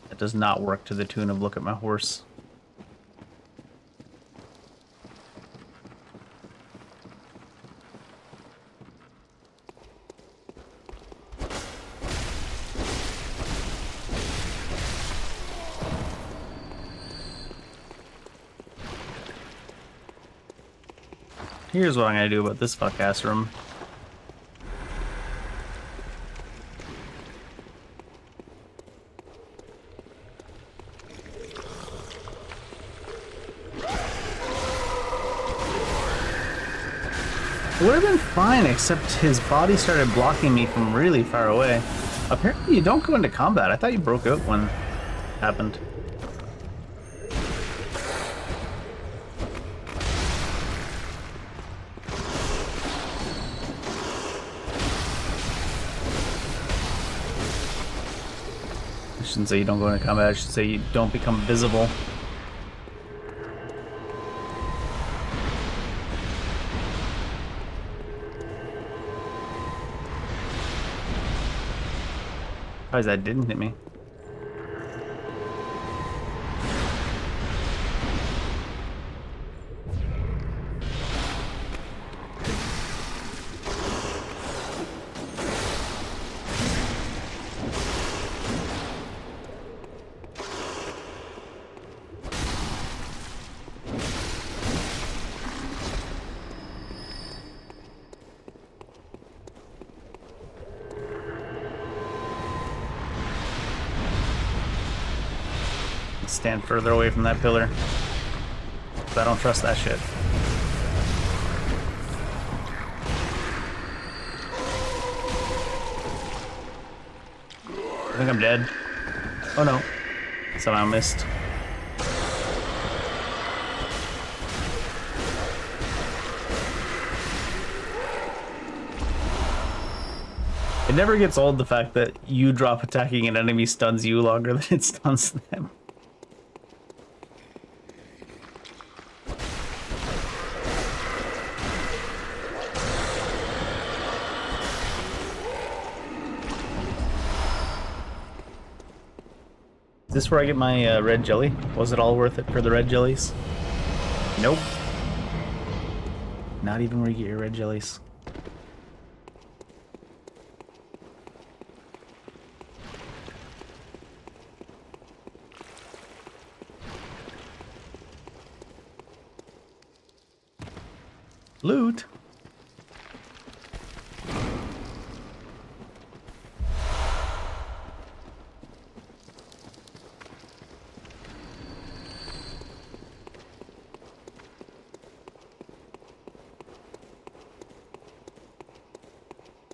That does not work to the tune of "Look at my horse." Here's what I'm gonna do about this fuck-ass room. It would have been fine, except his body started blocking me from really far away. Apparently you don't go into combat. I thought you broke out when it happened. I shouldn't say you don't go into combat, I should say you don't become visible. Surprised that didn't hit me. Stand further away from that pillar. But I don't trust that shit. I think I'm dead. Oh no. Somehow missed. It never gets old, the fact that you drop attacking an enemy stuns you longer than it stuns them. Is this where I get my red jelly? Was it all worth it for the red jellies? Nope. Not even where you get your red jellies. Loot.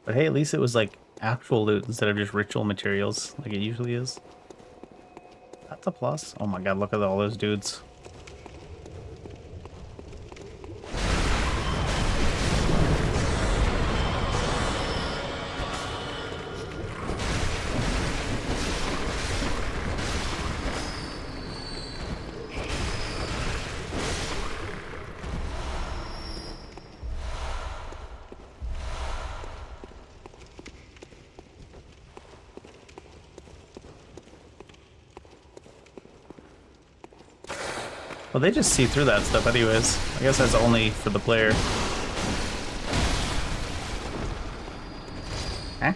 But hey, at least it was like actual loot instead of just ritual materials like it usually is. That's a plus. Oh my god, look at all those dudes. Well, they just see through that stuff anyways. I guess that's only for the player. Huh?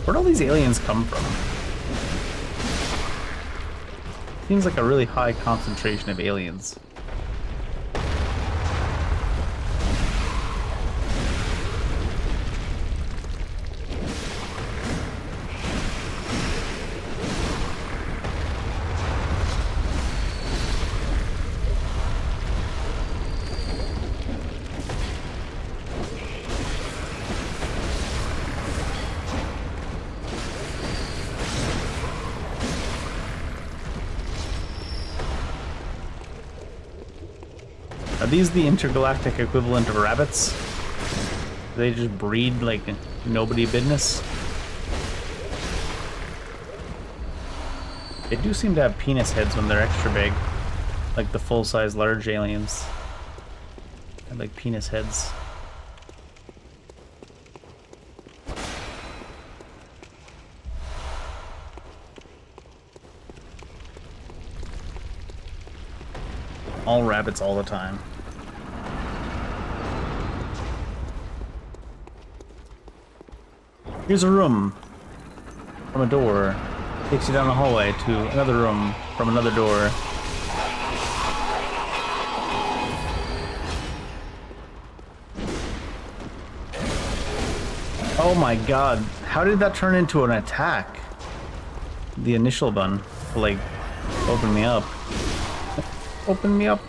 Where'd all these aliens come from? Seems like a really high concentration of aliens. Are these the intergalactic equivalent of rabbits? Do they just breed like nobody business? They do seem to have penis heads when they're extra big. Like the full-size large aliens. Have like penis heads. All rabbits all the time. Here's a room from a door. Takes you down a hallway to another room from another door. Oh my god, how did that turn into an attack? The initial button to like open me up. Open me up.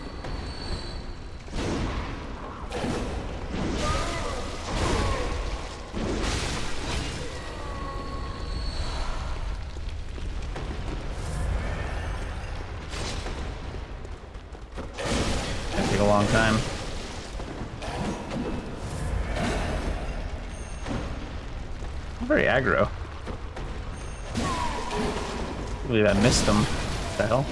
That'll take a long time. I'm very aggro. I believe I missed him. What the hell?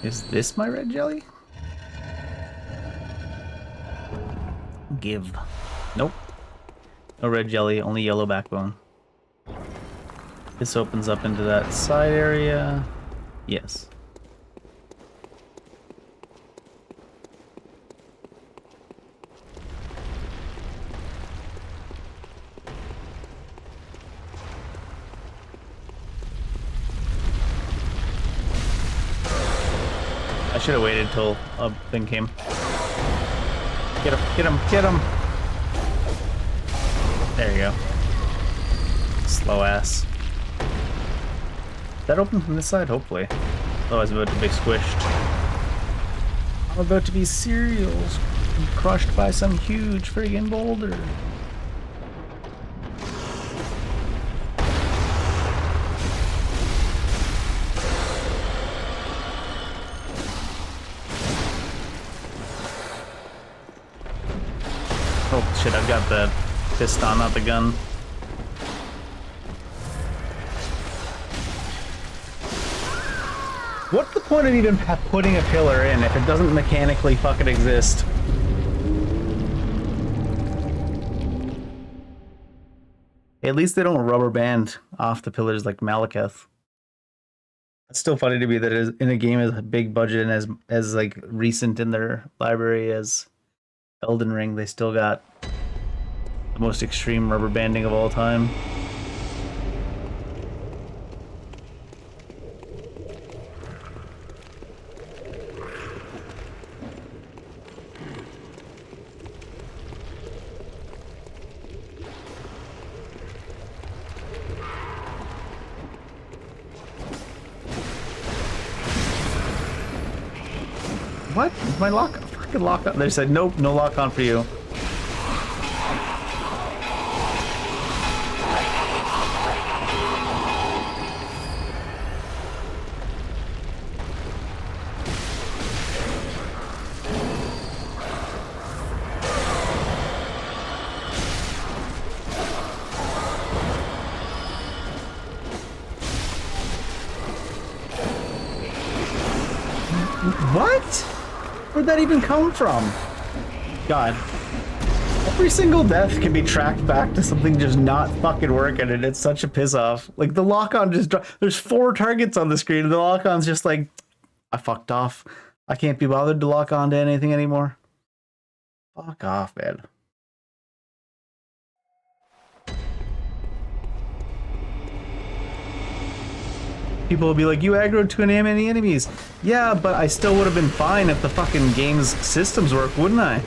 Is this my red jelly? Give. Nope. No red jelly, only yellow backbone. This opens up into that side area. Yes. I should have waited till a thing came. Get him, get him, get him! There you go. Slow ass. That open from this side, hopefully. Otherwise I'm about to be squished. I'm about to be cereals crushed by some huge friggin' boulder. Oh shit, I've got the piston, not the gun. What's the point of even putting a pillar in if it doesn't mechanically fucking exist? At least they don't rubber band off the pillars like Malekith. It's still funny to me that it is in a game as a big budget and as like recent in their library as Elden Ring, they still got the most extreme rubber banding of all time. What? My lock? Fucking lock on. They said, nope, no lock on for you. What? Where'd that even come from? God. Every single death can be tracked back to something just not fucking working, and it's such a piss off. Like, the lock-on just there's 4 targets on the screen, and the lock-on's just like, I fucked off. I can't be bothered to lock on to anything anymore. Fuck off, man. People will be like, you aggroed too many enemies. Yeah, but I still would have been fine if the fucking game's systems work, wouldn't I?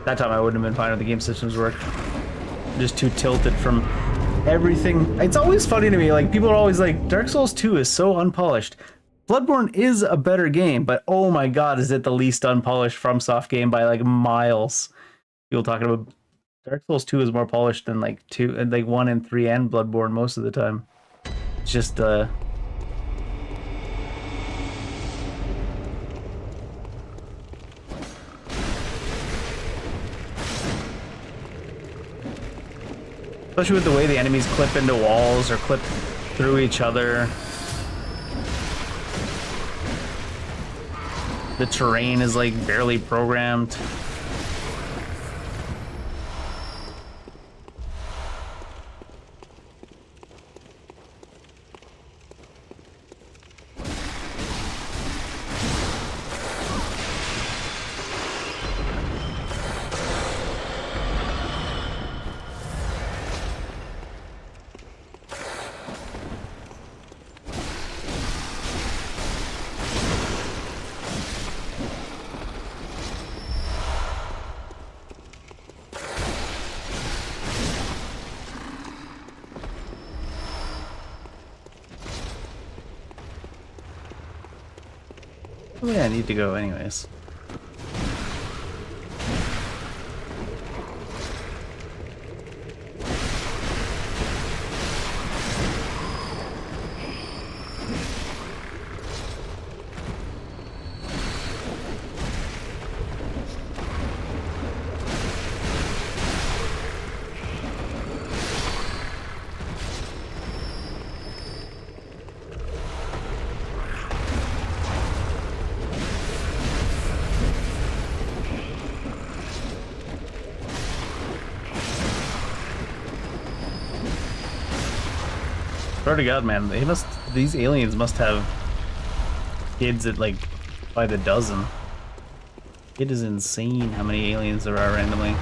That time I wouldn't have been fine if the game systems worked. I'm just too tilted from everything. It's always funny to me, like, people are always like, Dark Souls 2 is so unpolished. Bloodborne is a better game, but oh my god, is it the least unpolished FromSoft game by like miles. People talking about Dark Souls 2 is more polished than like 2 and like 1 and 3 and Bloodborne most of the time. It's just especially with the way the enemies clip into walls or clip through each other. The terrain is like barely programmed. Oh yeah, I need to go anyways. Swear to God, man, these aliens must have kids at like by the dozen. It is insane how many aliens there are randomly.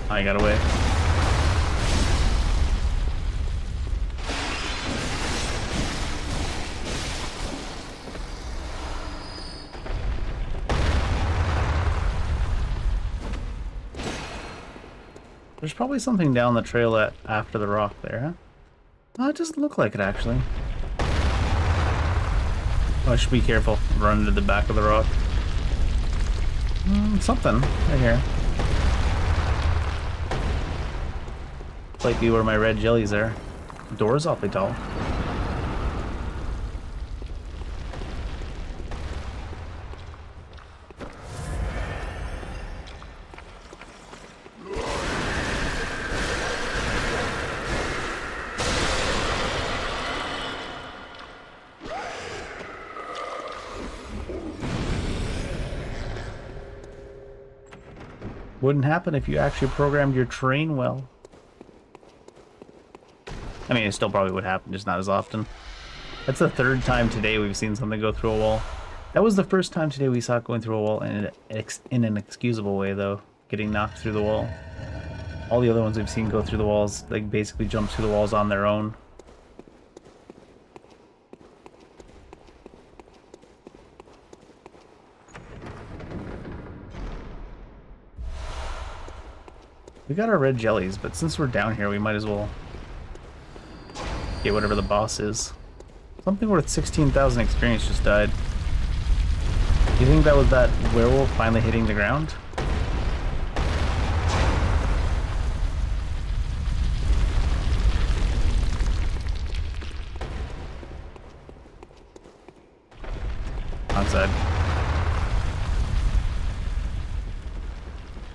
I got away. There's probably something down the trail after the rock there, huh? Oh, it doesn't look like it, actually. Oh, I should be careful. Run into the back of the rock. Something right here. Might be where my red jellies are. The door's awfully tall. Wouldn't happen if you actually programmed your train well. I mean, it still probably would happen, just not as often. That's the third time today we've seen something go through a wall. That was the first time today we saw it going through a wall in an excusable way, though. Getting knocked through the wall. All the other ones we've seen go through the walls, like, basically jump through the walls on their own. We got our red jellies, but since we're down here, we might as well get whatever the boss is. Something worth 16,000 experience just died. Do you think that was that werewolf finally hitting the ground? Wrong side.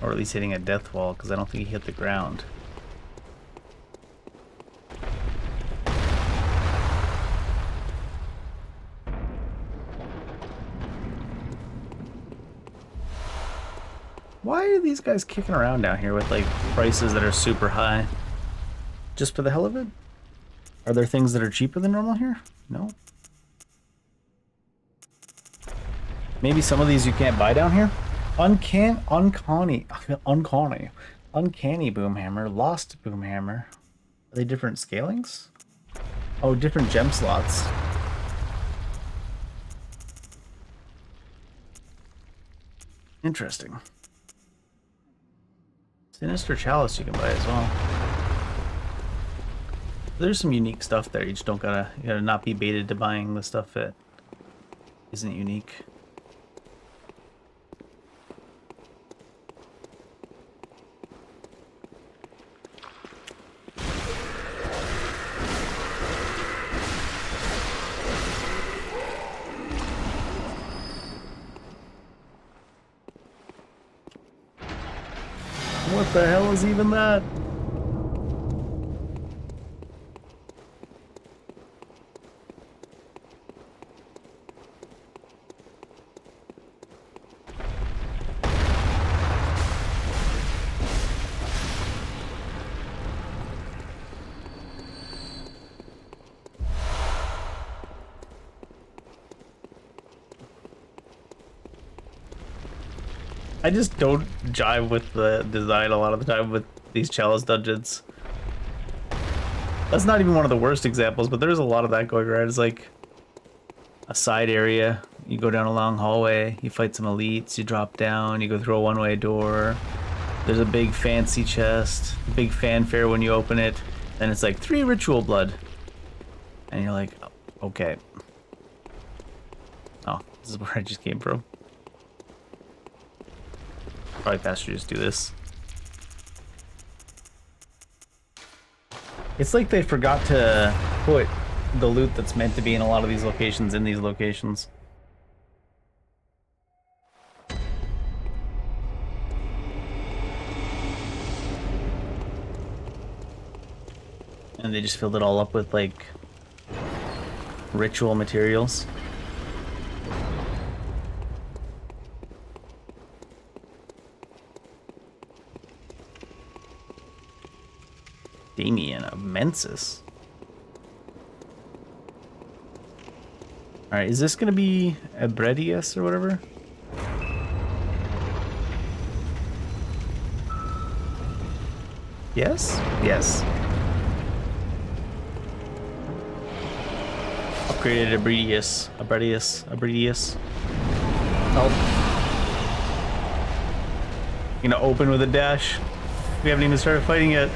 Or at least hitting a death wall, because I don't think he hit the ground. Why are these guys kicking around down here with like prices that are super high? Just for the hell of it? Are there things that are cheaper than normal here? No. Maybe some of these you can't buy down here? Uncanny boomhammer, lost boomhammer. Are they different scalings? Oh, different gem slots. Interesting. Sinister chalice you can buy as well. There's some unique stuff there. You just don't gotta, you gotta not be baited to buying the stuff that isn't unique. What the hell is even that? I just don't jive with the design a lot of the time with these chalice dungeons. That's not even one of the worst examples, but there's a lot of that going around. It's like a side area. You go down a long hallway, you fight some elites, you drop down, you go through a one-way door. There's a big fancy chest, big fanfare when you open it, then it's like 3 ritual blood. And you're like, oh, okay. Oh, this is where I just came from. Probably faster to just do this. It's like they forgot to put the loot that's meant to be in a lot of these locations in these locations. And they just filled it all up with like ritual materials. Damien of Mensis. Alright, is this gonna be Abredius or whatever? Yes? Yes. Upgraded Abredius. Oh. Gonna open with a dash. We haven't even started fighting yet.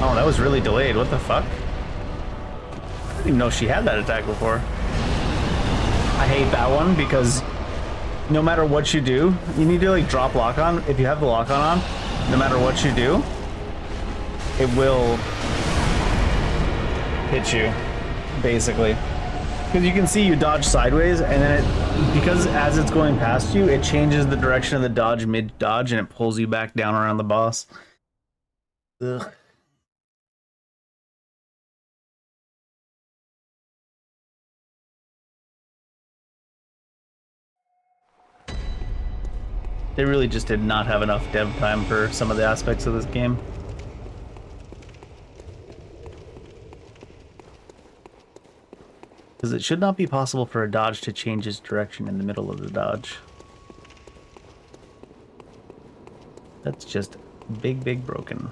Oh, that was really delayed. What the fuck? I didn't even know she had that attack before. I hate that one because no matter what you do, you need to like drop lock on. If you have the lock on, no matter what you do, it will hit you, basically. Because you can see you dodge sideways, and then it, because as it's going past you, it changes the direction of the dodge mid-dodge, and it pulls you back down around the boss. Ugh. They really just did not have enough dev time for some of the aspects of this game. Because it should not be possible for a dodge to change its direction in the middle of the dodge. That's just big broken.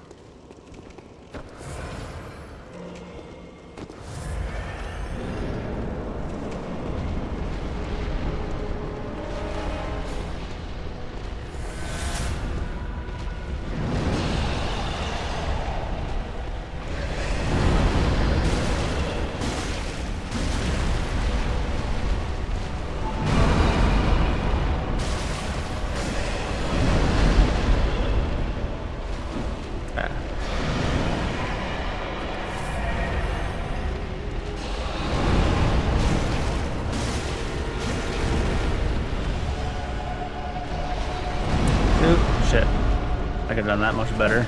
Shit. I could have done that much better.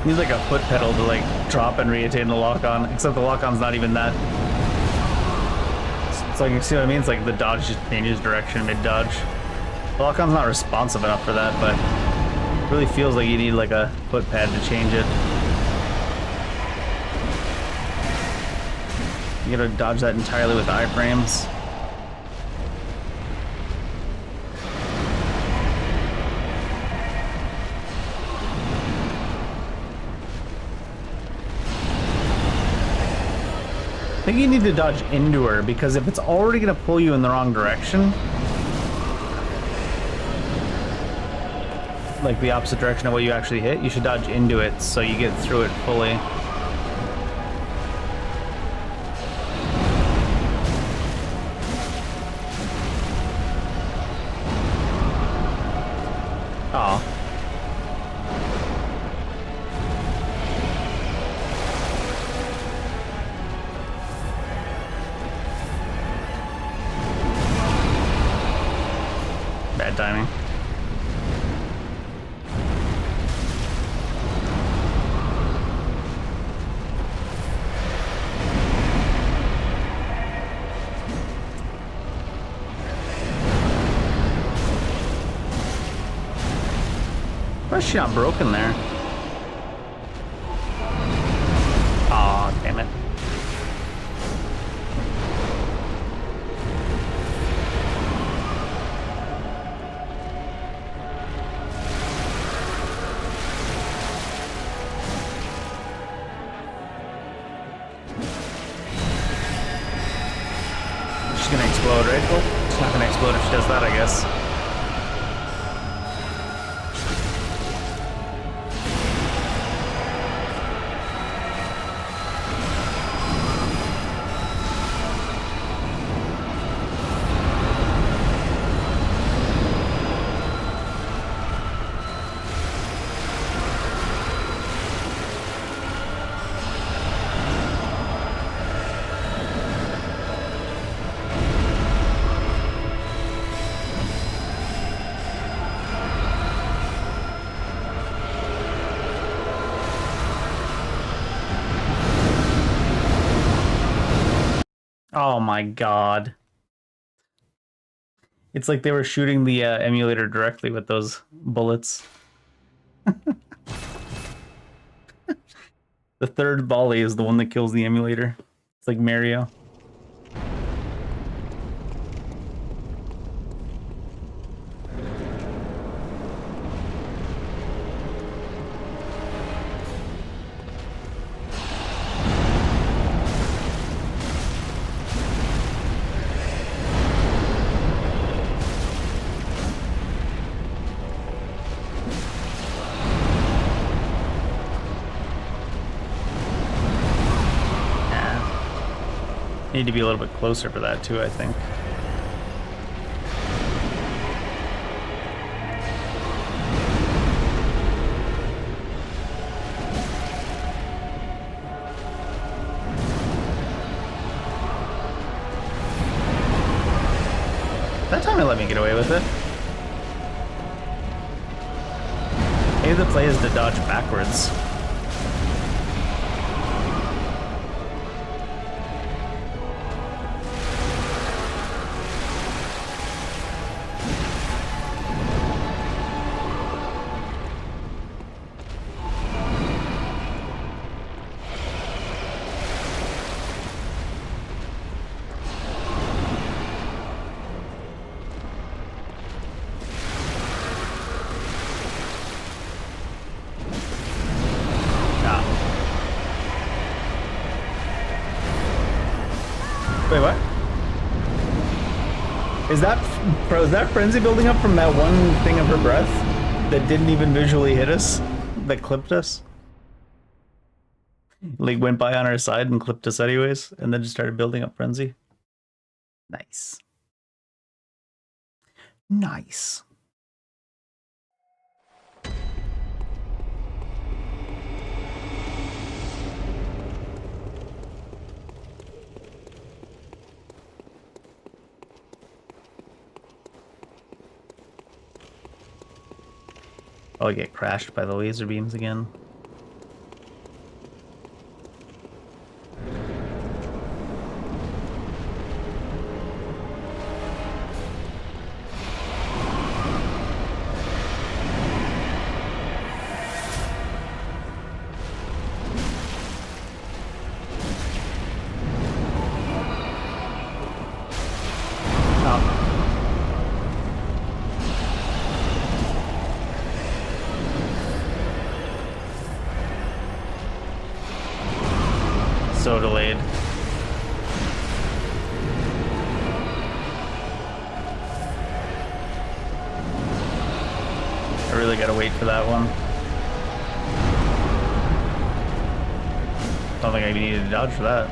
Needs like a foot pedal to like drop and re-attain the lock-on, except the lock-on's not even that. It's like, you see what I mean? It's like the dodge just changes direction mid-dodge. The lock-on's not responsive enough for that, but it really feels like you need like a foot pad to change it. You gotta dodge that entirely with iframes. I think you need to dodge into her, because if it's already gonna pull you in the wrong direction, like the opposite direction of what you actually hit, you should dodge into it so you get through it fully. Oh. Bad timing. Why is she not broken there? Aw, damn it. She's gonna explode, right? Oh, she's not gonna explode if she does that, I guess. Oh my god. It's like they were shooting the emulator directly with those bullets. The third volley is the one that kills the emulator. It's like Mario. Need to be a little bit closer for that too, I think. That time it let me get away with it. Maybe the play is to dodge backwards. Wait, what? Is that frenzy building up from that one thing of her breath that didn't even visually hit us? That clipped us? Like went by on our side and clipped us anyways, and then just started building up frenzy? Nice. Nice. I'll get crashed by the laser beams again. So delayed. I really gotta wait for that one. Don't think I even needed to dodge for that.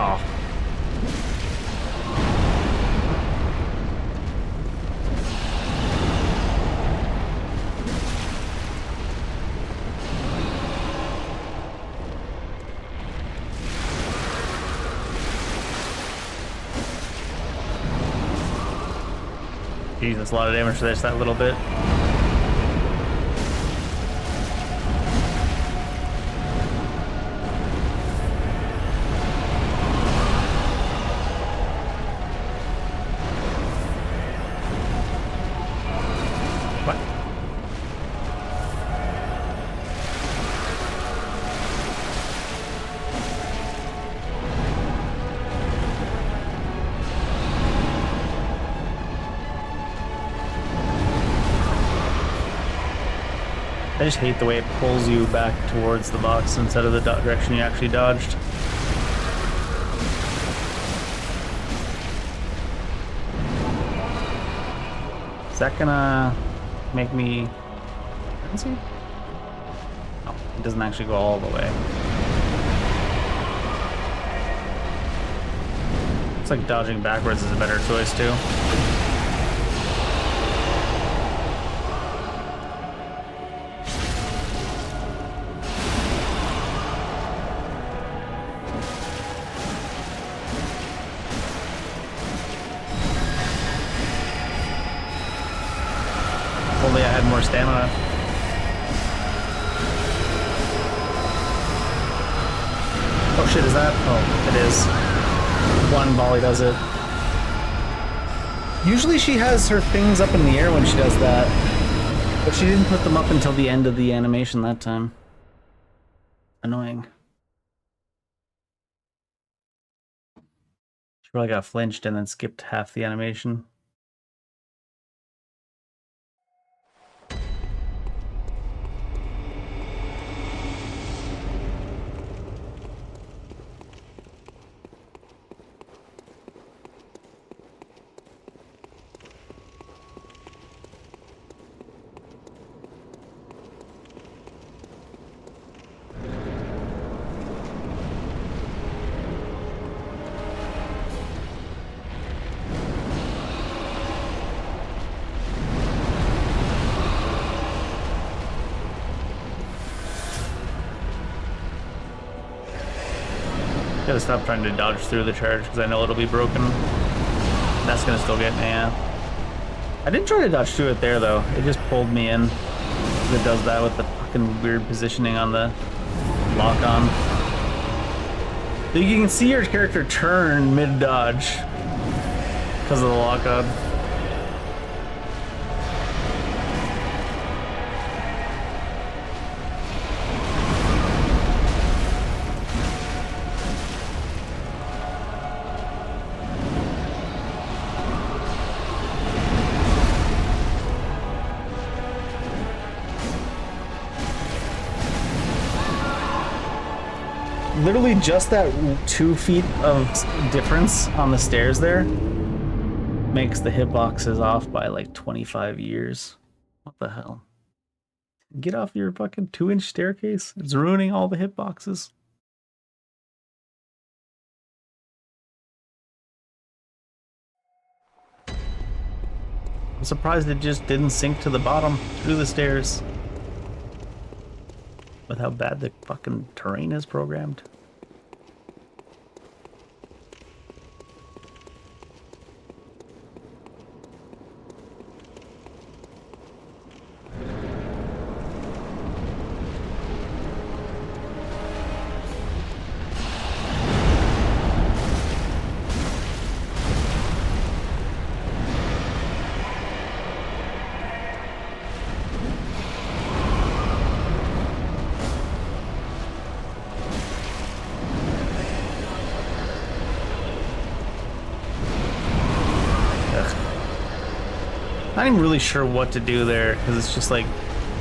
Oh. Jeez, that's a lot of damage for this, that little bit. I just hate the way it pulls you back towards the box instead of the direction you actually dodged. Is that gonna make me frenzy? No, it doesn't actually go all the way. Looks like dodging backwards is a better choice too. only I had more stamina. Oh shit, is that? Oh, it is. One volley does it. Usually she has her things up in the air when she does that, but she didn't put them up until the end of the animation that time. Annoying. She probably got flinched and then skipped half the animation. Gotta stop trying to dodge through the charge because I know it'll be broken. That's gonna still get me, yeah. I didn't try to dodge through it there though. It just pulled me in. It does that with the fucking weird positioning on the lock on. You can see your character turn mid-dodge because of the lock on. Literally just that 2 feet of difference on the stairs there makes the hitboxes off by like 25 years. What the hell? Get off your fucking 2-inch staircase. It's ruining all the hitboxes. I'm surprised it just didn't sink to the bottom through the stairs. With how bad the fucking terrain is programmed. Not even really sure what to do there because it's just like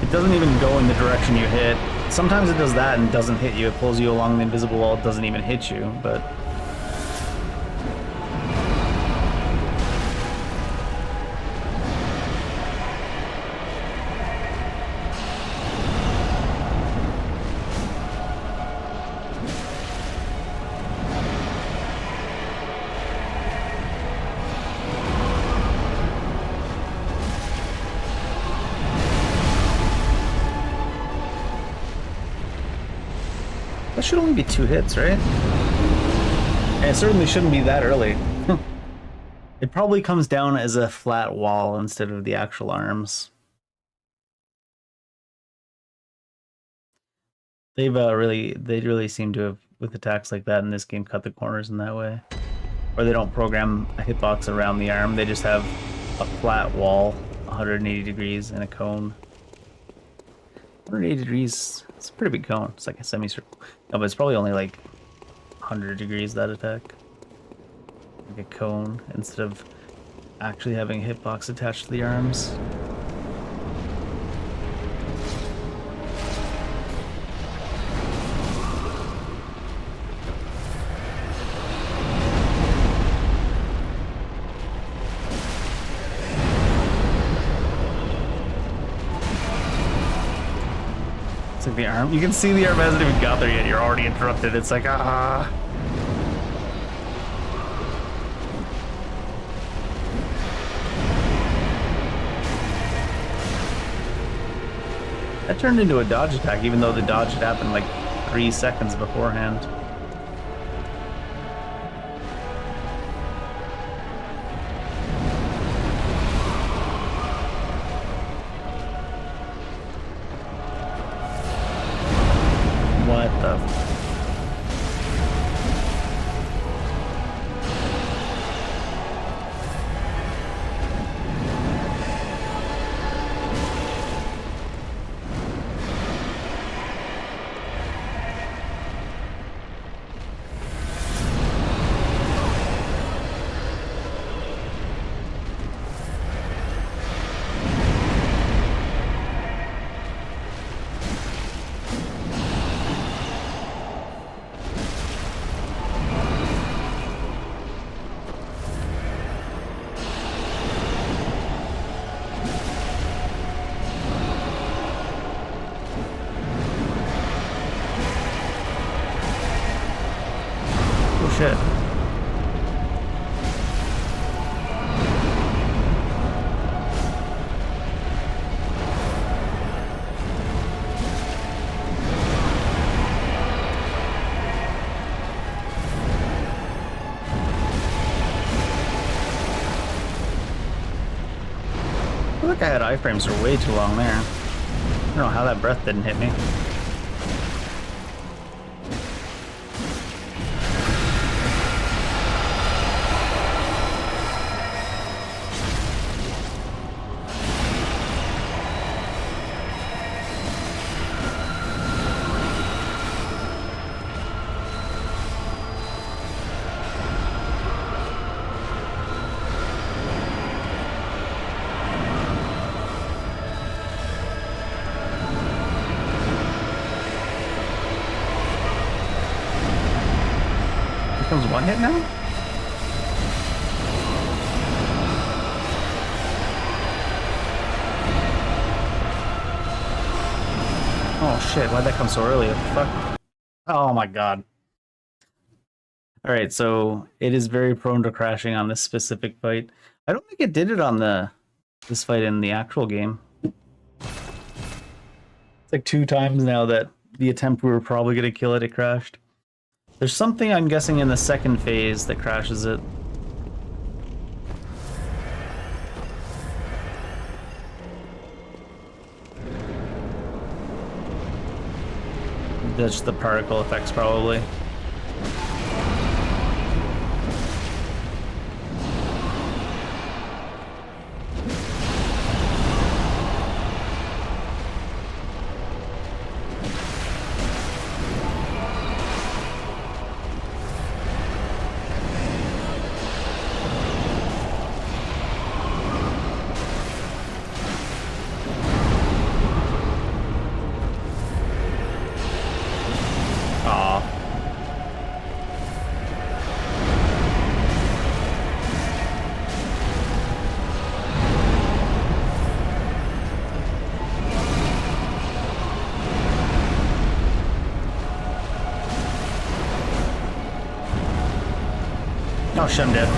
it doesn't even go in the direction you hit. Sometimes it does that and doesn't hit you. It pulls you along the invisible wall. It doesn't even hit you, but that should only be 2 hits, right? And it certainly shouldn't be that early. It probably comes down as a flat wall instead of the actual arms. They really seem to have, with attacks like that in this game, cut the corners in that way. Or they don't program a hitbox around the arm, they just have a flat wall, 180 degrees, and a cone. 180 degrees, it's a pretty big cone. It's like a semicircle. No, but it's probably only like 100 degrees, that attack. Like a cone, instead of actually having a hitbox attached to the arms. The arm. You can see the arm hasn't even got there yet. You're already interrupted. It's like, ah. That turned into a dodge attack, even though the dodge had happened like 3 seconds beforehand. feel like I had iframes for way too long there. I don't know how that breath didn't hit me. Comes one hit now? Oh shit, why'd that come so early? What the fuck? Oh my god. Alright, so it is very prone to crashing on this specific fight. I don't think it did it on this fight in the actual game. It's like 2 times now that the attempt we were probably gonna kill it, it crashed. There's something, I'm guessing, in the second phase that crashes it. That's the particle effects, probably. Oh shit, I'm dead.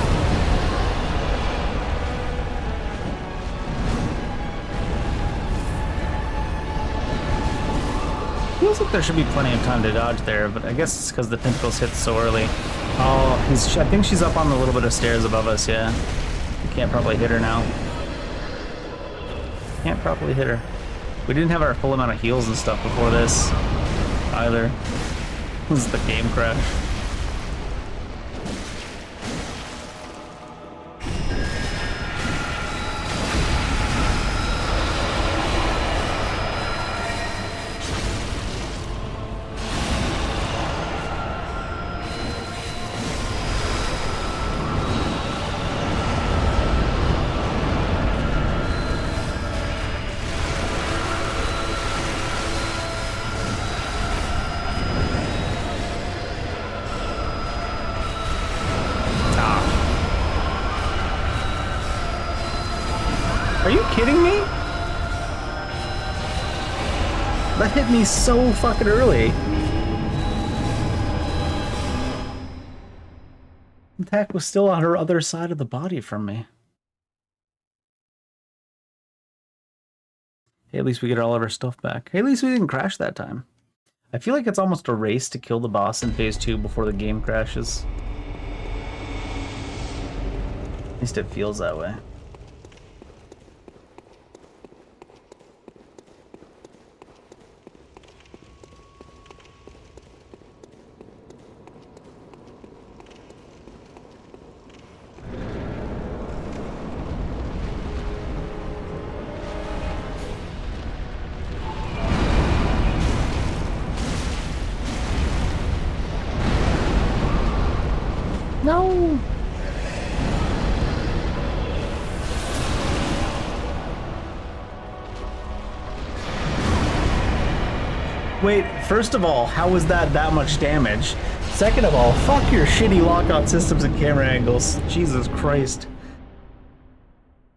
Feels like there should be plenty of time to dodge there, but I guess it's because the tentacles hit so early. Oh, I think she's up on the little bit of stairs above us, yeah. We can't probably hit her now. Can't probably hit her. We didn't have our full amount of heals and stuff before this either. This is the game crash. Are you kidding me? That hit me so fucking early. The attack was still on her other side of the body from me. Hey, at least we get all of our stuff back. Hey, at least we didn't crash that time. I feel like it's almost a race to kill the boss in phase 2 before the game crashes. At least it feels that way. No! Wait, first of all, how was that much damage? Second of all, fuck your shitty lock-on systems and camera angles. Jesus Christ.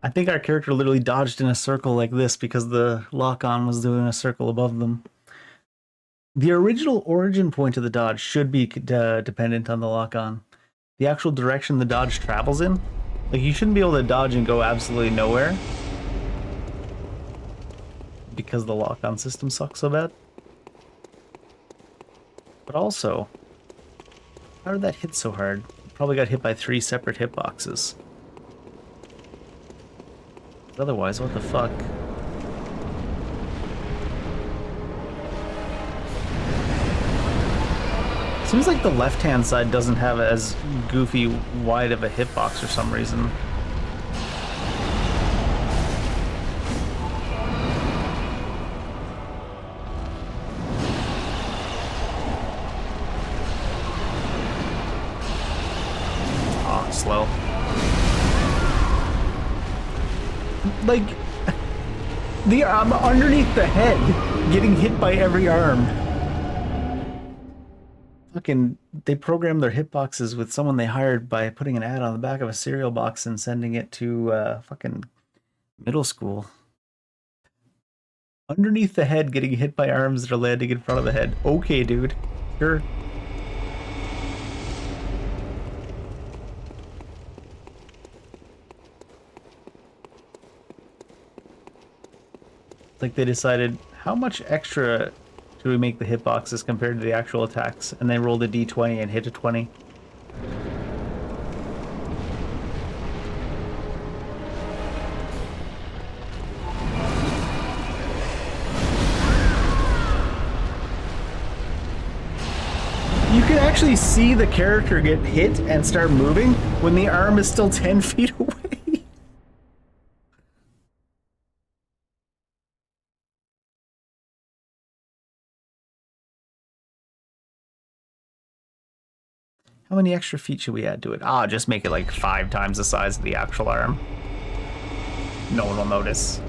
I think our character literally dodged in a circle like this because the lock-on was doing a circle above them. The original origin point of the dodge should be dependent on the lock-on. The actual direction the dodge travels in. Like, you shouldn't be able to dodge and go absolutely nowhere because the lock-on system sucks so bad. But also, how did that hit so hard? Probably got hit by 3 separate hitboxes. Otherwise, what the fuck? Seems like the left-hand side doesn't have as goofy wide of a hitbox for some reason. Oh, slow. Like, the arm underneath the head, getting hit by every arm. Fucking, they programmed their hitboxes with someone they hired by putting an ad on the back of a cereal box and sending it to fucking middle school. Underneath the head, getting hit by arms that are landing in front of the head. Okay, dude. Sure. Like they decided, how much extra should we make the hitboxes compared to the actual attacks? And they rolled a d20 and hit a 20. You can actually see the character get hit and start moving when the arm is still 10 feet away. How many extra feet should we add to it? Ah, just make it like 5 times the size of the actual arm. No one will notice.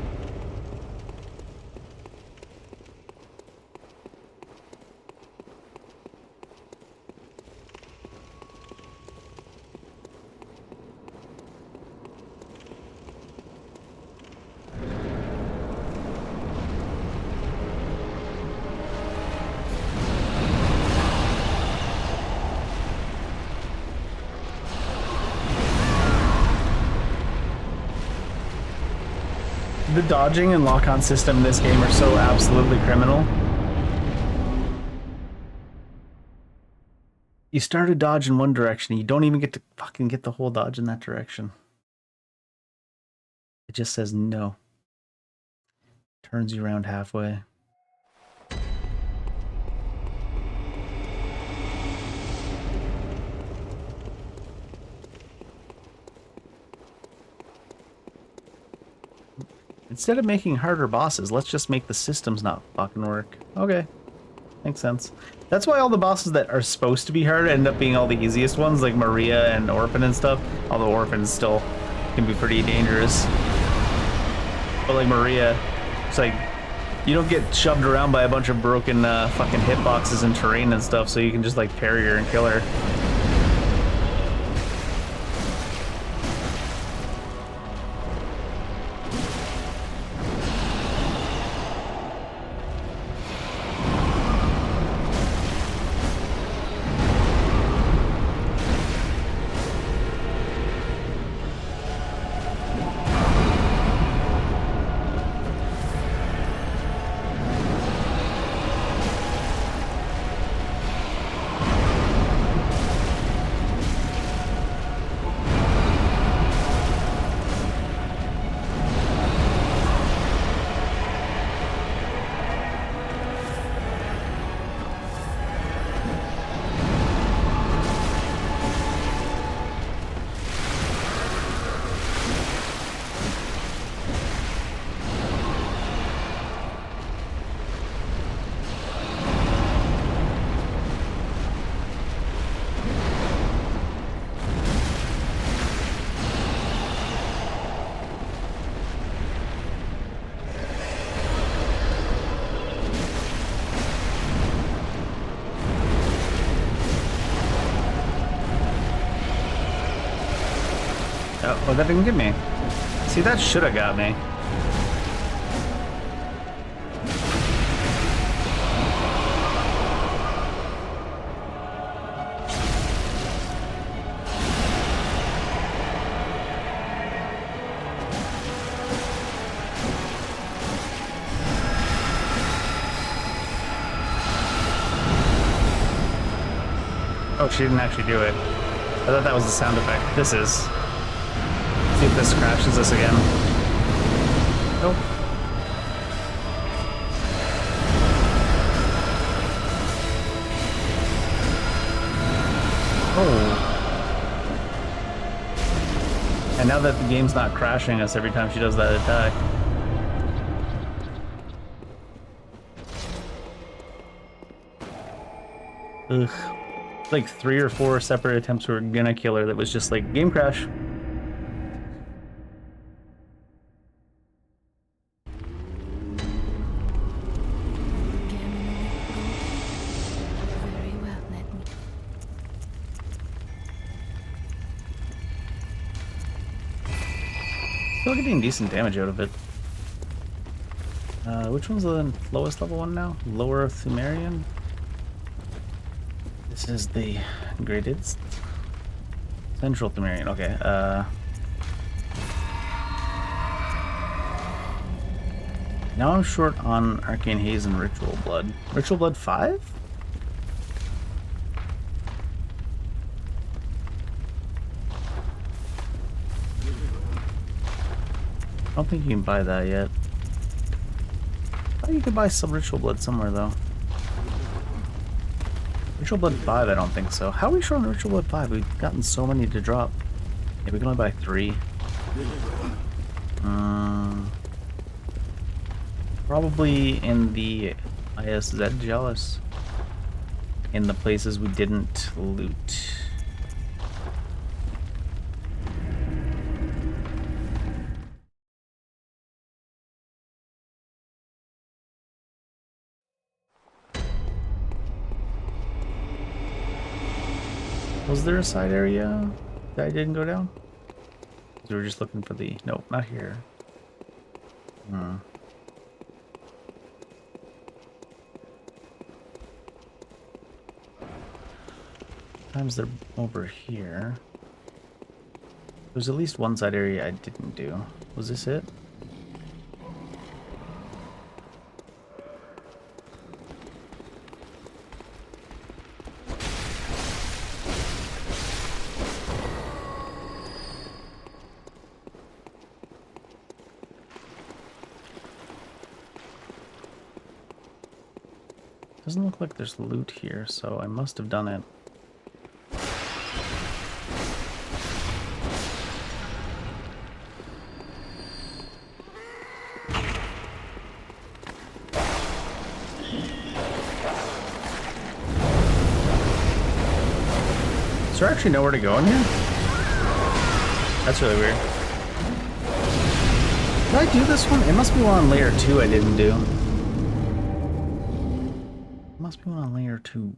The dodging and lock-on system in this game are so absolutely criminal. You start a dodge in one direction, you don't even get to fucking get the whole dodge in that direction. It just says no. Turns you around halfway. Instead of making harder bosses, let's just make the systems not fucking work. Okay. Makes sense. That's why all the bosses that are supposed to be hard end up being all the easiest ones, like Maria and Orphan and stuff. Although Orphan still can be pretty dangerous. But like Maria, it's like, you don't get shoved around by a bunch of broken fucking hitboxes and terrain and stuff, so you can just like parry her and kill her. Oh, that didn't get me. See, that should have got me. Oh, she didn't actually do it. I thought that was the sound effect. This is. See if this crashes us again. Nope. Oh. And now that the game's not crashing us every time she does that attack. Ugh. Like 3 or 4 separate attempts were gonna kill her that was just like, game crash. Very well, let me. Still getting decent damage out of it. Which one's the lowest level one now? Lower Thumerian? This is the graded Central Thumerian. Okay, now I'm short on Arcane Haze and Ritual Blood. Ritual Blood 5? I don't think you can buy that yet. Oh, you could buy some Ritual Blood somewhere though. Ritual Blood 5, I don't think so. How are we short on Ritual Blood 5? We've gotten so many to drop. Yeah, we can only buy 3. Probably in the ISZ Jealous. In the places we didn't loot. Was there a side area that I didn't go down? We were just looking for the... Nope, not here. Sometimes they're over here. There's at least one side area I didn't do. Was this it? Doesn't look like there's loot here, so I must have done it. Is there actually nowhere to go in here? That's really weird. Did I do this one? It must be one on layer 2 I didn't do. Must be one on layer 2.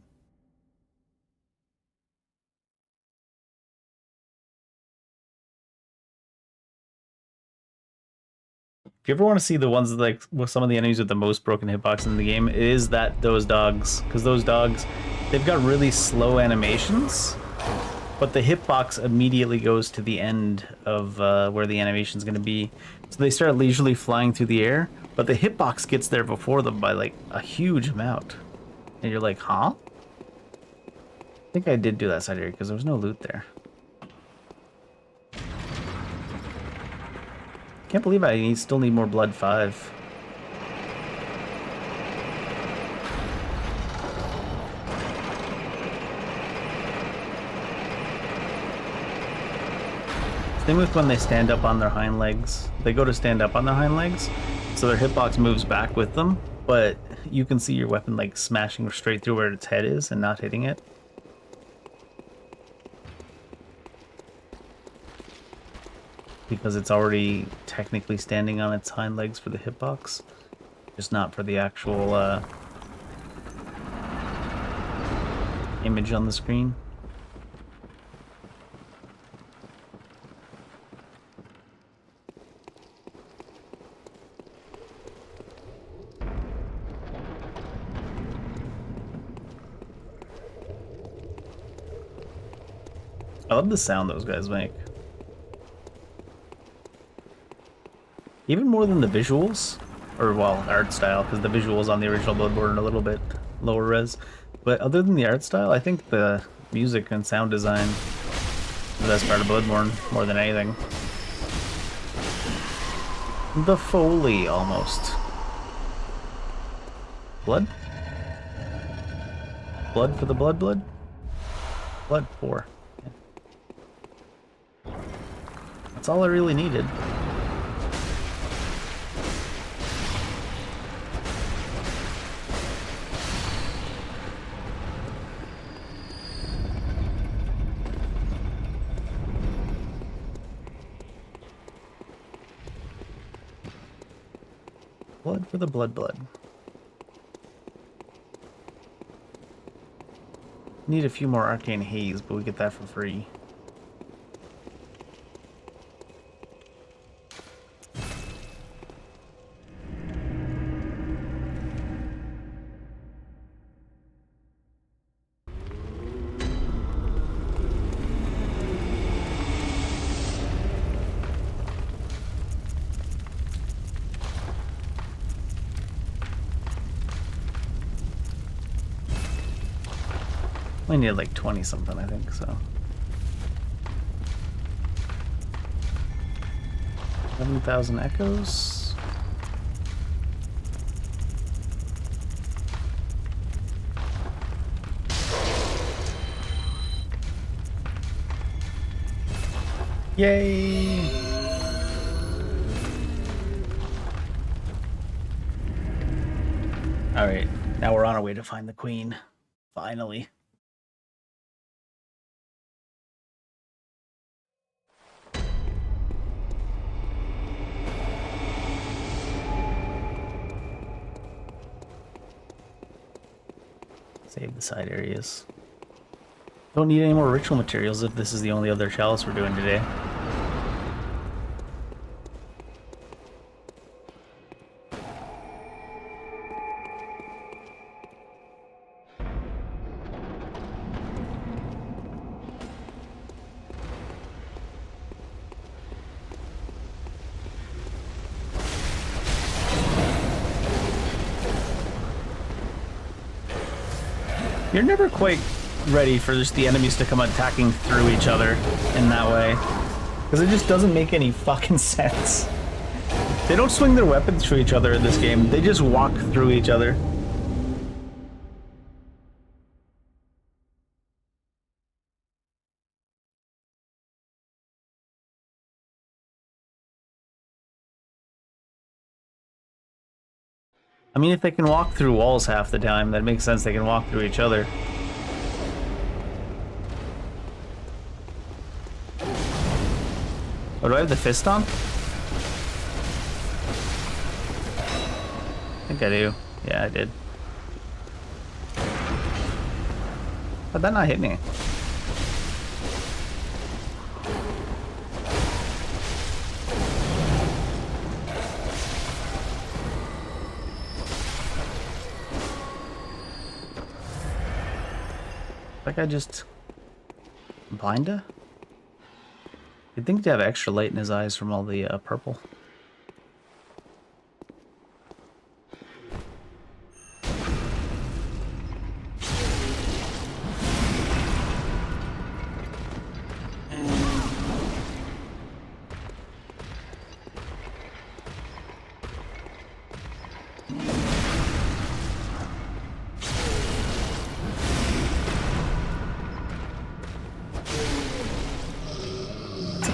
If you ever want to see the ones that, like, with some of the enemies with the most broken hitbox in the game, it is those dogs. Because those dogs, they've got really slow animations, but the hitbox immediately goes to the end of where the animation's going to be. So they start leisurely flying through the air, but the hitbox gets there before them by like a huge amount. And you're like, huh? I think I did do that side area because there was no loot there. Can't believe I still need more Blood 5. Same with when they stand up on their hind legs. They go to stand up on their hind legs, so their hitbox moves back with them, but you can see your weapon like smashing straight through where its head is and not hitting it. Because it's already technically standing on its hind legs for the hitbox, just not for the actual image on the screen. I love the sound those guys make. Even more than the visuals, or well, art style, because the visuals on the original Bloodborne are a little bit lower res. But other than the art style, I think the music and sound design is the best part of Bloodborne, more than anything. The Foley, almost. Blood? Blood for the blood? Blood 4. Yeah. That's all I really needed. Blood for the blood. Need a few more arcane haze, but we get that for free. We need like 20 something, I think, so. 11,000 echoes. Yay! Alright, now we're on our way to find the queen. Finally. Save the side areas. Don't need any more ritual materials if this is the only other chalice we're doing today. You're never quite ready for just the enemies to come attacking through each other in that way. Because it just doesn't make any fucking sense. They don't swing their weapons through each other in this game. They just walk through each other. I mean, if they can walk through walls half the time, that makes sense they can walk through each other. Oh, do I have the fist on? I think I do. Yeah, I did. How'd that not hit me? Like I just blinda? You'd think to have extra light in his eyes from all the purple.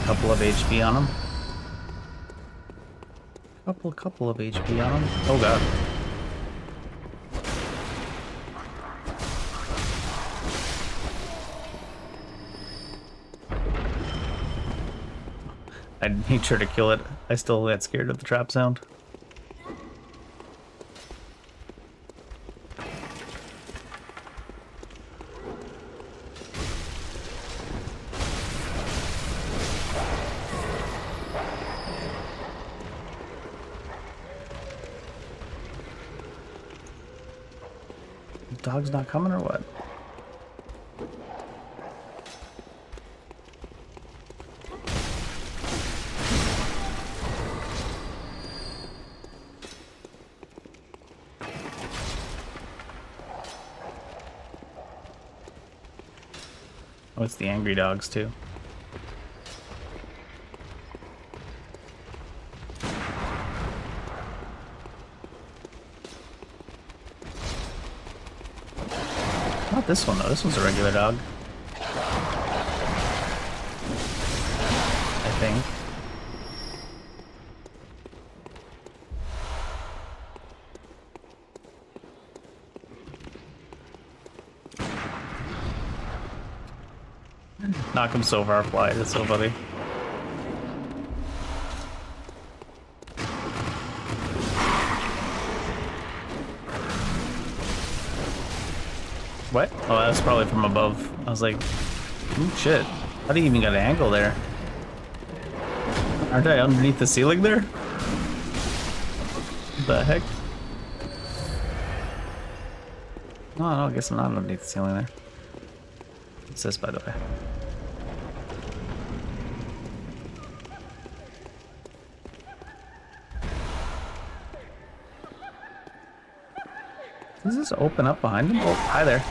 Couple of HP on him. Couple of HP on him. Oh god. I made sure to kill it. I still got scared of the trap sound. Dog's not coming or what? Oh, it's the angry dogs too. not this one though. This one's a regular dog. I think. Knock him so far fly. That's so funny. What? Oh, that's probably from above. I was like, ooh, shit. How do you even got an angle there? Aren't I underneath the ceiling there? What the heck? No, I guess I'm not underneath the ceiling there. What's this, by the way? Does this open up behind him? Oh, hi there.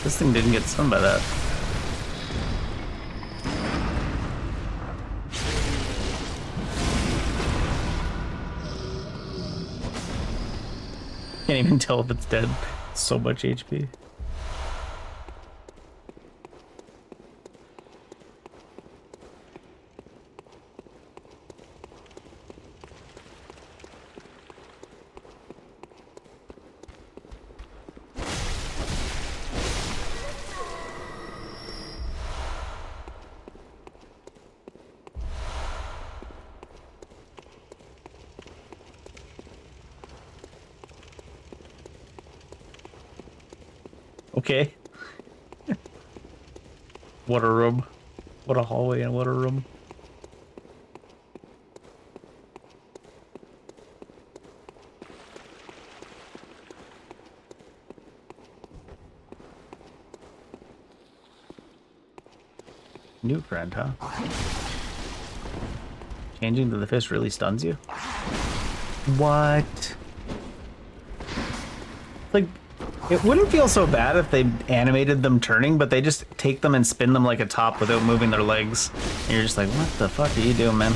This thing didn't get stunned by that. Can't even tell if it's dead. So much HP. Okay. What a room. What a hallway and what a room. New friend, huh? Changing to the fist really stuns you? What? Like, it wouldn't feel so bad if they animated them turning, but they just take them and spin them like a top without moving their legs. And you're just like, what the fuck are you doing, man?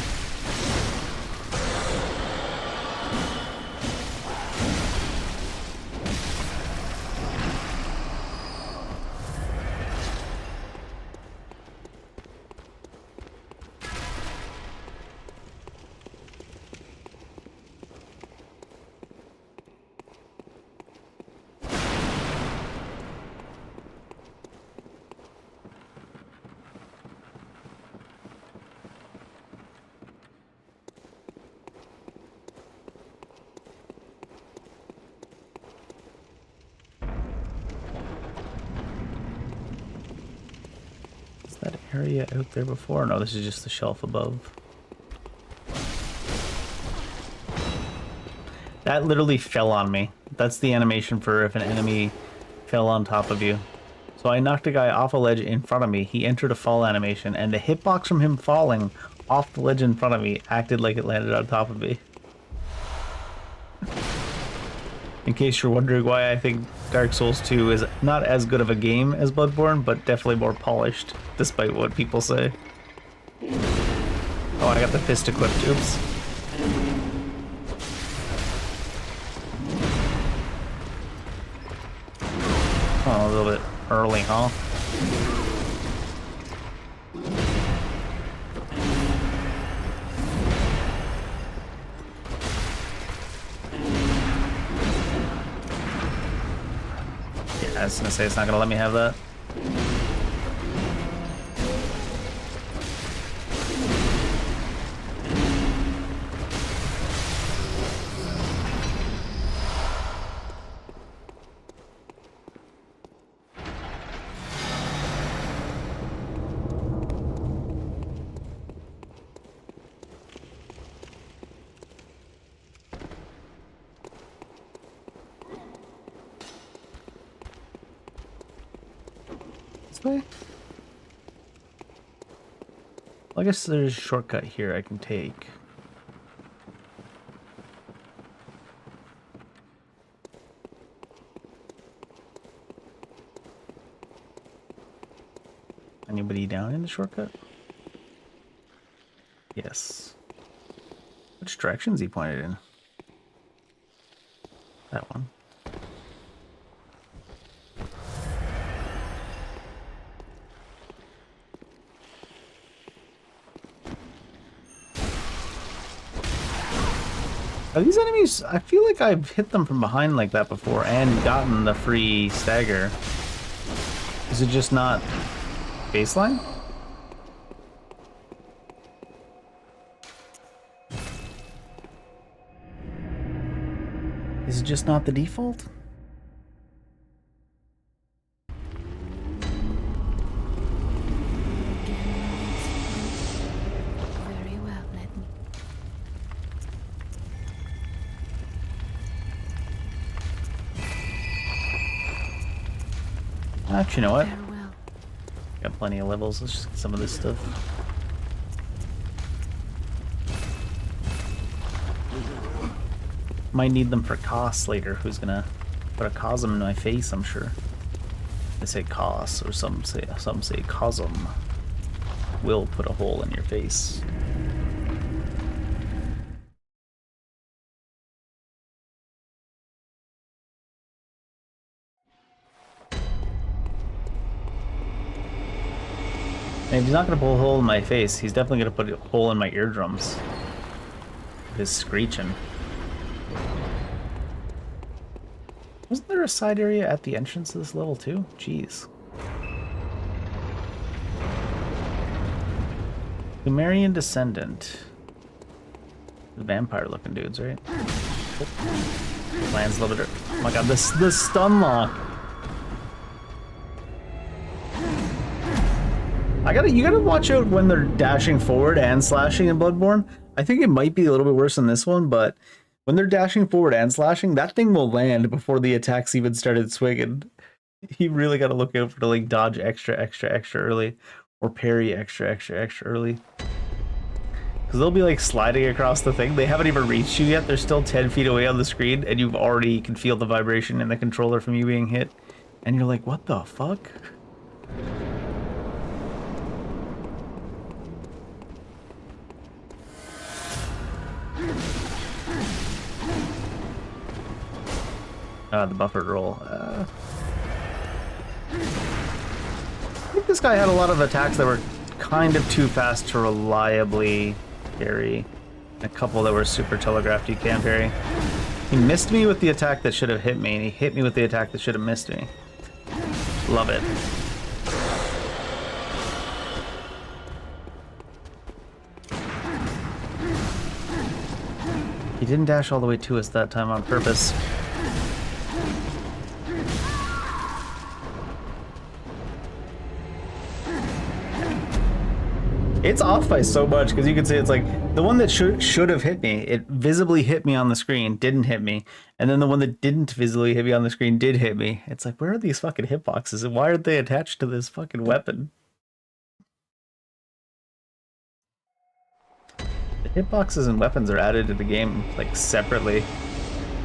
That area out there before? No, this is just the shelf above. That literally fell on me. That's the animation for if an enemy fell on top of you. So I knocked a guy off a ledge in front of me. He entered a fall animation, and the hitbox from him falling off the ledge in front of me acted like it landed on top of me. In case you're wondering why I think Dark Souls 2 is not as good of a game as Bloodborne, but definitely more polished, despite what people say. Oh, I got the fist equipped. Oops. Oh, a little bit early, huh? I was gonna say it's not gonna let me have that. this way? Well, I guess there's a shortcut here I can take. Anybody down in the shortcut? Yes. Which direction's he pointed in? That one. Are these enemies? I feel like I've hit them from behind like that before and gotten the free stagger. Is it just not baseline? Is it just not the default? Very well, let me. Actually, you know what? Farewell. Got plenty of levels. Let's just get some of this stuff. Might need them for Cos later. Who's gonna put a Cosm in my face? I'm sure. They say Cos, or some say Cosm. Will put a hole in your face. And if he's not gonna pull a hole in my face, he's definitely gonna put a hole in my eardrums. His screeching. Wasn't there a side area at the entrance to this level too? Jeez. Sumerian Descendant. The vampire looking dudes, right? Lands a little bit. Oh my god, this stun lock. You gotta watch out when they're dashing forward and slashing in Bloodborne. I think it might be a little bit worse than this one, but when they're dashing forward and slashing, that thing will land before the attacks even started swinging. You really gotta look out for to like dodge extra early, or parry extra early. Because they'll be like sliding across the thing. They haven't even reached you yet. They're still 10 feet away on the screen, and you've already can feel the vibration in the controller from you being hit. And you're like, what the fuck? The buffered roll. I think this guy had a lot of attacks that were kind of too fast to reliably parry. A couple that were super telegraphed you can't parry. He missed me with the attack that should have hit me, and he hit me with the attack that should have missed me. Love it. He didn't dash all the way to us that time on purpose. It's off by so much because you can see it's like the one that should have hit me, it visibly hit me on the screen, didn't hit me, and then the one that didn't visibly hit me on the screen did hit me. It's like, where are these fucking hitboxes and why aren't they attached to this fucking weapon? The hitboxes and weapons are added to the game like separately.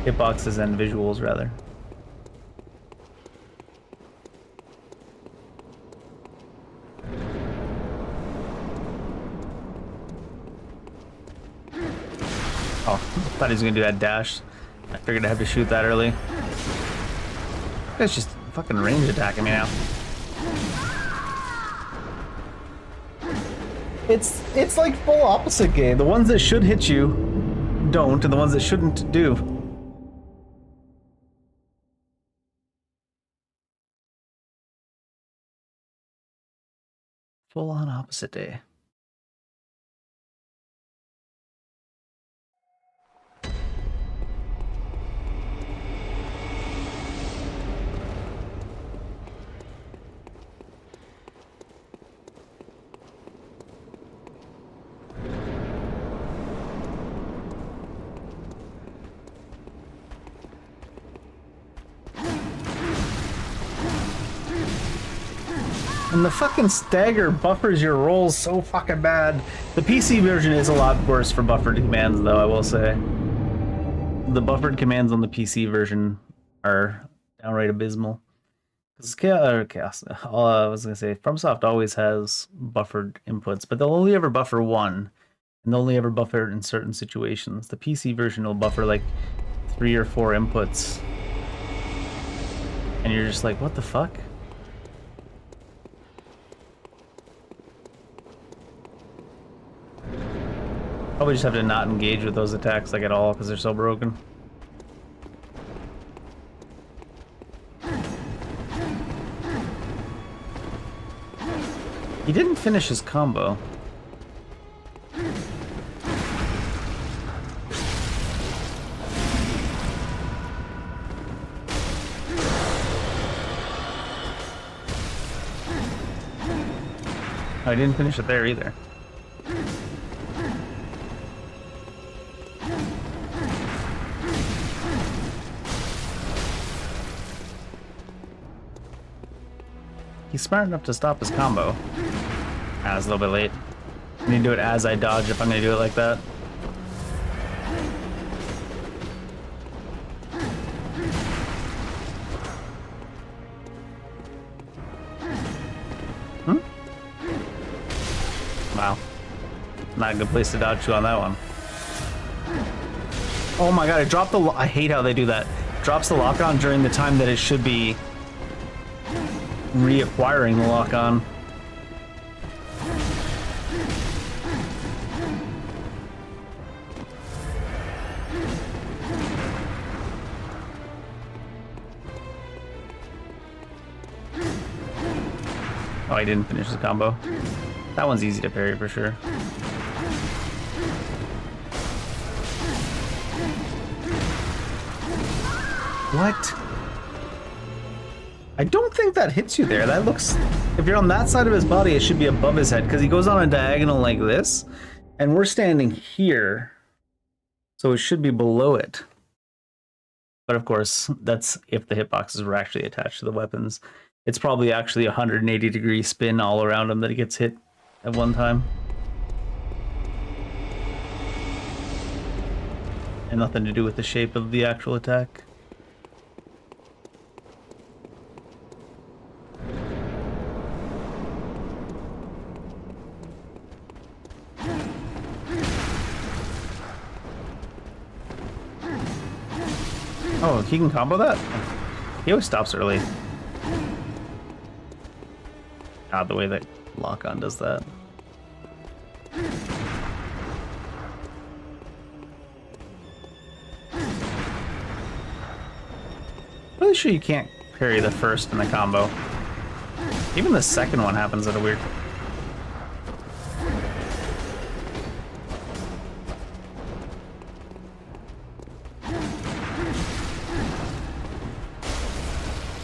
Hitboxes and visuals rather. Oh, thought he was gonna do that dash. I figured I had to shoot that early. This guy's just fucking range attacking me now. It's like full opposite game. The ones that should hit you don't, and the ones that shouldn't do. Full on opposite day. And the fucking stagger buffers your rolls so fucking bad. The PC version is a lot worse for buffered commands, though, I will say. The buffered commands on the PC version are downright abysmal. Because Chaos, I was gonna say, FromSoft always has buffered inputs, but they'll only ever buffer one, and they'll only ever buffer in certain situations. The PC version will buffer like 3 or 4 inputs, and you're just like, what the fuck? Probably just have to not engage with those attacks like at all because they're so broken. He didn't finish his combo. Oh, I didn't finish it there either. He's smart enough to stop his combo. Ah, it's a little bit late. I need to do it as I dodge if I'm going to do it like that. Wow. Not a good place to dodge to on that one. Oh my god, it dropped the... I hate how they do that. Drops the lock-on during the time that it should be reacquiring the lock-on. Oh, I didn't finish the combo. That one's easy to parry for sure. What? I don't think that hits you there. That looks... If you're on that side of his body, it should be above his head, because he goes on a diagonal like this, and we're standing here, so it should be below it. But of course, that's if the hitboxes were actually attached to the weapons. It's probably actually a 180-degree spin all around him that he gets hit at one time. And nothing to do with the shape of the actual attack. Oh, he can combo that? He always stops early. God, the way that lock-on does that. Really sure you can't parry the first in the combo. Even the second one happens at a weird...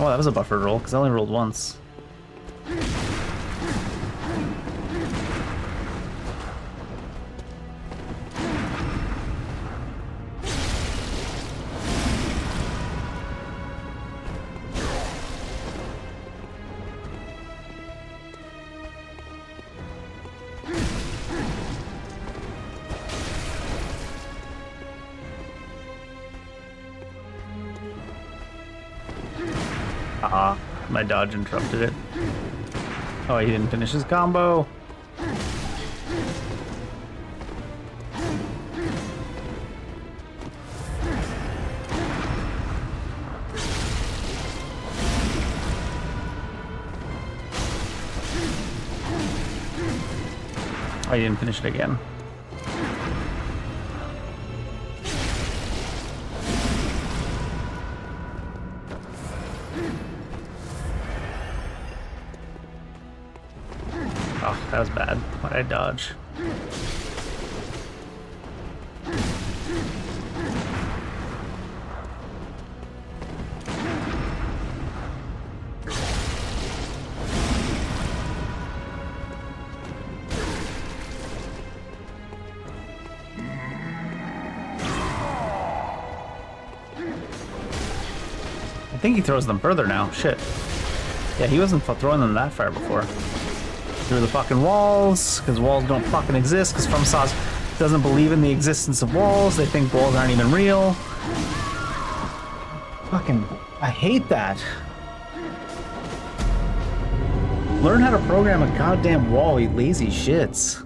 Oh, that was a buffered roll, because I only rolled once. My dodge interrupted it. Oh, he didn't finish his combo. Oh, he didn't finish it again. Oh, that was bad. Why'd I dodge? I think he throws them further now. Shit. Yeah, he wasn't throwing them that far before. Through the fucking walls, because walls don't fucking exist, because FromSoft doesn't believe in the existence of walls. They think walls aren't even real. Fucking, I hate that. Learn how to program a goddamn wall, you lazy shits.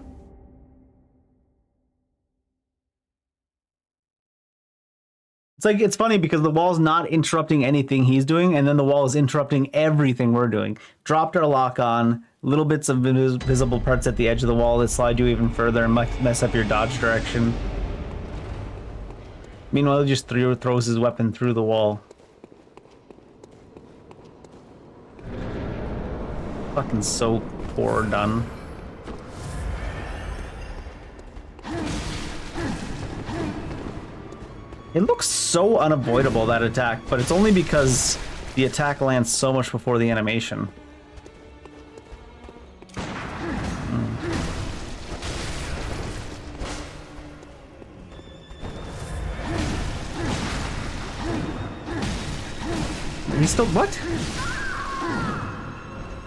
It's like, it's funny because the wall's not interrupting anything he's doing, and then the wall is interrupting everything we're doing. Dropped our lock on, little bits of visible parts at the edge of the wall that slide you even further and mess up your dodge direction. Meanwhile, he just throws his weapon through the wall. Fucking so poor done. It looks so unavoidable, that attack, but it's only because the attack lands so much before the animation. He's still, what?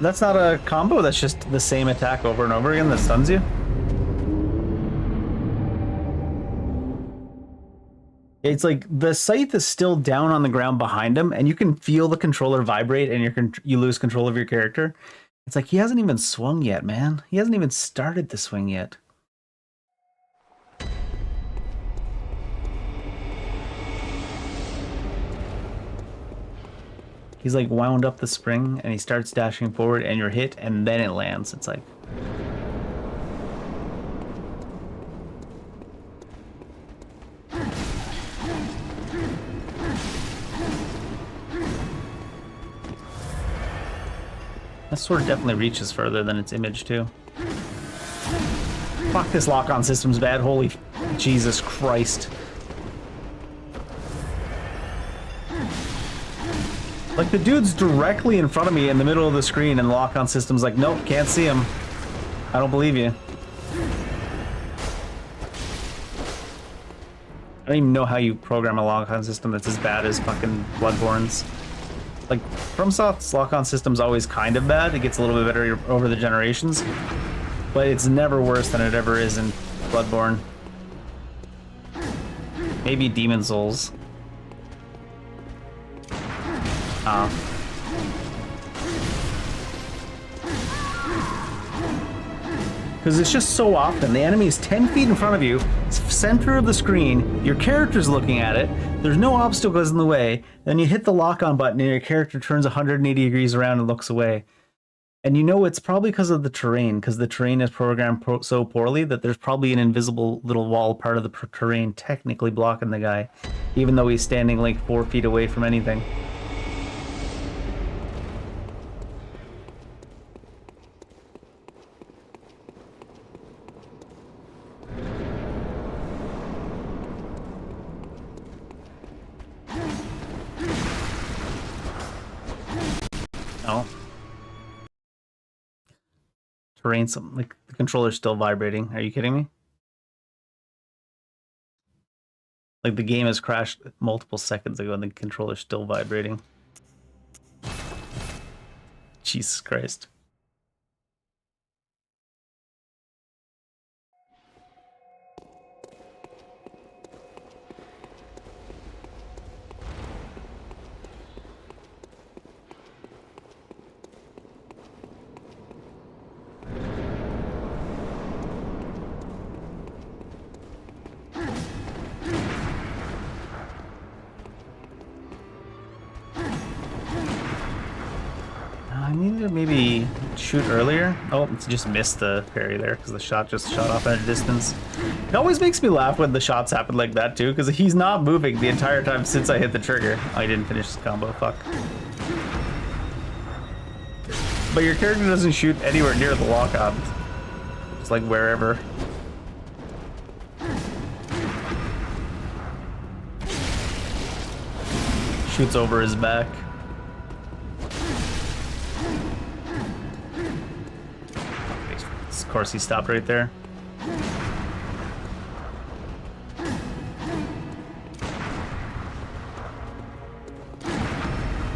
That's not a combo, that's just the same attack over and over again that stuns you? It's like the scythe is still down on the ground behind him, and you can feel the controller vibrate, and you lose control of your character. It's like he hasn't even swung yet, man. He hasn't even started the swing yet. He's like wound up the spring, and he starts dashing forward, and you're hit, and then it lands. It's like... That sword definitely reaches further than its image, too. Fuck, this lock-on system's bad. Holy Jesus Christ. Like, the dude's directly in front of me in the middle of the screen, and the lock-on system's like, nope, can't see him. I don't believe you. I don't even know how you program a lock-on system that's as bad as fucking Bloodborne's. Like, FromSoft's lock-on system's always kind of bad. It gets a little bit better over the generations. But it's never worse than it ever is in Bloodborne. Maybe Demon Souls. Because it's just so often. The enemy is 10 feet in front of you, center of the screen, your character's looking at it, there's no obstacles in the way, then you hit the lock-on button and your character turns 180 degrees around and looks away. And you know it's probably because of the terrain, because the terrain is programmed so poorly that there's probably an invisible little wall part of the terrain technically blocking the guy, even though he's standing like 4 feet away from anything. No. Terrain, something like the controller's still vibrating. Are you kidding me? Like the game has crashed multiple seconds ago and the controller's still vibrating. Jesus Christ. I need to maybe shoot earlier. Oh, it's just missed the parry there because the shot just shot off at a distance. It always makes me laugh when the shots happen like that too, because he's not moving the entire time since I hit the trigger. Oh, I didn't finish this combo, fuck. But your character doesn't shoot anywhere near the lock-on. It's like wherever. Shoots over his back. Of course he stopped right there.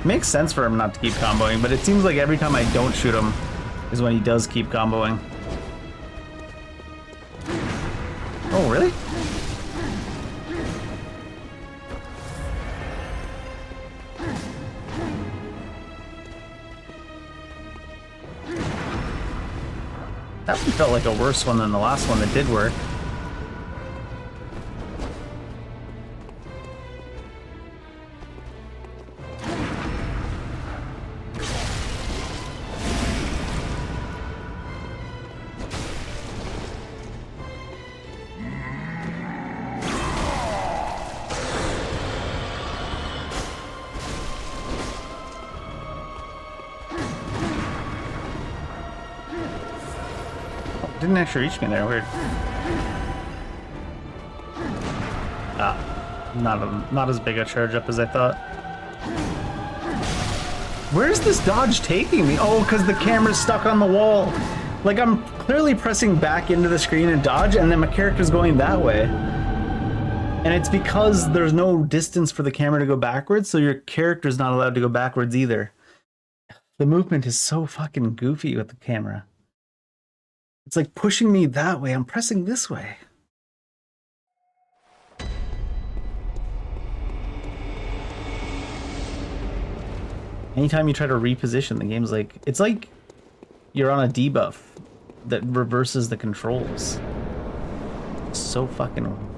Makes sense for him not to keep comboing, but it seems like every time I don't shoot him is when he does keep comboing. Oh, really? That one felt like a worse one than the last one that did work. Didn't actually reach me there, weird. Not as big a charge up as I thought. Where's this dodge taking me? Oh, because the camera's stuck on the wall. Like, I'm clearly pressing back into the screen and dodge, and then my character's going that way. And it's because there's no distance for the camera to go backwards, so your character's not allowed to go backwards either. The movement is so fucking goofy with the camera. It's like pushing me that way. I'm pressing this way. Anytime you try to reposition, the game's like... It's like you're on a debuff that reverses the controls. It's so fucking...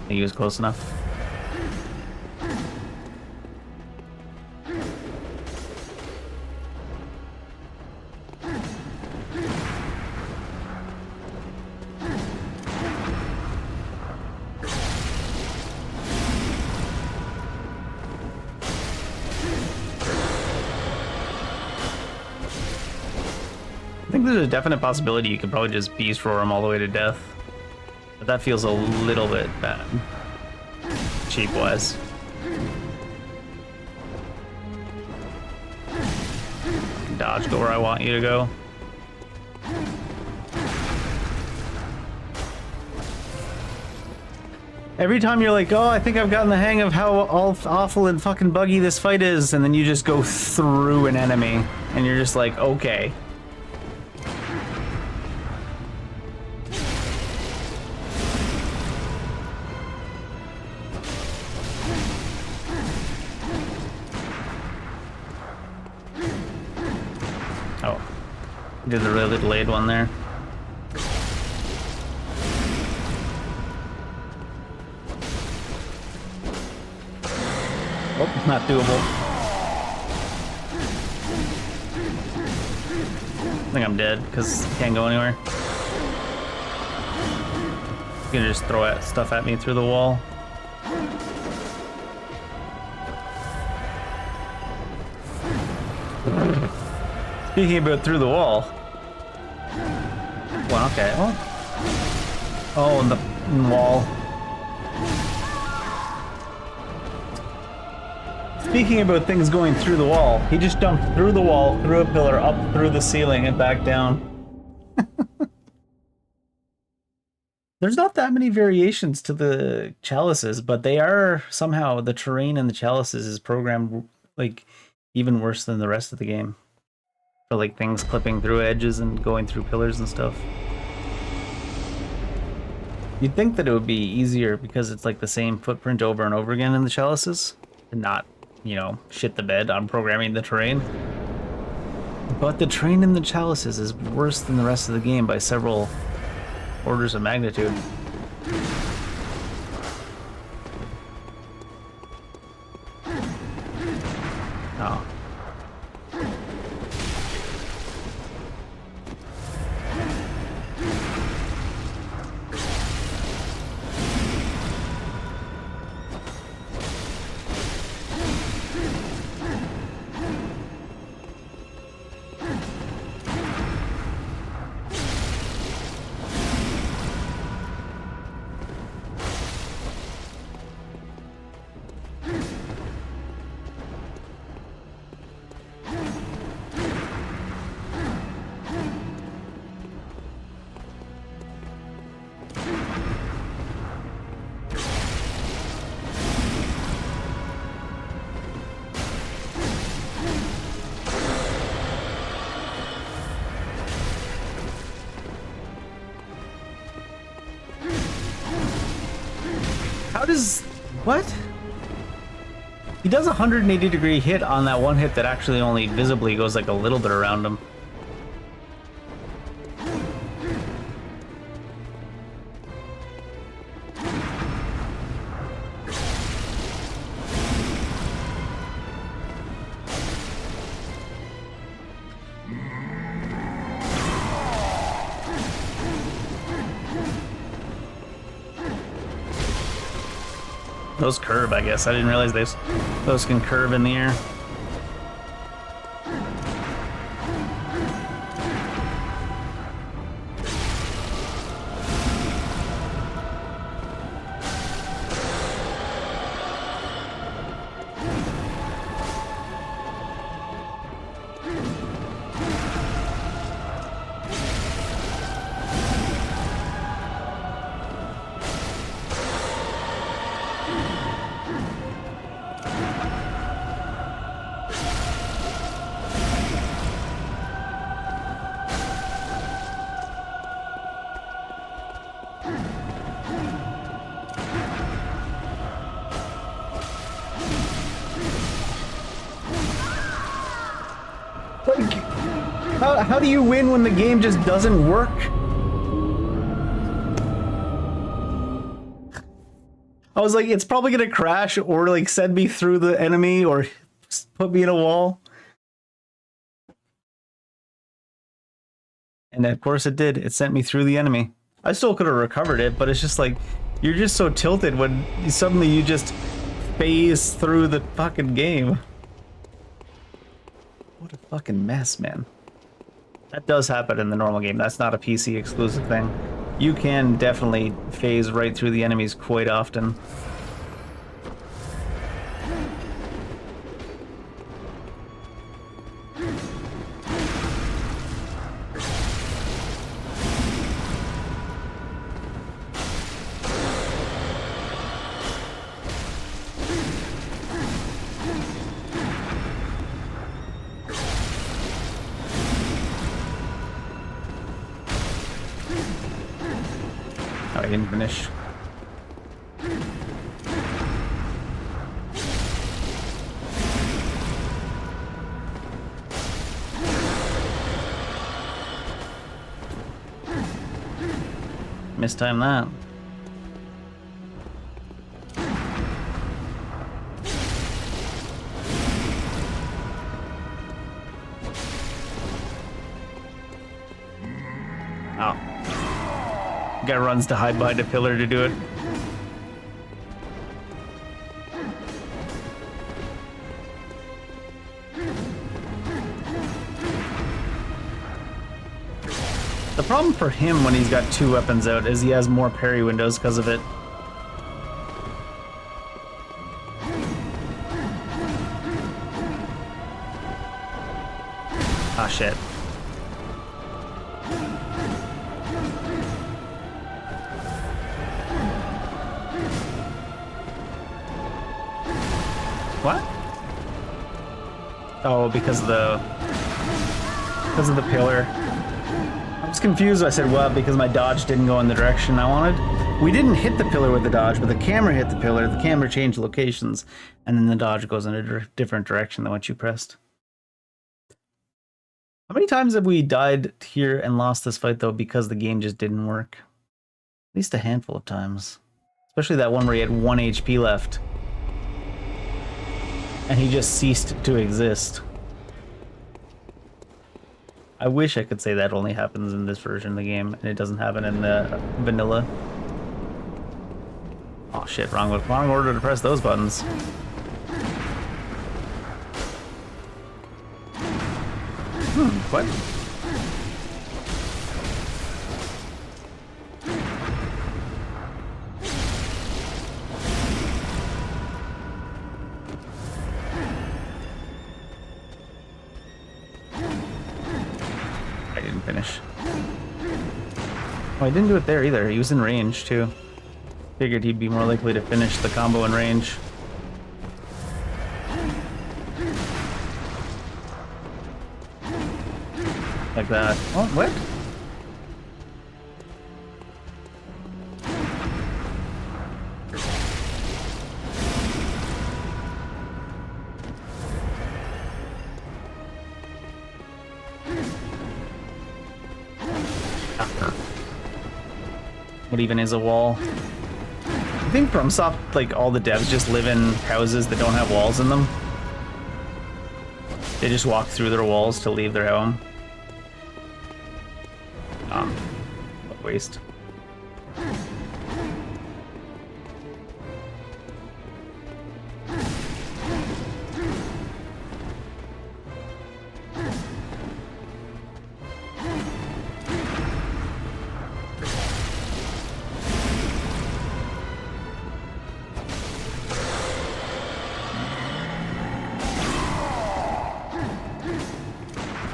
He was close enough. I think there's a definite possibility you could probably just beast roar him all the way to death. But that feels a little bit bad. Cheap-wise. Dodge, go where I want you to go. Every time you're like, oh, I think I've gotten the hang of how awful and fucking buggy this fight is, and then you just go through an enemy, and you're just like, okay. Did the really delayed one there. Oh, not doable. I think I'm dead because I can't go anywhere. You can just throw stuff at me through the wall. Speaking about through the wall. Well, okay. Oh, and the wall. Speaking about things going through the wall, he just jumped through the wall, through a pillar, up through the ceiling, and back down. There's not that many variations to the chalices, but they are somehow, the terrain in the chalices is programmed like even worse than the rest of the game. For like things clipping through edges and going through pillars and stuff. You'd think that it would be easier because it's like the same footprint over and over again in the chalices. And not, you know, shit the bed on programming the terrain. But the terrain in the chalices is worse than the rest of the game by several orders of magnitude. Oh. is... What? He does a 180-degree hit on that one hit that actually only visibly goes like a little bit around him. Those curve, I guess. I didn't realize those can curve in the air. How do you win when the game just doesn't work? I was like, it's probably gonna crash or like send me through the enemy or put me in a wall. And of course it did. It sent me through the enemy. I still could have recovered it, but it's just like, you're just so tilted when suddenly you just phase through the fucking game. What a fucking mess, man. That does happen in the normal game. That's not a PC exclusive thing. You can definitely phase right through the enemies quite often. I didn't finish. Mistime that. Oh. Guy runs to hide behind a pillar to do it. The problem for him when he's got two weapons out is he has more parry windows because of it. Ah, shit. What? Oh, because of the pillar. I was confused. I said, well, because my dodge didn't go in the direction I wanted. We didn't hit the pillar with the dodge, but the camera hit the pillar. The camera changed locations, and then the dodge goes in a different direction than what you pressed. How many times have we died here and lost this fight, though, because the game just didn't work? At least a handful of times. Especially that one where he had 1 HP left. And he just ceased to exist. I wish I could say that only happens in this version of the game, and it doesn't happen in the vanilla. Oh shit, wrong order to press those buttons. What? Finish. Oh, I didn't do it there either. He was in range too. Figured he'd be more likely to finish the combo in range. Like that. Oh, what? What even is a wall? I think FromSoft, like all the devs just live in houses that don't have walls in them. They just walk through their walls to leave their home. What waste.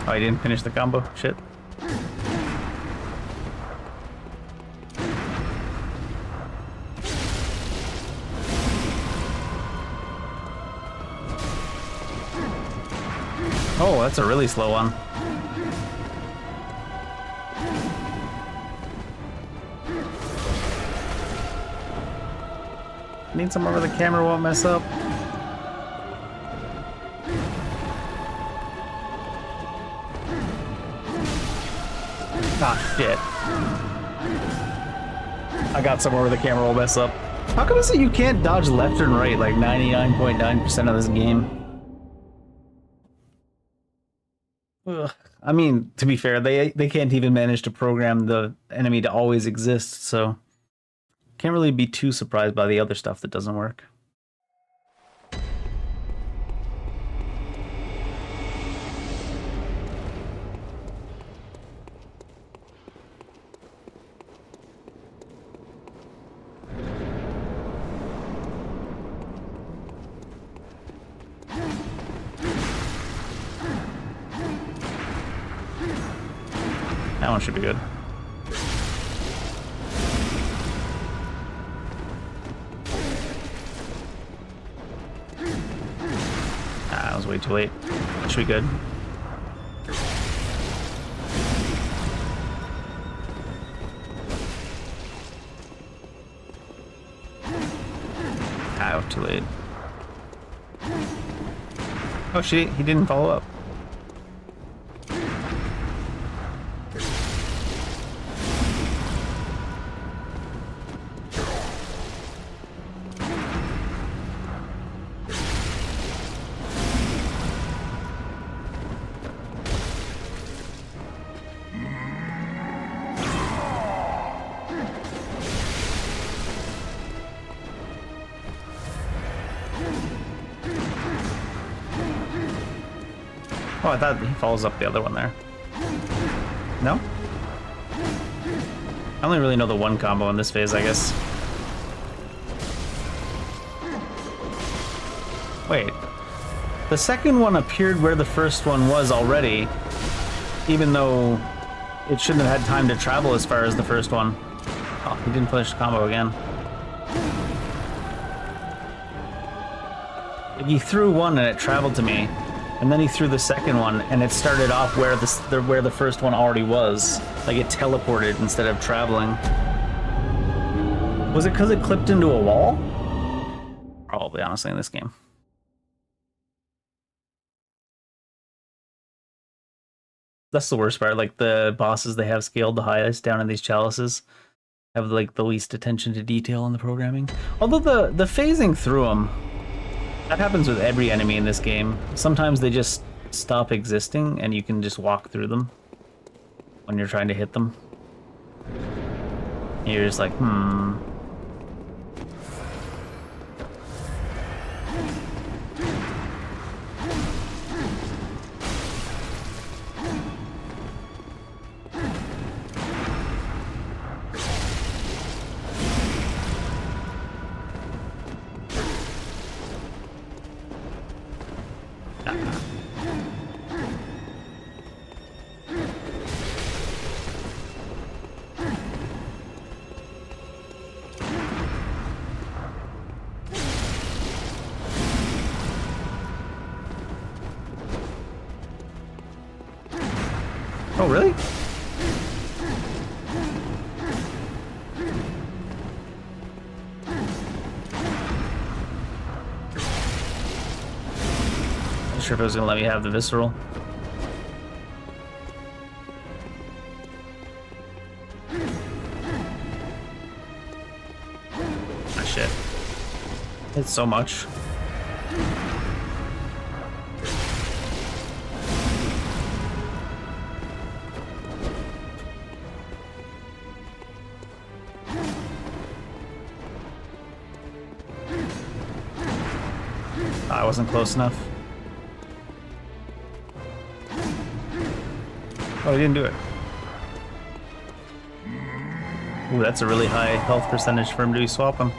Oh, I didn't finish the combo. Shit. Oh, that's a really slow one. Need somewhere where the camera won't mess up. Ah, shit. I got somewhere where the camera will mess up. How come is it you can't dodge left and right like 99.9% of this game? Ugh. I mean, to be fair, they can't even manage to program the enemy to always exist, so can't really be too surprised by the other stuff that doesn't work. That one should be good. Ah, that was way too late. That should be good. Ah, too late. Oh shit, he didn't follow up. Oh, I thought he follows up the other one there. No? I only really know the one combo in this phase, I guess. Wait. The second one appeared where the first one was already, even though it shouldn't have had time to travel as far as the first one. Oh, he didn't finish the combo again. Like, he threw one and it traveled to me. And then he threw the second one, and it started off where the first one already was. Like, it teleported instead of traveling. Was it because it clipped into a wall? Probably, honestly, in this game. That's the worst part. Like, the bosses they have scaled the highest down in these chalices have, like, the least attention to detail in the programming. Although the phasing through them... That happens with every enemy in this game. Sometimes they just stop existing and you can just walk through them when you're trying to hit them. And you're just like, oh, really? Not sure if it was gonna let me have the visceral. It's so much. I wasn't close enough. Oh, he didn't do it. Ooh, that's a really high health percentage for him to be swapping.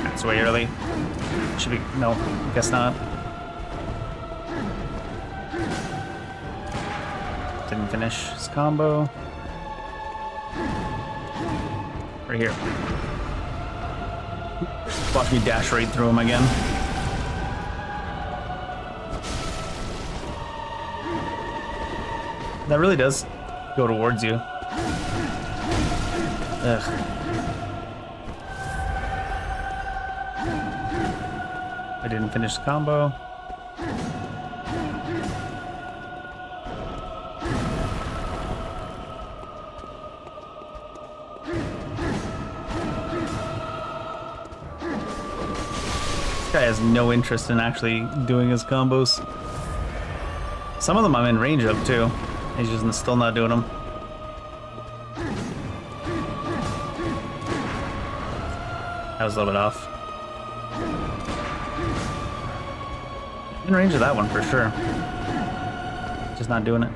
That's way early. Should be, no, guess not. Didn't finish his combo. Right here. Watch me dash right through him again. That really does go towards you. Ugh. I didn't finish the combo. This guy has no interest in actually doing his combos. Some of them I'm in range of too. He's just still not doing them. That was a little bit off. In range of that one for sure. Just not doing it.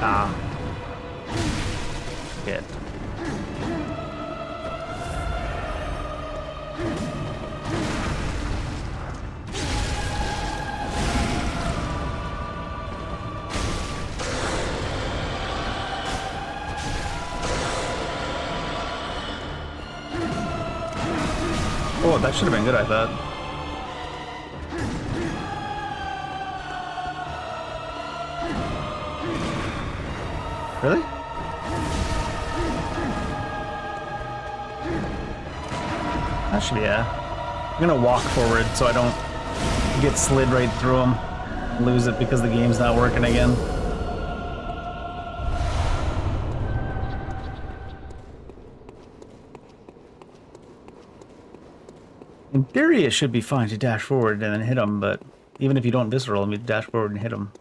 Ah. Shit. Oh, that should have been good, I thought. Really? That should be, yeah. I'm gonna walk forward so I don't get slid right through him. Lose it because the game's not working again. In theory, it should be fine to dash forward and then hit him, but even if you don't visceral him, you dash forward and hit him.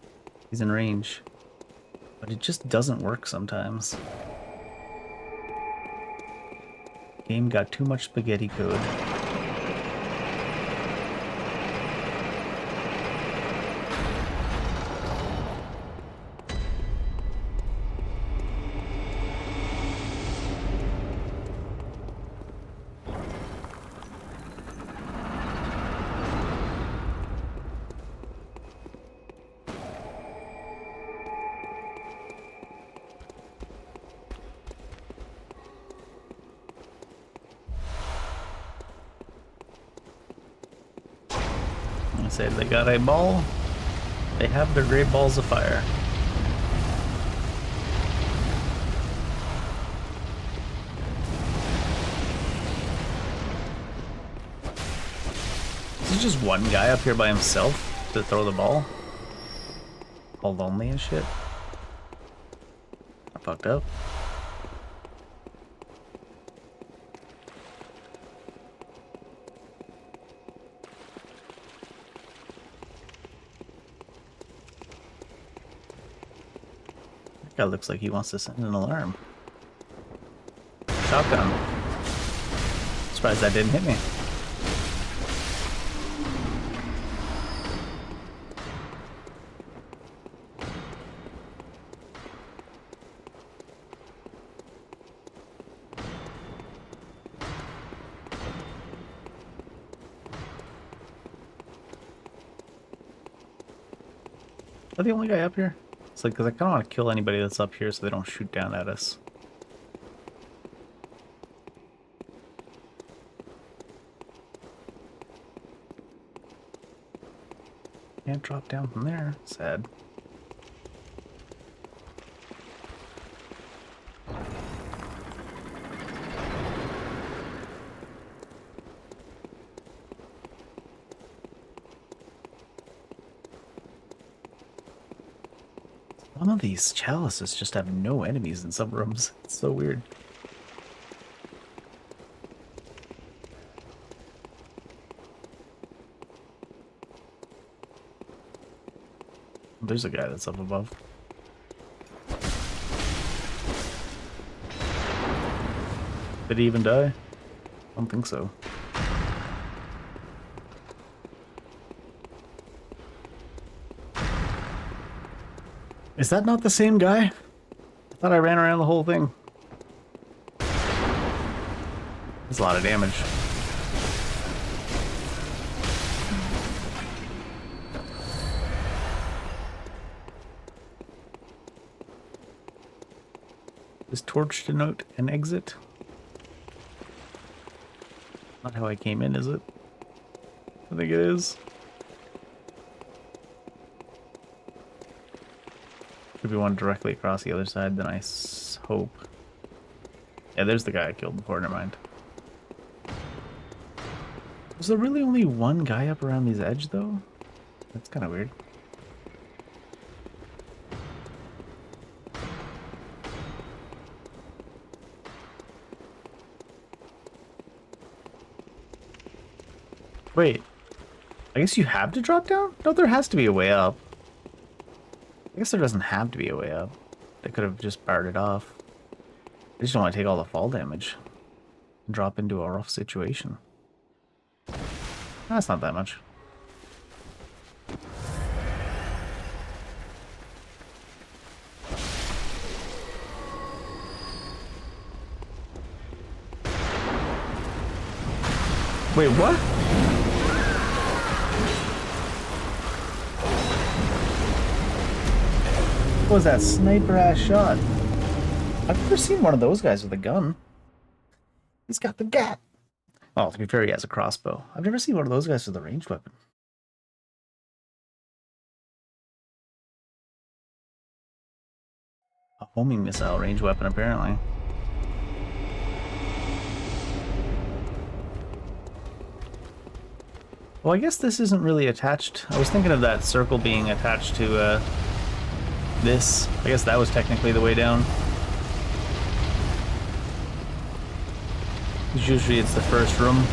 He's in range. But it just doesn't work sometimes. Game got too much spaghetti code. Say they got a ball. They have their great balls of fire. Is it just one guy up here by himself to throw the ball? All lonely and shit. I fucked up. Guy looks like he wants to send an alarm. Shotgun. Surprised that didn't hit me. Am I the only guy up here? It's like, because I kind of want to kill anybody that's up here so they don't shoot down at us. Can't drop down from there. Sad. Some of these chalices just have no enemies in some rooms. It's so weird. There's a guy that's up above. Did he even die? I don't think so. Is that not the same guy? I thought I ran around the whole thing. That's a lot of damage. Does torch denote an exit? Not how I came in, is it? I think it is. Should be one directly across the other side, then I hope. Yeah, there's the guy I killed before, never mind. Was there really only one guy up around this edge, though? That's kind of weird. Wait. I guess you have to drop down? No, there has to be a way up. I guess there doesn't have to be a way up. They could have just barred it off. I just don't want to take all the fall damage and drop into a rough situation. That's not that much. Wait, what? What was that sniper ass shot? I've never seen one of those guys with a gun. He's got the gat. Oh, to be fair, he has a crossbow. I've never seen one of those guys with a ranged weapon. A homing missile ranged weapon, apparently. Well, I guess this isn't really attached. I was thinking of that circle being attached to this. I guess that was technically the way down. Usually it's the first room.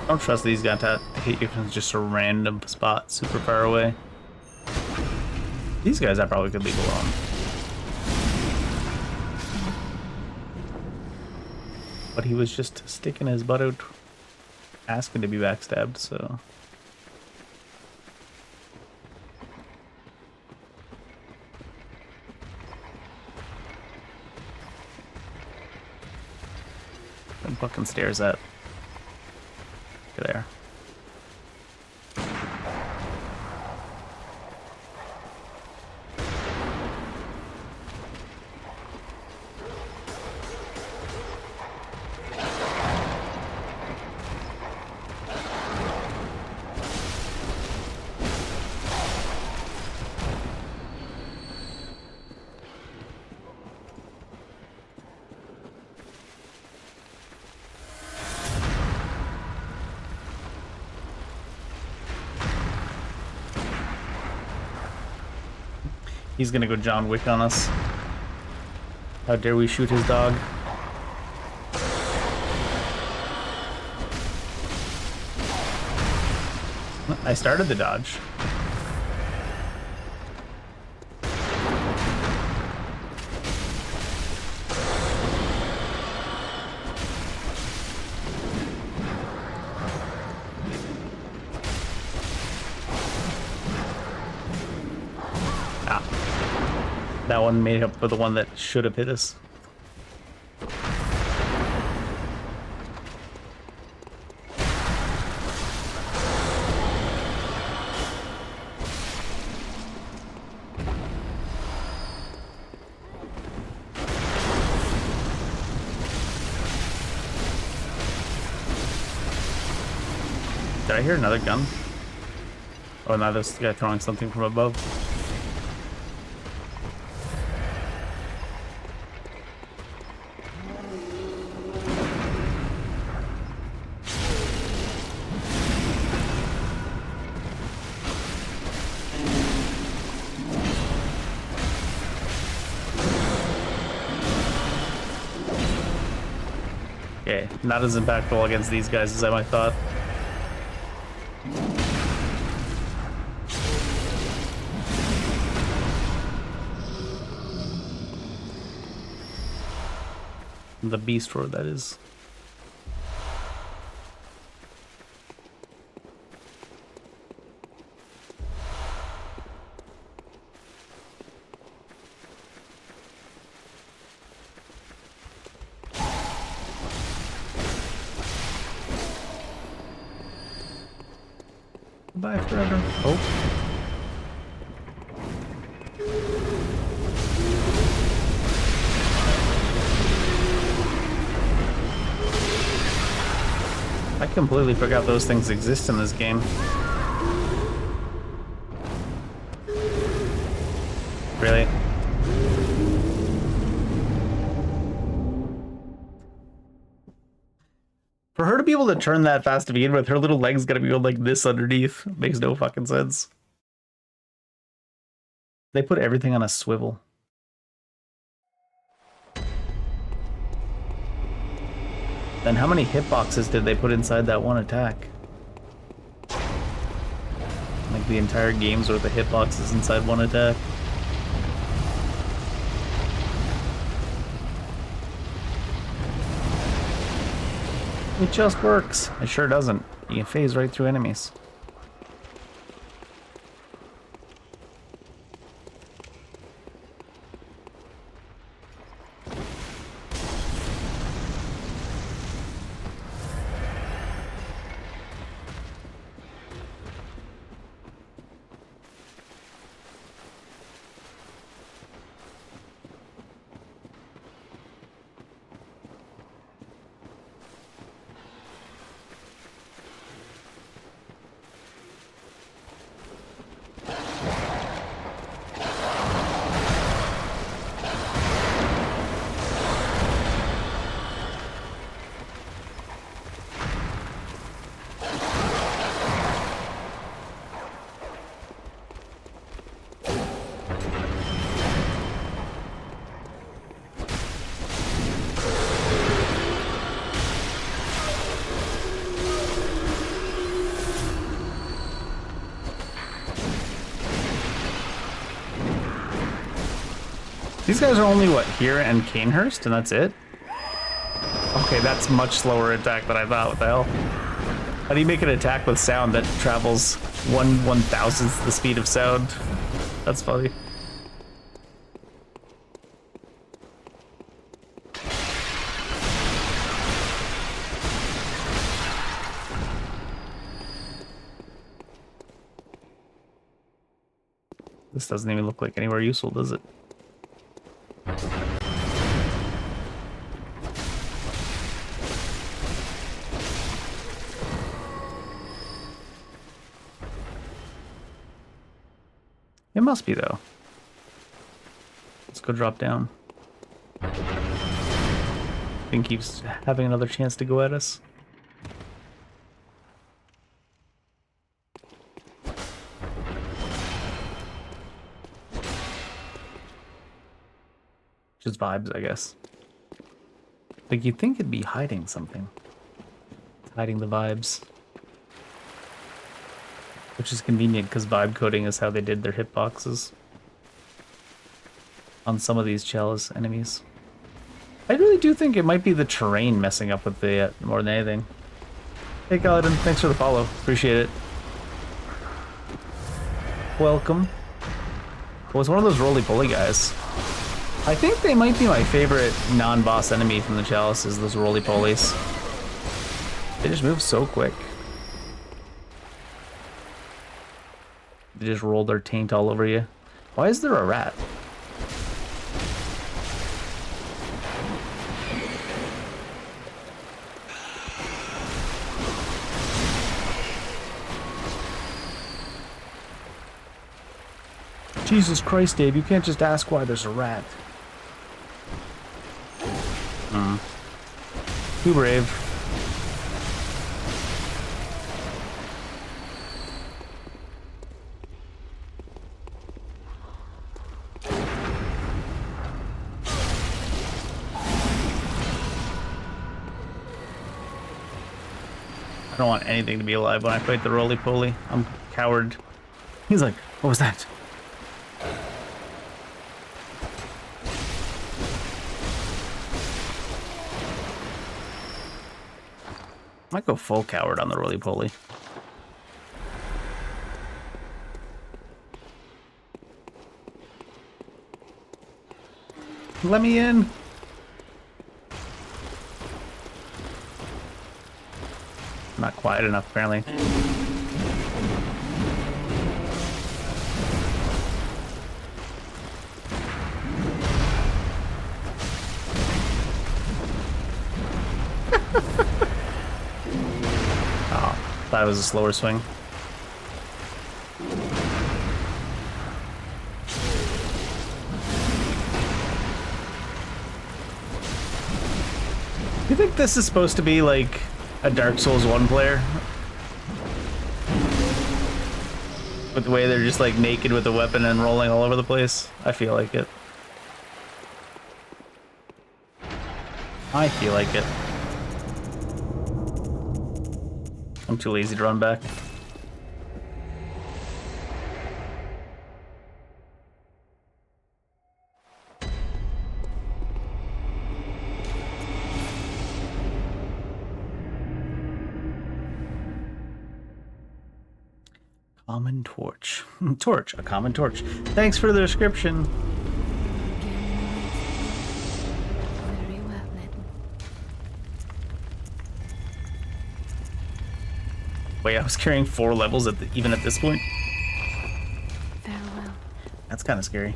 I don't trust these guys to hit you from just a random spot super far away. These guys I probably could leave alone. But he was just sticking his butt out, asking to be backstabbed, so... What fucking stairs at? There. He's gonna go John Wick on us. How dare we shoot his dog? I started the dodge. one made up for the one that should have hit us. Did I hear another gun? Oh, now this guy throwing something from above. Okay, not as impactful against these guys as I might thought. The beast roar, that is. Bye forever. Oh. I completely forgot those things exist in this game. Really? For her to be able to turn that fast to begin with, her little legs gotta be going like this underneath. Makes no fucking sense. They put everything on a swivel. Then how many hitboxes did they put inside that one attack? Like the entire game's worth of hitboxes inside one attack. It just works. It sure doesn't. You can phase right through enemies. These guys are only, what, here and Canehurst, and that's it? Okay, that's much slower attack than I thought. What the hell? How do you make an attack with sound that travels 1/1000th the speed of sound? That's funny. This doesn't even look like anywhere useful, does it? It must be, though. Let's go drop down. Thing keeps having another chance to go at us. Just vibes, I guess. Like, you'd think it'd be hiding something. It's hiding the vibes. Which is convenient, because vibe coding is how they did their hitboxes. On some of these chalice enemies. I really do think it might be the terrain messing up with the more than anything. Hey Kaladin, thanks for the follow. Appreciate it. Welcome. Well, it's one of those roly-poly guys. I think they might be my favorite non-boss enemy from the Chalice is those roly-polies. They just move so quick. They just roll their taint all over you. Why is there a rat? Jesus Christ, Dave, you can't just ask why there's a rat. Too brave. I don't want anything to be alive when I fight the roly-poly. I'm a coward. He's like, what was that? I might go full coward on the roly-poly. Let me in. Not quiet enough, apparently. That was a slower swing. You think this is supposed to be like a Dark Souls 1 player? With the way they're just like naked with a weapon and rolling all over the place? I feel like it. I feel like it. I'm too lazy to run back. Common torch. Torch, a common torch. Thanks for the description. Wait, I was carrying 4 levels even at this point? Farewell. That's kind of scary.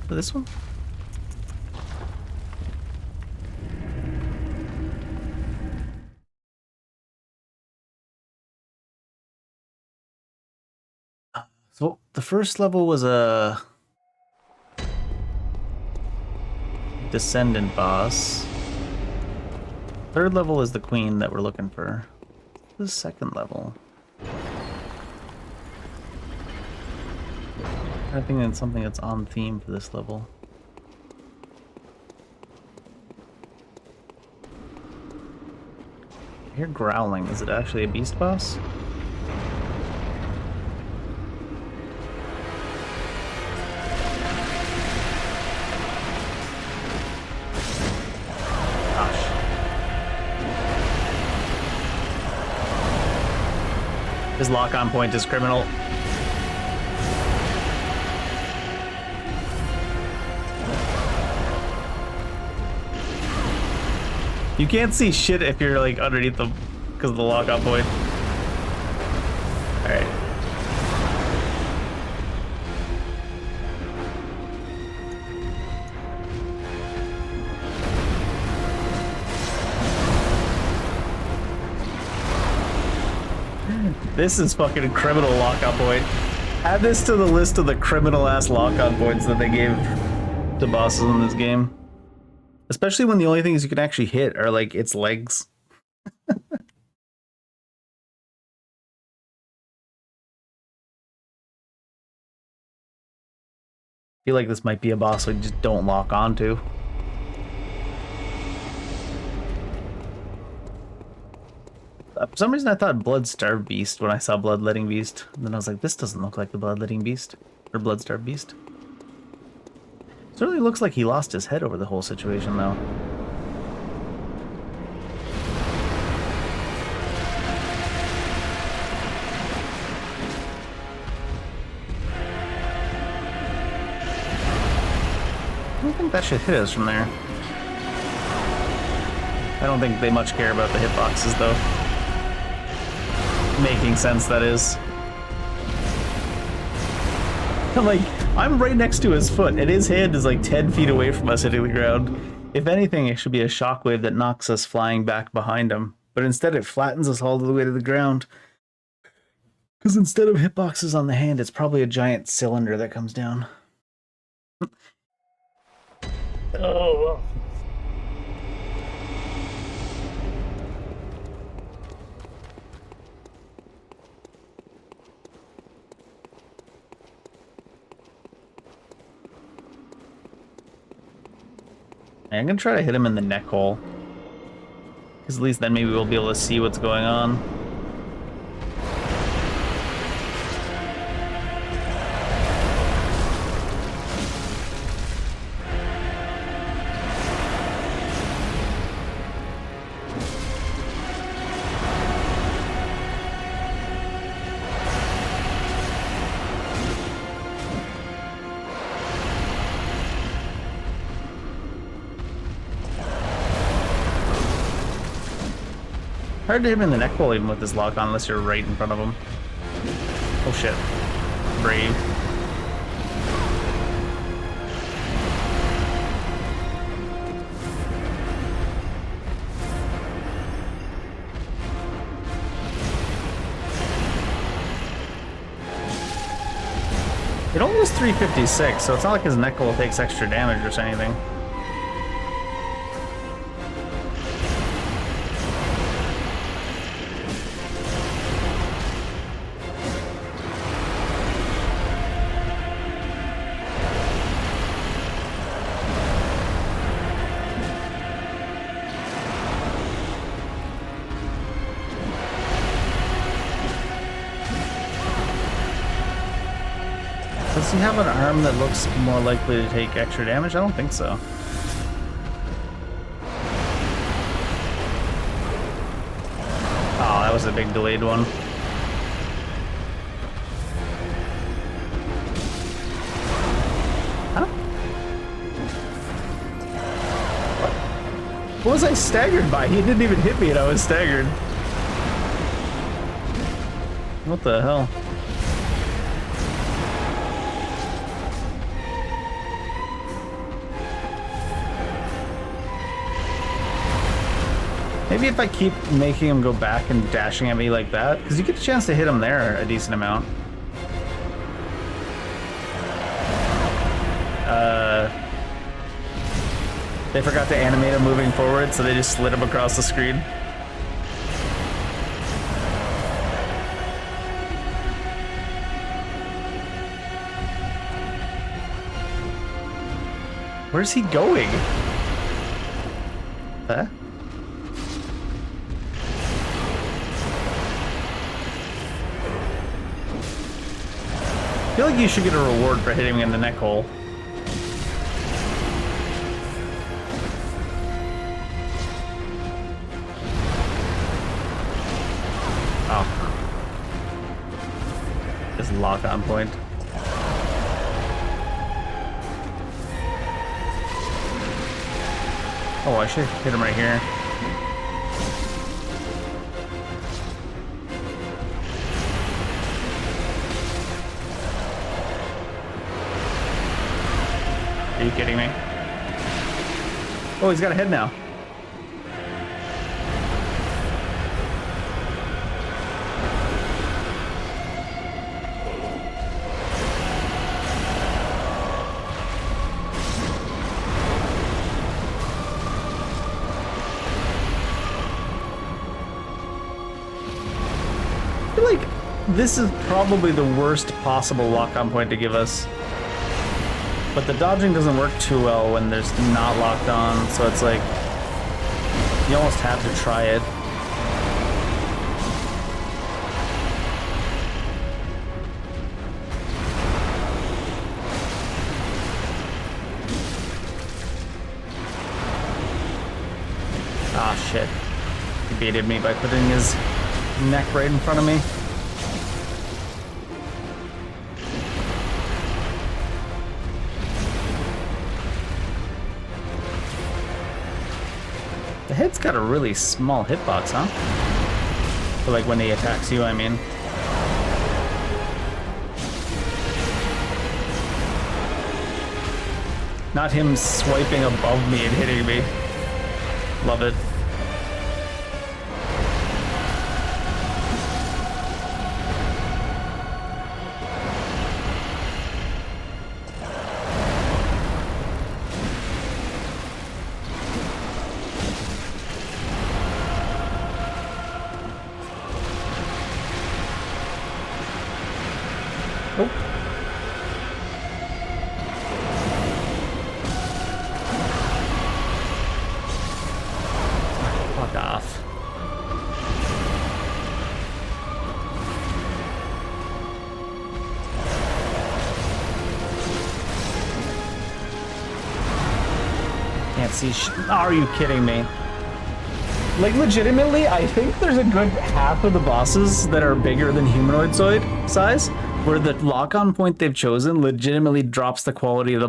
For this one? So the first level was a descendant boss. Third level is the queen that we're looking for. The second level. I think it's something that's on theme for this level. I hear growling. Is it actually a beast boss? His lock-on point is criminal. You can't see shit if you're like underneath them because of the lock-on point. Alright. This is fucking criminal lock-on point. Add this to the list of the criminal-ass lock-on points that they gave to bosses in this game. Especially when the only things you can actually hit are, like, its legs. I feel like this might be a boss we just don't lock onto. For some reason I thought Blood-Starved Beast when I saw Bloodletting Beast. And then I was like, this doesn't look like the Bloodletting Beast. Or Blood-Starved Beast. Certainly looks like he lost his head over the whole situation, though. I don't think that should hit us from there. I don't think they much care about the hitboxes, though. Making sense, that is. Like, I'm right next to his foot, and his hand is like 10 feet away from us hitting the ground. If anything, it should be a shockwave that knocks us flying back behind him. But instead, it flattens us all the way to the ground. Because instead of hitboxes on the hand, it's probably a giant cylinder that comes down. Oh, well. I'm gonna try to hit him in the neck hole. Because at least then maybe we'll be able to see what's going on. Hard to hit him in the neck hole even with this lock on unless you're right in front of him. Oh shit. Brave. It only was 356, so it's not like his neck hole takes extra damage or anything. Does he have an arm that looks more likely to take extra damage? I don't think so. Oh, that was a big delayed one. Huh? What was I staggered by? He didn't even hit me and I was staggered. What the hell? Maybe if I keep making him go back and dashing at me like that, because you get a chance to hit him there a decent amount. They forgot to animate him moving forward, so they just slid him across the screen. Where's he going? Huh? I feel like you should get a reward for hitting me in the neck hole. Oh. Just lock on point. Oh, I should hit him right here. Are you kidding me? Oh, he's got a head now. I feel like this is probably the worst possible lock-on point to give us. But the dodging doesn't work too well when there's not locked on, so it's like you almost have to try it. Ah, shit. He baited me by putting his neck right in front of me. head's got a really small hitbox, huh? For like when he attacks you, I mean. Not him swiping above me and hitting me. Love it. Fuck off. Can't see are you kidding me? Like, legitimately, I think there's a good half of the bosses that are bigger than humanoid size, where the lock-on point they've chosen legitimately drops the quality of the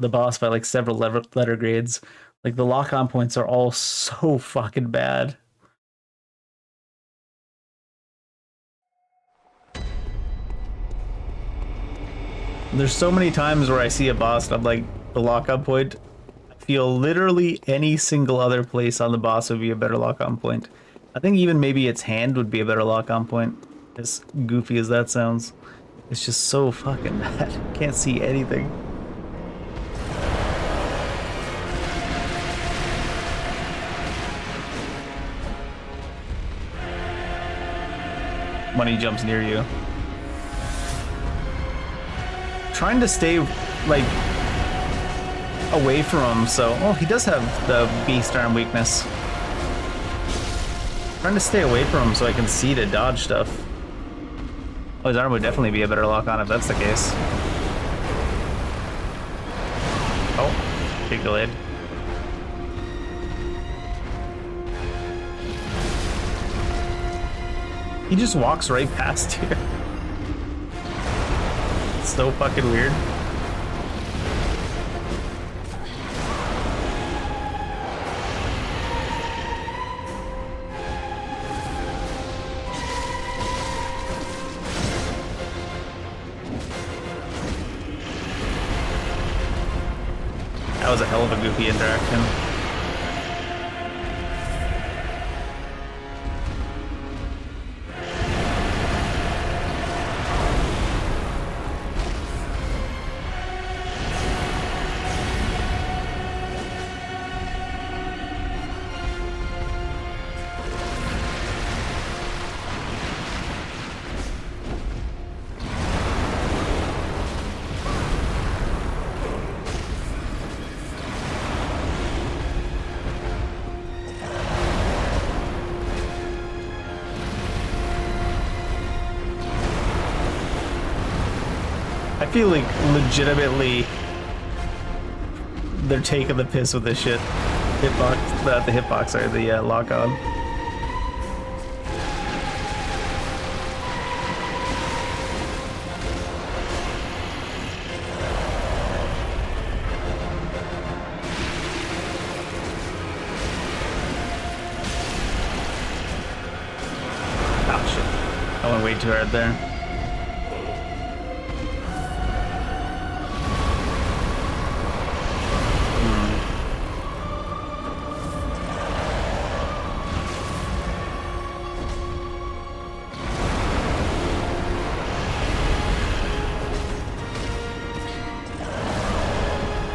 boss by like several letter grades. Like, the lock-on points are all so fucking bad. There's so many times where I see a boss and I'm like, the lock-on point, I feel literally any single other place on the boss would be a better lock-on point. I think even maybe its hand would be a better lock-on point. As goofy as that sounds. It's just so fucking bad. Can't see anything. When he jumps near you. Trying to stay, like, away from him, so... Oh, he does have the beast arm weakness. Trying to stay away from him so I can see to dodge stuff. Oh, his arm would definitely be a better lock on if that's the case. Oh, big delayed. He just walks right past you. It's so fucking weird. That was a hell of a goofy interaction. I feel like legitimately they're taking the piss with this shit. Hitbox, not the hitbox, sorry, the lock on. Oh shit, I went way too hard there.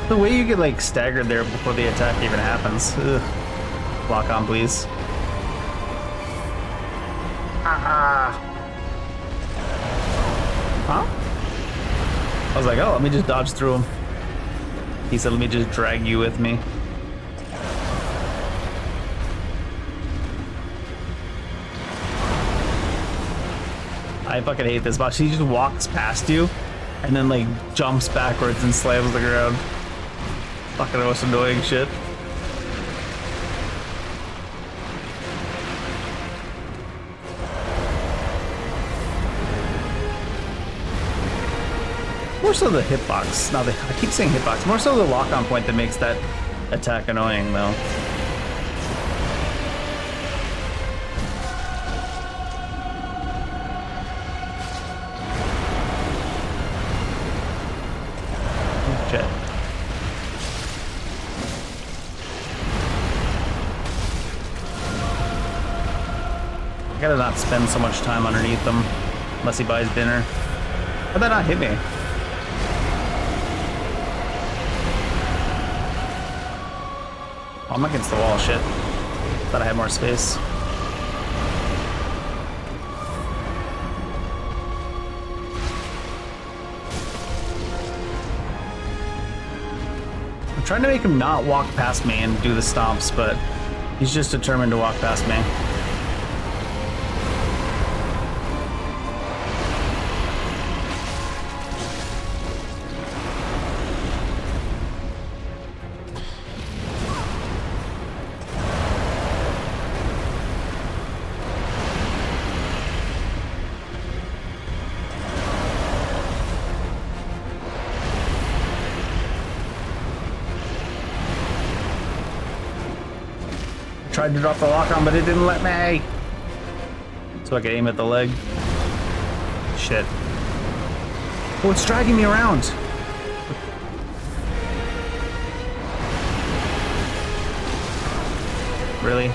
The way you get like staggered there before the attack even happens. Ugh. Lock on, please. Ah. Huh? I was like, oh, let me just dodge through him. He said, let me just drag you with me. I fucking hate this boss. He just walks past you and then like jumps backwards and slams the ground. Fucking most annoying shit. More so the hitbox. Now I keep saying hitbox. More so the lock-on point that makes that attack annoying, though. I gotta not spend so much time underneath them unless he buys dinner. How'd that not hit me? Oh, I'm against the wall, shit. Thought I had more space. I'm trying to make him not walk past me and do the stomps, but he's just determined to walk past me. Tried to drop the lock on, but it didn't let me. So I could aim at the leg. Shit. Oh, it's dragging me around. Really?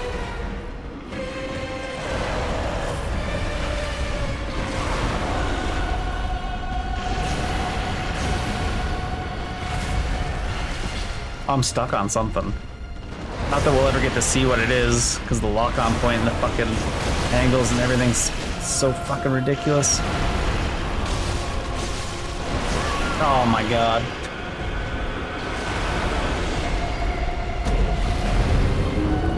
I'm stuck on something. Not that we'll ever get to see what it is, because the lock-on point and the fucking angles and everything's so fucking ridiculous. Oh my god.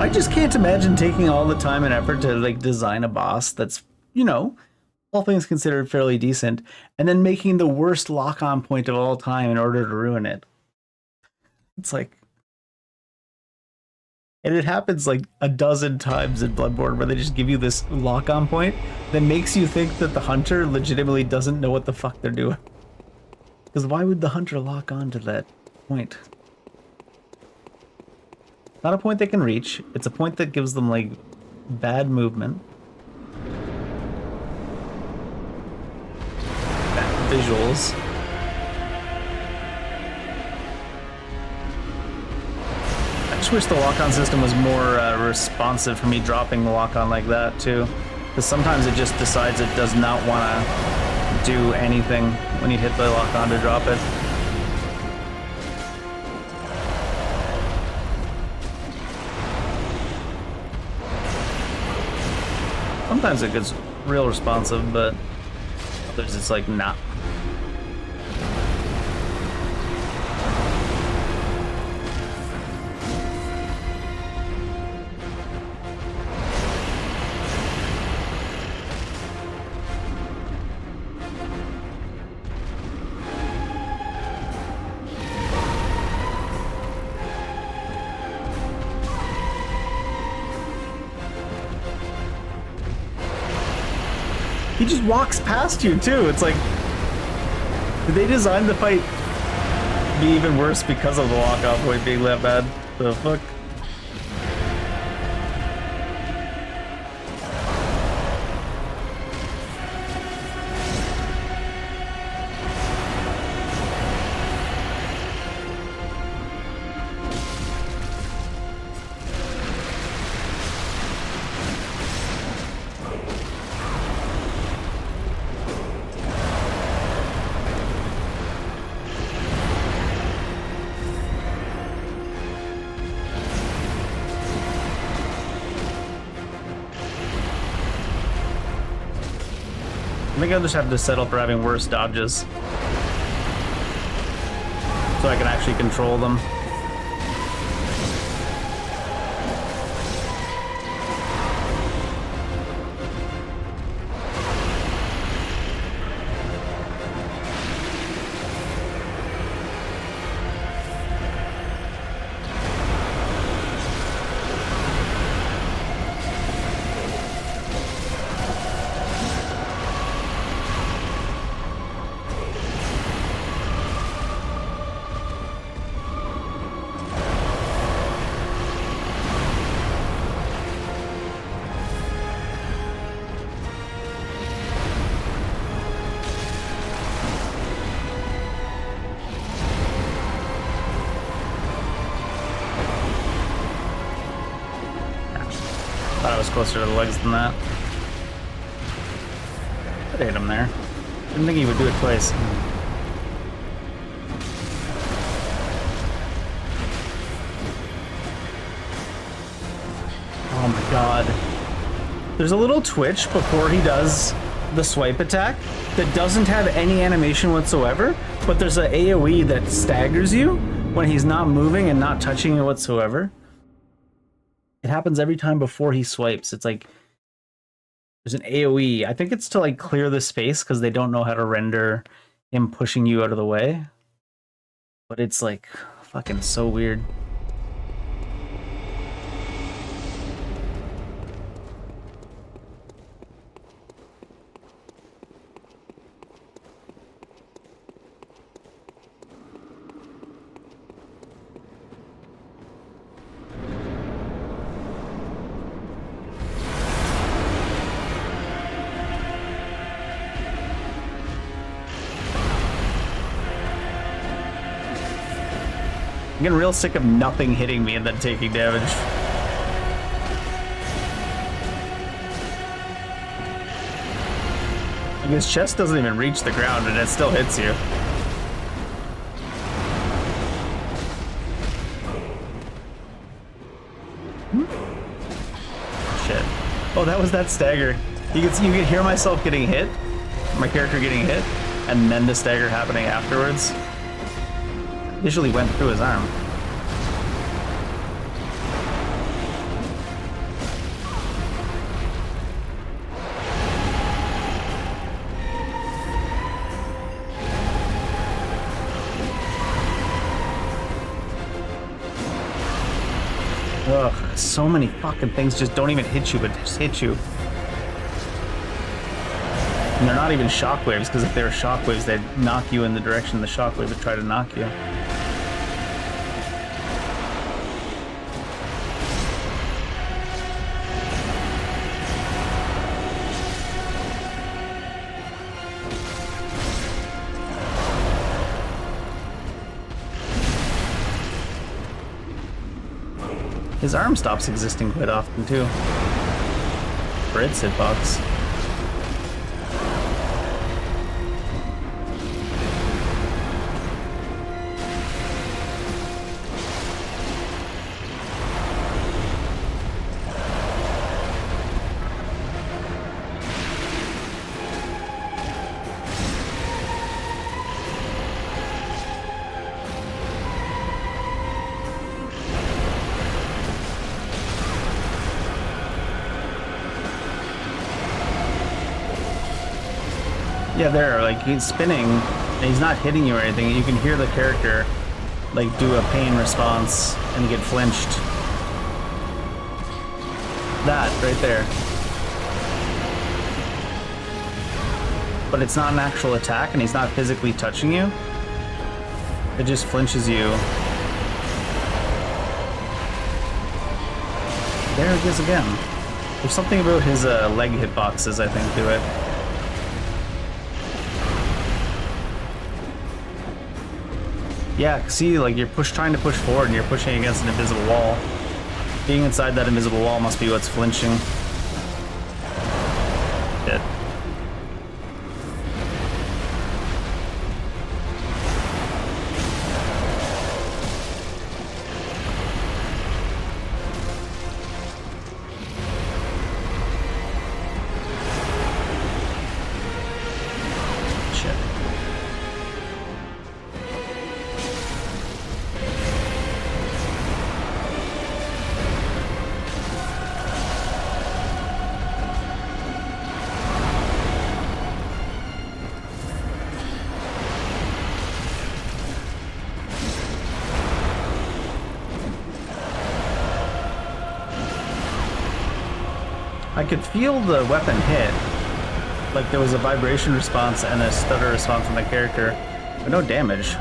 I just can't imagine taking all the time and effort to like design a boss that's, you know, all things considered fairly decent, and then making the worst lock-on point of all time in order to ruin it. It's like... And it happens like a dozen times in Bloodborne where they just give you this lock-on point that makes you think that the hunter legitimately doesn't know what the fuck they're doing. Because why would the hunter lock on to that point? Not a point they can reach. It's a point that gives them like bad movement. Bad visuals. I just wish the lock-on system was more responsive for me dropping the lock-on like that too, because sometimes it just decides it does not want to do anything when you hit the lock-on to drop it. Sometimes it gets real responsive, but others it's like not. He just walks past you too. It's like, did they design the fight be even worse because of the lock-off point being that bad? The fuck? I think I'll just have to settle for having worse dodges so I can actually control them. Thought I was closer to the legs than that. Could hit him there. Didn't think he would do it twice. Oh my god. There's a little twitch before he does the swipe attack that doesn't have any animation whatsoever, but there's an AoE that staggers you when he's not moving and not touching you whatsoever. It happens every time before he swipes. It's like there's an AoE. I think it's to like clear the space because they don't know how to render him pushing you out of the way. But it's like fucking so weird. I'm getting real sick of nothing hitting me and then taking damage. Like his chest doesn't even reach the ground and it still hits you. Shit. Oh, that was that stagger. You can hear myself getting hit, my character getting hit, and then the stagger happening afterwards. Visually went through his arm. Ugh, so many fucking things just don't even hit you, but just hit you. And they're not even shockwaves, because if they were shockwaves, they'd knock you in the direction the shockwave would try to knock you. His arm stops existing quite often, too. For its hitbox. Yeah, there, like, he's spinning, and he's not hitting you or anything, and you can hear the character, like, do a pain response, and you get flinched. That, right there. But it's not an actual attack, and he's not physically touching you. It just flinches you. There he is again. There's something about his leg hitboxes, I think, do it. Yeah, see, like, you're trying to push forward and you're pushing against an invisible wall. Being inside that invisible wall must be what's flinching. Shit. I could feel the weapon hit. Like there was a vibration response and a stutter response from the character, but no damage.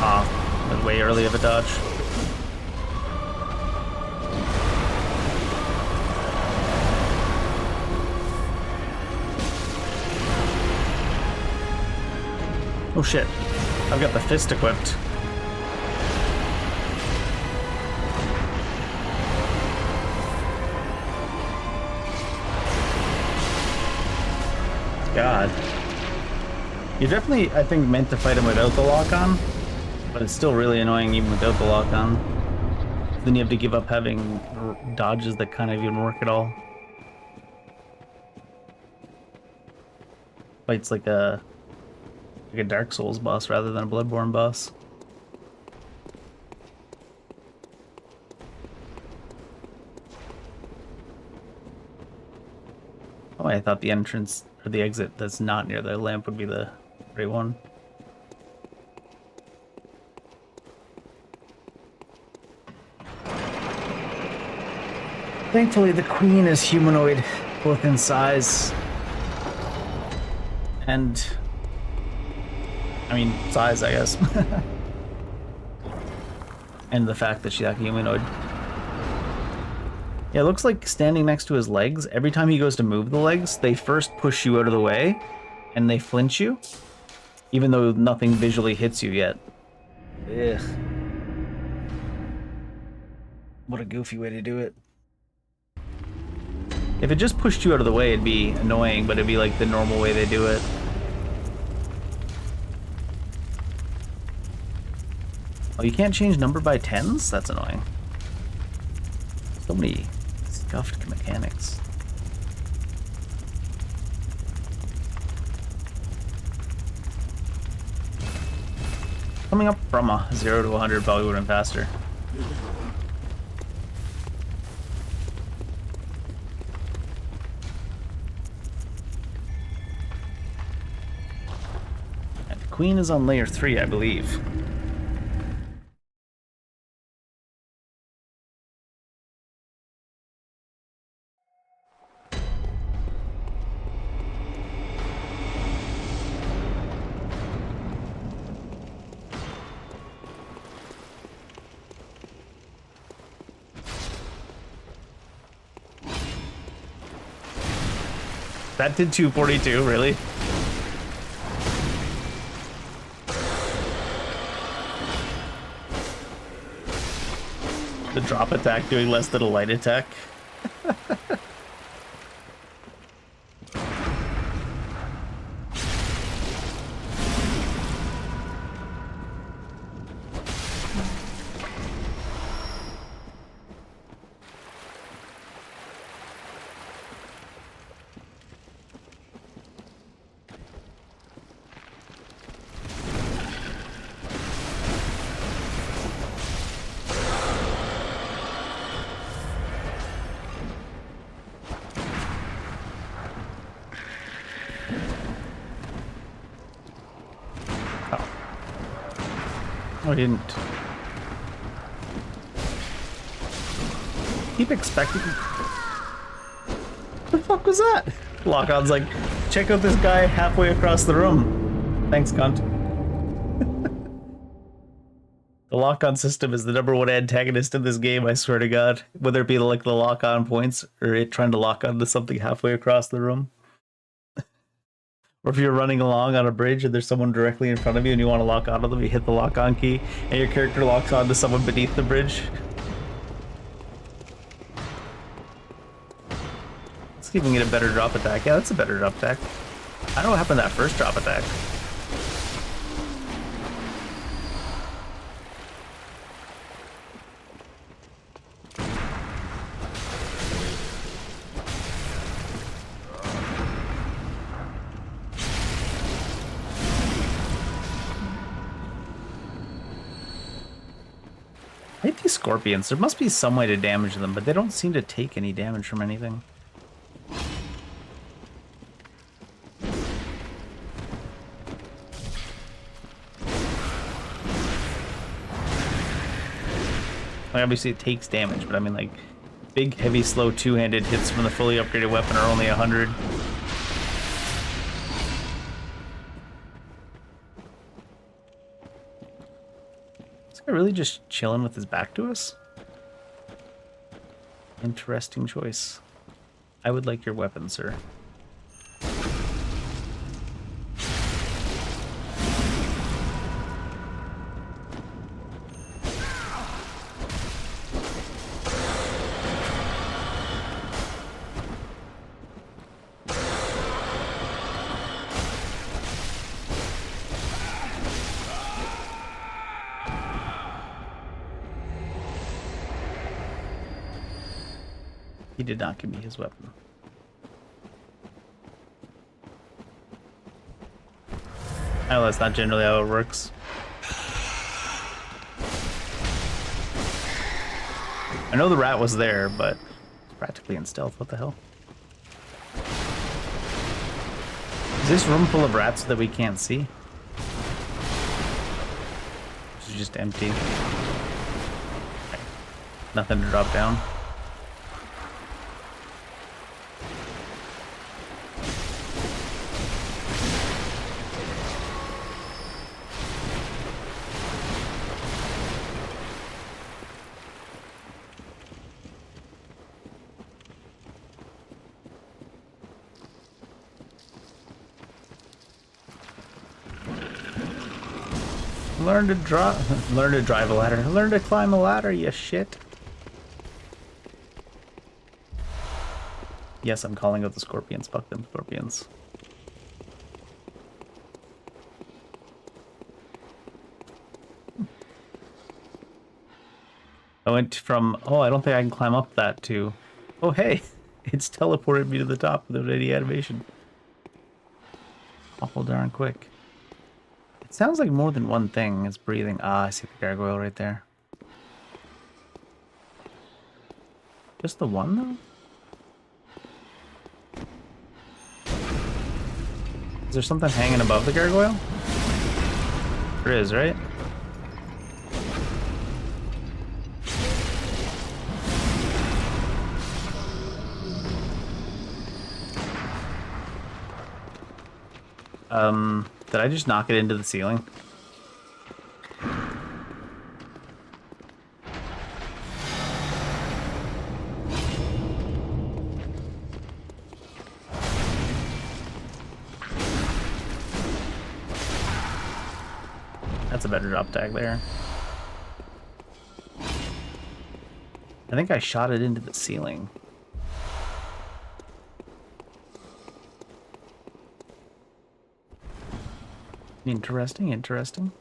Ah, that was way early of a dodge. Oh shit, I've got the fist equipped. God. You're definitely, I think, meant to fight him without the lock-on, but it's still really annoying even without the lock-on. Then you have to give up having dodges that kind of even work at all. Fights like a Dark Souls boss rather than a Bloodborne boss. Oh, I thought the entrance or the exit that's not near the lamp would be the right one. Thankfully, the queen is humanoid, both in size and, I mean, size, I guess. And the fact that she's like a humanoid. Yeah, it looks like standing next to his legs, every time he goes to move the legs, they first push you out of the way, and they flinch you, even though nothing visually hits you yet. Ugh. What a goofy way to do it. If it just pushed you out of the way, it'd be annoying, but it'd be like the normal way they do it. Oh, you can't change number by tens? That's annoying. So many scuffed mechanics. Coming up from a 0 to 100 probably would have been faster. And the queen is on layer 3, I believe. That did 242, really? The drop attack doing less than a light attack. Oh, I didn't. Keep expecting. What the fuck was that? Lock-on's like, check out this guy halfway across the room. Thanks, cunt. The lock-on system is the #1 antagonist in this game, I swear to God. Whether it be like the lock-on points or it trying to lock onto something halfway across the room. Or if you're running along on a bridge and there's someone directly in front of you and you want to lock onto them, you hit the lock-on key and your character locks onto someone beneath the bridge. Let's see if we can get a better drop attack. Yeah, that's a better drop attack. I don't know what happened to that first drop attack. I hate these scorpions. There must be some way to damage them, but they don't seem to take any damage from anything. Like, obviously it takes damage, but I mean, like, big, heavy, slow, two-handed hits from the fully upgraded weapon are only 100. Really just chilling with his back to us? Interesting choice. I would like your weapon, sir. He did not give me his weapon. I know that's not generally how it works. I know the rat was there, but it's practically in stealth. What the hell? Is this room full of rats that we can't see? This is just empty. Okay. Nothing to drop down. Learn to drive a ladder. Learn to climb a ladder, you shit. Yes, I'm calling out the scorpions. Fuck them scorpions. I went from, oh, I don't think I can climb up that, to, oh, hey, it's teleported me to the top without any animation. Awful darn quick. It sounds like more than one thing is breathing. Ah, I see the gargoyle right there. Just the one, though? Is there something hanging above the gargoyle? There is, right? Did I just knock it into the ceiling? That's a better drop tag there. I think I shot it into the ceiling. Interesting, interesting.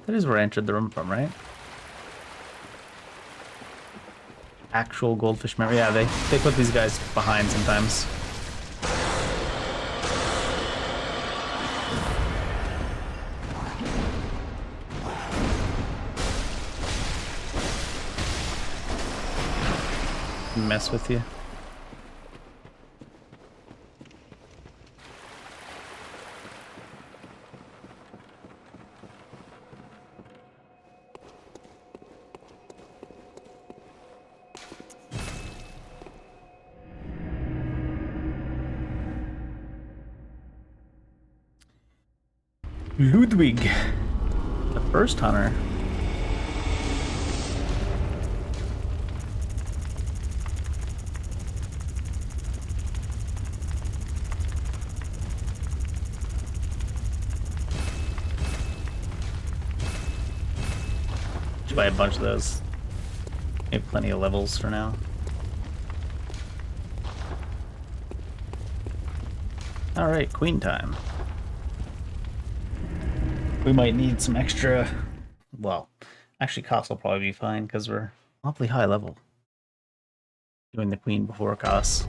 That is where I entered the room from, right? Actual goldfish memory. Yeah, they put these guys behind sometimes. Mess with you. Ludwig, the first hunter. Should buy a bunch of those. We have plenty of levels for now. All right, queen time. We might need some extra, well, actually costs will probably be fine because we're awfully high level. Doing the queen before costs.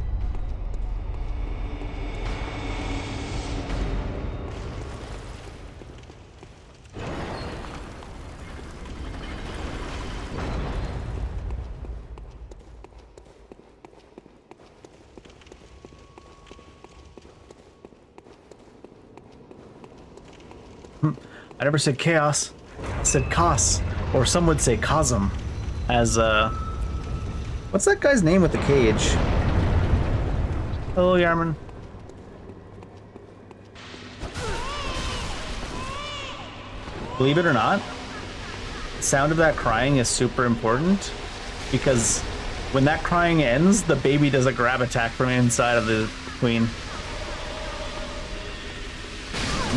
I never said chaos, I said cos, or some would say cosm, as, what's that guy's name with the cage? Hello, Yharnam. Believe it or not, the sound of that crying is super important, because When that crying ends, the baby does a grab attack from inside of the queen.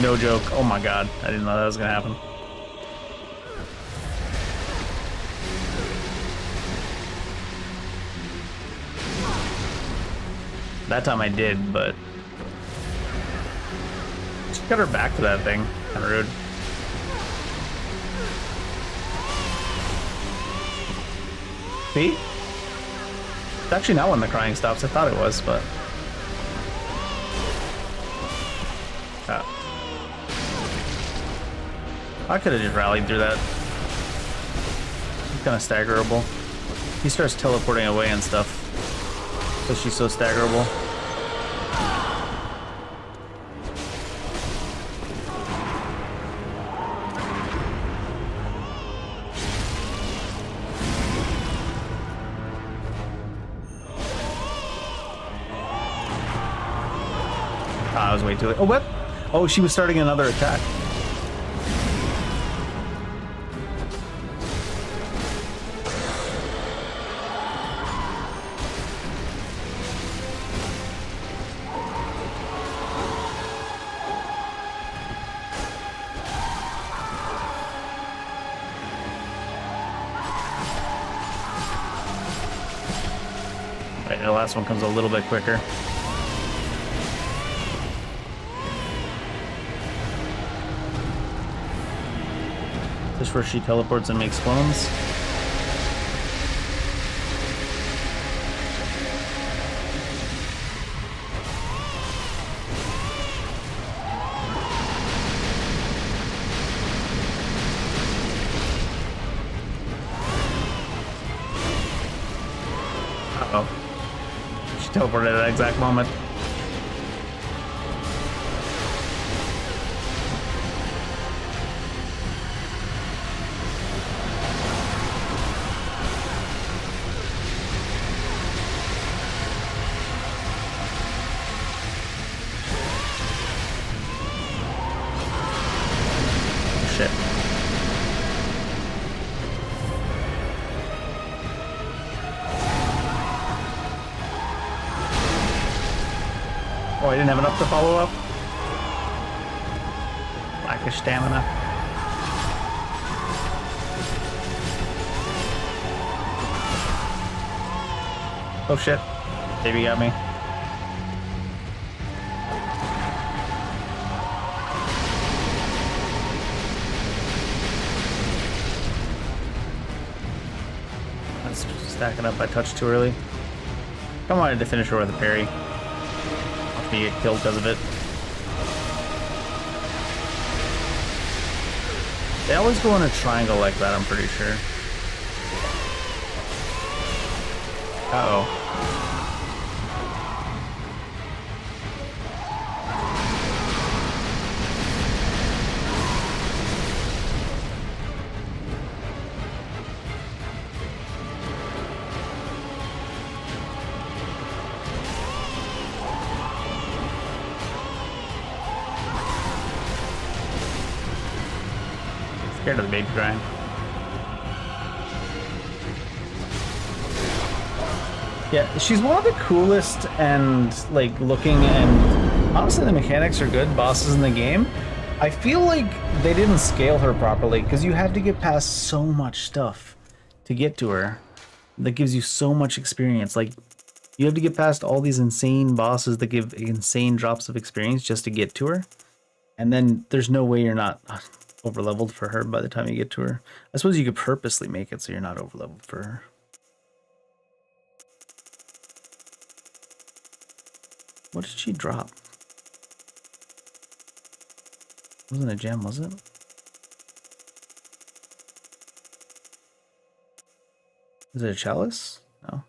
No joke. Oh my god. I didn't know that was gonna happen. That time I did, but... Just got her back to that thing. Kinda rude. See? It's actually not when the crying stops. I thought it was, but... I could have just rallied through that. She's kind of staggerable. He starts teleporting away and stuff. Because she's so staggerable. Ah, I was way too late. Oh, what? Oh, she was starting another attack. Right, the last one comes a little bit quicker. This is where she teleports and makes clones. Uh-oh. She teleported at that exact moment. Shit. Oh, I didn't have enough to follow up. Lack of stamina. Oh shit. Baby got me. That's stacking up. I touched too early. I wanted to finish her with a parry. Watch me get killed because of it. They always go in a triangle like that, I'm pretty sure. Uh-oh. Scared of the baby crying. Yeah, she's one of the coolest and like looking, and honestly the mechanics are good bosses in the game. I feel like they didn't scale her properly because you have to get past so much stuff to get to her. That gives you so much experience. Like you have to get past all these insane bosses that give insane drops of experience just to get to her. And then there's no way you're not over leveled for her by the time you get to her. I suppose you could purposely make it so you're not over leveled for her. What did she drop? Wasn't a gem, was it? Is it a chalice? No.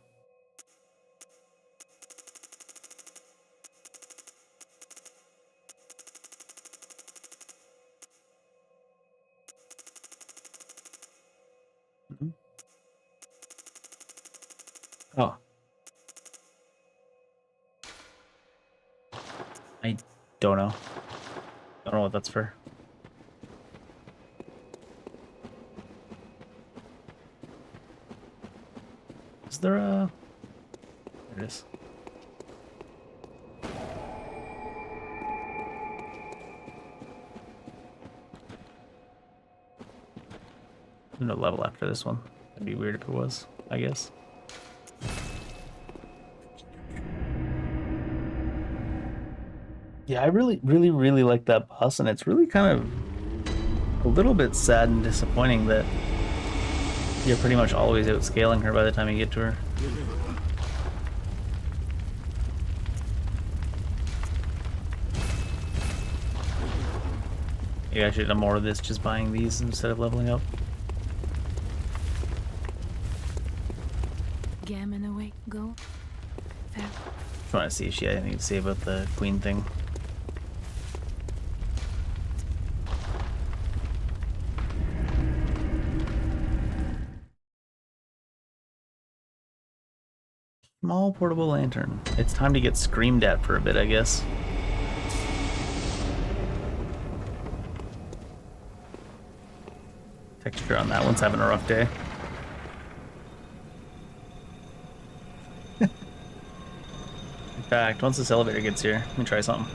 Oh. I don't know. Don't know what that's for. Is there a... There it is. No level after this one. That'd be weird if it was, I guess. Yeah, I really like that boss, and it's really kind of a little bit sad and disappointing that you're pretty much always outscaling her by the time you get to her. Maybe I should have done more of this, just buying these instead of leveling up. Gehrman awake, go. Fair. Just want to see if she had anything to say about the queen thing. Small portable lantern. It's time to get screamed at for a bit, I guess. Texture on that one's having a rough day. In fact, once this elevator gets here, let me try something.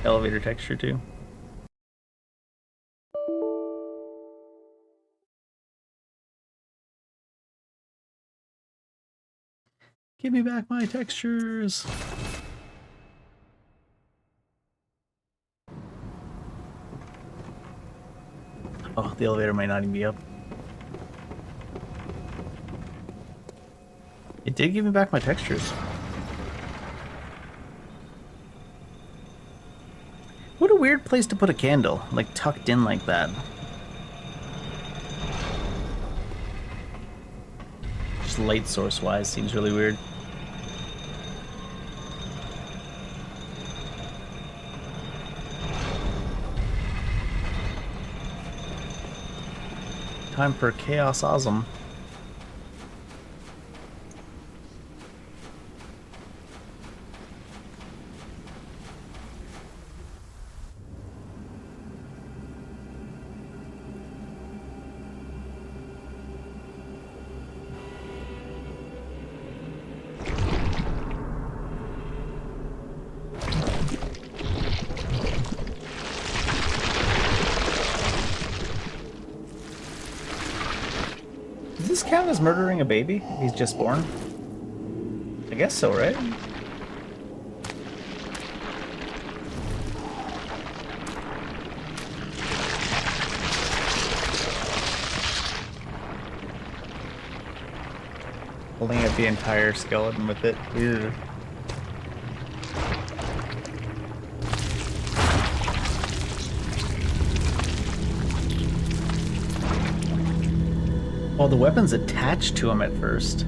Elevator texture too. Give me back my textures. Oh, the elevator might not even be up. It did give me back my textures. What a weird place to put a candle, like tucked in like that. Just light source wise seems really weird. Time for Chaos Awesome. Does this count as murdering a baby? He's just born? I guess so, right? Holding up the entire skeleton with it. Ew. Oh, the weapon's attached to him at first.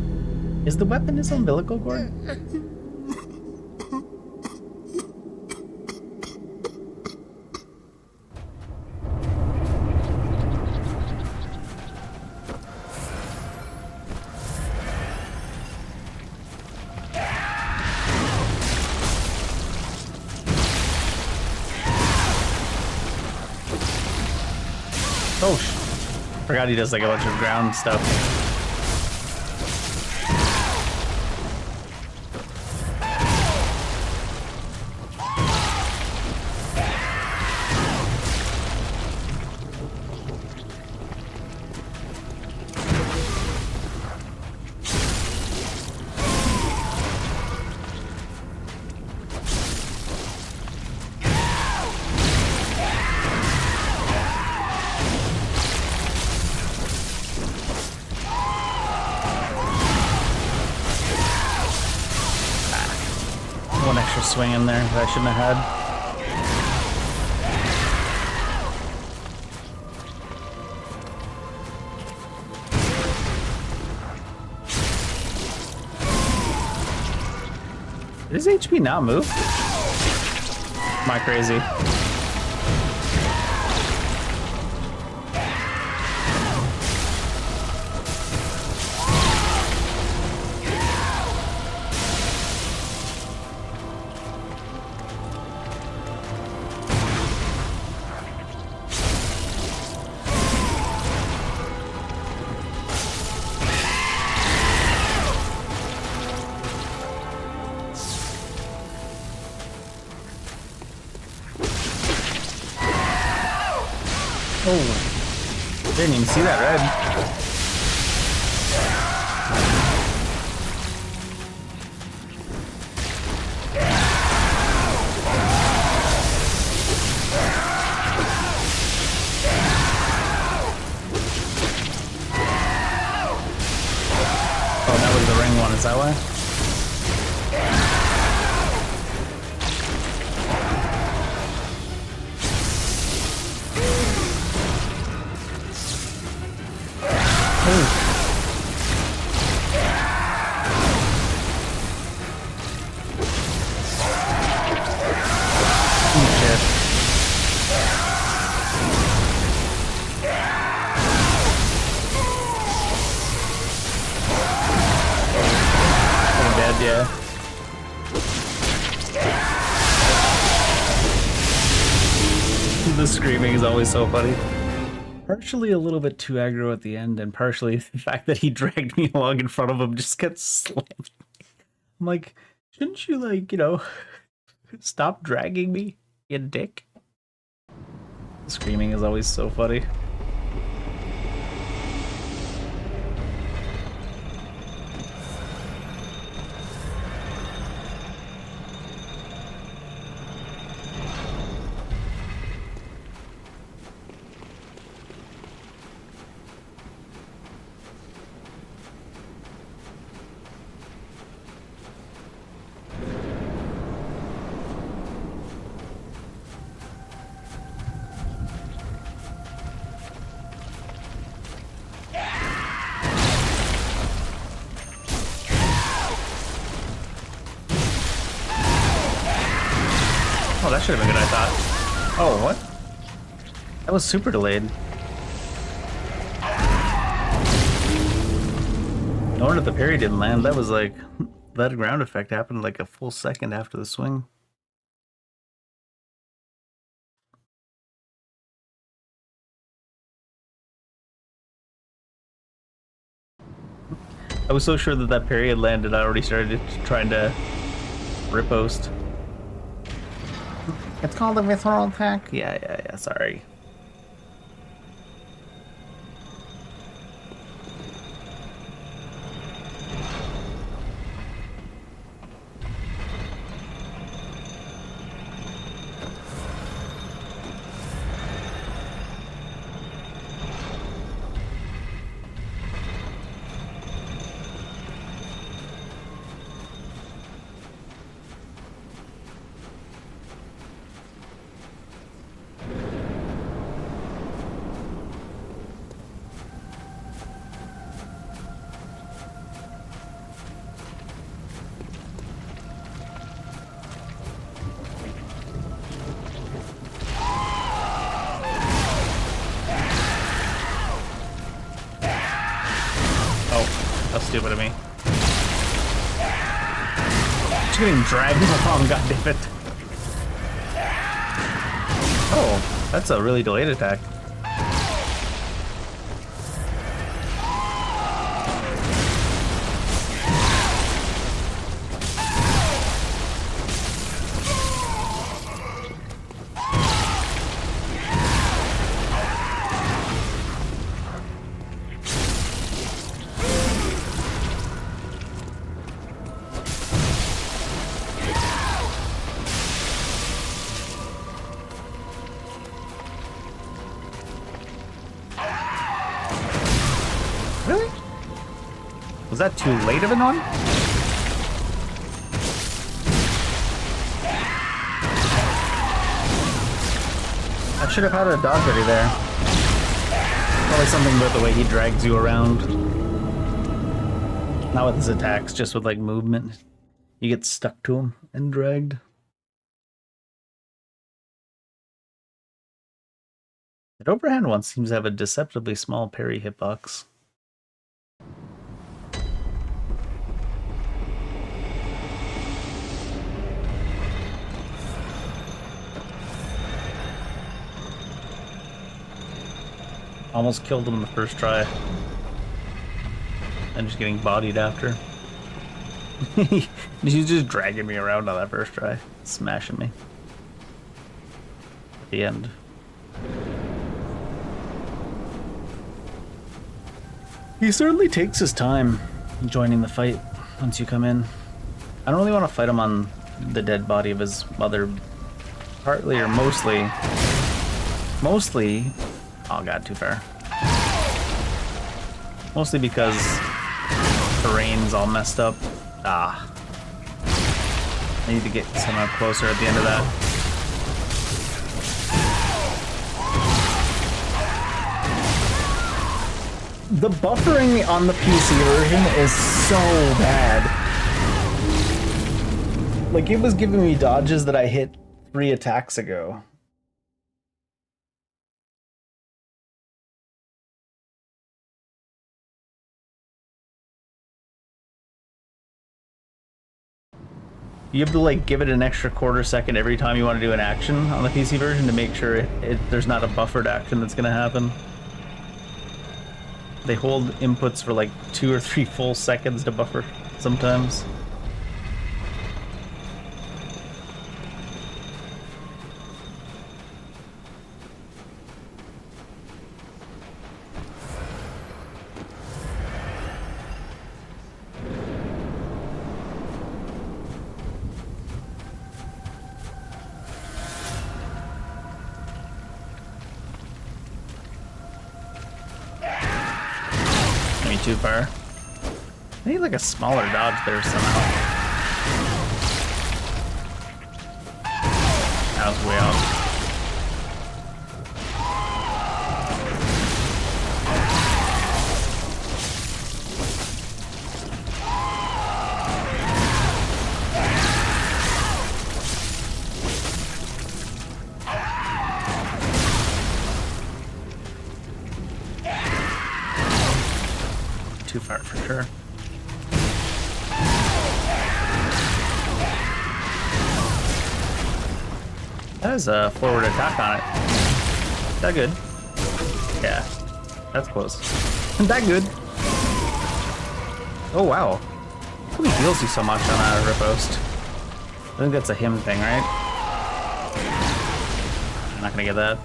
Is the weapon his umbilical cord? Oh, forgot he does like a bunch of ground stuff. One extra swing in there that I shouldn't have had. Did his HP not move? Am I crazy? Oh, didn't even see that red. Oh, that was the ring one, is that why? Yeah. The screaming is always so funny. Partially a little bit too aggro at the end, and partially the fact that he dragged me along in front of him just gets slammed. I'm like, shouldn't you, like, you know, stop dragging me, you dick? The screaming is always so funny. Oh, that should have been good, I thought. Oh, what? That was super delayed. No wonder the parry didn't land. That was like, that ground effect happened like a full second after the swing. I was so sure that that parry had landed, I already started trying to riposte. It's called a visceral attack? Yeah, sorry. That's stupid of me. Just getting dragged along, goddammit. Oh, that's a really delayed attack. Really? Was that too late of an one? I should have had a dodge ready there. Probably something about the way he drags you around. Not with his attacks, just with like movement. You get stuck to him and dragged. That overhand one seems to have a deceptively small parry hitbox. Almost killed him the first try. And just getting bodied after. He's just dragging me around on that first try. Smashing me. At the end. He certainly takes his time joining the fight once you come in. I don't really want to fight him on the dead body of his mother, partly or mostly. Oh god, too far. Mostly because terrain's all messed up. I need to get somewhere closer at the end of that. The buffering on the PC version is so bad. Like, it was giving me dodges that I hit 3 attacks ago. You have to like give it an extra quarter second every time you want to do an action on the PC version to make sure there's not a buffered action that's gonna happen. They hold inputs for like 2 or 3 full seconds to buffer sometimes. Too far. I need like a smaller dodge there somehow. That was way off. Too far for sure. That is a forward attack on it. Is that good? Yeah, that's close. Isn't that good? Oh wow. Who heals you so much on that riposte? I think that's a him thing, right? I'm not gonna get that.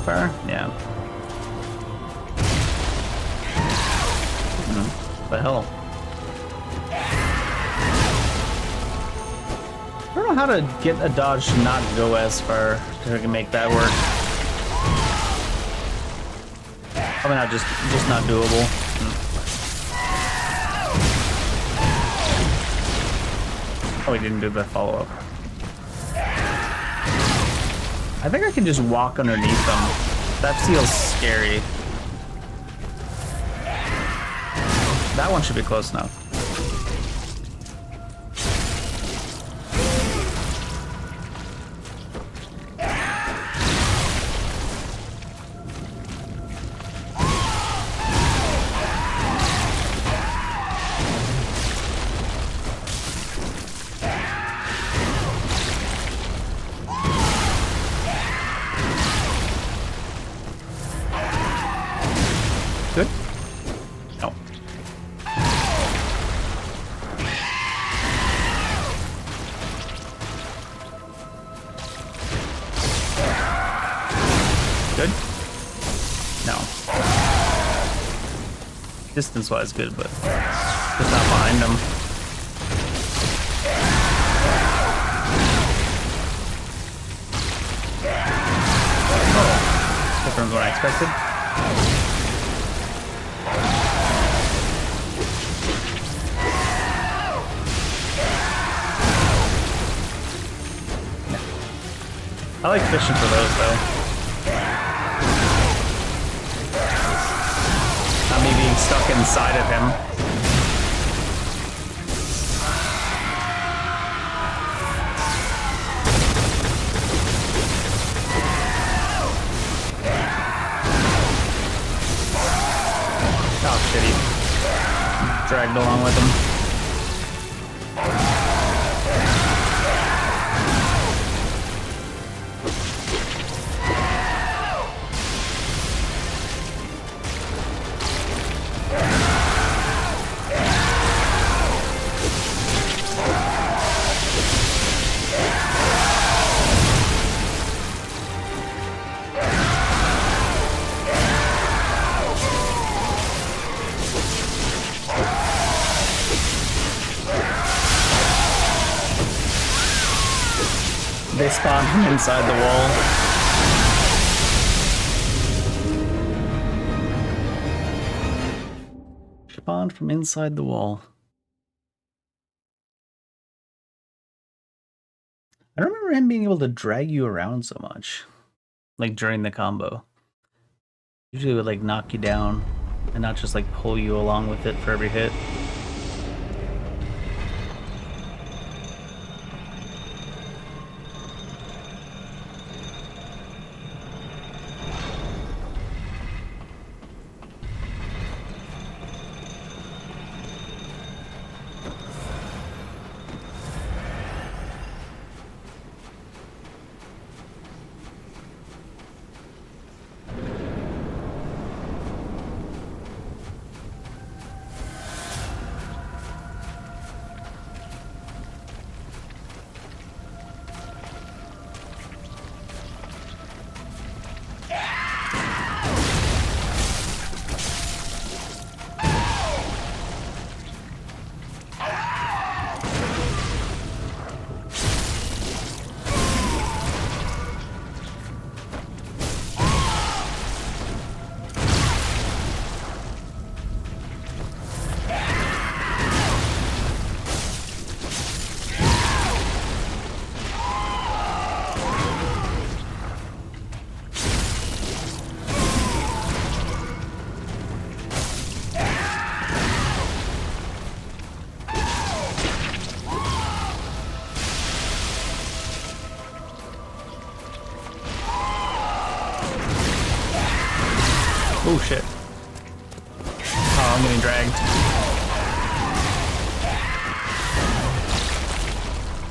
Far? Yeah. What the hell? I don't know how to get a dodge to not go as far to make that work. Probably not just not doable. Oh, we didn't do the follow-up. I think I can just walk underneath them. That feels scary. That one should be close enough. Good? No. Good? No. Distance-wise good, but just not behind him. Oh. Different than what I expected. I like fishing for those, though. Not me being stuck inside of him. Oh, shit, he dragged along with him. spawn from inside the wall. Spawned from inside the wall. I don't remember him being able to drag you around so much. Like during the combo. Usually it would like knock you down and not just like pull you along with it for every hit. Oh shit. Oh, I'm getting dragged.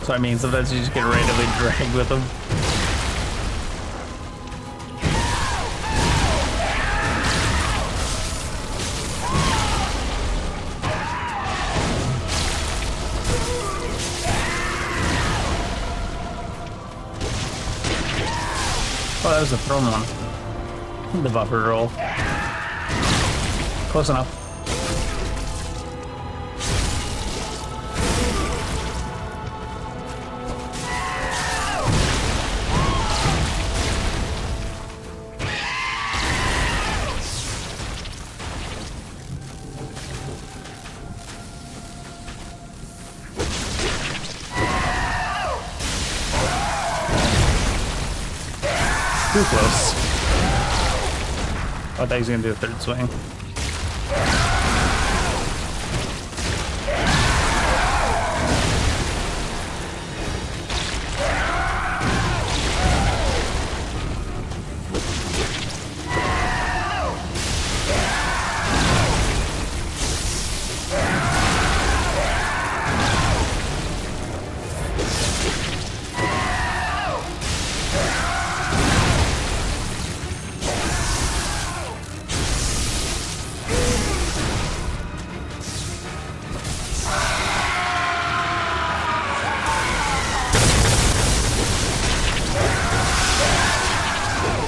So I mean, sometimes you just get randomly dragged with them. Oh, that was a thrown one. The buffer roll. Close enough. Too close. I thought he was gonna do a third swing.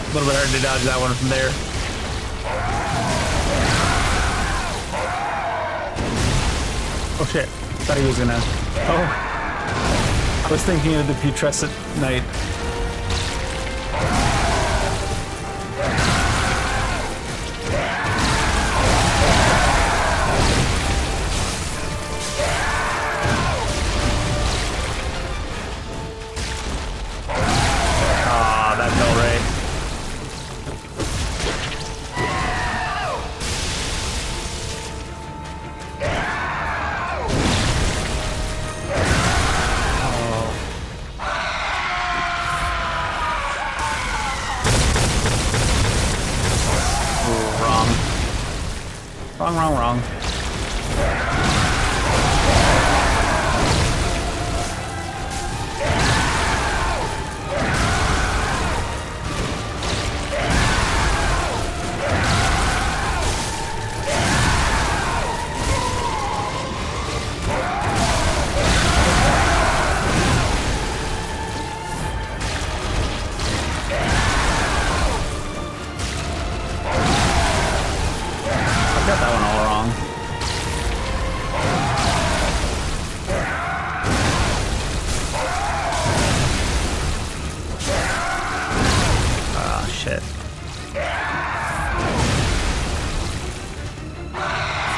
A little bit hard to dodge that one from there. Oh shit. Thought he was gonna... Oh. I was thinking of the putrescent knight. Ah, that felt right. Wrong. Got that one all wrong. shit.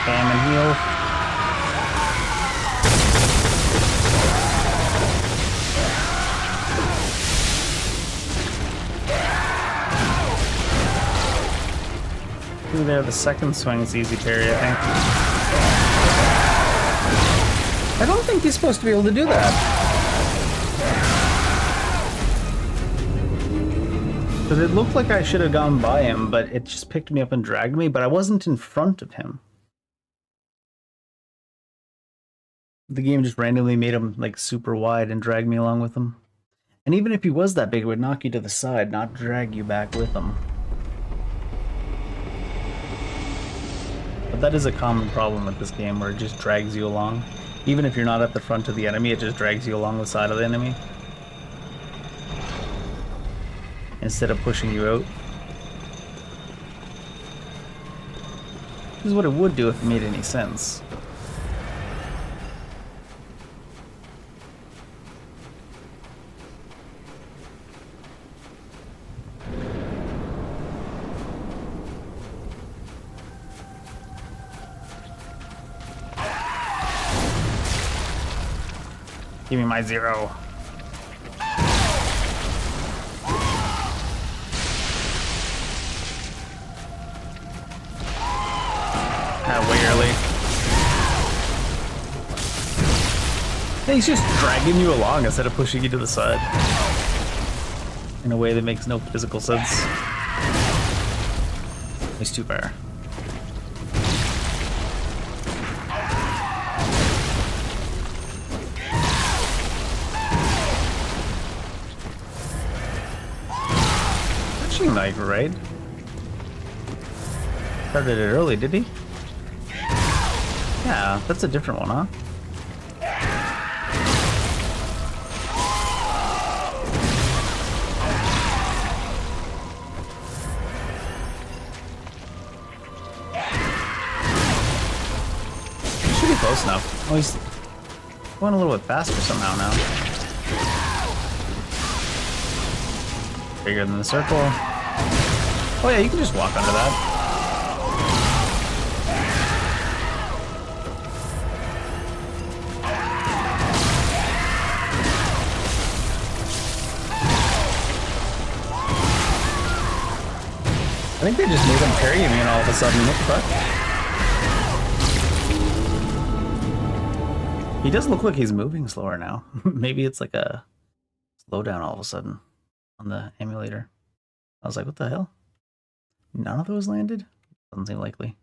Spam and heal. Through there, the second swing's easy parry, I think. I don't think he's supposed to be able to do that. Because it looked like I should have gone by him, but it just picked me up and dragged me, but I wasn't in front of him. The game just randomly made him like super wide and dragged me along with him. And even if he was that big, it would knock you to the side, not drag you back with him. But that is a common problem with this game, where it just drags you along. Even if you're not at the front of the enemy, it just drags you along the side of the enemy, instead of pushing you out. This is what it would do if it made any sense. Give me my 0. Way early. Yeah, he's just dragging you along instead of pushing you to the side in a way that makes no physical sense. He's too far. Actually, knife, right? Started it early, did he? Yeah, that's a different one, huh? Should be close enough. Oh, he's going a little bit faster somehow now. Bigger than the circle. Oh yeah, you can just walk under that. I think they just made him parry me and all of a sudden, what the fuck? He does look like he's moving slower now. Maybe it's like a slowdown all of a sudden on the emulator. I was like, what the hell? None of those landed? Doesn't seem likely.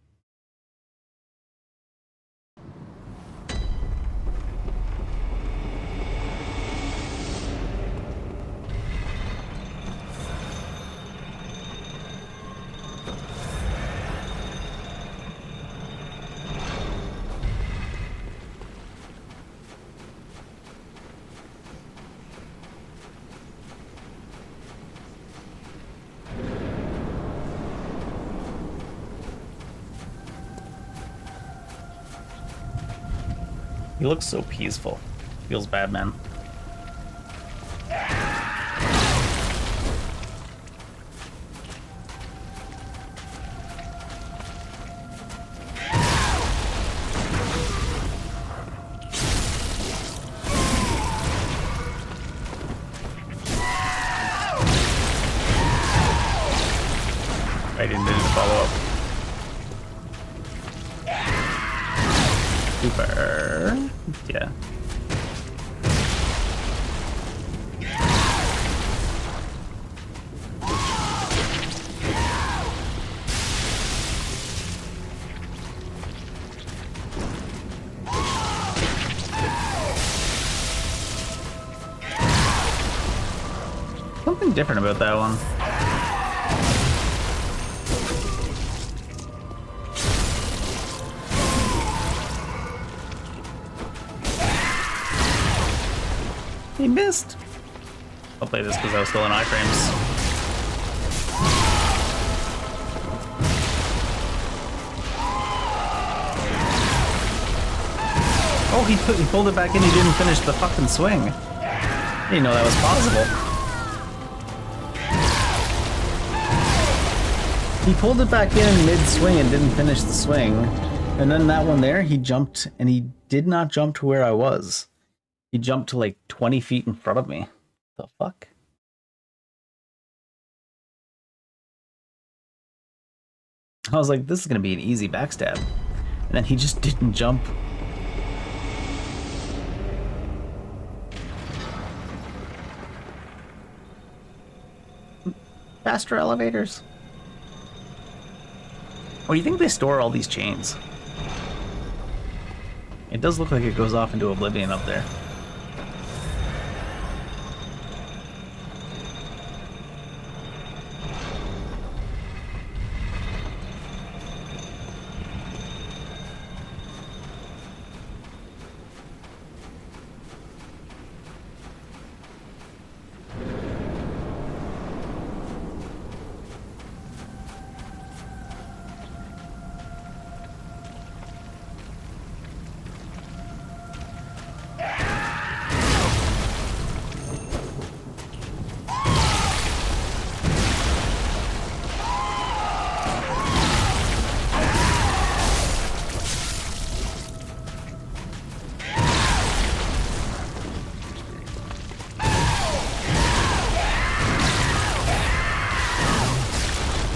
He looks so peaceful. Feels bad, man. I didn't follow up. Super. Yeah. Something different about that one. He missed. I'll play this because I was still in iframes. Oh, he pulled it back in. He didn't finish the fucking swing. I didn't know that was possible. He pulled it back in mid-swing and didn't finish the swing. And then that one there, he jumped, and he did not jump to where I was. He jumped to like 20 feet in front of me. The fuck? I was like, this is going to be an easy backstab. And then he just didn't jump. Faster elevators. Where do you think they store all these chains? It does look like it goes off into oblivion up there.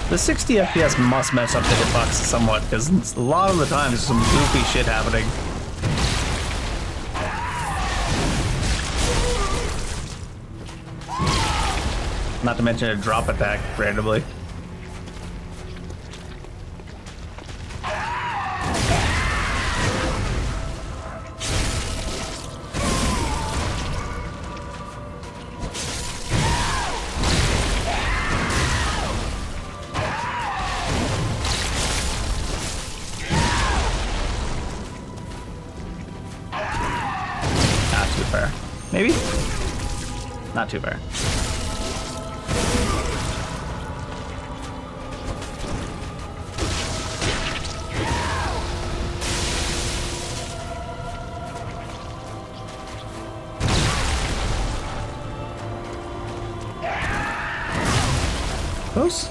The 60 FPS must mess up the hitbox somewhat, because a lot of the time there's some goofy shit happening. Not to mention a drop attack randomly. Maybe? Not too fair. Close?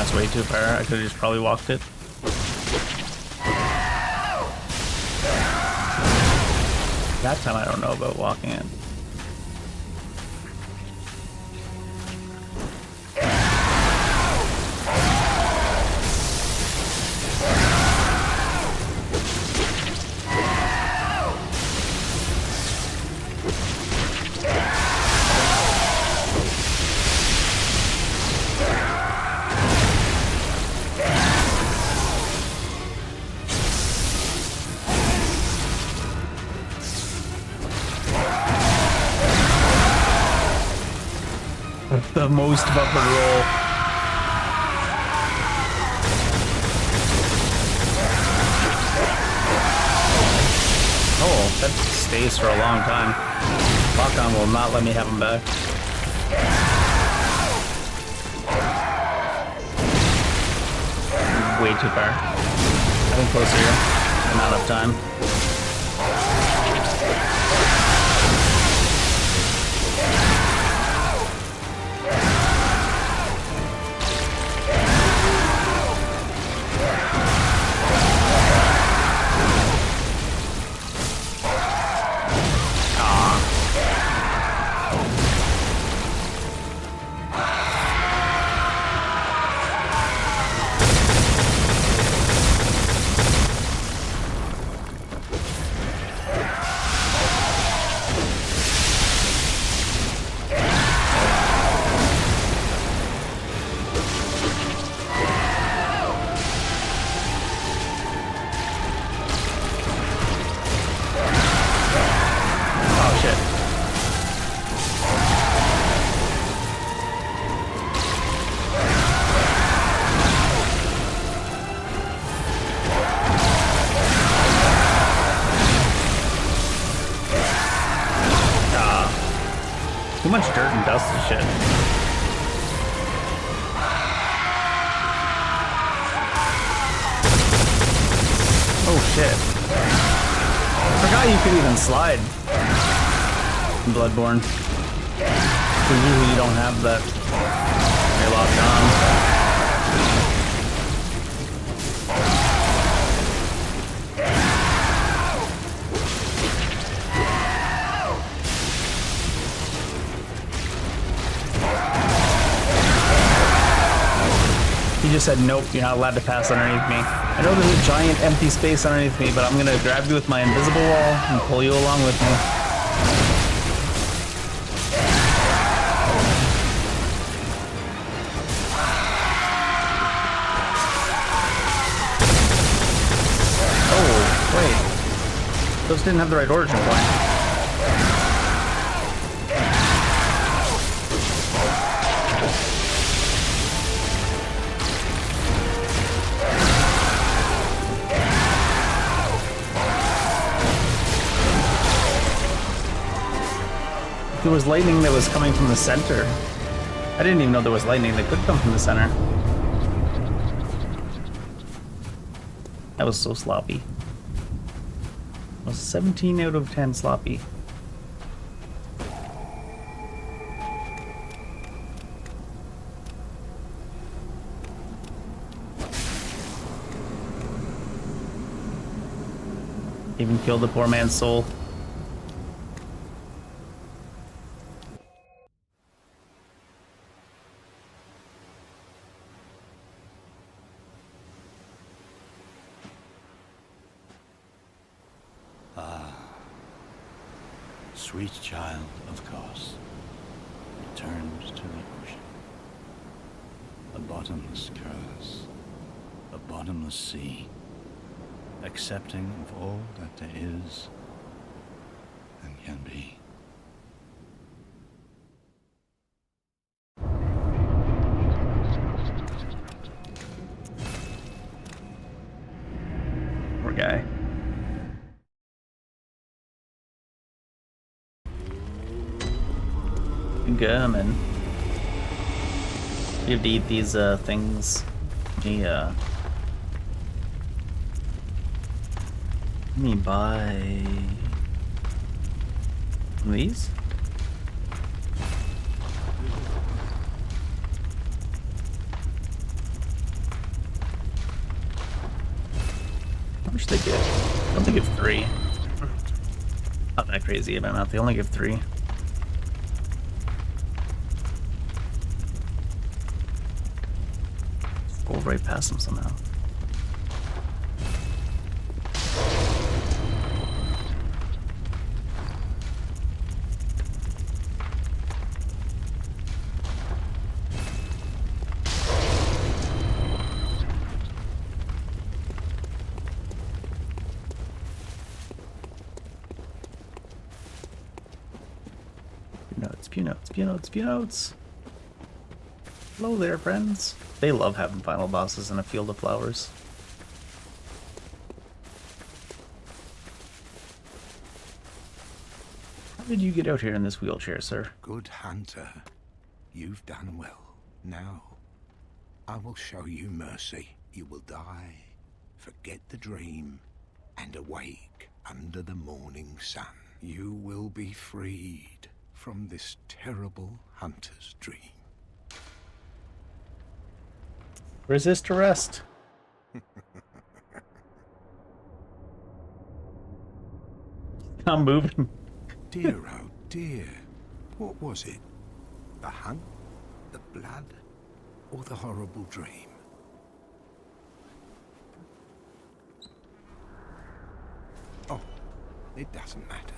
That's way too far. I could have just probably walked it. That time I don't know about walking it. The most bumper roll. Oh, that stays for a long time. Lock-on will not let me have him back. Way too far. I think closer here. And not enough time. Too much dirt and dust and shit. Oh shit. I forgot you could even slide in Bloodborne. Because usually you don't have that. You're locked on. He just said, nope, you're not allowed to pass underneath me. I know there's a giant empty space underneath me, but I'm gonna grab you with my invisible wall and pull you along with me. Oh, wait. Those didn't have the right origin point. There was lightning that was coming from the center. I didn't even know there was lightning that could come from the center. That was so sloppy. It was 17 out of 10 sloppy. Even killed the poor man's soul. Sweet child of course, returned to the ocean. A bottomless curse, a bottomless sea, accepting of all that there is and can be. Poor guy. Gehrman. You have to eat these things. Yeah. Let me buy these. How much they give? I don't think they give 3. Not that crazy of an amount. They only give 3. Go right past them somehow. Few notes. Hello there, friends. They love having final bosses in a field of flowers. How did you get out here in this wheelchair, sir? Good hunter, you've done well. Now, I will show you mercy. You will die, forget the dream, and awake under the morning sun. You will be freed from this terrible hunter's dream. Resist arrest. I'm moving. Dear, oh dear. What was it? The hunt? The blood? Or the horrible dream? Oh, it doesn't matter.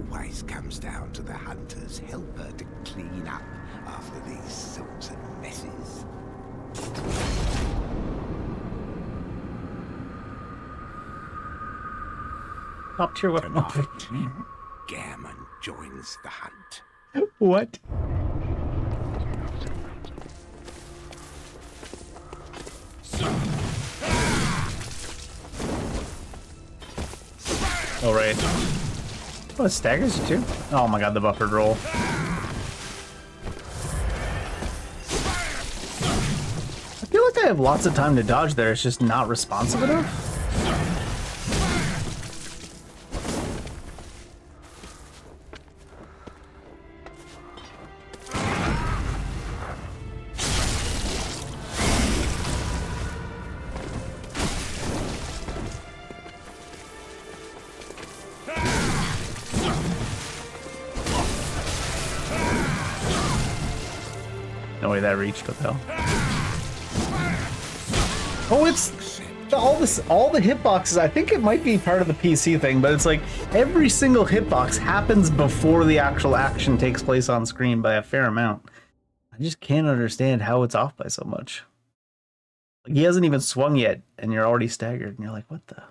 Always comes down to the hunter's helper to clean up after these sorts of messes. Top tier weapon. Tonight, Gehrman joins the hunt. What? Oh, right. Oh, it staggers you too? Oh my god, the buffered roll. I feel like I have lots of time to dodge there, it's just not responsive enough. No way that reached, what the hell? Oh, it's all the hitboxes. I think it might be part of the PC thing, but it's like every single hitbox happens before the actual action takes place on screen by a fair amount. I just can't understand how it's off by so much. Like, he hasn't even swung yet, and you're already staggered, and you're like, what the?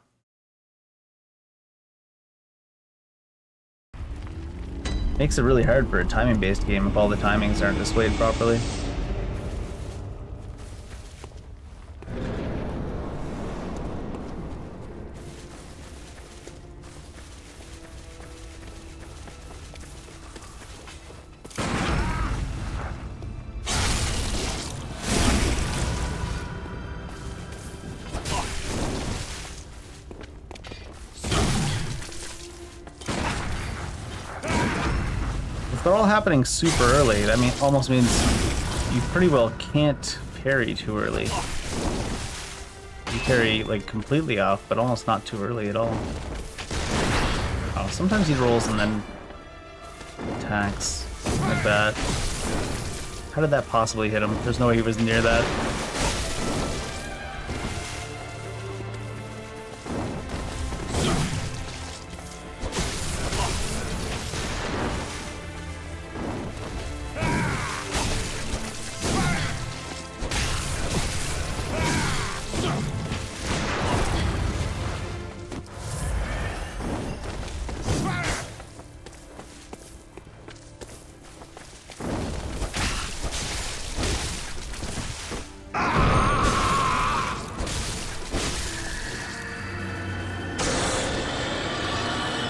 Makes it really hard for a timing-based game if all the timings aren't displayed properly. They're all happening super early. That almost means you pretty well can't parry too early. You parry like completely off, but almost not too early at all. Oh, sometimes he rolls and then attacks like that. How did that possibly hit him? There's no way he was near that.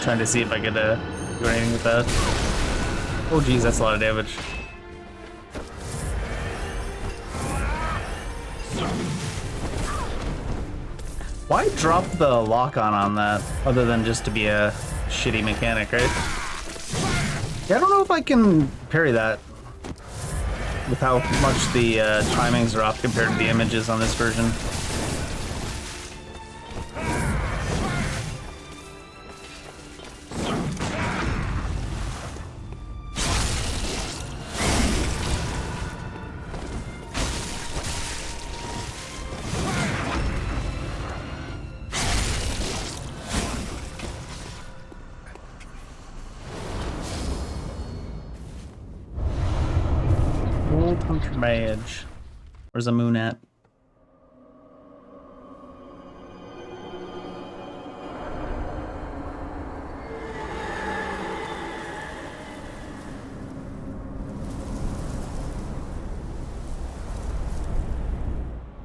Trying to see if I could do anything with that. Oh geez, that's a lot of damage. Why drop the lock-on on that, other than just to be a shitty mechanic, right? Yeah, I don't know if I can parry that with how much the timings are off compared to the images on this version. Hunter Badge. Where's the moon at?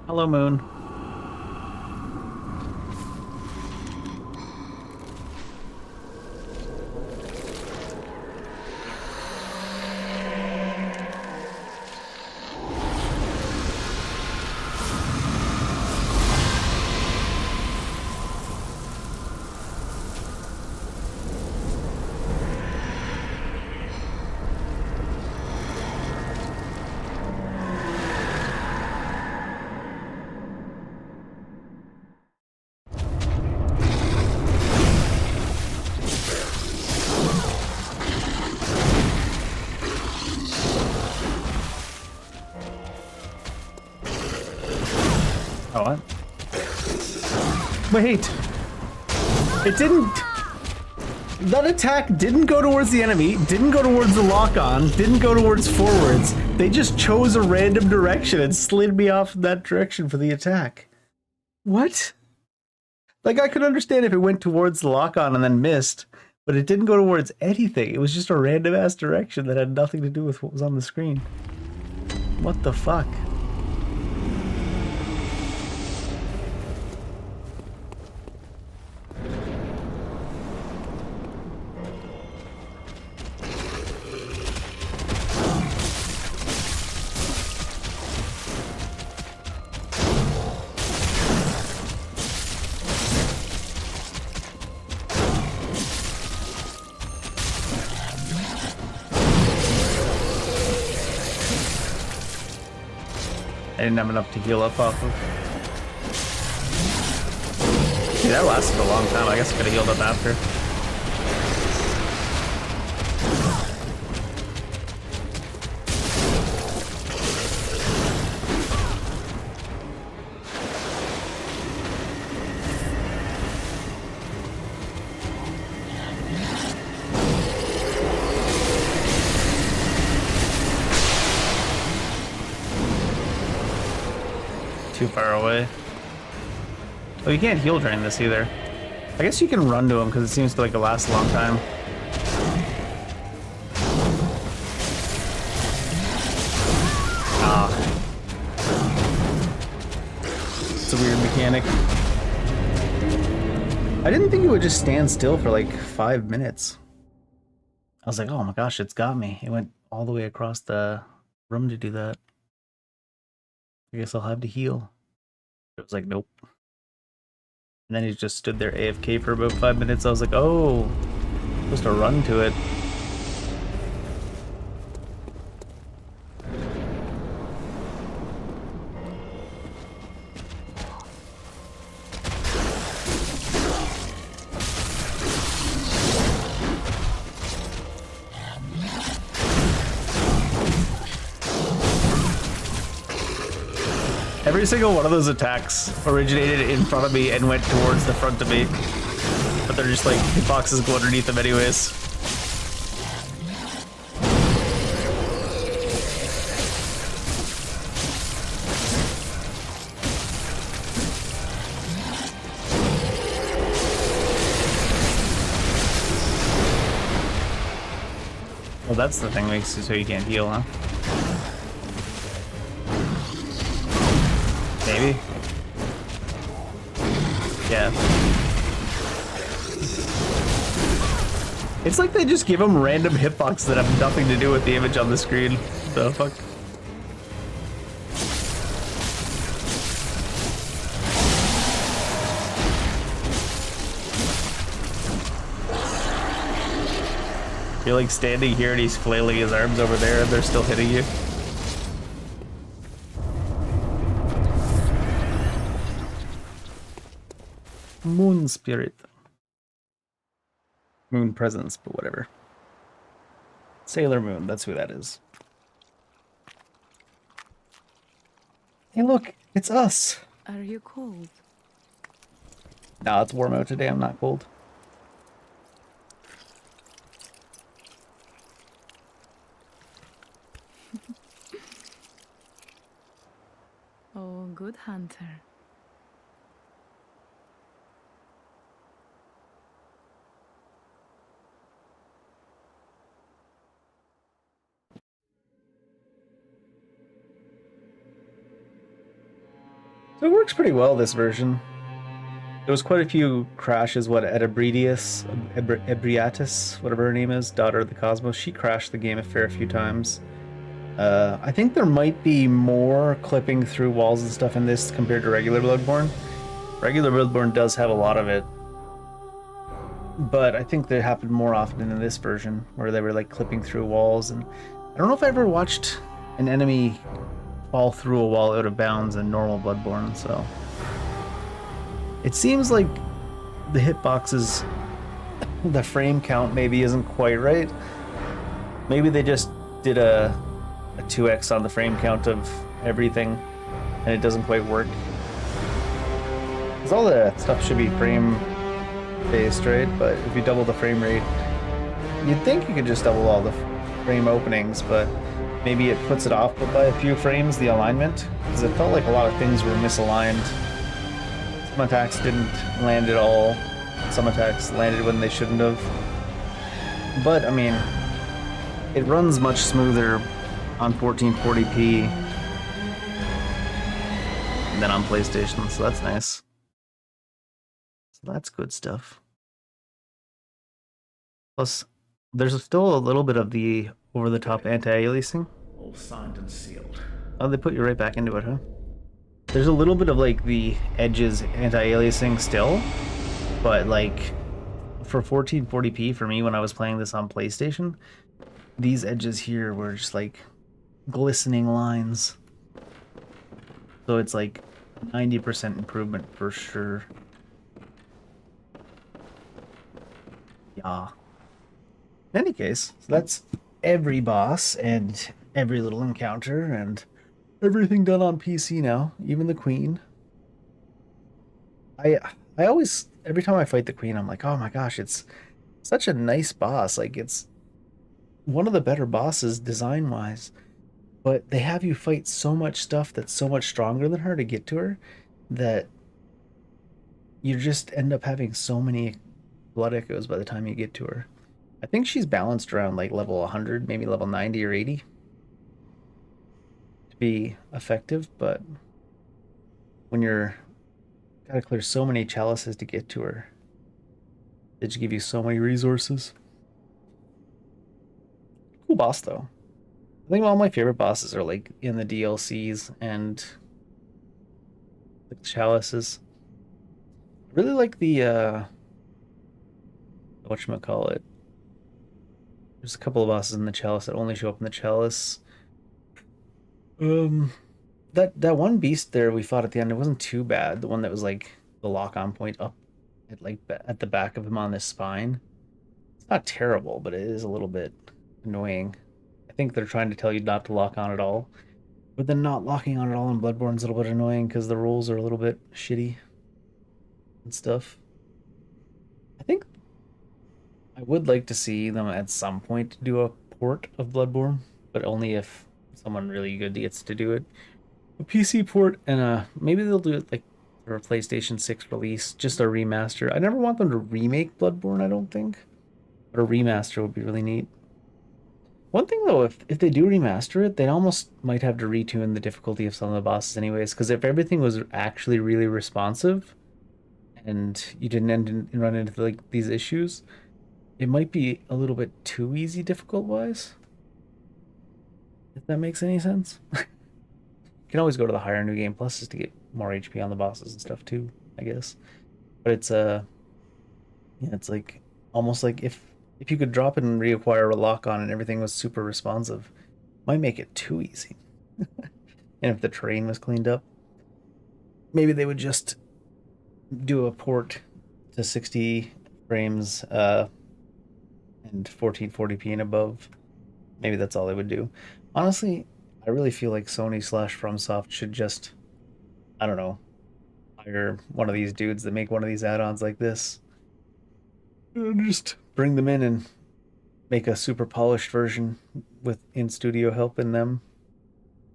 Hello, moon. Oh, what? Wait! It didn't... That attack didn't go towards the enemy, didn't go towards the lock-on, didn't go towards forwards. They just chose a random direction and slid me off in that direction for the attack. What? Like, I could understand if it went towards the lock-on and then missed, but it didn't go towards anything. It was just a random-ass direction that had nothing to do with what was on the screen. What the fuck? I didn't have enough to heal up off of. Yeah, that lasted a long time. I guess I could have healed up after. Too far away. Oh, you can't heal during this either. I guess you can run to him because it seems to like last a long time. Ah. It's a weird mechanic. I didn't think it would just stand still for like 5 minutes. I was like, oh my gosh, it's got me. It went all the way across the room to do that. I guess I'll have to heal. It was like, nope. And then he just stood there AFK for about 5 minutes. I was like, oh, I'm supposed to run to it. Every single one of those attacks originated in front of me and went towards the front of me. But they're just like, hitboxes go underneath them anyways. Well, that's the thing that makes it so you can't heal, huh? Maybe. Yeah. It's like they just give them random hitboxes that have nothing to do with the image on the screen. The fuck? You're like standing here and he's flailing his arms over there and they're still hitting you. Moon spirit. Moon presence, but whatever. Sailor Moon, that's who that is. Hey look, it's us! Are you cold? Nah, it's warm out today, I'm not cold. Oh, good hunter. So it works pretty well, this version. There was quite a few crashes, what, Ebriatus, whatever her name is, daughter of the cosmos, she crashed the game a fair few times. I think there might be more clipping through walls and stuff in this compared to regular Bloodborne. Regular Bloodborne does have a lot of it, but I think they happened more often in this version, where they were like clipping through walls. And I don't know if I ever watched an enemy fall through a wall out of bounds in normal Bloodborne, so it seems like the hitboxes, the frame count maybe isn't quite right. Maybe they just did a 2x on the frame count of everything and it doesn't quite work. Because all the stuff should be frame based, right? But if you double the frame rate, you'd think you could just double all the frame openings, but maybe it puts it off by a few frames, the alignment, because it felt like a lot of things were misaligned. Some attacks didn't land at all. Some attacks landed when they shouldn't have. But, I mean, it runs much smoother on 1440p than on PlayStation, so that's nice. So that's good stuff. Plus, there's still a little bit of the over-the-top anti-aliasing. All signed and sealed. Oh, they put you right back into it, huh? There's a little bit of like the edges anti-aliasing still, but like for 1440p for me when I was playing this on PlayStation, these edges here were just like glistening lines. So it's like 90% improvement for sure. Yeah. In any case, so that's every boss and every little encounter and everything done on PC now, even the queen. I I always every time I fight the queen, I'm like, oh my gosh, it's such a nice boss. Like it's one of the better bosses design wise. But they have you fight so much stuff that's so much stronger than her to get to her that you just end up having so many blood echoes by the time you get to her. I think she's balanced around like level 100, maybe level 90 or 80 to be effective, but when you're gotta clear so many chalices to get to her, they just give you so many resources. Cool boss though. I think all my favorite bosses are like in the DLCs and the chalices. I really like the whatchamacallit. There's a couple of bosses in the chalice that only show up in the chalice. Um that one beast there we fought at the end, it wasn't too bad. The one that was like the lock-on point up at like at the back of him on his spine. It's not terrible, but it is a little bit annoying. I think they're trying to tell you not to lock on at all. But then not locking on at all in Bloodborne's a little bit annoying because the rolls are a little bit shitty and stuff. I think I would like to see them at some point do a port of Bloodborne, but only if someone really good gets to do it. A PC port and maybe they'll do it like for a PlayStation 6 release, just a remaster. I never want them to remake Bloodborne, I don't think. But a remaster would be really neat. One thing though, if they do remaster it, they almost might have to retune the difficulty of some of the bosses anyways, because if everything was actually really responsive and you didn't run into like these issues, it might be a little bit too easy difficult wise. If that makes any sense. You can always go to the higher New Game Plus just to get more HP on the bosses and stuff too, I guess. But it's yeah, it's like almost like if you could drop it and reacquire a lock on and everything was super responsive, might make it too easy. And if the terrain was cleaned up, maybe they would just do a port to 60 frames and 1440p and above. Maybe that's all they would do. Honestly, I really feel like Sony/FromSoft should just, I don't know, hire one of these dudes that make one of these add-ons like this. Just bring them in and make a super polished version with in-studio help in them.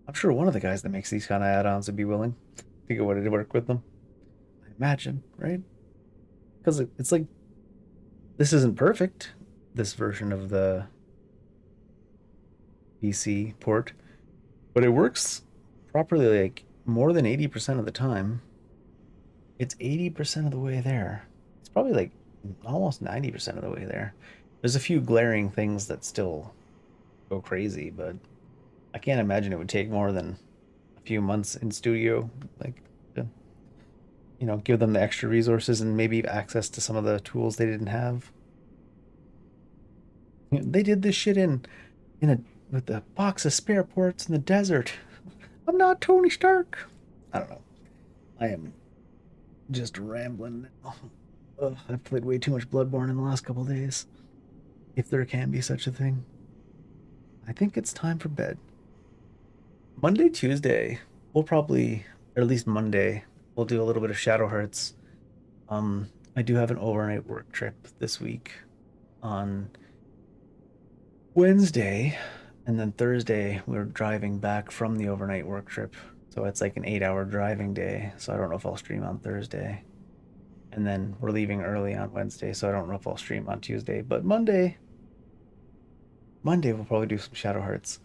I'm sure one of the guys that makes these kind of add-ons would be willing to go to work with them. I imagine, right? Because it's like, this isn't perfect, this version of the PC port, but it works properly like more than 80% of the time. It's 80% of the way there. It's probably like almost 90% of the way there. There's a few glaring things that still go crazy, but I can't imagine it would take more than a few months in studio, like to, you know, give them the extra resources and maybe access to some of the tools they didn't have. They did this shit in a with a box of spare ports in the desert. I'm not Tony Stark. I don't know. I am just rambling now. Ugh, I've played way too much Bloodborne in the last couple days. If there can be such a thing. I think it's time for bed. Monday, Tuesday, we'll probably, or at least Monday, we'll do a little bit of Shadow Hearts. I do have an overnight work trip this week on Wednesday, and then Thursday we're driving back from the overnight work trip. So it's like an 8-hour driving day. So I don't know if I'll stream on Thursday. And then we're leaving early on Wednesday, so I don't know if I'll stream on Tuesday. But Monday we'll probably do some Shadow Hearts.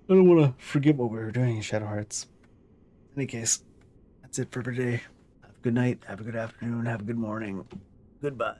I don't want to forget what we were doing in Shadow Hearts. In any case, that's it for today. Have a good night, have a good afternoon, have a good morning. Goodbye.